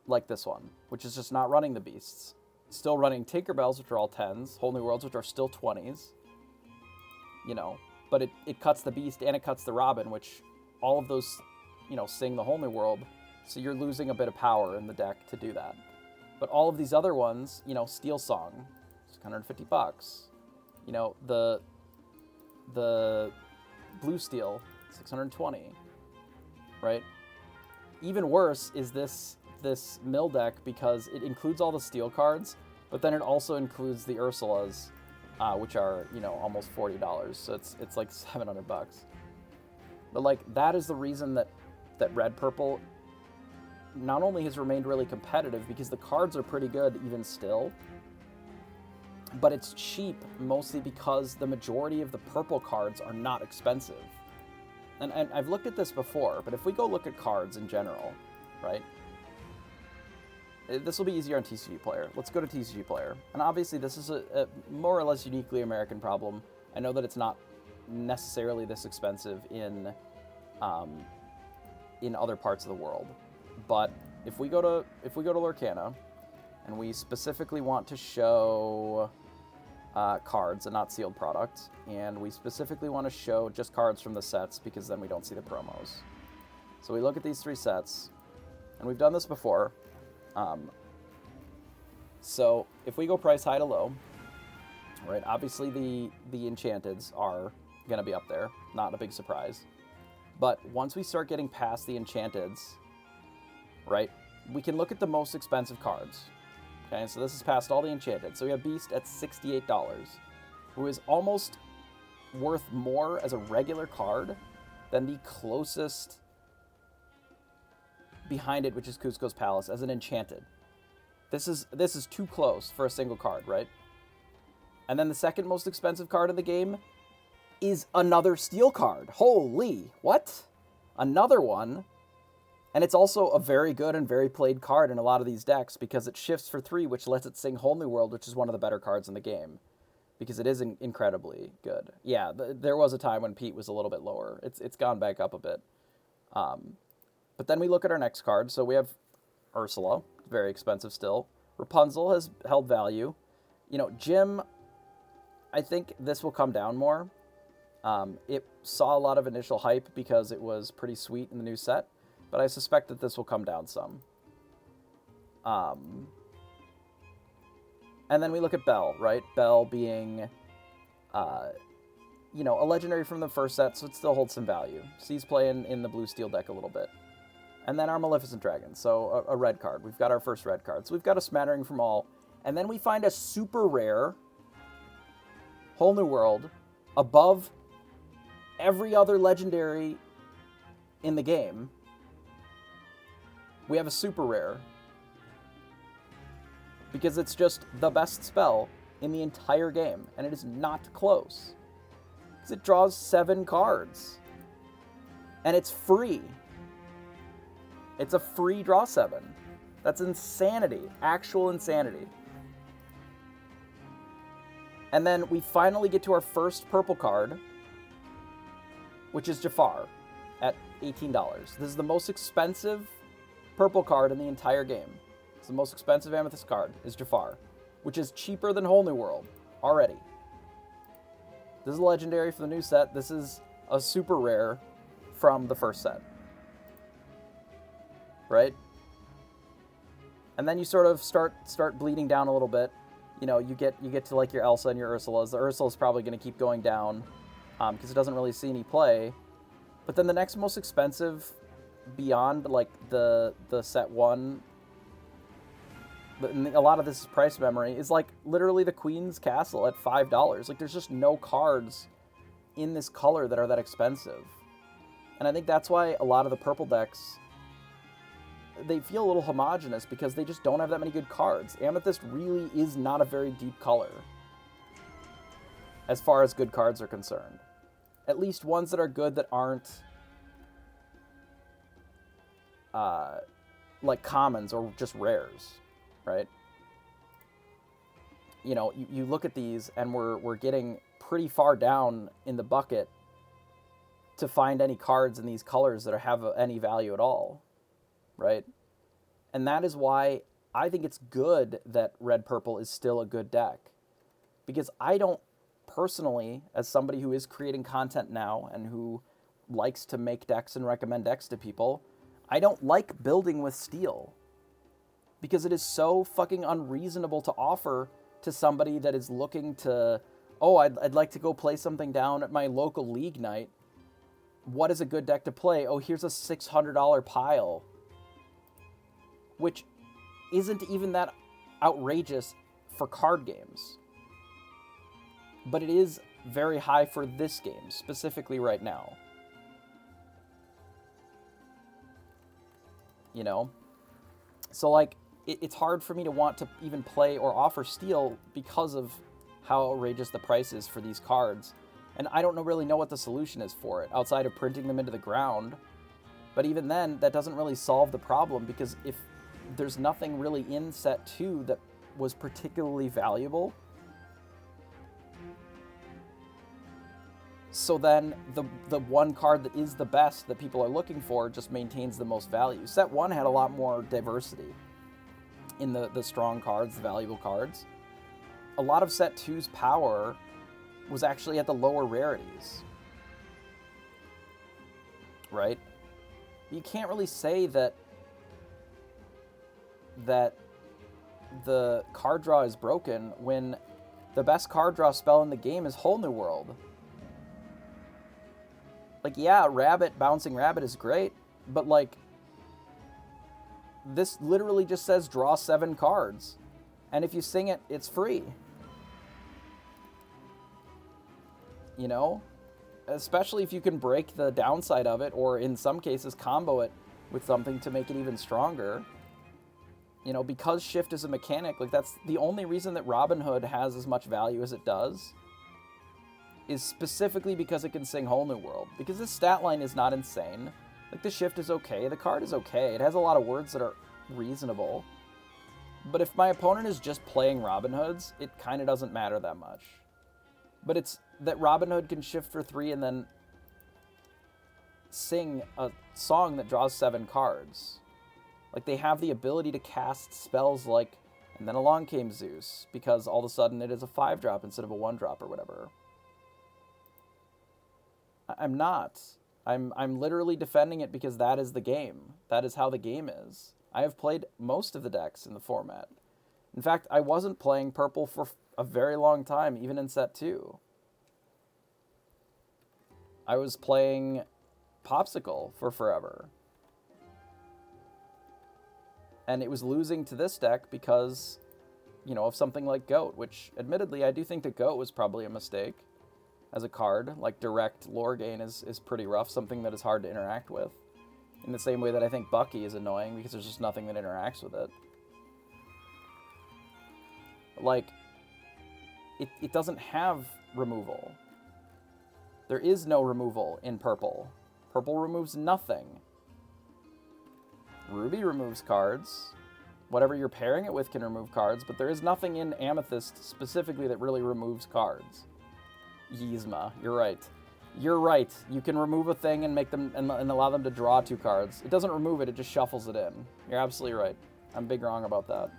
Like this one, which is just not running the Beasts. Still running Tinkerbells, which are all 10s, Whole New Worlds, which are still 20s, you know, but it cuts the Beast and it cuts the Robin, which all of those, you know, sing the Whole New World, so you're losing a bit of power in the deck to do that. But all of these other ones, you know, Steel Song, $150. You know, the Blue Steel, $620, right? Even worse is this mill deck because it includes all the steel cards, but then it also includes the Ursulas, which are, you know, almost $40. So it's like $700. But like, that is the reason that red purple not only has remained really competitive because the cards are pretty good even still, but it's cheap mostly because the majority of the purple cards are not expensive. And I've looked at this before, but if we go look at cards in general, right? This will be easier on TCG Player. Let's go to TCG Player. And obviously this is a more or less uniquely American problem. I know that it's not necessarily this expensive in other parts of the world. But if we go to Lorcana and we specifically want to show cards and not sealed products, and we specifically want to show just cards from the sets because then we don't see the promos. So we look at these 3 sets, and we've done this before. So if we go price high to low, right, obviously the Enchanteds are going to be up there, not a big surprise. But once we start getting past the Enchanteds, right, we can look at the most expensive cards. Okay, so this is past all the Enchanted. So we have Beast at $68, who is almost worth more as a regular card than the closest behind it, which is Cusco's Palace, as an Enchanted. This is too close for a single card, right? And then the second most expensive card in the game is another steel card. Holy, what? Another one? And it's also a very good and very played card in a lot of these decks because it shifts for 3, which lets it sing Whole New World, which is one of the better cards in the game. Because it is incredibly good. Yeah, there was a time when Pete was a little bit lower. It's gone back up a bit. But then we look at our next card. So we have Ursula, very expensive still. Rapunzel has held value. You know, Jim, I think this will come down more. It saw a lot of initial hype because it was pretty sweet in the new set, but I suspect that this will come down some. And then we look at Belle, right? Belle being, you know, a legendary from the first set, so it still holds some value. Sees play in the blue steel deck a little bit. And then our Maleficent Dragon, so a red card. We've got our first red card. So we've got a smattering from all. And then we find a super rare Whole New World above every other legendary in the game, we have a super rare. Because it's just the best spell in the entire game, and it is not close. Because it draws 7 cards. And it's free. It's a free draw 7. That's insanity. Actual insanity. And then we finally get to our first purple card, which is Jafar, at $18. This is the most expensive purple card in the entire game. It's the most expensive Amethyst card, is Jafar, which is cheaper than Whole New World already. This is a legendary for the new set. This is a super rare from the first set. Right? And then you sort of start bleeding down a little bit. You know, you get to like your Elsa and your Ursulas. The Ursula's probably going to keep going down because it doesn't really see any play. But then the next most expensive beyond like the set 1, a lot of this is price memory, is like literally the Queen's Castle at $5. Like there's just no cards in this color that are that expensive. And I think that's why a lot of the purple decks, they feel a little homogenous because they just don't have that many good cards. Amethyst really is not a very deep color as far as good cards are concerned. At least ones that are good that aren't like commons or just rares, right? You know, you look at these and we're getting pretty far down in the bucket to find any cards in these colors that have any value at all, right? And that is why I think it's good that red-purple is still a good deck. Because I don't personally, as somebody who is creating content now and who likes to make decks and recommend decks to people, I don't like building with steel. Because it is so fucking unreasonable to offer to somebody that is looking to, oh, I'd like to go play something down at my local league night. What is a good deck to play? Oh, here's a $600 pile. Which isn't even that outrageous for card games. But it is very high for this game, specifically right now. You know? So, like, it's hard for me to want to even play or offer steel because of how outrageous the price is for these cards. And I don't really know what the solution is for it, outside of printing them into the ground. But even then, that doesn't really solve the problem, because if there's nothing really in set 2 that was particularly valuable, so then the one card that is the best that people are looking for just maintains the most value. Set 1 had a lot more diversity in the strong cards, the valuable cards. A lot of set 2's power was actually at the lower rarities. Right? You can't really say that the card draw is broken when the best card draw spell in the game is Whole New World. Like, yeah, Bouncing Rabbit is great, but like, this literally just says draw 7 cards. And if you sing it, it's free. You know? Especially if you can break the downside of it, or in some cases combo it with something to make it even stronger. You know, because shift is a mechanic, like that's the only reason that Robin Hood has as much value as it does, is specifically because it can sing Whole New World. Because the stat line is not insane. Like, the shift is okay, the card is okay, it has a lot of words that are reasonable. But if my opponent is just playing Robin Hoods, it kind of doesn't matter that much. But it's that Robin Hood can shift for 3 and then sing a song that draws 7 cards. Like, they have the ability to cast spells like, and then along came Zeus, because all of a sudden it is a 5-drop instead of a 1-drop or whatever. I'm not. I'm literally defending it because that is the game. That is how the game is. I have played most of the decks in the format. In fact, I wasn't playing purple for a very long time, even in set 2. I was playing Popsicle for forever. And it was losing to this deck because, you know, of something like Goat, which, admittedly, I do think that Goat was probably a mistake as a card. Like, direct lore gain is pretty rough, something that is hard to interact with. In the same way that I think Bucky is annoying because there's just nothing that interacts with it. Like, it doesn't have removal. There is no removal in purple. Purple removes nothing. Ruby removes cards. Whatever you're pairing it with can remove cards, but there is nothing in Amethyst specifically that really removes cards. Yzma, you're right. You're right. You can remove a thing and make them and allow them to draw 2 cards. It doesn't remove it, it just shuffles it in. You're absolutely right. I'm big wrong about that.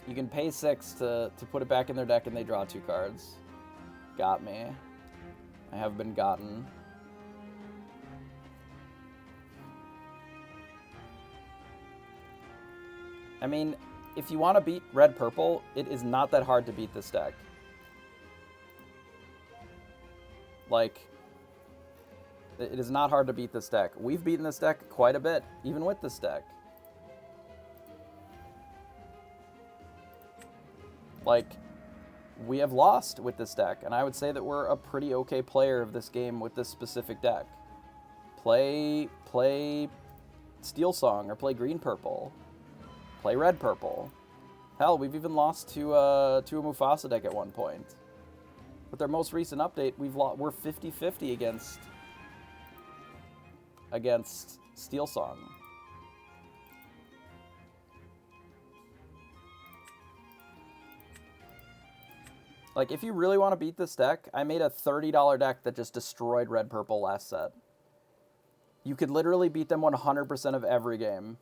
You can pay 6 to put it back in their deck and they draw 2 cards. Got me. I have been gotten. I mean, if you want to beat red-purple, it is not that hard to beat this deck. Like, it is not hard to beat this deck. We've beaten this deck quite a bit, even with this deck. Like, we have lost with this deck, and I would say that we're a pretty okay player of this game with this specific deck. Play Steel Song, or play Green-Purple. Play Red-Purple. Hell, we've even lost to a Mufasa deck at one point. With their most recent update, we're 50-50 against Steel Song. Like, if you really want to beat this deck, I made a $30 deck that just destroyed red-purple last set. You could literally beat them 100% of every game.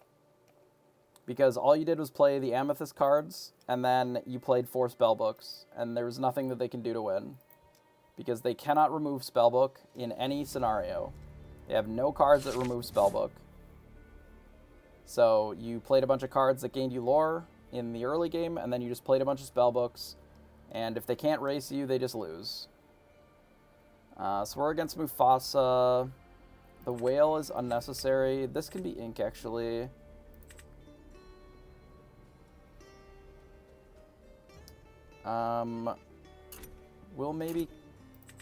Because all you did was play the Amethyst cards, and then you played 4 spellbooks, and there was nothing that they can do to win. Because they cannot remove spellbook in any scenario. They have no cards that remove spellbook. So you played a bunch of cards that gained you lore in the early game, and then you just played a bunch of spellbooks, and if they can't race you, they just lose. So we're against Mufasa. The whale is unnecessary. This can be ink, actually. We'll maybe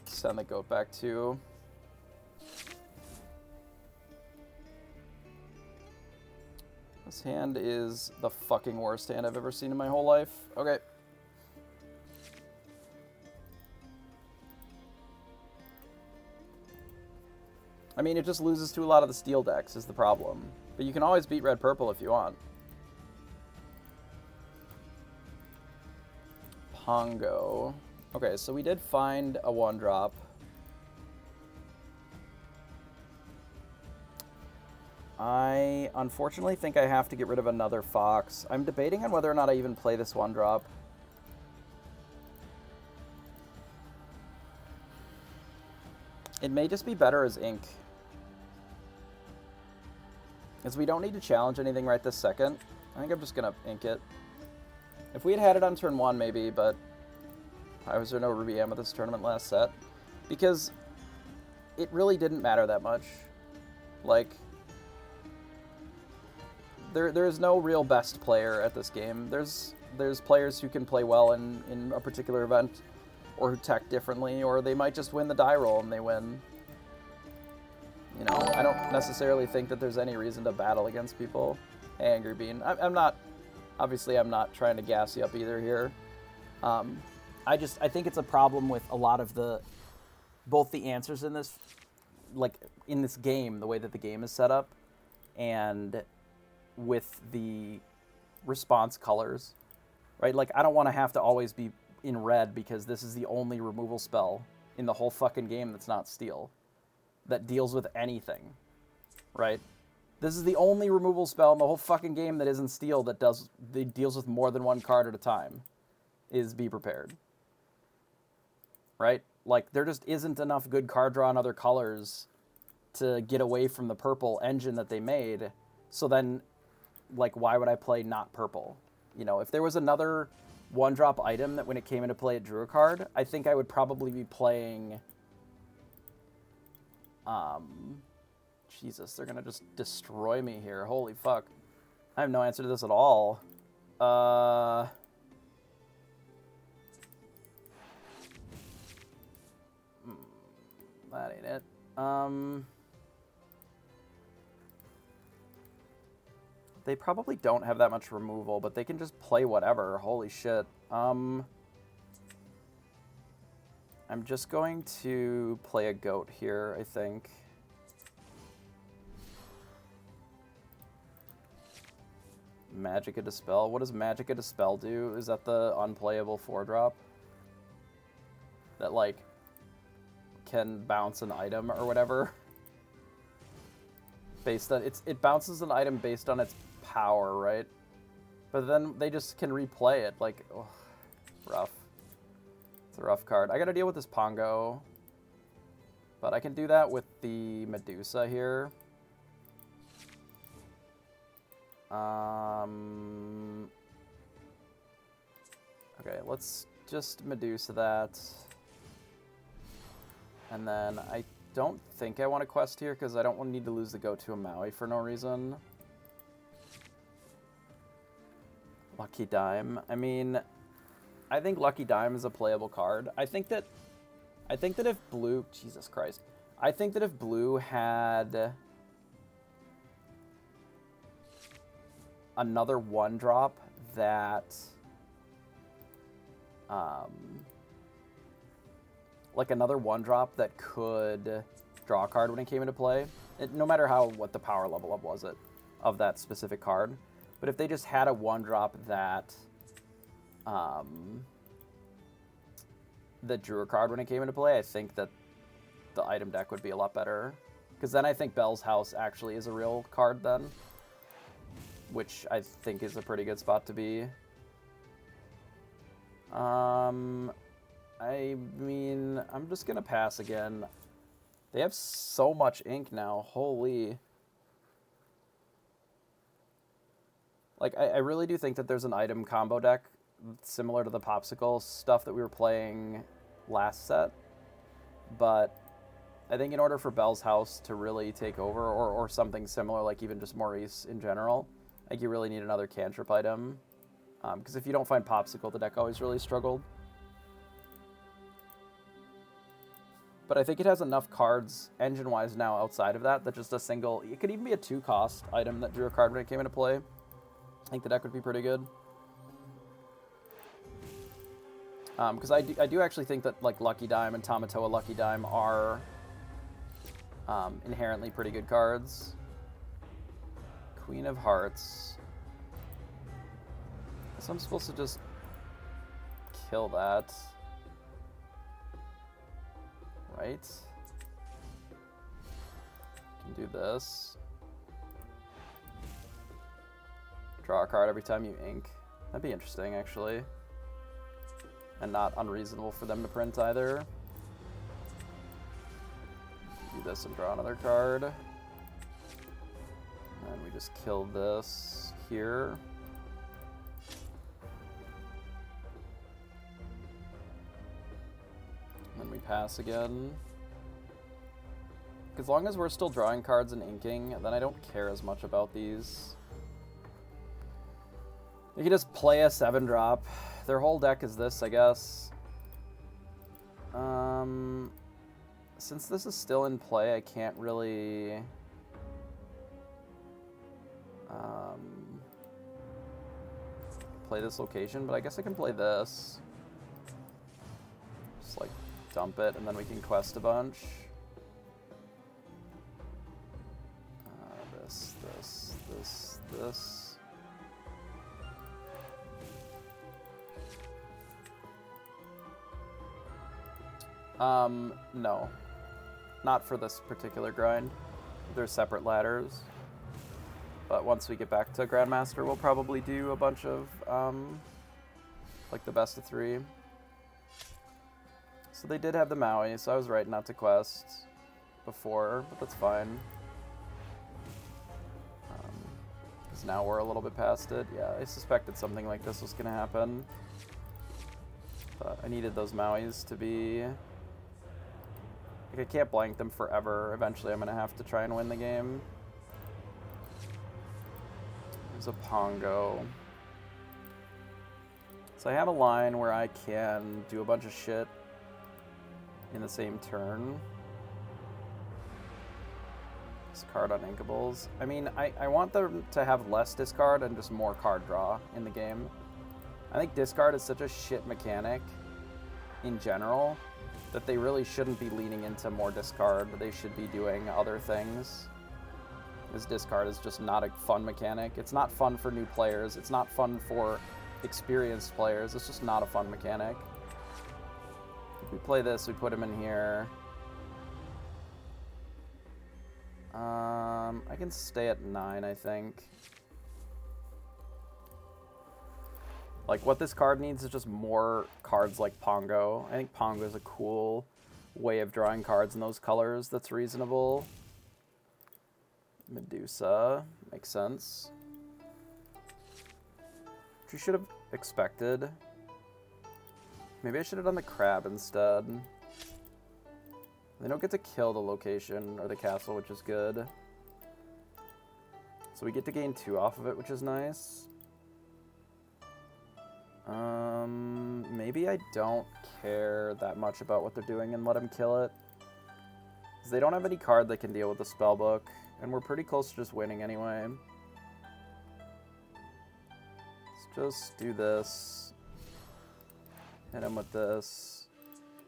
send the goat back too. This hand is the fucking worst hand I've ever seen in my whole life. Okay. I mean, it just loses to a lot of the steel decks is the problem. But you can always beat red-purple if you want. Pongo. Okay, so we did find a 1-drop. I unfortunately think I have to get rid of another Fox. I'm debating on whether or not I even play this 1-drop. It may just be better as ink. Because we don't need to challenge anything right this second. I think I'm just going to ink it. If we had had it on turn 1, maybe, but why was there no Ruby Amethyst tournament last set? Because it really didn't matter that much. Like, there is no real best player at this game. There's players who can play well in a particular event, or who tech differently, or they might just win the die roll and they win. You know, I don't necessarily think that there's any reason to battle against people. Hey, Angry Bean. I'm not... Obviously, I'm not trying to gas you up either here. I think it's a problem with a lot of both the answers in this, like, in this game, the way that the game is set up, and with the response colors, right? Like, I don't want to have to always be in red because this is the only removal spell in the whole fucking game that's not steel, that deals with anything, right? This is the only removal spell in the whole fucking game that isn't steel that deals with more than 1 card at a time, is Be Prepared. Right? Like, there just isn't enough good card draw in other colors to get away from the purple engine that they made. So then, like, why would I play not purple? You know, if there was another 1-drop item that when it came into play it drew a card, I think I would probably be playing... Jesus, they're gonna just destroy me here. Holy fuck. I have no answer to this at all. That ain't it. They probably don't have that much removal, but they can just play whatever. Holy shit. I'm just going to play a goat here, I think. Magicka Dispel. What does Magicka Dispel do? Is that the unplayable 4-drop? That, like, can bounce an item or whatever? Based on... It bounces an item based on its power, right? But then they just can replay it. Like, ugh, rough. It's a rough card. I gotta deal with this Pongo. But I can do that with the Medusa here. Okay, let's just Medusa that. And then I don't think I want to quest here because I don't need to lose the goat to a Maui for no reason. Lucky Dime. I mean, I think Lucky Dime is a playable card. I think that if blue, Jesus Christ. I think that if blue had another 1-drop that like another 1-drop that could draw a card when it came into play, no matter what the power level of that specific card. But if they just had a 1-drop that that drew a card when it came into play, I think that the item deck would be a lot better. Because then I think Bell's House actually is a real card then, which I think is a pretty good spot to be. I mean, I'm just gonna pass again. They have so much ink now. Holy. Like, I really do think that there's an item combo deck similar to the Popsicle stuff that we were playing last set. But I think in order for Bell's House to really take over, or something similar, like even just Maurice in general, like you really need another cantrip item. Because if you don't find Popsicle, the deck always really struggled. But I think it has enough cards, engine-wise now, outside of that just a single... It could even be a 2-cost item that drew a card when it came into play. I think the deck would be pretty good. Because I do actually think that, like, Lucky Dime and Tamatoa Lucky Dime are inherently pretty good cards. Queen of Hearts. So I'm supposed to just kill that. Right? Can do this. Draw a card every time you ink. That'd be interesting, actually. And not unreasonable for them to print either. Do this and draw another card. And we just kill this here. Then we pass again. As long as we're still drawing cards and inking, then I don't care as much about these. You can just play a 7-drop. Their whole deck is this, I guess. Since this is still in play, I can't really... play this location, but I guess I can play this. Just, like, dump it, and then we can quest a bunch. This. No. Not for this particular grind. They're separate ladders. But once we get back to Grandmaster, we'll probably do a bunch of, like the best of 3. So they did have the Maui, so I was right not to quest before, but that's fine. Because now we're a little bit past it. Yeah, I suspected something like this was going to happen. But I needed those Mauis to be... Like, I can't blank them forever. Eventually I'm going to have to try and win the game. There's a Pongo. So I have a line where I can do a bunch of shit in the same turn. Discard uninkables. I mean, I want them to have less discard and just more card draw in the game. I think discard is such a shit mechanic in general that they really shouldn't be leaning into more discard. They should be doing other things. This discard is just not a fun mechanic. It's not fun for new players. It's not fun for experienced players. It's just not a fun mechanic. If we play this, we put him in here. I can stay at 9, I think. Like, what this card needs is just more cards like Pongo. I think Pongo is a cool way of drawing cards in those colors that's reasonable. Medusa. Makes sense. Which you should have expected. Maybe I should have done the crab instead. They don't get to kill the location or the castle, which is good. So we get to gain 2 off of it, which is nice. Maybe I don't care that much about what they're doing and let them kill it. Because they don't have any card that can deal with the spellbook, and we're pretty close to just winning anyway. Let's just do this. Hit him with this.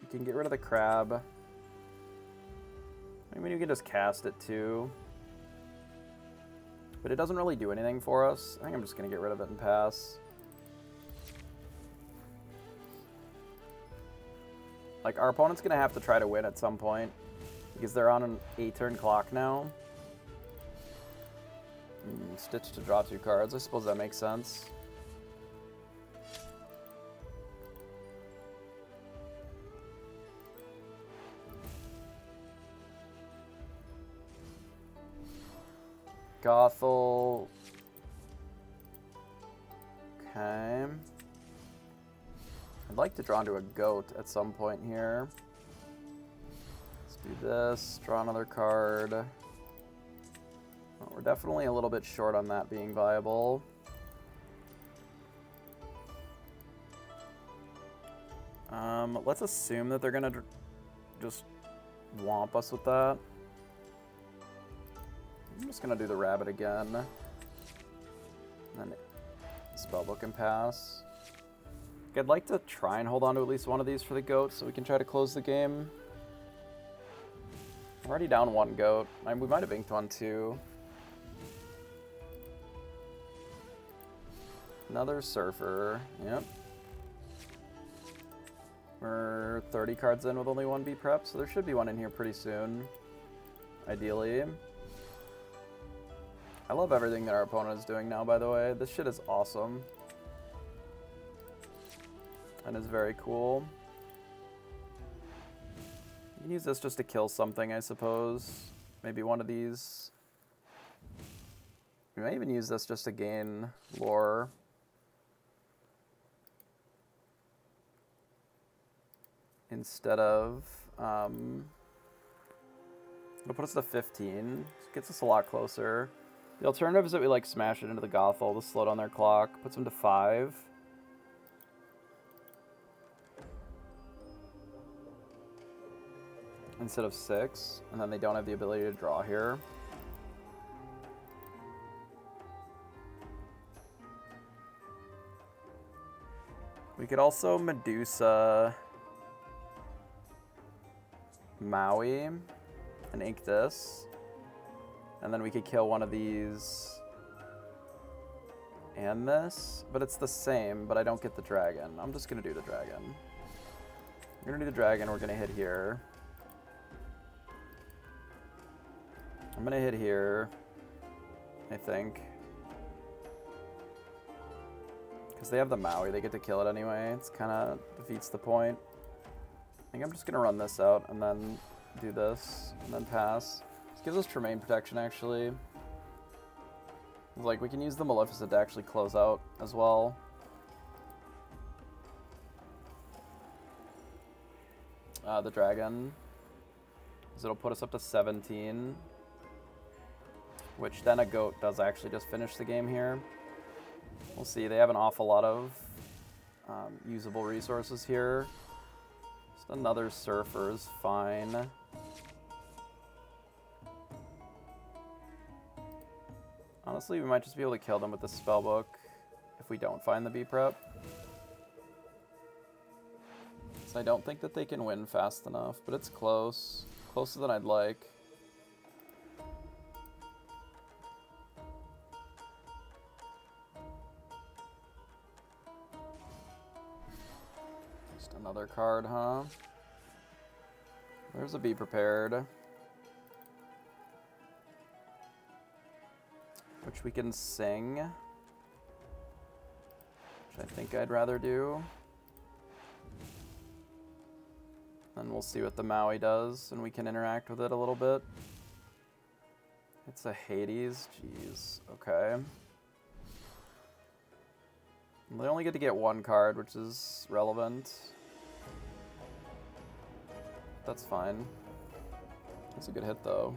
You can get rid of the crab. I mean, you can just cast it too. But it doesn't really do anything for us. I think I'm just going to get rid of it and pass. Like, our opponent's going to have to try to win at some point. Because they're on an 8-turn clock now. Stitch to draw 2 cards. I suppose that makes sense. Gothel. Okay. I'd like to draw into a goat at some point here. Let's do this. Draw another card. Well, we're definitely a little bit short on that being viable. Let's assume that they're going to just womp us with that. I'm just going to do the rabbit again. And then spellbook and pass. I'd like to try and hold on to at least one of these for the goat so we can try to close the game. We're already down 1 goat. We might have inked one too. Another surfer. Yep. We're 30 cards in with only 1B prep, so there should be one in here pretty soon. Ideally. I love everything that our opponent is doing now, by the way. This shit is awesome. And is very cool. You can use this just to kill something, I suppose. Maybe one of these. We might even use this just to gain lore. Instead of... it'll put us to 15. Gets us a lot closer. The alternative is that we like smash it into the Gothel to slow down their clock. Puts them to 5. Instead of 6, and then they don't have the ability to draw here. We could also Medusa Maui and ink this. And then we could kill one of these and this, but it's the same, but I don't get the dragon. I'm just going to do the dragon. We're going to do the dragon, we're going to hit here. I'm going to hit here, I think. Because they have the Maui, they get to kill it anyway. It's kind of defeats the point. I think I'm just going to run this out and then do this, and then pass. This gives us Tremaine protection, actually. Like, we can use the Maleficent to actually close out as well. The dragon. Because it'll put us up to 17. Which then a goat does actually just finish the game here. We'll see. They have an awful lot of usable resources here. Just another surfer is fine. Honestly, we might just be able to kill them with the spellbook if we don't find the B prep. So I don't think that they can win fast enough, but it's close. Closer than I'd like. Just another card, huh? There's a Be Prepared. Which we can sing. Which I think I'd rather do. And we'll see what the Maui does, and we can interact with it a little bit. It's a Hades, jeez, okay. They only get to get one card, which is relevant. That's fine. That's a good hit, though.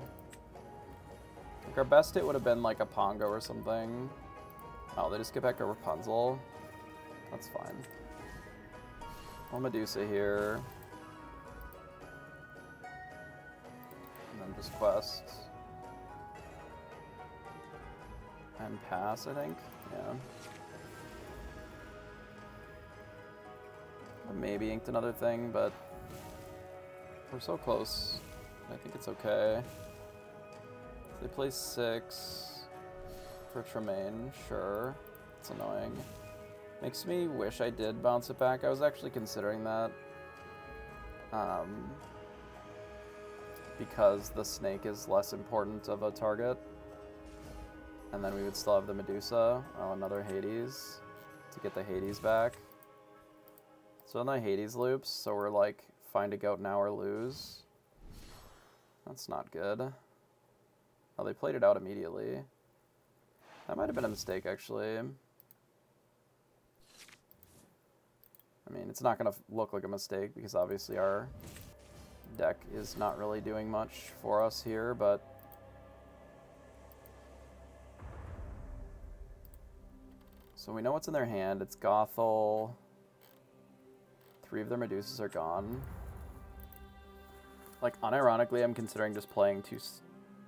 Like, our best hit would have been like a Pongo or something. Oh, they just get back to Rapunzel. That's fine. I'll Medusa here. And then just quest. And pass, I think. Yeah. I maybe inked another thing, but we're so close. I think it's okay. They play 6 for Tremaine, sure. It's annoying. Makes me wish I did bounce it back. I was actually considering that. Because the snake is less important of a target. And then we would still have the Medusa. Oh, another Hades. To get the Hades back. So then the Hades loops, so we're like, find a goat now or lose. That's not good. Oh, they played it out immediately. That might have been a mistake, actually. I mean, it's not going to look like a mistake because obviously our deck is not really doing much for us here, but... So we know what's in their hand. It's Gothel. 3 of their Medusas are gone. Like, unironically, I'm considering just playing 2...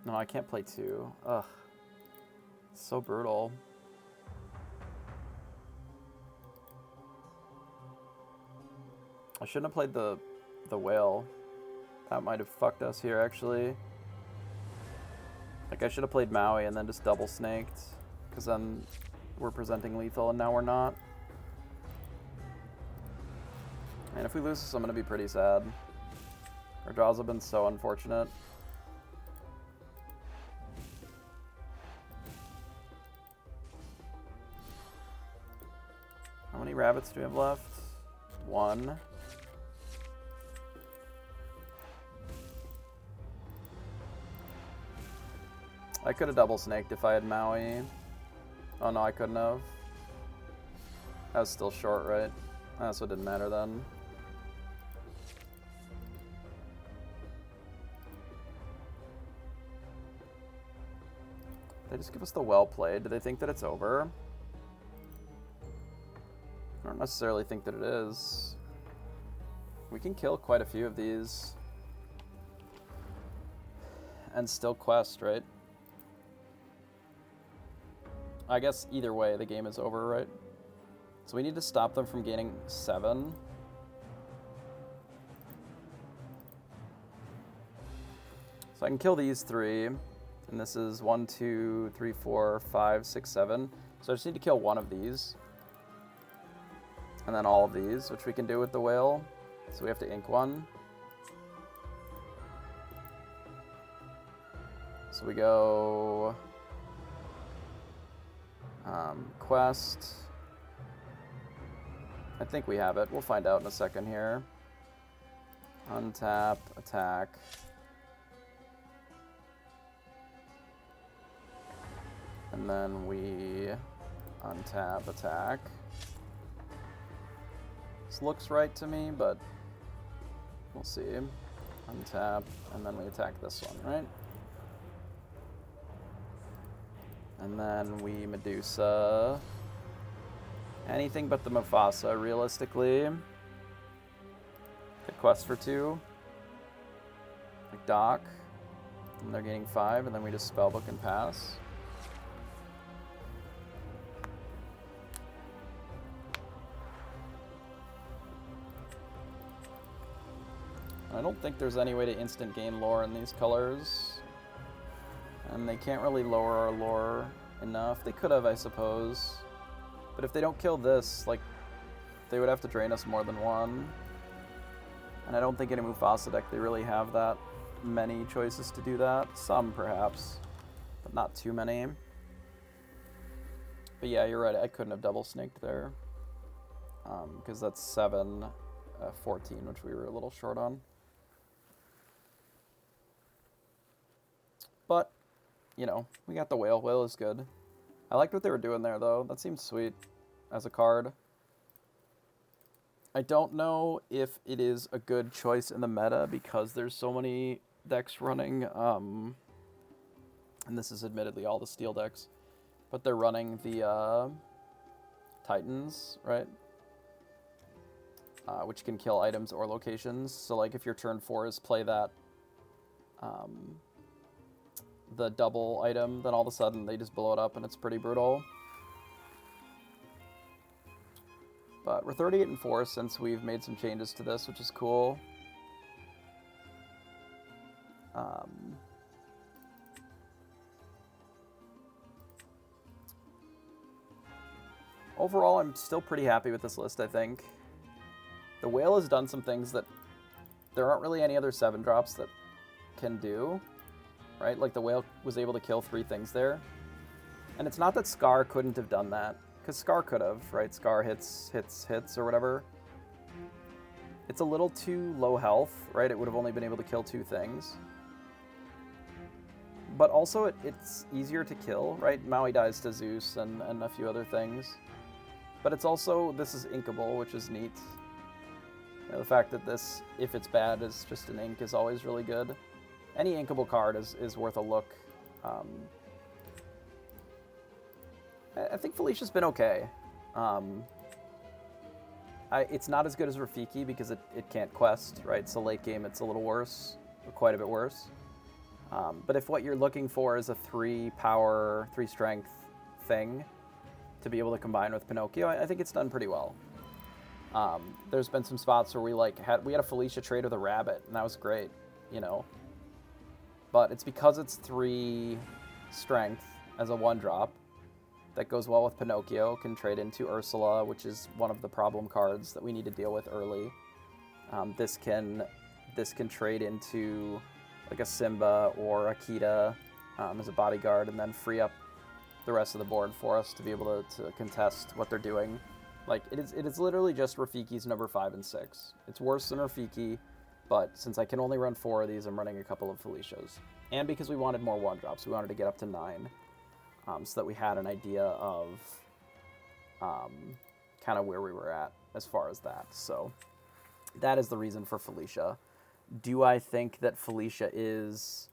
No, I can't play 2. Ugh. It's so brutal. I shouldn't have played the whale. That might have fucked us here, actually. Like, I should have played Maui and then just double snaked. Because then we're presenting lethal and now we're not. And if we lose this, I'm going to be pretty sad. Our draws have been so unfortunate. How many rabbits do we have left? 1. I could have double snaked if I had Maui. Oh no, I couldn't have. That was still short, right? So it didn't matter then. They just give us the well played. Do they think that it's over? I don't necessarily think that it is. We can kill quite a few of these. And still quest, right? I guess either way, the game is over, right? So we need to stop them from gaining 7. So I can kill these 3. And this is 1, 2, 3, 4, 5, 6, 7. So I just need to kill 1 of these. And then all of these, which we can do with the whale. So we have to ink 1. So we go... quest. I think we have it. We'll find out in a second here. Untap, attack. And then we untap, attack. This looks right to me, but we'll see. Untap, and then we attack this one, right? And then we Medusa. Anything but the Mufasa, realistically. Hit quest for 2. Like Doc. And they're gaining 5, and then we just spellbook and pass. I don't think there's any way to instant gain lore in these colors. And they can't really lower our lore enough. They could have, I suppose. But if they don't kill this, like, they would have to drain us more than one. And I don't think in a Mufasa deck they really have that many choices to do that. Some, perhaps, but not too many. But yeah, you're right, I couldn't have double snaked there. Because that's 7, 14, which we were a little short on. But, you know, we got the whale. Whale is good. I liked what they were doing there, though. That seems sweet as a card. I don't know if it is a good choice in the meta because there's so many decks running. And this is admittedly all the steel decks. But they're running the Titans, right? Which can kill items or locations. So, like, if your turn 4 is play that the double item, then all of a sudden they just blow it up and it's pretty brutal. But we're 38 and 4 since we've made some changes to this, which is cool. Overall, I'm still pretty happy with this list, I think. The whale has done some things that there aren't really any other 7-drops that can do, right? Like, the whale was able to kill 3 things there. And it's not that Scar couldn't have done that, because Scar could have, right? Scar hits, or whatever. It's a little too low health, right? It would have only been able to kill 2 things. But also, it's easier to kill, right? Maui dies to Zeus and a few other things. But it's also, this is inkable, which is neat. You know, the fact that this, if it's bad, is just an ink is always really good. Any inkable card is worth a look. I think Felicia's been okay. It's not as good as Rafiki because it can't quest, right? So late game it's a little worse, or quite a bit worse. But if what you're looking for is a 3 power, 3 strength thing to be able to combine with Pinocchio, I think it's done pretty well. There's been some spots where we had a Felicia trade with a rabbit, and that was great, you know. But it's because it's 3 strength as a 1-drop that goes well with Pinocchio, can trade into Ursula, which is one of the problem cards that we need to deal with early. This can trade into like a Simba or Akita as a bodyguard, and then free up the rest of the board for us to be able to contest what they're doing. Like, it is literally just Rafiki's number 5 and 6. It's worse than Rafiki, but since I can only run 4 of these, I'm running a couple of Felicias. And because we wanted more 1-drops, we wanted to get up to 9, so that we had an idea of kind of where we were at as far as that. So that is the reason for Felicia. Do I think that Felicia is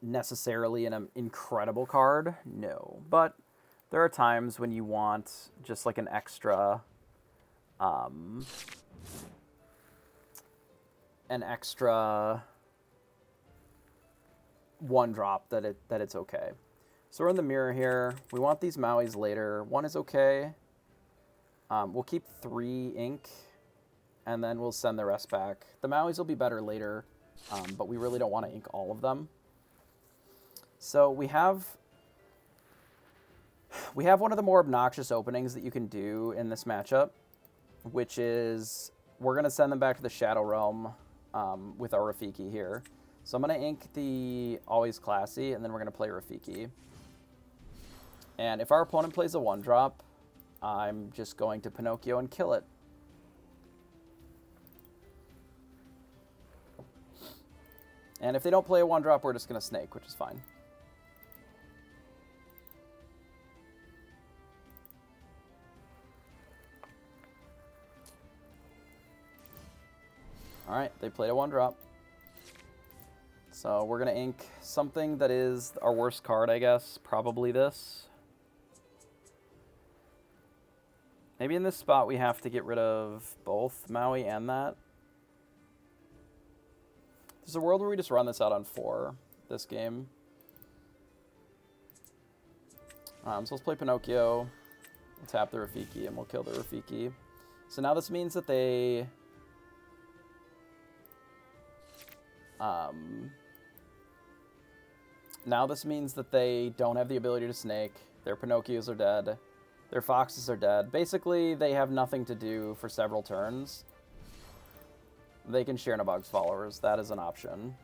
necessarily an incredible card? No. But there are times when you want just like an extra 1-drop that it's okay. So we're in the mirror here. We want these Mauis later. 1 is okay. We'll keep 3 ink, and then we'll send the rest back. The Mauis will be better later, but we really don't want to ink all of them. So we have one of the more obnoxious openings that you can do in this matchup, which is we're going to send them back to the Shadow Realm with our Rafiki here. So I'm going to ink the Always Classy, and then we're going to play Rafiki. And if our opponent plays a 1-drop, I'm just going to Pinocchio and kill it. And if they don't play a 1-drop, we're just going to snake, which is fine. Alright, they played a 1-drop. So we're going to ink something that is our worst card, I guess. Probably this. Maybe in this spot we have to get rid of both Maui and that. There's a world where we just run this out on 4, this game. So let's play Pinocchio. We'll tap the Rafiki, and we'll kill the Rafiki. So now this means that they Now this means that they don't have the ability to snake. Their Pinocchios are dead. Their foxes are dead. Basically, they have nothing to do for several turns. They can Chernobog's followers. That is an option.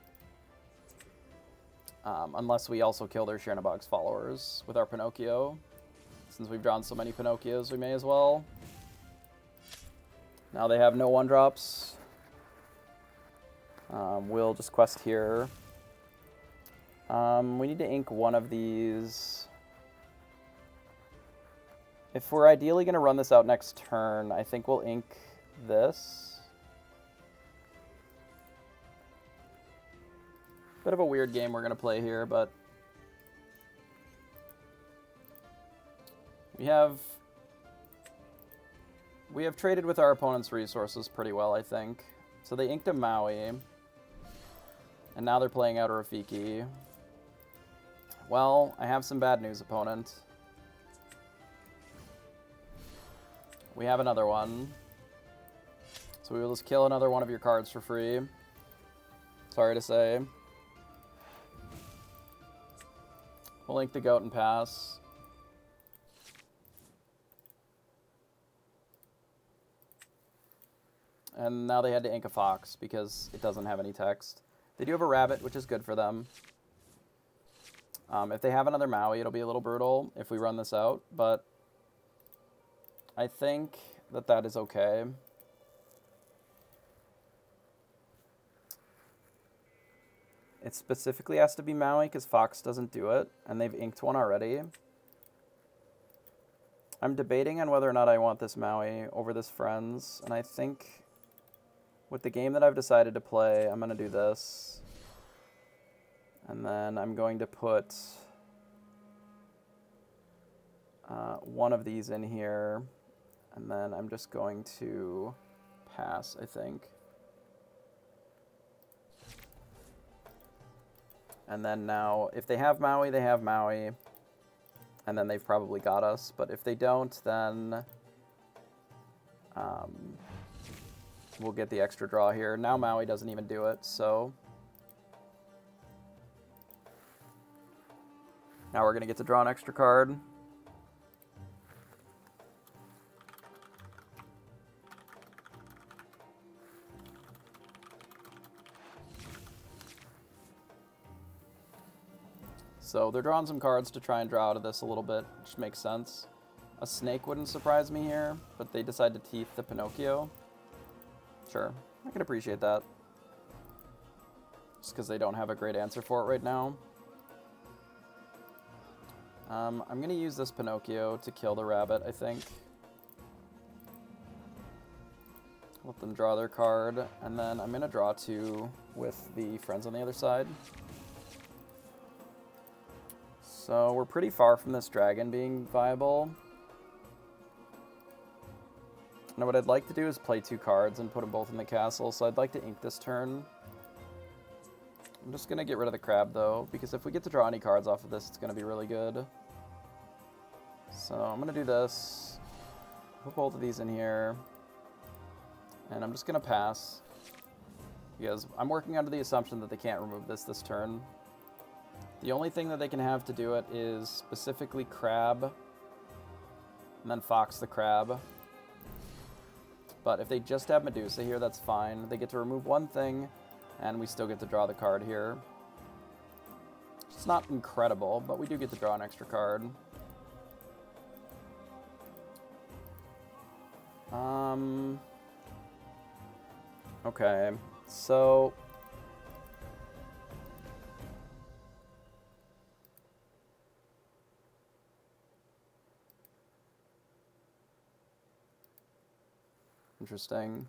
Unless we also kill their Chernobog's followers with our Pinocchio. Since we've drawn so many Pinocchios, we may as well. Now they have no 1-drops. We'll just quest here. We need to ink one of these. If we're ideally going to run this out next turn, I think we'll ink this. Bit of a weird game we're going to play here, but we have traded with our opponent's resources pretty well, I think. So they inked a Maui, and now they're playing out a Rafiki. Well, I have some bad news, opponent. We have another one. So we will just kill another one of your cards for free. Sorry to say. We'll ink the goat and pass. And now they had to ink a fox because it doesn't have any text. They do have a rabbit, which is good for them. If they have another Maui, it'll be a little brutal if we run this out, but I think that that is okay. It specifically has to be Maui because Fox doesn't do it, and they've inked one already. I'm debating on whether or not I want this Maui over this Friends, and I think with the game that I've decided to play, I'm going to do this. And then I'm going to put one of these in here. And then I'm just going to pass, I think. And then now, if they have Maui, they have Maui. And then they've probably got us. But if they don't, then we'll get the extra draw here. Now Maui doesn't even do it, so now we're going to get to draw an extra card. So they're drawing some cards to try and draw out of this a little bit, which makes sense. A snake wouldn't surprise me here, but they decide to teeth the Pinocchio. Sure, I can appreciate that. Just because they don't have a great answer for it right now. I'm going to use this Pinocchio to kill the rabbit, I think. Let them draw their card, and then I'm going to draw 2 with the friends on the other side. So we're pretty far from this dragon being viable. Now what I'd like to do is play 2 cards and put them both in the castle, so I'd like to ink this turn. I'm just going to get rid of the crab, though, because if we get to draw any cards off of this, it's going to be really good. So I'm going to do this, put both of these in here, and I'm just going to pass, because I'm working under the assumption that they can't remove this turn. The only thing that they can have to do it is specifically crab, and then fox the crab. But if they just have Medusa here, that's fine. They get to remove one thing, and we still get to draw the card here. It's not incredible, but we do get to draw an extra card. Okay, so interesting.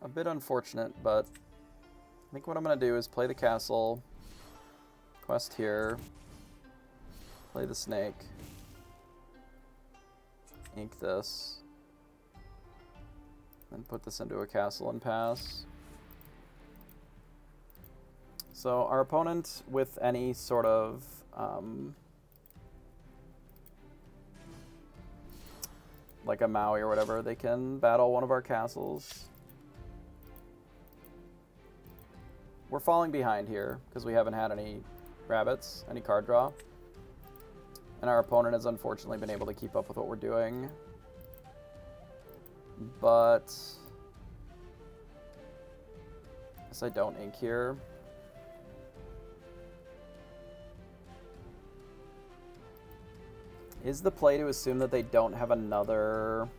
A bit unfortunate, but I think what I'm going to do is play the castle, quest here, play the snake, ink this, and put this into a castle and pass. So our opponent with any sort of like a Maui or whatever, they can battle one of our castles. We're falling behind here because we haven't had any rabbits, any card draw. And our opponent has unfortunately been able to keep up with what we're doing. But I guess I don't ink here. Is the play to assume that they don't have another...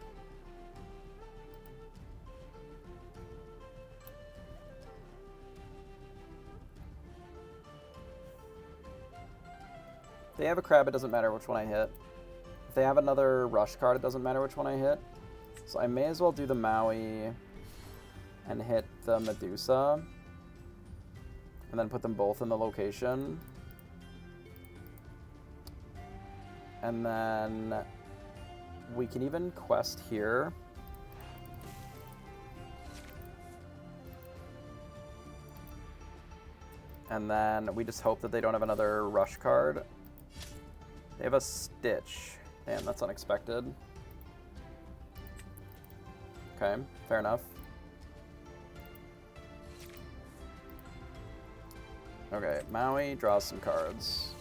If they have a crab, it doesn't matter which one I hit. If they have another rush card, it doesn't matter which one I hit. So I may as well do the Maui and hit the Medusa. And then put them both in the location. And then we can even quest here. And then we just hope that they don't have another rush card. They have a Stitch. Damn, that's unexpected. Okay, fair enough. Okay, Maui draws some cards.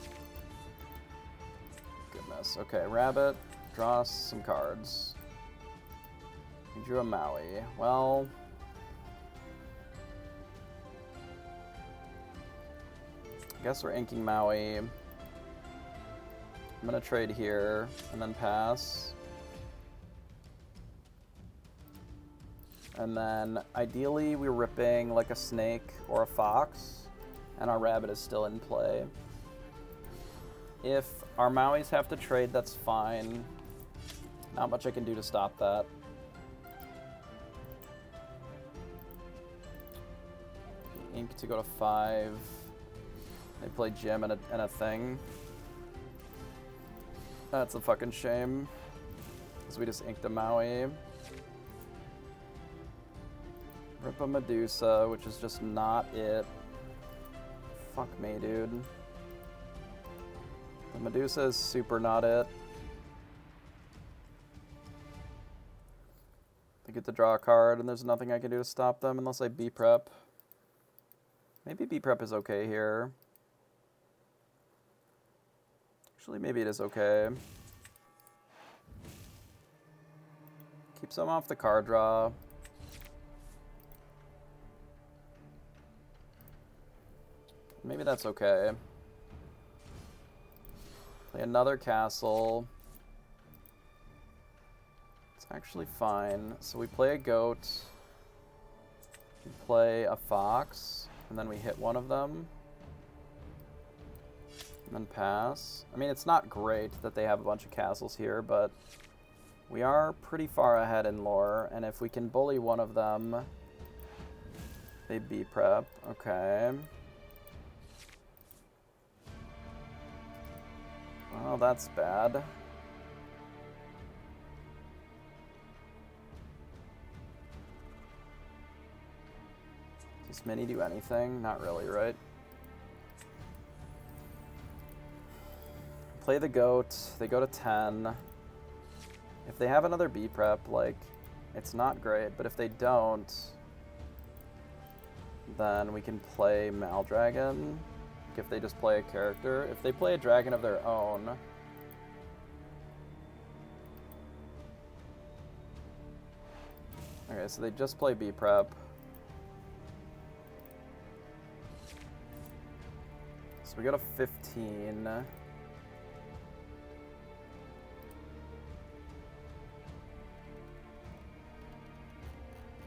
Goodness. Okay, Rabbit draws some cards. He drew a Maui. Well... I guess we're inking Maui. I'm gonna trade here and then pass. And then ideally we're ripping like a snake or a fox, and our rabbit is still in play. If our Mauis have to trade, that's fine. Not much I can do to stop that. Ink to go to 5. They play Jim and a thing. That's a fucking shame. Because we just inked a Maui. Rip a Medusa, which is just not it. Fuck me, dude. The Medusa is super not it. They get to draw a card, and there's nothing I can do to stop them unless I B-prep. Maybe B-prep is okay here. Actually, maybe it is okay. Keeps them off the card draw. Maybe that's okay. Play another castle. It's actually fine. So we play a goat. We play a fox. And then we hit one of them. And then pass. I mean, it's not great that they have a bunch of castles here, but we are pretty far ahead in lore. And if we can bully one of them, they B-prep. Okay. Well, that's bad. Does Mini do anything? Not really, right? Play the goat. They go to 10. If they have another B-prep, like, it's not great. But if they don't, then we can play Maldragon. If they just play a character. If they play a dragon of their own, okay, so they just play B-prep. So we go to 15.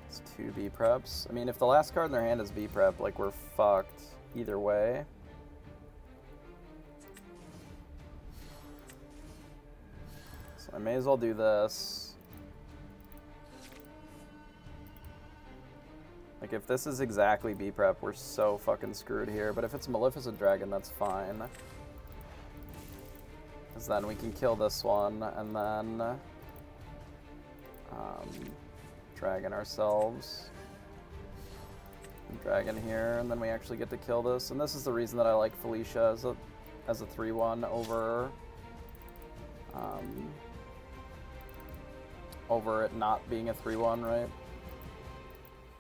It's 2 B-preps. I mean, if the last card in their hand is B-prep, like, we're fucked either way. So I may as well do this. Like, if this is exactly B-prep, we're so fucking screwed here. But if it's Maleficent Dragon, that's fine. Because then we can kill this one, and then dragon ourselves. Dragon here, and then we actually get to kill this. And this is the reason that I like Felicia as a 3-1 over over it not being a 3-1, right?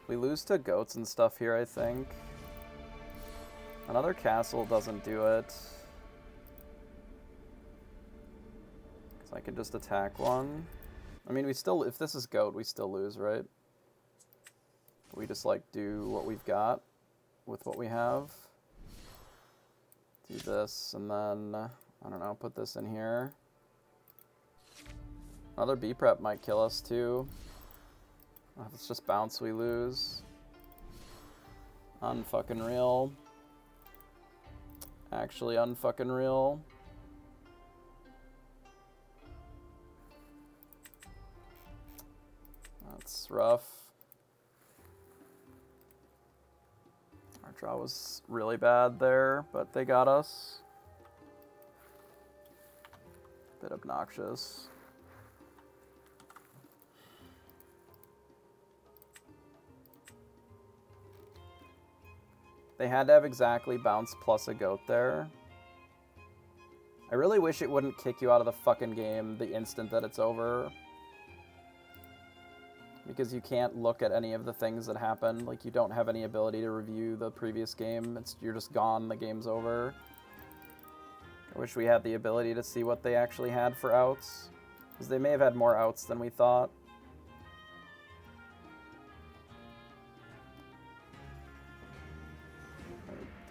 We lose to goats and stuff here, I think. Another castle doesn't do it. Because I could just attack one. I mean, we still, if this is goat, we still lose, right? We just, like, do what we've got with what we have. Do this, and then, I don't know, put this in here. Another B-prep might kill us, too. If it's just bounce, we lose. Unfucking real. Actually unfucking real. That's rough. Our draw was really bad there, but they got us. Bit obnoxious. They had to have exactly bounce plus a goat there. I really wish it wouldn't kick you out of the fucking game the instant that it's over. Because you can't look at any of the things that happen. Like, you don't have any ability to review the previous game. You're just gone, the game's over. I wish we had the ability to see what they actually had for outs. Because they may have had more outs than we thought.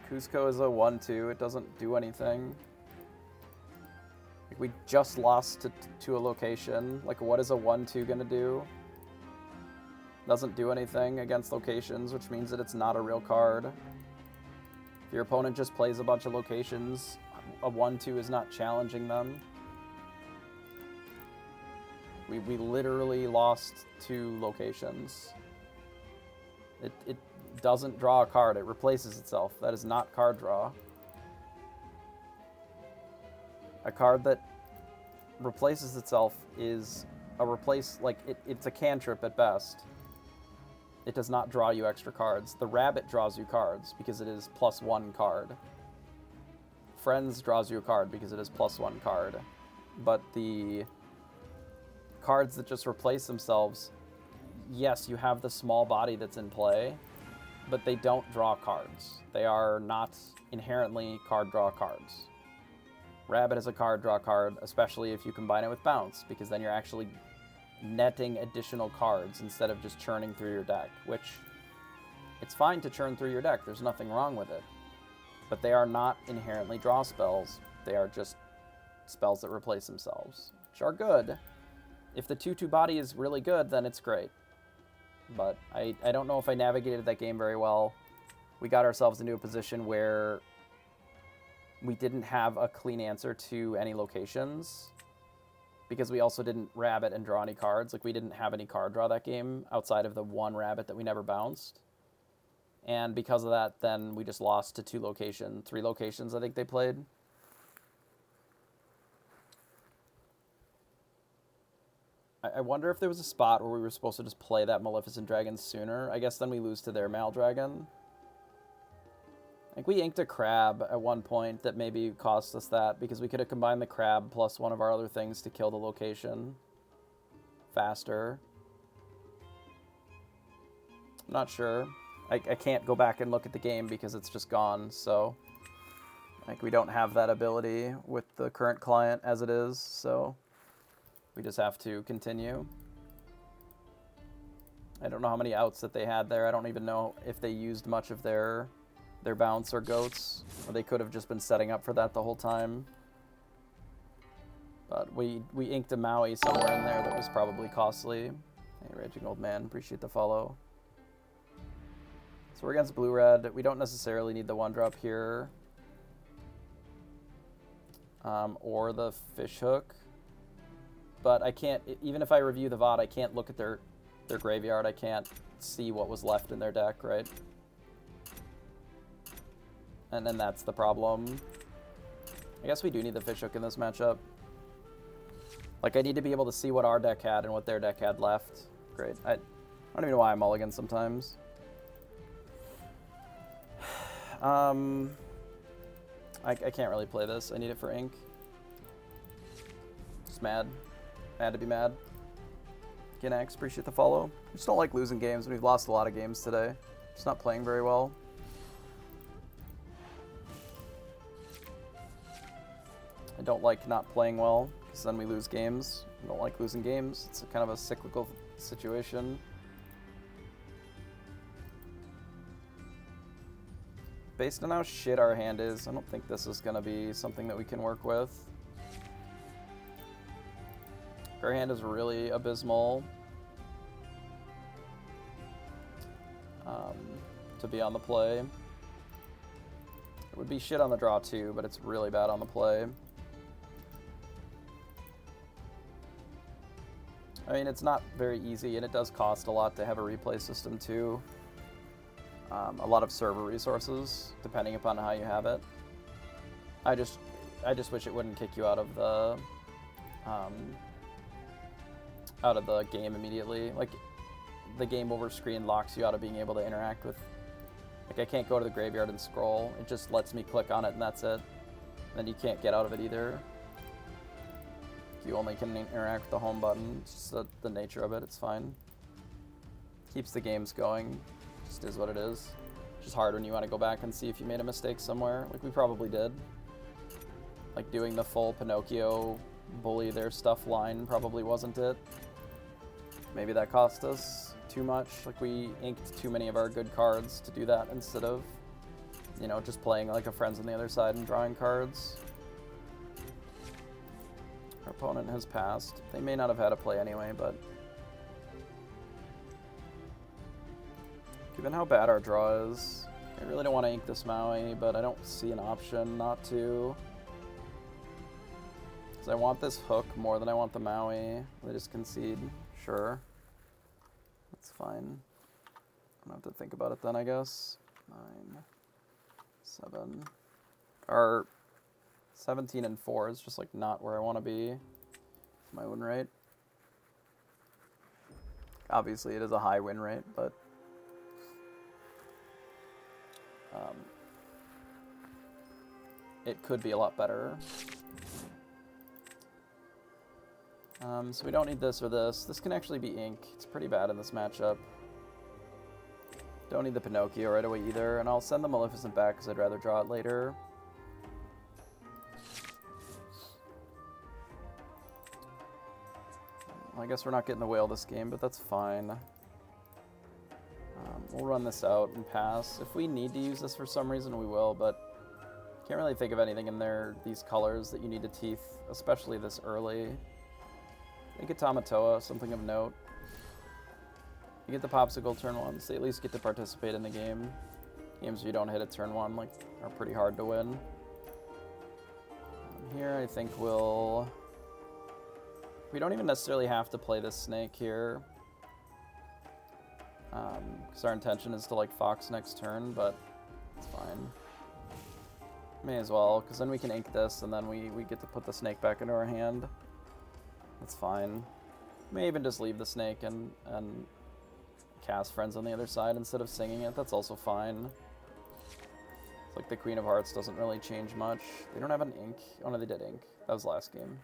Cusco is a 1-2. It doesn't do anything. Like, we just lost to a location. Like, what is a 1-2 gonna do? Doesn't do anything against locations, which means that it's not a real card. If your opponent just plays a bunch of locations, a 1-2 is not challenging them. We literally lost 2 locations. It doesn't draw a card, it replaces itself. That is not card draw. A card that replaces itself is it's a cantrip at best. It does not draw you extra cards. The rabbit draws you cards because it is +1 card. Friends draws you a card because it is +1 card. But the cards that just replace themselves, yes, you have the small body that's in play, but they don't draw cards. They are not inherently card draw cards. Rabbit is a card draw card, especially if you combine it with bounce, because then you're actually netting additional cards instead of just churning through your deck, which it's fine to churn through your deck. There's nothing wrong with it. But they are not inherently draw spells. They are just spells that replace themselves, which are good. If the 2/2 body is really good, then it's great. But I don't know if I navigated that game very well. We got ourselves into a position where we didn't have a clean answer to any locations, because we also didn't rabbit and draw any cards. Like, we didn't have any card draw that game outside of the one rabbit that we never bounced. And because of that, then we just lost to 3 locations I think they played. I wonder if there was a spot where we were supposed to just play that Maleficent Dragon sooner. I guess then we lose to their Mal Dragon. I think we inked a crab at one point that maybe cost us that, because we could have combined the crab plus one of our other things to kill the location faster. I'm not sure. I can't go back and look at the game because it's just gone, so like, we don't have that ability with the current client as it is, so we just have to continue. I don't know how many outs that they had there. I don't even know if they used much of their bounce or goats, or they could have just been setting up for that the whole time. But we inked a Maui somewhere in there that was probably costly. Hey, Raging Old Man, appreciate the follow. So we're against blue-red. We don't necessarily need the 1-drop here. Or the fish hook. But I can't, even if I review the VOD, I can't look at their graveyard. I can't see what was left in their deck, right? And then that's the problem. I guess we do need the fish hook in this matchup. Like, I need to be able to see what our deck had and what their deck had left. Great. I don't even know why I mulligan sometimes. I can't really play this. I need it for ink. Just mad. Mad to be mad. Ginax, appreciate the follow. I just don't like losing games. We've lost a lot of games today. Just not playing very well. I don't like not playing well, because then we lose games. I don't like losing games. It's kind of a cyclical situation. Based on how shit our hand is, I don't think this is going to be something that we can work with. Our hand is really abysmal to be on the play. It would be shit on the draw too, but it's really bad on the play. I mean, it's not very easy, and it does cost a lot to have a replay system too. A lot of server resources, depending upon how you have it. I just wish it wouldn't kick you out of the game immediately. Like, the game over screen locks you out of being able to interact with. Like, I can't go to the graveyard and scroll. It just lets me click on it, and that's it. Then you can't get out of it either. You only can interact with the home button. It's just the nature of it. It's fine. Keeps the games going. Just is what it is. It's just hard when you want to go back and see if you made a mistake somewhere, like we probably did. Like doing the full Pinocchio bully their stuff line probably wasn't it. Maybe that cost us too much. Like we inked too many of our good cards to do that instead of, you know, just playing like a friends on the other side and drawing cards. Our opponent has passed. They may not have had a play anyway, but given how bad our draw is, I really don't want to ink this Maui, but I don't see an option not to. Because I want this hook more than I want the Maui. They just concede. Sure. That's fine. I don't have to think about it then, I guess. 9, 7. Our 17 and 4 is just like not where I want to be. My win rate. Obviously it is a high win rate, but it could be a lot better. So we don't need this or this. This can actually be ink. It's pretty bad in this matchup. Don't need the Pinocchio right away either, and I'll send the Maleficent back because I'd rather draw it later. I guess we're not getting the whale this game, but that's fine. We'll run this out and pass. If we need to use this for some reason, we will, but can't really think of anything in there, these colors, that you need to teeth, especially this early. I think a Tamatoa, something of note. You get the Popsicle turn 1, so you at least get to participate in the game. Games where you don't hit at turn 1 like are pretty hard to win. Here I think we don't even necessarily have to play this snake here. Because our intention is to like Fox next turn, but it's fine. May as well, because then we can ink this, and then we get to put the snake back into our hand. That's fine. May even just leave the snake and cast Friends on the other side instead of singing it. That's also fine. It's like the Queen of Hearts doesn't really change much. They don't have an ink. Oh no, they did ink. That was last game.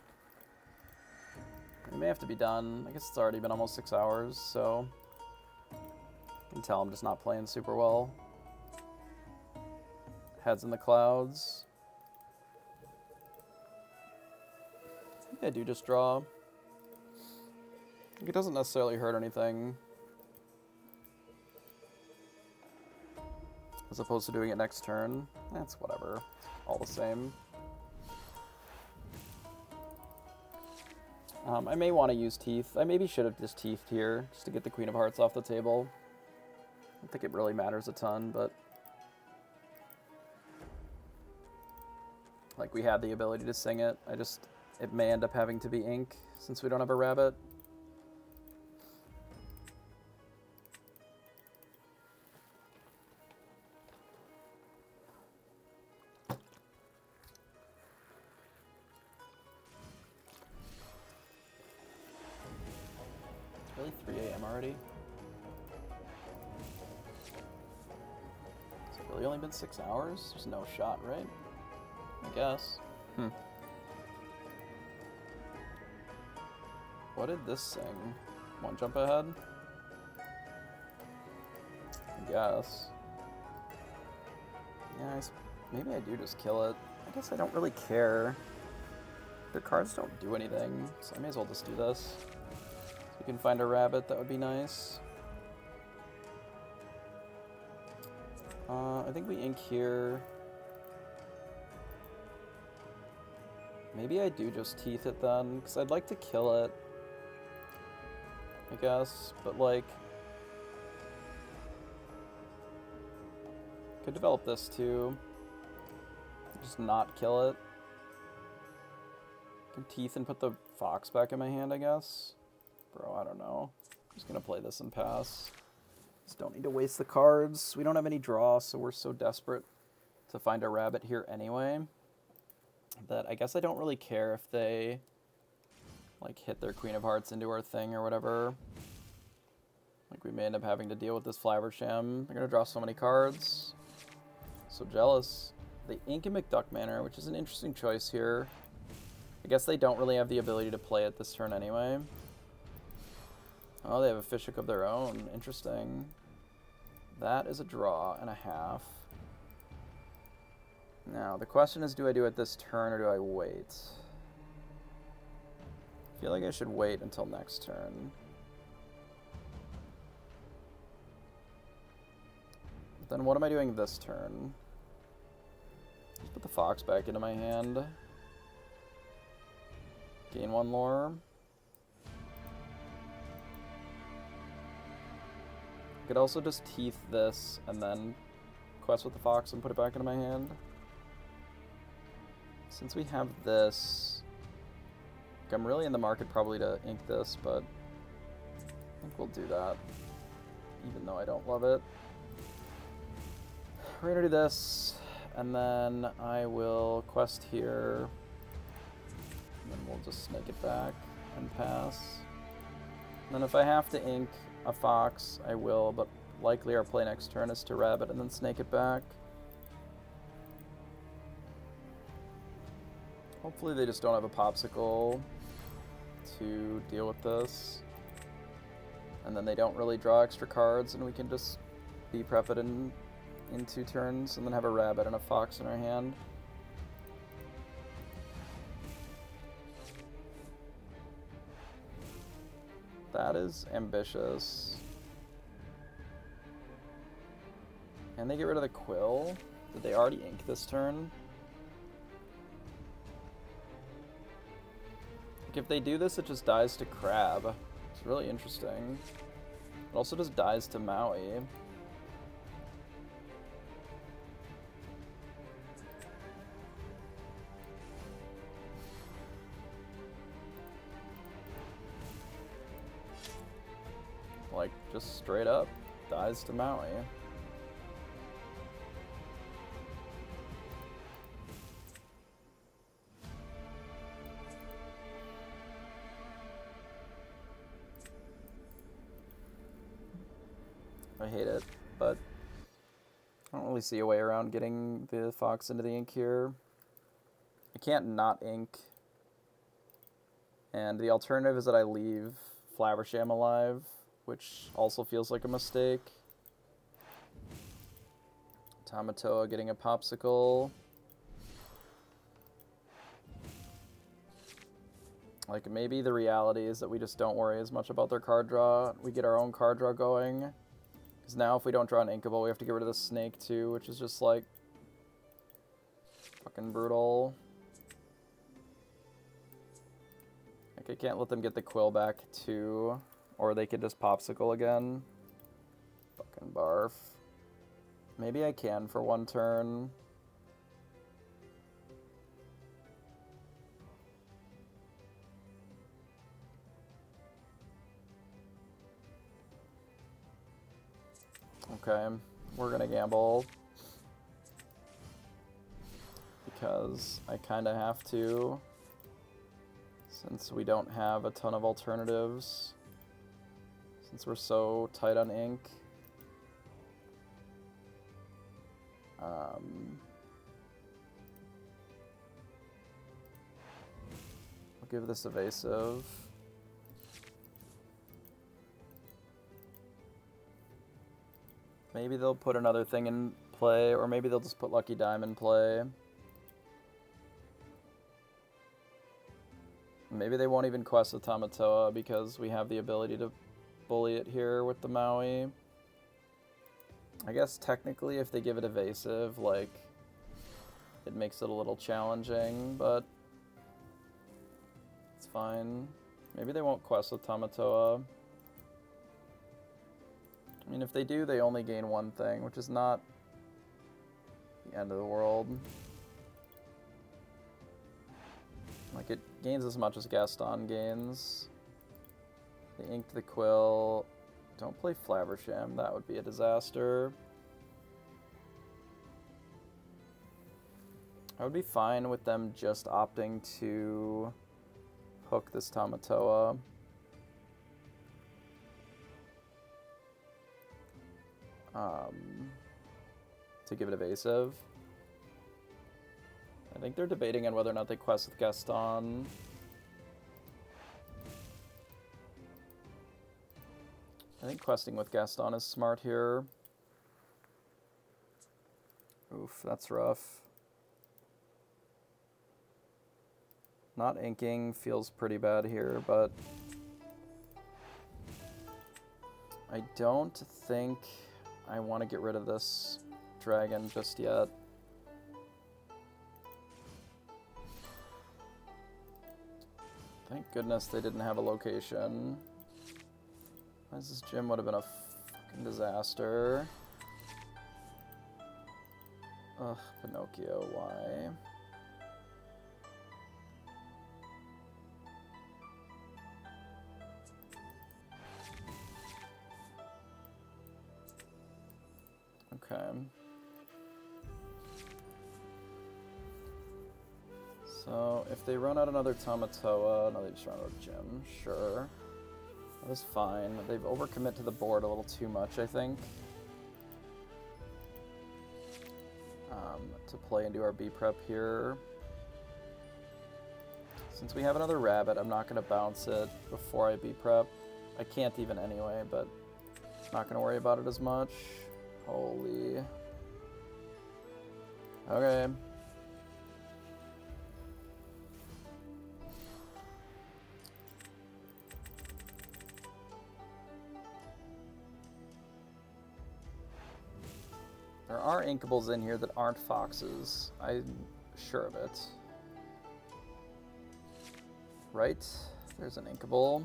We may have to be done. I guess it's already been almost 6 hours, so you can tell I'm just not playing super well. Heads in the clouds. I think I do just draw. It doesn't necessarily hurt anything, as opposed to doing it next turn. That's whatever. All the same. I may want to use Teeth. I maybe should have just Teethed here, just to get the Queen of Hearts off the table. I don't think it really matters a ton, but like we had the ability to sing it. It may end up having to be ink, since we don't have a rabbit. Really 3 a.m. already? Has it really only been 6 hours? There's no shot, right? I guess. What did this sing? One jump ahead? I guess. Yeah, maybe I do just kill it. I guess I don't really care. Their cards don't do anything, so I may as well just do this. If we can find a rabbit, that would be nice. I think we ink here. Maybe I do just teeth it then, because I'd like to kill it, I guess, but like, could develop this too. Just not kill it. Can teeth and put the fox back in my hand, I guess. Bro, I don't know. I'm just gonna play this and pass. Just don't need to waste the cards. We don't have any draw, so we're so desperate to find a rabbit here anyway that I guess I don't really care if they like hit their Queen of Hearts into our thing or whatever. Like we may end up having to deal with this Flaversham. They're gonna draw so many cards. So jealous. They ink in McDuck Manor, which is an interesting choice here. I guess they don't really have the ability to play it this turn anyway. Oh, they have a Fishhook of their own. Interesting. That is a draw and a half. Now, the question is, do I do it this turn or do I wait? I feel like I should wait until next turn. But then what am I doing this turn? Just put the fox back into my hand. Gain one lore. I could also just teeth this and then quest with the fox and put it back into my hand. Since we have this, like I'm really in the market probably to ink this, but I think we'll do that, even though I don't love it. We're gonna do this, and then I will quest here, and then we'll just snake it back and pass. And then if I have to ink a fox, I will, but likely our play next turn is to rabbit and then snake it back. Hopefully they just don't have a popsicle to deal with this. And then they don't really draw extra cards and we can just B-prep it in 2 turns and then have a rabbit and a fox in our hand. That is ambitious. And they get rid of the quill. Did they already ink this turn? Like if they do this, it just dies to Crab. It's really interesting. It also just dies to Maui. Like, just straight up dies to Maui. I hate it, but I don't really see a way around getting the fox into the ink here. I can't not ink. And the alternative is that I leave Flaversham alive, which also feels like a mistake. Tamatoa getting a popsicle. Like, maybe the reality is that we just don't worry as much about their card draw. We get our own card draw going. Because now if we don't draw an inkable, we have to get rid of the snake too, which is just like fucking brutal. Like I can't let them get the quill back too, or they could just popsicle again. Fucking barf. Maybe I can for 1 turn. Okay, we're gonna gamble. Because I kinda have to. Since we don't have a ton of alternatives. Since we're so tight on ink. I'll give this evasive. Maybe they'll put another thing in play, or maybe they'll just put Lucky Dime in play. Maybe they won't even quest with Tamatoa because we have the ability to bully it here with the Maui. I guess technically if they give it evasive, like, it makes it a little challenging, but it's fine. Maybe they won't quest with Tamatoa. I mean, if they do, they only gain one thing, which is not the end of the world. Like, it gains as much as Gaston gains. They inked the Quill. Don't play Flaversham, that would be a disaster. I would be fine with them just opting to hook this Tamatoa. To give it evasive. I think they're debating on whether or not they quest with Gaston. I think questing with Gaston is smart here. Oof, that's rough. Not inking feels pretty bad here, but I don't think I want to get rid of this dragon just yet. Thank goodness they didn't have a location. This gym would have been a fucking disaster. Ugh, Pinocchio, why? Okay. So, if they run out another Tamatoa, no, they just run out of Gym, sure. That was fine. They've overcommit to the board a little too much, I think. To play into our B prep here. Since we have another rabbit, I'm not going to bounce it before I B prep. I can't even anyway, but not going to worry about it as much. Holy. Okay. There are inkables in here that aren't foxes. I'm sure of it. Right? There's an inkable.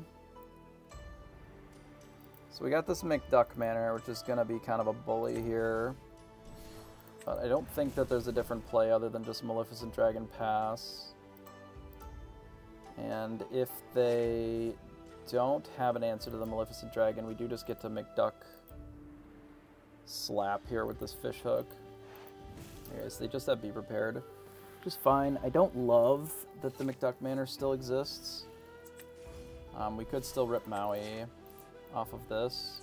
So we got this McDuck Manor, which is going to be kind of a bully here. But I don't think that there's a different play other than just Maleficent Dragon Pass. And if they don't have an answer to the Maleficent Dragon, we do just get to McDuck slap here with this fish hook. Okay, so they just have Be Prepared, which is fine. I don't love that the McDuck Manor still exists. We could still rip Maui off of this,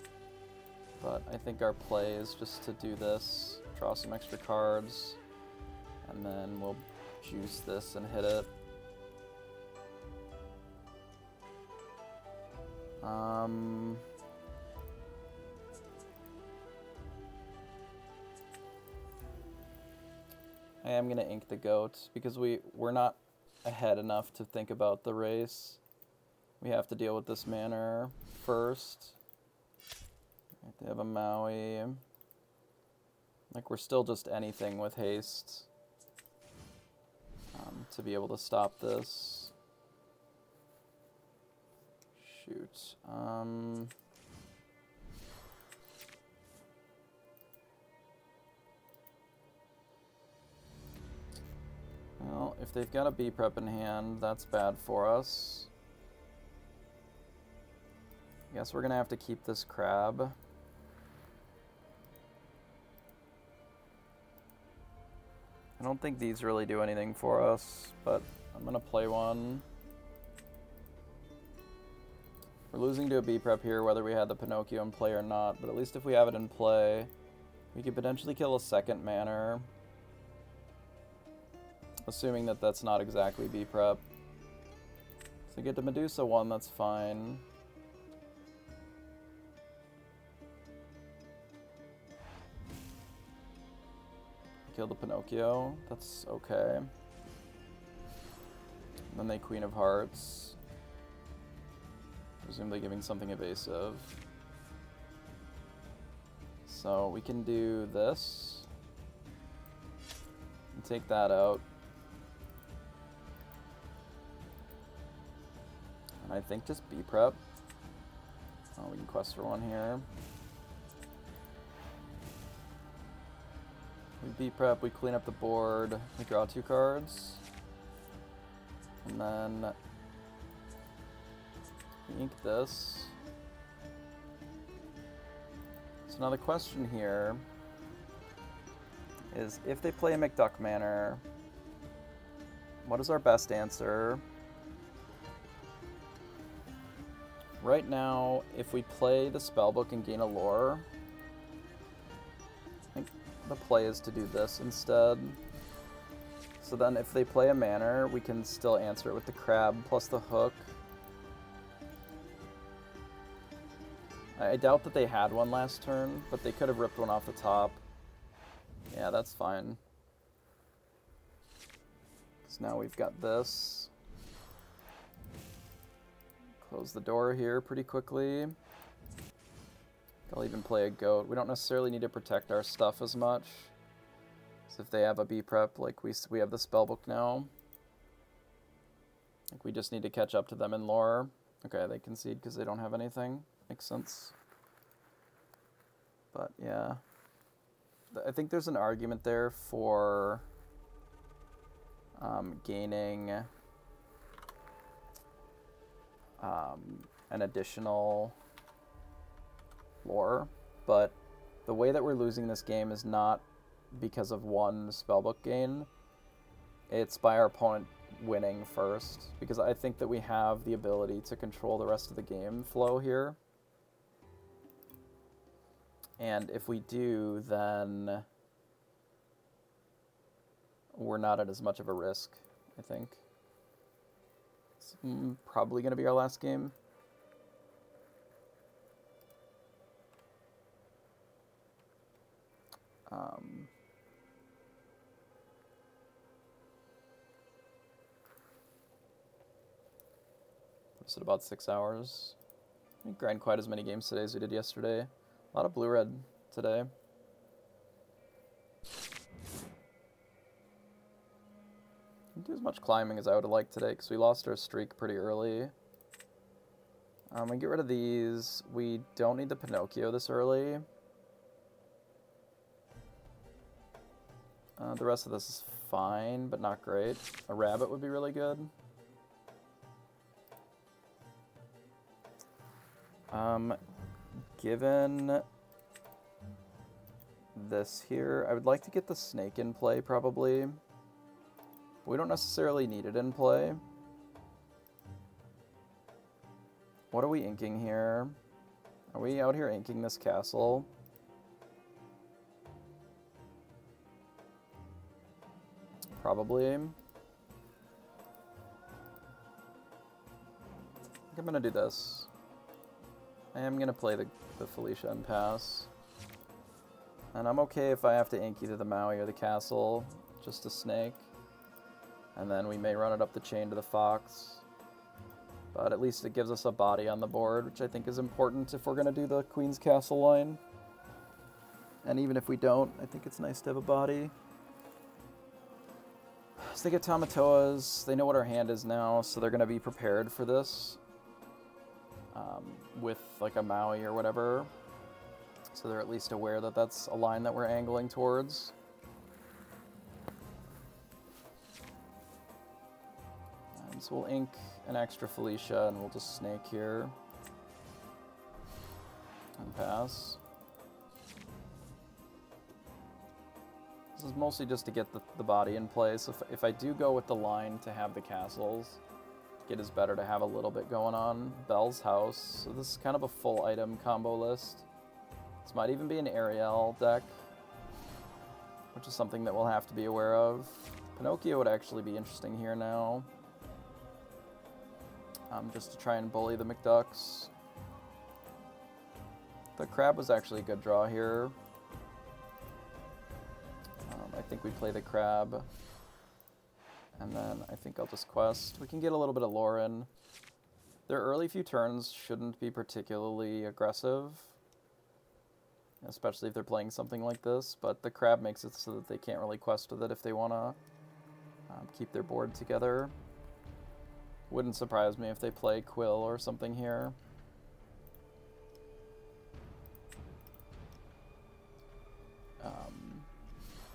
but I think our play is just to do this, draw some extra cards, and then we'll juice this and hit it. I am going to ink the goat because we're not ahead enough to think about the race. We have to deal with this manor first. They have a Maui. Like, we're still just anything with haste to be able to stop this. Shoot. Well, if they've got a B prep in hand, that's bad for us. I guess we're gonna have to keep this crab. I don't think these really do anything for us, but I'm gonna play one. We're losing to a B prep here, whether we had the Pinocchio in play or not, but at least if we have it in play, we could potentially kill a second manor. Assuming that that's not exactly B prep. So get the Medusa one, that's fine. kill the Pinocchio. That's okay. Then they Queen of Hearts. Presumably giving something evasive. So we can do this. And take that out. And I think just B prep. Oh, we can quest for one here. We B prep, we clean up the board, we draw 2 cards. And then we ink this. So now the question here is, if they play a McDuck Manor, what is our best answer? Right now, if we play the spellbook and gain a lore, I think the play is to do this instead. So then if they play a manor, we can still answer it with the crab plus the hook. I doubt that they had one last turn, but they could have ripped one off the top. Yeah, that's fine. So now we've got this. Close the door here pretty quickly. They'll even play a goat. We don't necessarily need to protect our stuff as much. So if they have a B prep, like we have the spellbook now. Like we just need to catch up to them in lore. Okay, they concede because they don't have anything. Makes sense. But yeah. I think there's an argument there for gaining an additional lore, but the way that we're losing this game is not because of one spellbook gain. It's by our opponent winning first, because I think that we have the ability to control the rest of the game flow here. And if we do, then we're not at as much of a risk, I think. It's probably going to be our last game. Just at about 6 hours. I didn't grind quite as many games today as we did yesterday. A lot of blue-red today. Didn't do as much climbing as I would have liked today because we lost our streak pretty early. We get rid of these. We don't need the Pinocchio this early. The rest of this is fine, but not great. A rabbit would be really good. Given this here, I would like to get the snake in play, probably. We don't necessarily need it in play. What are we inking here? Are we out here inking this castle? Probably. I think I'm gonna do this. I am gonna play the Felicia and pass. And I'm okay if I have to ink either the Maui or the castle, just a snake. And then we may run it up the chain to the fox. But at least it gives us a body on the board, which I think is important if we're gonna do the Queen's Castle line. And even if we don't, I think it's nice to have a body. So they get Tamatoas, they know what our hand is now, so they're gonna be prepared for this. With like a Maui or whatever. So they're at least aware that that's a line that we're angling towards. So we'll ink an extra Felicia and we'll just snake here. And pass. This is mostly just to get the body in place. If I do go with the line to have the castles, it is better to have a little bit going on. Belle's House. So this is kind of a full item combo list. This might even be an Ariel deck, which is something that we'll have to be aware of. Pinocchio would actually be interesting here now. Just to try and bully the McDucks. The crab was actually a good draw here. I think we play the crab. And then I think I'll just quest. We can get a little bit of lore in. Their early few turns shouldn't be particularly aggressive, especially if they're playing something like this, but the crab makes it so that they can't really quest with it if they want to keep their board together. Wouldn't surprise me if they play Quill or something here.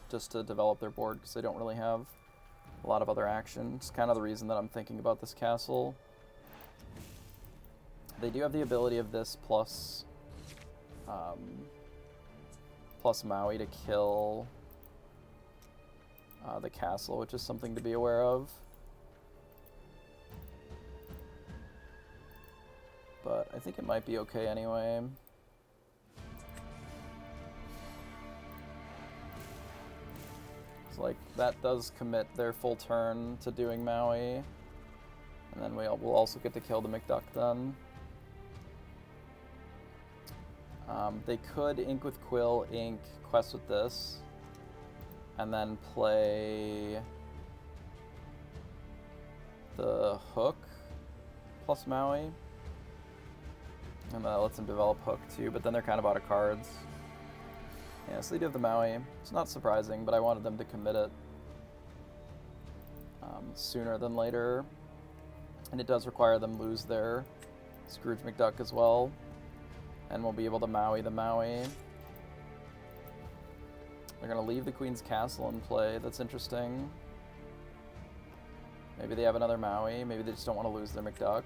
Just to develop their board, because they don't really have a lot of other action. It's kind of the reason that I'm thinking about this castle. They do have the ability of this plus Maui to kill the castle, which is something to be aware of. But I think it might be okay anyway. It's like, that does commit their full turn to doing Maui. And then we'll also get to kill the McDuck then. They could ink with Quill, ink, quest with this, and then play the Hook plus Maui. And that lets them develop Hook too, but then they're kind of out of cards. Yeah, so they do have the Maui. It's not surprising, but I wanted them to commit it sooner than later. And it does require them lose their Scrooge McDuck as well. And we'll be able to Maui the Maui. They're going to leave the Queen's Castle in play. That's interesting. Maybe they have another Maui. Maybe they just don't want to lose their McDuck.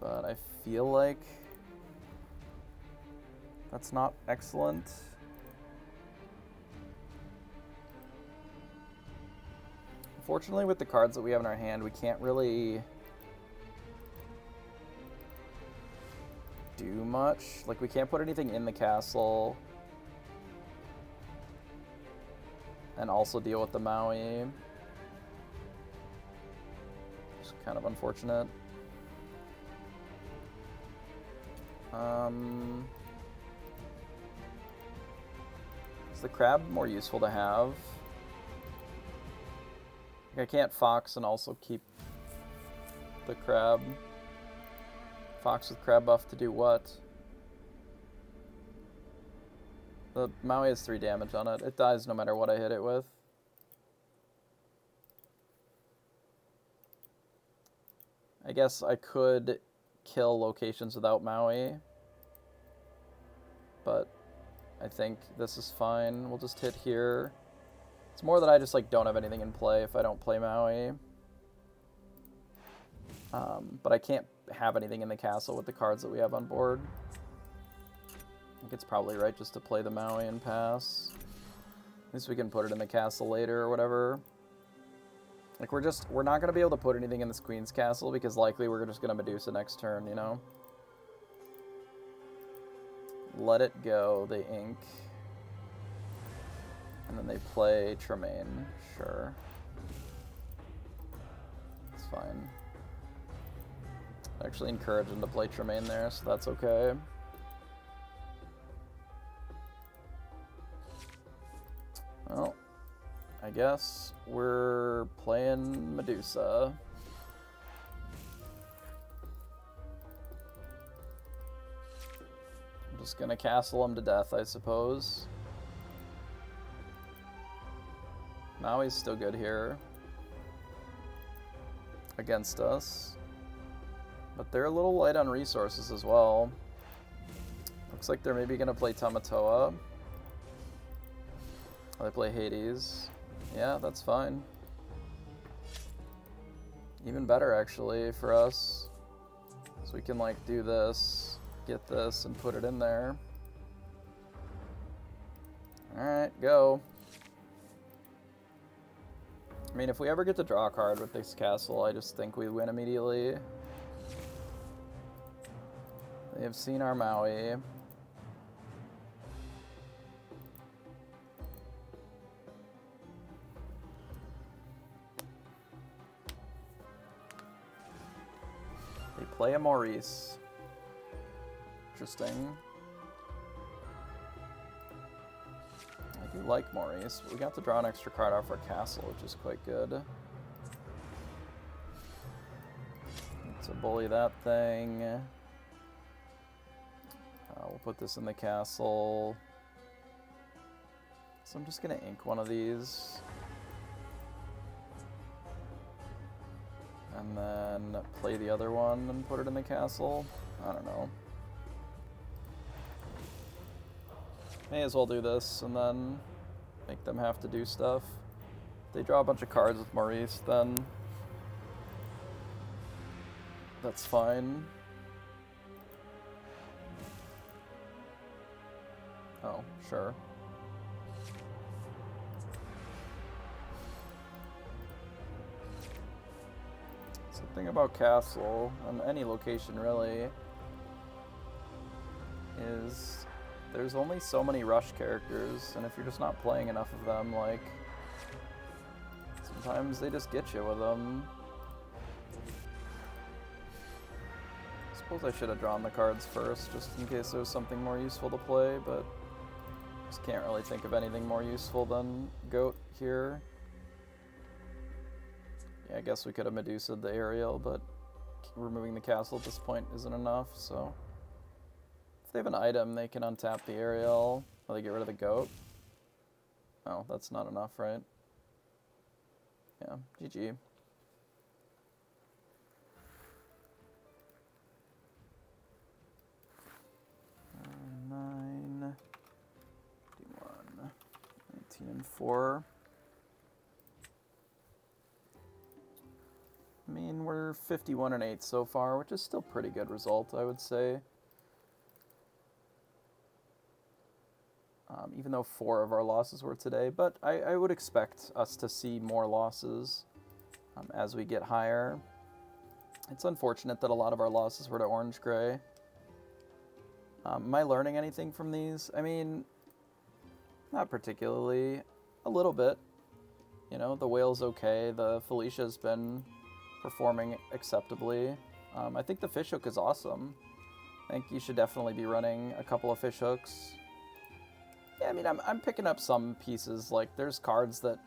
But I feel like that's not excellent. Unfortunately, with the cards that we have in our hand, we can't really do much. Like, we can't put anything in the castle and also deal with the Maui. It's kind of unfortunate. Is the crab more useful to have? Like, I can't Fox and also keep the crab. Fox with crab buff to do what? The Maui has 3 damage on it. It dies no matter what I hit it with. I guess I could kill locations without Maui, but I think this is fine. We'll just hit here. It's more that I just like don't have anything in play if I don't play Maui. But I can't have anything in the castle with the cards that we have on board. I think it's probably right just to play the Maui and pass. At least we can put it in the castle later or whatever. Like, we're not going to be able to put anything in this Queen's Castle because likely we're just going to Medusa next turn, you know? Let it go, they ink. And then they play Tremaine, sure. It's fine. I actually encourage them to play Tremaine there, so that's okay. Well, I guess we're playing Medusa. I'm just gonna castle him to death, I suppose. Maui's still good here against us. But they're a little light on resources as well. Looks like they're maybe gonna play Tamatoa. They play Hades. Yeah, that's fine. Even better, actually, for us. So we can, like, do this, get this, and put it in there. Alright, go. I mean, if we ever get to draw a card with this castle, I just think we win immediately. They have seen our Maui. They play a Maurice. Interesting. do like Maurice. We got to draw an extra card off our castle, which is quite good. So bully that thing. We'll put this in the castle. So I'm just going to ink one of these. And then play the other one and put it in the castle. I don't know. May as well do this and then make them have to do stuff. If they draw a bunch of cards with Maurice, then that's fine. Oh, sure. So the thing about castle, on any location really, is there's only so many rush characters, and if you're just not playing enough of them, like, sometimes they just get you with them. I suppose I should have drawn the cards first, just in case there was something more useful to play, but just can't really think of anything more useful than Goat here. Yeah, I guess we could have Medusa'd the Aerial, but removing the castle at this point isn't enough, so... If they have an item, they can untap the Aerial, or they get rid of the Goat. Oh, that's not enough, right? Yeah, GG. Nine, D1, 19 and 4. I mean, we're 51 and 8 so far, which is still a pretty good result, I would say. Even though 4 of our losses were today, but I would expect us to see more losses as we get higher. It's unfortunate that a lot of our losses were to orange-gray. Am I learning anything from these? I mean, not particularly. A little bit. You know, the Whale's okay. The Felicia's been performing acceptably. I think the Fishhook is awesome. I think you should definitely be running a couple of Fishhooks. Yeah, I mean, I'm picking up some pieces. Like, there's cards that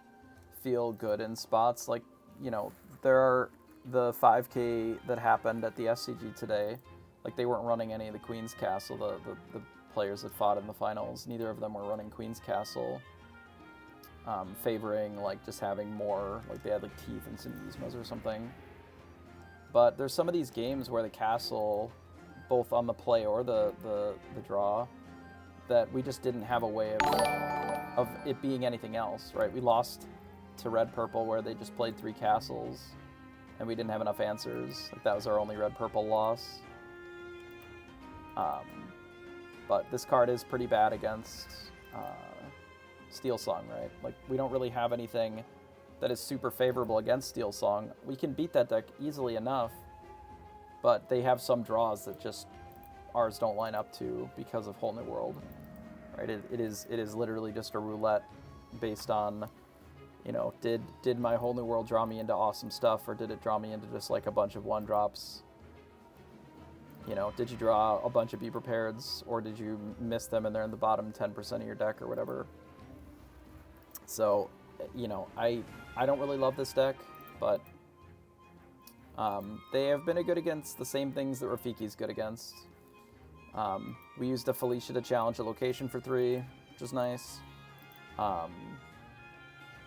feel good in spots. Like, you know, there are the 5K that happened at the FCG today. Like, they weren't running any of the Queen's Castle, the players that fought in the finals. Neither of them were running Queen's Castle, favoring, like, just having more, like, they had, like, Teeth and Syndesmos or something. But there's some of these games where the castle, both on the play or the draw, that we just didn't have a way of it being anything else, right? We lost to Red-Purple where they just played 3 castles, and we didn't have enough answers. Like, that was our only Red-Purple loss. But this card is pretty bad against Steel Song, right? Like, we don't really have anything that is super favorable against Steel Song. We can beat that deck easily enough, but they have some draws that just ours don't line up to because of Whole New World, right? It is literally just a roulette based on, you know, did my Whole New World draw me into awesome stuff, or did it draw me into just like a bunch of 1-drops? You know, did you draw a bunch of Be Prepareds, or did you miss them and they're in the bottom 10% of your deck or whatever? So, you know, I don't really love this deck, but they have been good against the same things that Rafiki's good against. We used a Felicia to challenge a location for 3, which is nice.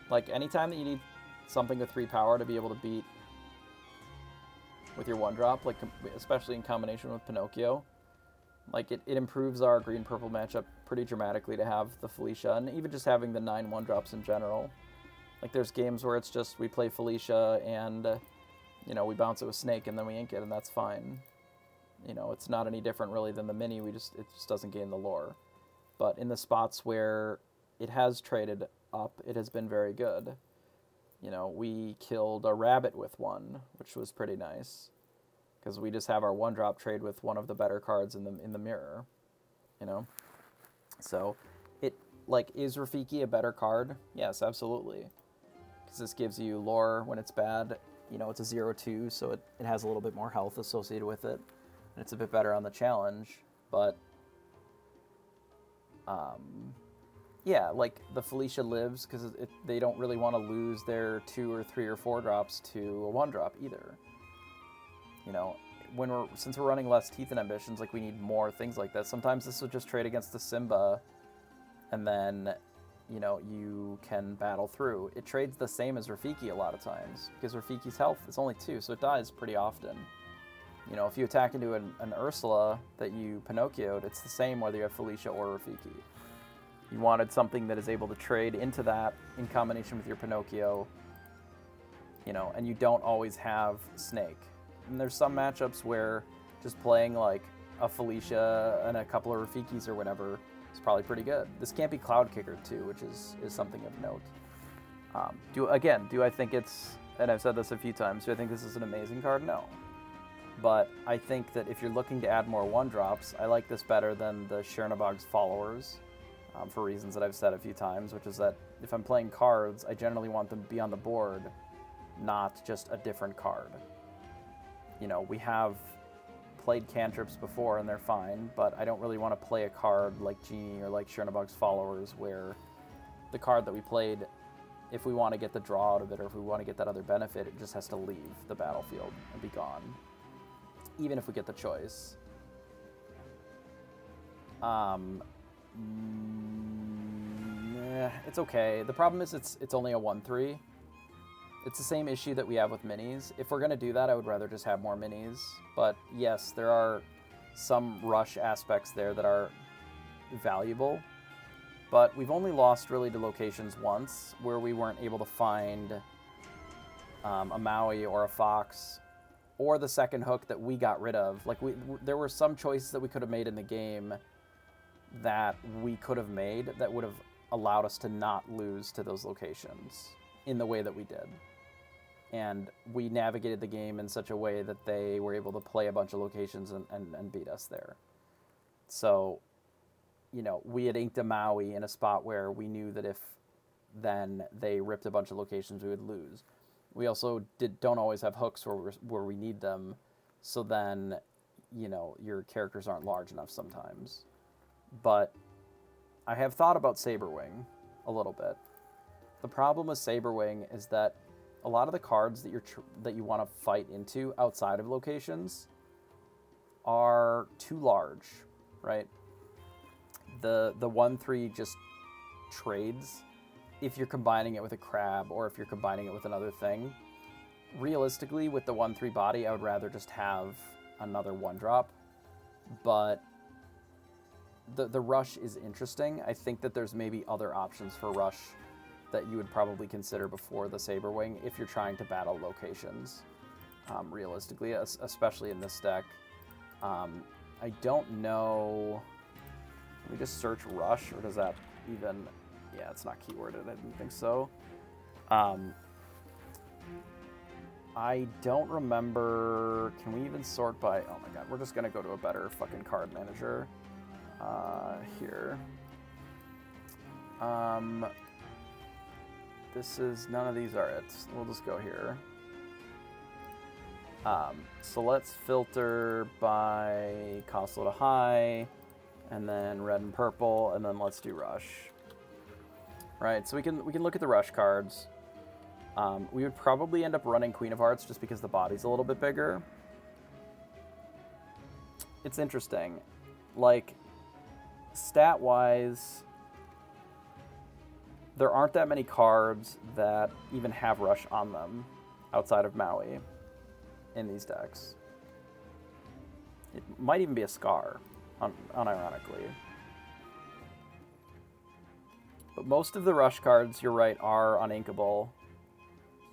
Like, anytime that you need something with 3 power to be able to beat with your 1-drop, like, especially in combination with Pinocchio, like, it improves our green-purple matchup pretty dramatically to have the Felicia, and even just having the 9 1-drops in general. Like, there's games where it's just we play Felicia and, you know, we bounce it with Snake and then we ink it, and that's fine. You know, it's not any different really than the mini, it just doesn't gain the lore. But in the spots where it has traded up, it has been very good. You know, we killed a rabbit with 1, which was pretty nice, because we just have our 1-drop trade with one of the better cards in the mirror, you know? So, it, like, is Rafiki a better card? Yes, absolutely. Because this gives you lore when it's bad. You know, it's a 0/2, so it has a little bit more health associated with it. And it's a bit better on the challenge, but Yeah, like the Felicia lives because they don't really want to lose their 2 or 3 or 4 drops to a 1 drop either. You know, since we're running less Teeth and Ambitions, like we need more things like that. Sometimes this will just trade against the Simba, and then, you know, you can battle through. It trades the same as Rafiki a lot of times because Rafiki's health is only 2, so it dies pretty often. You know, if you attack into an Ursula that you Pinocchio'd, it's the same whether you have Felicia or Rafiki. You wanted something that is able to trade into that in combination with your Pinocchio, you know, and you don't always have Snake. And there's some matchups where just playing like a Felicia and a couple of Rafikis or whatever is probably pretty good. This can't be Cloud Kicker too, which is something of note. Do I think it's, and I've said this a few times, do I think this is an amazing card? No. But I think that if you're looking to add more 1-drops, I like this better than the Chernobog's Followers. For reasons that I've said a few times, which is that if I'm playing cards, I generally want them to be on the board, not just a different card. You know, we have played cantrips before and they're fine, but I don't really want to play a card like Genie or like Chernobog's Followers where the card that we played, if we want to get the draw out of it or if we want to get that other benefit, it just has to leave the battlefield and be gone, even if we get the choice. It's okay. The problem is it's only a 1/3. It's the same issue that we have with minis. If we're going to do that, I would rather just have more minis. But yes, there are some rush aspects there that are valuable. But we've only lost really to locations once where we weren't able to find a Maui or a Fox or the second hook that we got rid of. Like there were some choices that we could have made in the game that we could have made that would have allowed us to not lose to those locations in the way that we did. And we navigated the game in such a way that they were able to play a bunch of locations and beat us there. So, you know, we had inked a Maui in a spot where we knew that if then they ripped a bunch of locations, we would lose. We also don't always have hooks where we need them, so then, you know, your characters aren't large enough sometimes. But I have thought about Saberwing a little bit. The problem with Saberwing is that a lot of the cards that you want to fight into outside of locations are too large, right? The 1/3 just trades if you're combining it with a crab or if you're combining it with another thing. Realistically, with the 1/3 body, I would rather just have another 1-drop, but the rush is interesting. I think that there's maybe other options for rush that you would probably consider before the Saberwing if you're trying to battle locations, realistically, especially in this deck. I don't know. Can we just search rush, or does that even... Yeah, it's not keyworded. I didn't think so. I don't remember... Can we even sort by... Oh my god, we're just going to go to a better fucking card manager. Here. This is... None of these are it. We'll just go here. So let's filter by cost low to high, and then red and purple, and then let's do rush. Right, so we can look at the rush cards. We would probably end up running Queen of Hearts just because the body's a little bit bigger. It's interesting. Like, stat-wise, there aren't that many cards that even have rush on them outside of Maui in these decks. It might even be a Scar, unironically. But most of the rush cards, you're right, are uninkable.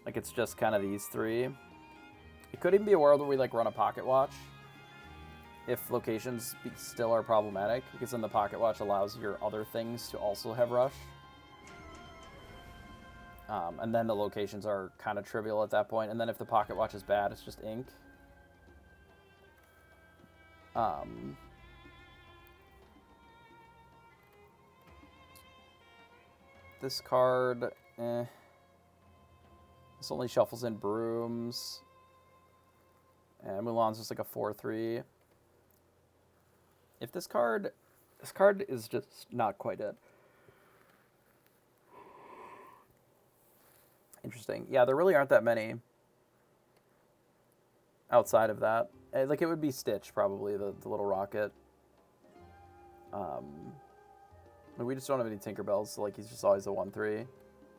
Like, it's just kind of these three. It could even be a world where we, like, run a Pocket Watch if locations still are problematic, because then the Pocket Watch allows your other things to also have rush. And then the locations are kind of trivial at that point. And then if the Pocket Watch is bad, it's just ink. This card, This only shuffles in Brooms. And Mulan's just like a 4/3. If this card is just not quite it. Interesting. Yeah, there really aren't that many outside of that. Like, it would be Stitch, probably, the little rocket. We just don't have any Tinkerbells, so, like, he's just always a 1/3.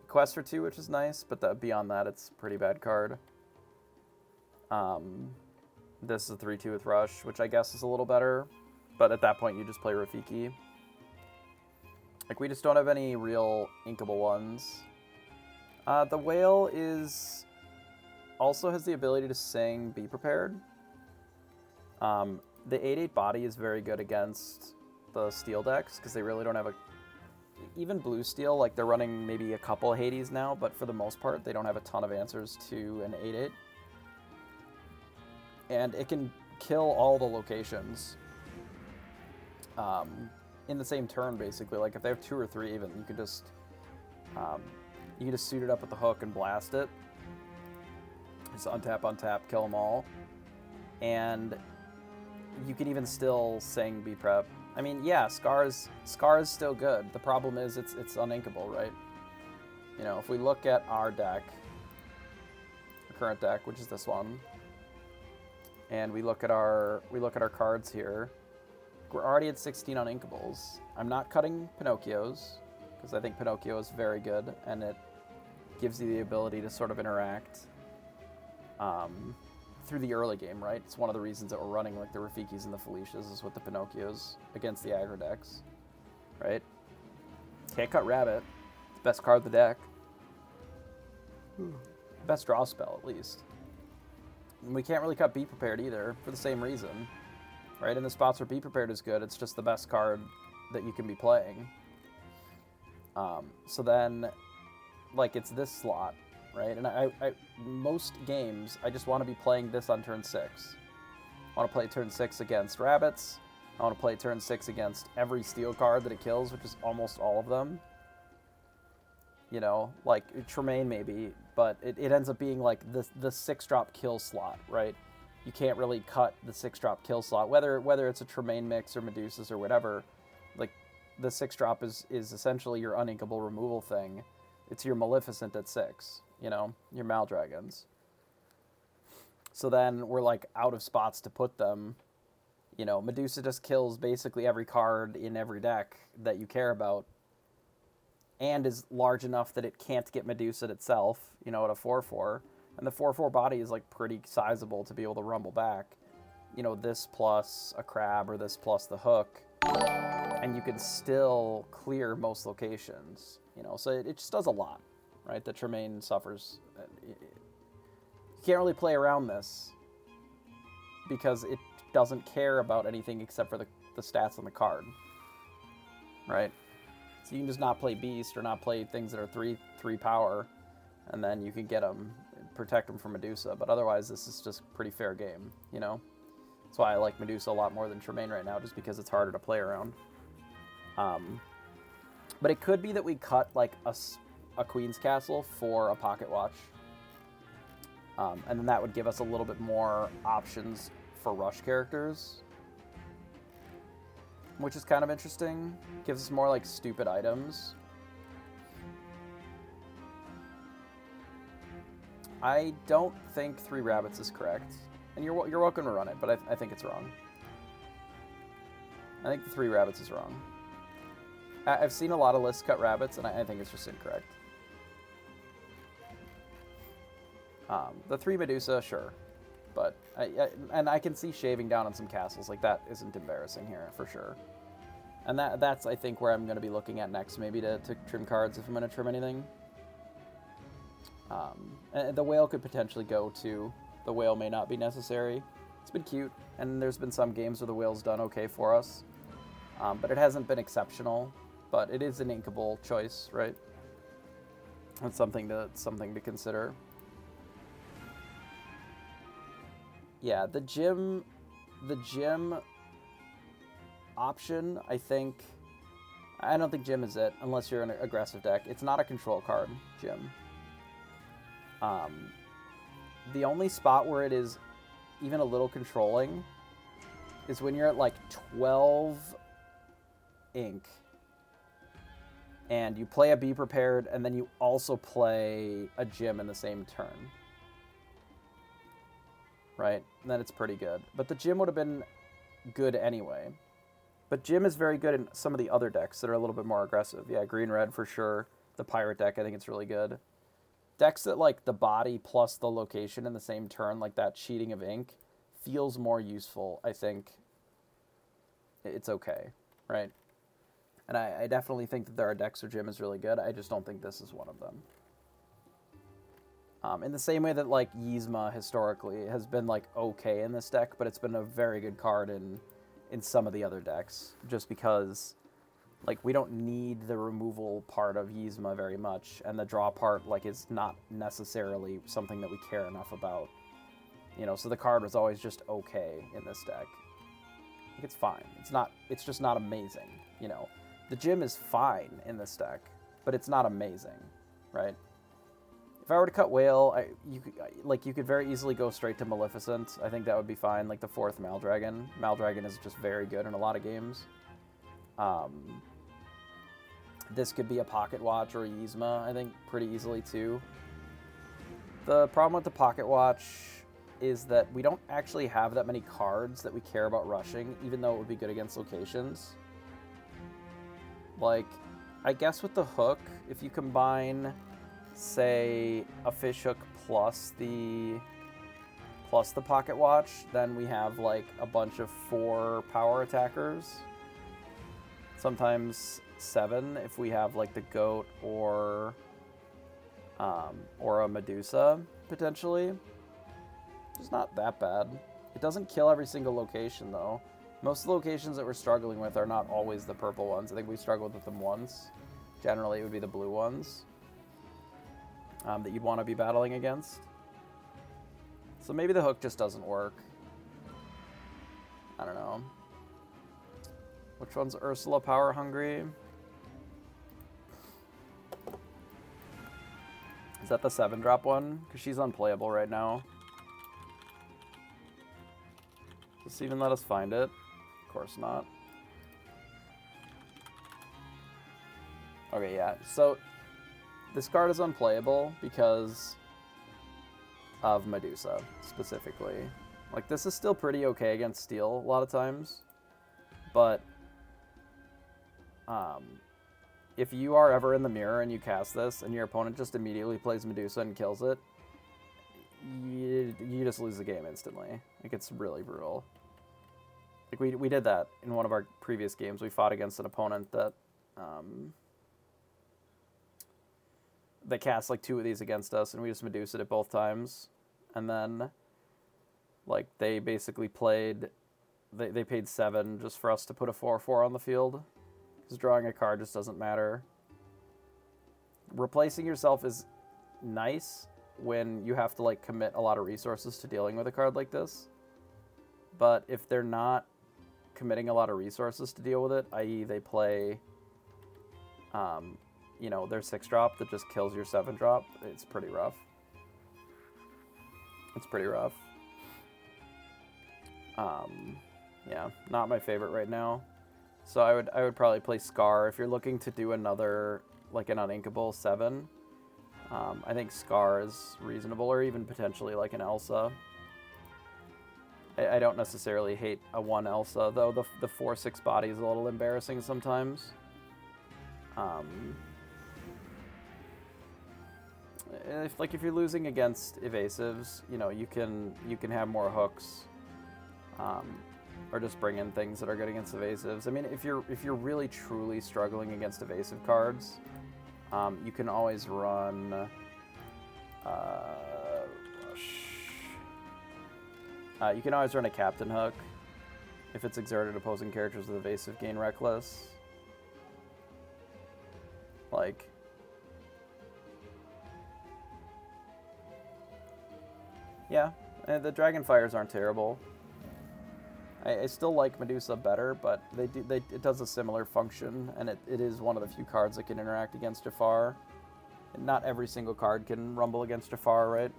Quest for 2, which is nice, but beyond that, it's a pretty bad card. This is a 3/2 with Rush, which I guess is a little better, but at that point, you just play Rafiki. Like, we just don't have any real inkable ones. The Whale also has the ability to sing Be Prepared. The 8/8 body is very good against the steel decks, because they really don't have even blue steel, like, they're running maybe a couple Hades now, but for the most part, they don't have a ton of answers to an 8/8. And it can kill all the locations in the same turn, basically. Like, if they have 2 or 3 even, you can just suit it up with the hook and blast it. Just untap, kill them all. And you can even still sing Be Prep. I mean, yeah, Scar is still good. The problem is it's uninkable, right? You know, if we look at our deck, our current deck, which is this one, and we look at our cards here, we're already at 16 uninkables. I'm not cutting Pinocchio's, because I think Pinocchio is very good, and it gives you the ability to sort of interact through the early game, right? It's one of the reasons that we're running, like, the Rafikis and the Felicias is with the Pinocchios against the aggro decks, right? Can't cut Rabbit. It's the best card of the deck. Best draw spell, at least. And we can't really cut Be Prepared either, for the same reason, right? In the spots where Be Prepared is good, it's just the best card that you can be playing. So then, like, it's this slot, right? And I most games, I just want to be playing this on turn 6. I want to play turn 6 against Rabbits. I want to play turn 6 against every steel card that it kills, which is almost all of them. You know, like, Tremaine maybe, but it ends up being, like, the 6-drop kill slot, right? You can't really cut the 6-drop kill slot, whether it's a Tremaine mix or Medusas or whatever. Like, the 6-drop is essentially your uninkable removal thing. It's your Maleficent at 6, you know, your Maldragons. So then we're, like, out of spots to put them. You know, Medusa just kills basically every card in every deck that you care about, and is large enough that it can't get Medusa itself, you know, at a 4/4. And the 4/4 body is, like, pretty sizable to be able to rumble back. You know, this plus a crab or this plus the hook, and you can still clear most locations. You know, so it just does a lot, right? That Tremaine suffers. You can't really play around this because it doesn't care about anything except for the stats on the card, right? So you can just not play Beast or not play things that are 3 power, and then you can get them, protect them from Medusa. But otherwise, this is just pretty fair game, you know? That's why I like Medusa a lot more than Tremaine right now, just because it's harder to play around. But it could be that we cut, like, a Queen's Castle for a Pocket Watch. And then that would give us a little bit more options for rush characters, which is kind of interesting. Gives us more, like, stupid items. I don't think 3 Rabbits is correct. And you're welcome to run it, but I think it's wrong. I think the 3 Rabbits is wrong. I've seen a lot of lists cut Rabbits, and I think it's just incorrect. The 3 Medusa, sure. But I can see shaving down on some castles. Like, that isn't embarrassing here, for sure. And that's, I think, where I'm going to be looking at next, maybe to trim cards if I'm going to trim anything. And the Whale could potentially go to... The Whale may not be necessary. It's been cute, and there's been some games where the Whale's done okay for us. But it hasn't been exceptional. But it is an inkable choice, right? It's something to consider. Yeah, the gym option, I don't think gym is it, unless you're in an aggressive deck. It's not a control card, gym. The only spot where it is even a little controlling is when you're at, like, 12 ink and you play a Be Prepared, and then you also play a Gym in the same turn. Right? And then it's pretty good. But the Gym would have been good anyway. But Gym is very good in some of the other decks that are a little bit more aggressive. Yeah, green-red for sure. The Pirate deck, I think it's really good. Decks that, like, the body plus the location in the same turn, like that Cheating of Ink, feels more useful, I think. It's okay, right? And I definitely think that there are decks where Gym is really good. I just don't think this is one of them. In the same way that, like, Yzma historically has been, like, okay in this deck, but it's been a very good card in some of the other decks, just because, like, we don't need the removal part of Yzma very much, and the draw part, like, is not necessarily something that we care enough about. You know, so the card was always just okay in this deck. Like, it's fine. It's just not amazing, you know. The Gym is fine in this deck, but it's not amazing, right? If I were to cut Whale, you could very easily go straight to Maleficent. I think that would be fine, like the 4th Maldragon. Maldragon is just very good in a lot of games. This could be a Pocket Watch or a Yzma, I think, pretty easily too. The problem with the Pocket Watch is that we don't actually have that many cards that we care about rushing, even though it would be good against locations. Like, I guess with the Hook, if you combine, say, a Fish Hook plus the Pocket Watch, then we have, like, a bunch of 4 power attackers. Sometimes 7 if we have, like, the Goat or a Medusa, potentially. It's not that bad. It doesn't kill every single location, though. Most of the locations that we're struggling with are not always the purple ones. I think we struggled with them once. Generally, it would be the blue ones that you'd want to be battling against. So maybe the Hook just doesn't work. I don't know. Which one's Ursula power hungry? Is that the 7-drop one? Because she's unplayable right now. Does this even let us find it? Of course not. Okay, yeah. So this card is unplayable because of Medusa, specifically. Like, this is still pretty okay against Steel a lot of times. But if you are ever in the mirror and you cast this and your opponent just immediately plays Medusa and kills it, you just lose the game instantly. Like, it's really brutal. Like, we did that in one of our previous games. We fought against an opponent that they cast, like, 2 of these against us, and we just Medusa'd it both times. And then, like, they basically played... They paid 7 just for us to put a 4/4 on the field. Because drawing a card just doesn't matter. Replacing yourself is nice when you have to, like, commit a lot of resources to dealing with a card like this. But if they're not committing a lot of resources to deal with it, i.e. they play, you know, their 6-drop that just kills your 7-drop, it's pretty rough. It's pretty rough. Yeah, not my favorite right now. So I would probably play Scar if you're looking to do another, like, an uninkable 7. I think Scar is reasonable, or even potentially like an Elsa. I don't necessarily hate a 1 Elsa, though the 4/6 body is a little embarrassing sometimes. If you're losing against evasives, you know, you can have more hooks. Or just bring in things that are good against evasives. I mean, if you're really truly struggling against evasive cards, you can always run you can always run a Captain Hook if it's exerted opposing characters with evasive gain reckless. Like, yeah, the Dragonfires aren't terrible. I still like Medusa better, but it does a similar function, and it is one of the few cards that can interact against Jafar. And not every single card can rumble against Jafar, right?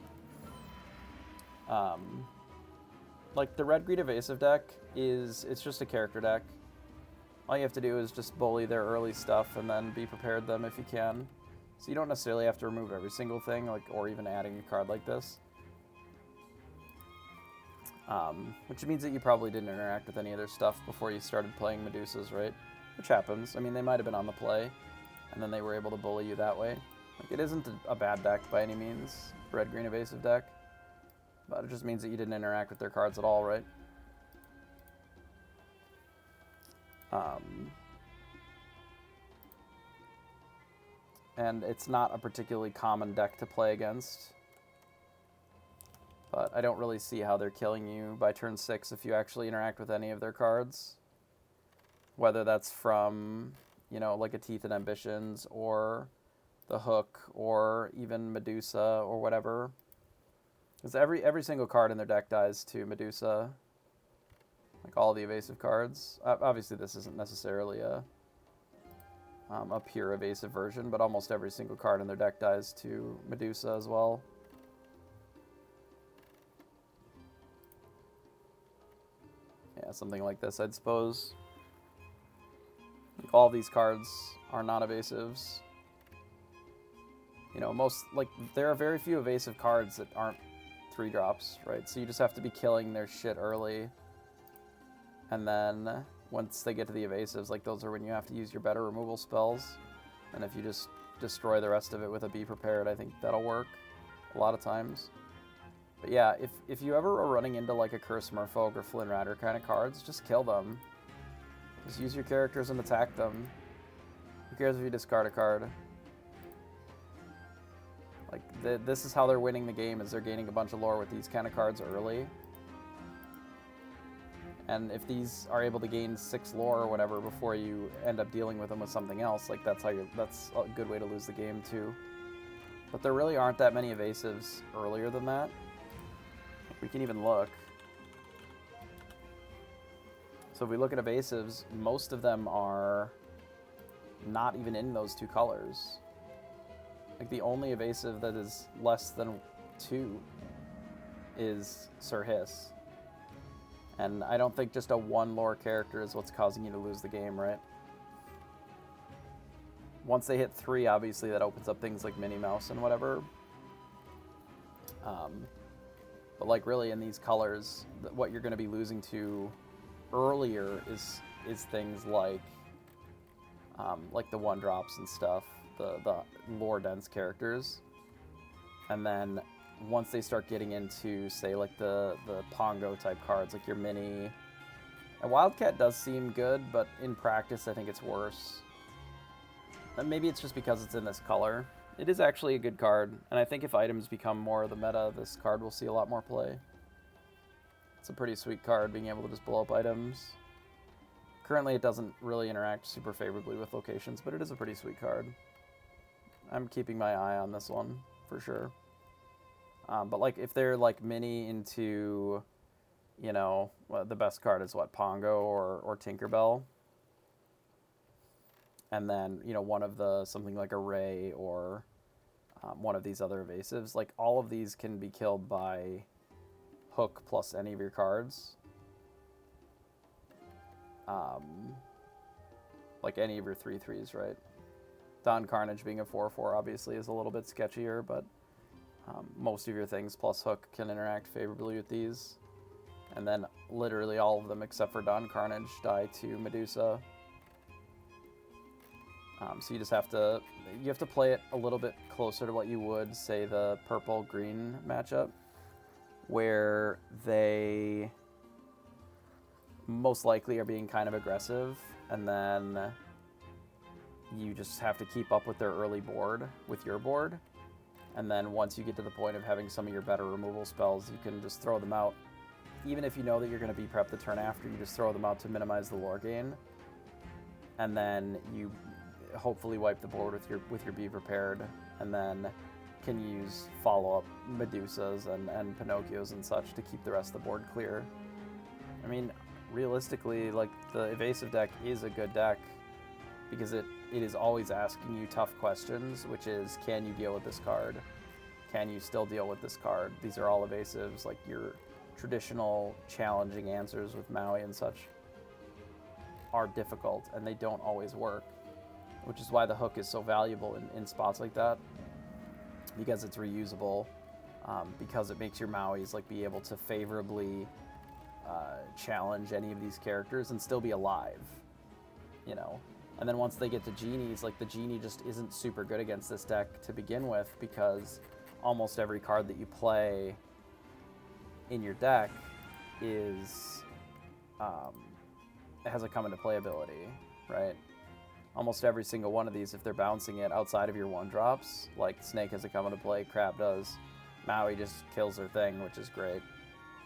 Like, the red-green evasive deck it's just a character deck. all you have to do is just bully their early stuff and then be prepared them if you can. So you don't necessarily have to remove every single thing, like, or even adding a card like this. Which means that you probably didn't interact with any of their stuff before you started playing Medusas, right? Which happens. I mean, they might have been on the play, and then they were able to bully you that way. Like, it isn't a bad deck by any means, red-green evasive deck. But it just means that you didn't interact with their cards at all, right? And it's not a particularly common deck to play against. But I don't really see how they're killing you by turn 6 if you actually interact with any of their cards. Whether that's from, you know, like a Teeth and Ambitions, or the Hook, or even Medusa, or whatever. Because every single card in their deck dies to Medusa. Like all the evasive cards. Obviously this isn't necessarily a pure evasive version, but almost every single card in their deck dies to Medusa as well. Yeah, something like this, I'd suppose. Like, all these cards are non-evasives. You know, there are very few evasive cards that aren't 3-drops, right? So you just have to be killing their shit early. And then once they get to the evasives, like, those are when you have to use your better removal spells. And if you just destroy the rest of it with a Be Prepared, I think that'll work a lot of times. But yeah, if you ever are running into like a Curse Merfolk or Flynn Rider kind of cards, just kill them. Just use your characters and attack them. Who cares if you discard a card? Like, this is how they're winning the game, is they're gaining a bunch of lore with these kind of cards early. And if these are able to gain 6 lore or whatever before you end up dealing with them with something else, like, that's a good way to lose the game too. But there really aren't that many evasives earlier than that. We can even look. So if we look at evasives, most of them are not even in those 2 colors. Like, the only evasive that is less than 2 is Sir Hiss. And I don't think just a 1 lore character is what's causing you to lose the game, right? Once they hit 3, obviously that opens up things like Minnie Mouse and whatever. But like, really, in these colors, what you're going to be losing to earlier is things like the 1-drops and stuff, the lore dense characters. And then once they start getting into, say, like the Pongo type cards, like your Mini, and Wildcat does seem good, but in practice I think it's worse. And maybe it's just because it's in this color. It is actually a good card, and I think if items become more of the meta, this card will see a lot more play. It's a pretty sweet card, being able to just blow up items. Currently it doesn't really interact super favorably with locations, but it is a pretty sweet card. I'm keeping my eye on this one, for sure. But like, if they're like Mini into, you know, well, the best card is what, Pongo or Tinkerbell? And then, you know, one of the, something like a Ray or one of these other evasives, like, all of these can be killed by Hook plus any of your cards. Like any of your 3/3s, right? Don Carnage being a 4/4 obviously is a little bit sketchier, but most of your things plus Hook can interact favorably with these. And then literally all of them except for Don Carnage die to Medusa. So you just have to play it a little bit closer to what you would, say, the purple-green matchup, where they most likely are being kind of aggressive, and then you just have to keep up with their early board with your board. And then once you get to the point of having some of your better removal spells, you can just throw them out. Even if you know that you're going to be prepped the turn after, you just throw them out to minimize the lore gain. And then you hopefully wipe the board with your Be Prepared, and then can use follow-up Medusas and Pinocchios and such to keep the rest of the board clear. I mean, realistically, like, the evasive deck is a good deck because it is always asking you tough questions, which is, can you deal with this card? Can you still deal with this card? These are all evasives, like your traditional challenging answers with Maui and such. are difficult and they don't always work, which is why the hook is so valuable in spots like that, because it's reusable, because it makes your Mauis like be able to favorably challenge any of these characters and still be alive, you know. And then once they get to genies, like the genie just isn't super good against this deck to begin with, because almost every card that you play in your deck is it has a come into play ability, right? Almost every single one of these, if they're bouncing it outside of your 1-drops, like Snake has a come into play, Crab does, Maui just kills their thing, which is great.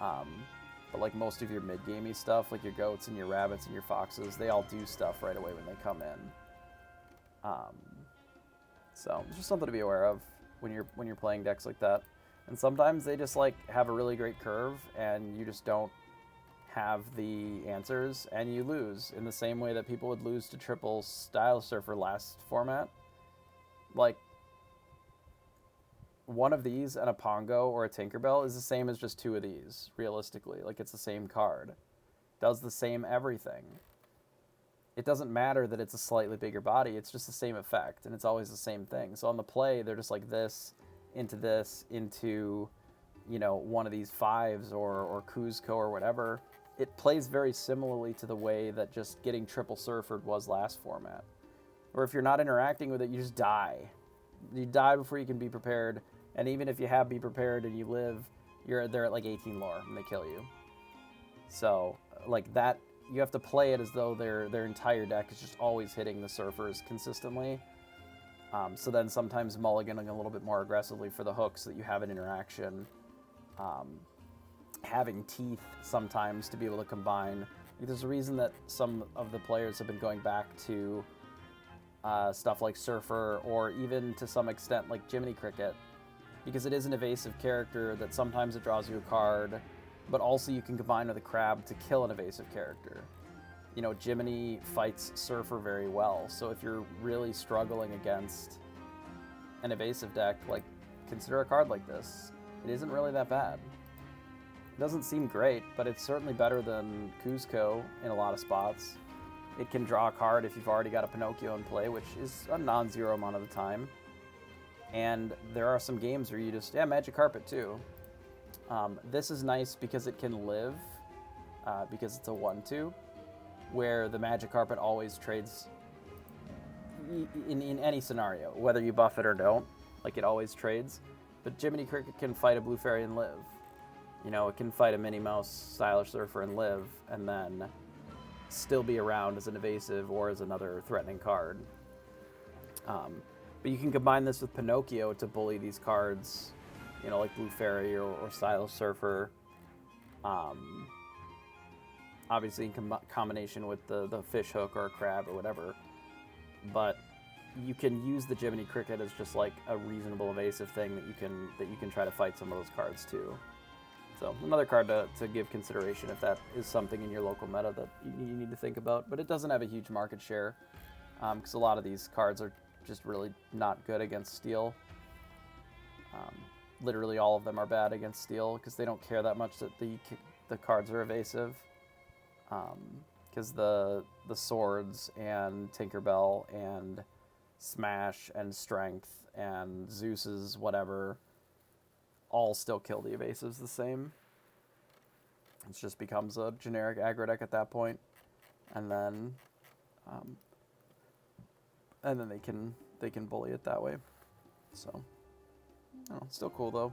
But like most of your mid-gamey stuff, like your goats and your rabbits and your foxes, they all do stuff right away when they come in. So it's just something to be aware of when you're playing decks like that. And sometimes they just like have a really great curve, and you just don't have the answers, and you lose in the same way that people would lose to triple Style Surfer last format. Like, one of these and a Pongo or a Tinkerbell is the same as just 2 of these, realistically. Like, it's the same card. Does the same everything. It doesn't matter that it's a slightly bigger body, it's just the same effect, and it's always the same thing. So on the play, they're just like this, into, you know, one of these 5s or Kuzco or whatever. It plays very similarly to the way that just getting triple surfered was last format. Or if you're not interacting with it, you just die. You die before you can be prepared, and even if you have be prepared and you live, they're at like 18 lore and they kill you. So like that, you have to play it as though their entire deck is just always hitting the surfers consistently. So then sometimes mulliganing a little bit more aggressively for the hooks so that you have an interaction. Having teeth sometimes to be able to combine. There's a reason that some of the players have been going back to stuff like Surfer, or even to some extent like Jiminy Cricket, because it is an evasive character that sometimes it draws you a card, but also you can combine with a Crab to kill an evasive character. You know, Jiminy fights Surfer very well, so if you're really struggling against an evasive deck, like, consider a card like this. It isn't really that bad. It doesn't seem great, but it's certainly better than Kuzco in a lot of spots. It can draw a card if you've already got a Pinocchio in play, which is a non-zero amount of the time. And there are some games where you just, Magic Carpet too. This is nice because it can live, because it's a 1/2, where the Magic Carpet always trades in any scenario, whether you buff it or don't, like it always trades. But Jiminy Cricket can fight a Blue Fairy and live. You know, it can fight a Minnie Mouse Stylish Surfer and live, and then still be around as an evasive or as another threatening card. But you can combine this with Pinocchio to bully these cards, you know, like Blue Fairy or Stylish Surfer. Obviously in combination with the fish hook or a crab or whatever. But you can use the Jiminy Cricket as just like a reasonable evasive thing that you can try to fight some of those cards too. So another card to give consideration if that is something in your local meta that you need to think about. But it doesn't have a huge market share, because a lot of these cards are just really not good against steel. Literally all of them are bad against steel because they don't care that much that the cards are evasive. Because the swords and Tinkerbell and Smash and Strength and Zeus's whatever all still kill the evasives the same. It just becomes a generic aggro deck at that point, and then they can bully it that way. So, I don't know, it's still cool though.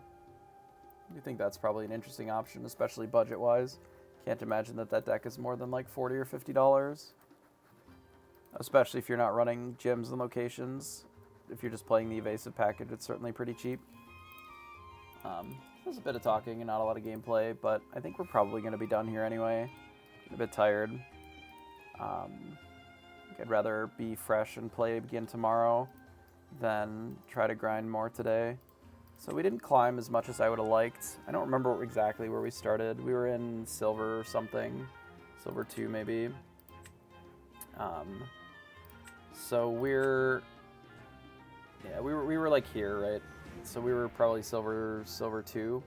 I think that's probably an interesting option, especially budget-wise. Can't imagine that deck is more than like $40 or $50. Especially if you're not running gyms and locations. If you're just playing the evasive package, it's certainly pretty cheap. There's a bit of talking and not a lot of gameplay, but I think we're probably going to be done here anyway. I'm a bit tired. I'd rather be fresh and play again tomorrow than try to grind more today. So we didn't climb as much as I would have liked. I don't remember exactly where we started. We were in Silver or something. Silver 2 maybe. So we were like here, right? So we were probably Silver 2.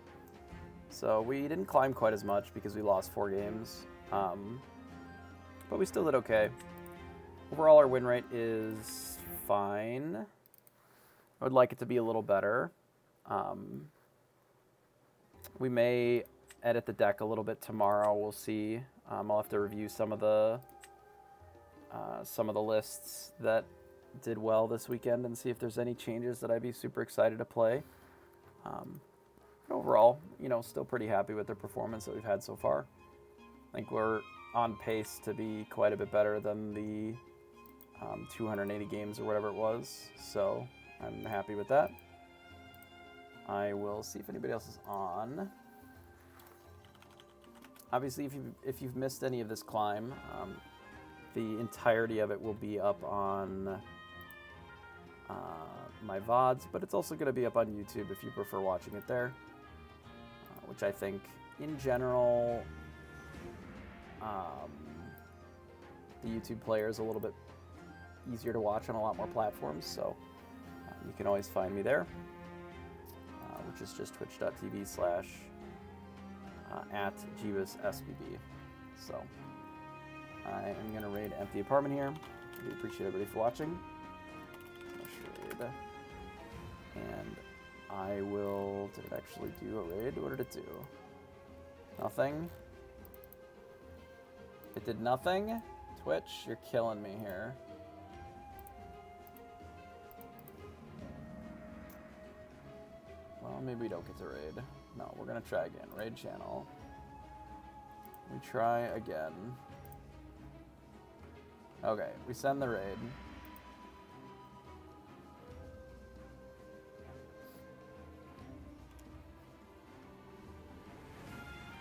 So we didn't climb quite as much because we lost 4 games. But but we still did okay. Overall, our win rate is fine. I would like it to be a little better. We may edit the deck a little bit tomorrow. We'll see. I'll have to review some of the lists that did well this weekend and see if there's any changes that I'd be super excited to play. Overall, still pretty happy with the performance that we've had so far. I think we're on pace to be quite a bit better than the 280 games or whatever it was, so I'm happy with that. I will see if anybody else is on. Obviously, if you've missed any of this climb, the entirety of it will be up on my VODs, but it's also going to be up on YouTube if you prefer watching it there, which I think, in general, the YouTube player is a little bit easier to watch on a lot more platforms, so you can always find me there, which is just twitch.tv/@JeebusSBB. So I am going to raid Empty Apartment here. We appreciate everybody for watching. Raid. And I will... Did it actually do a raid? What did it do? Nothing? It did nothing? Twitch, you're killing me here. Well, maybe we don't get to raid. No, we're going to try again. Raid channel. We try again. Okay, we send the raid.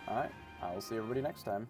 Alright, I will see everybody next time.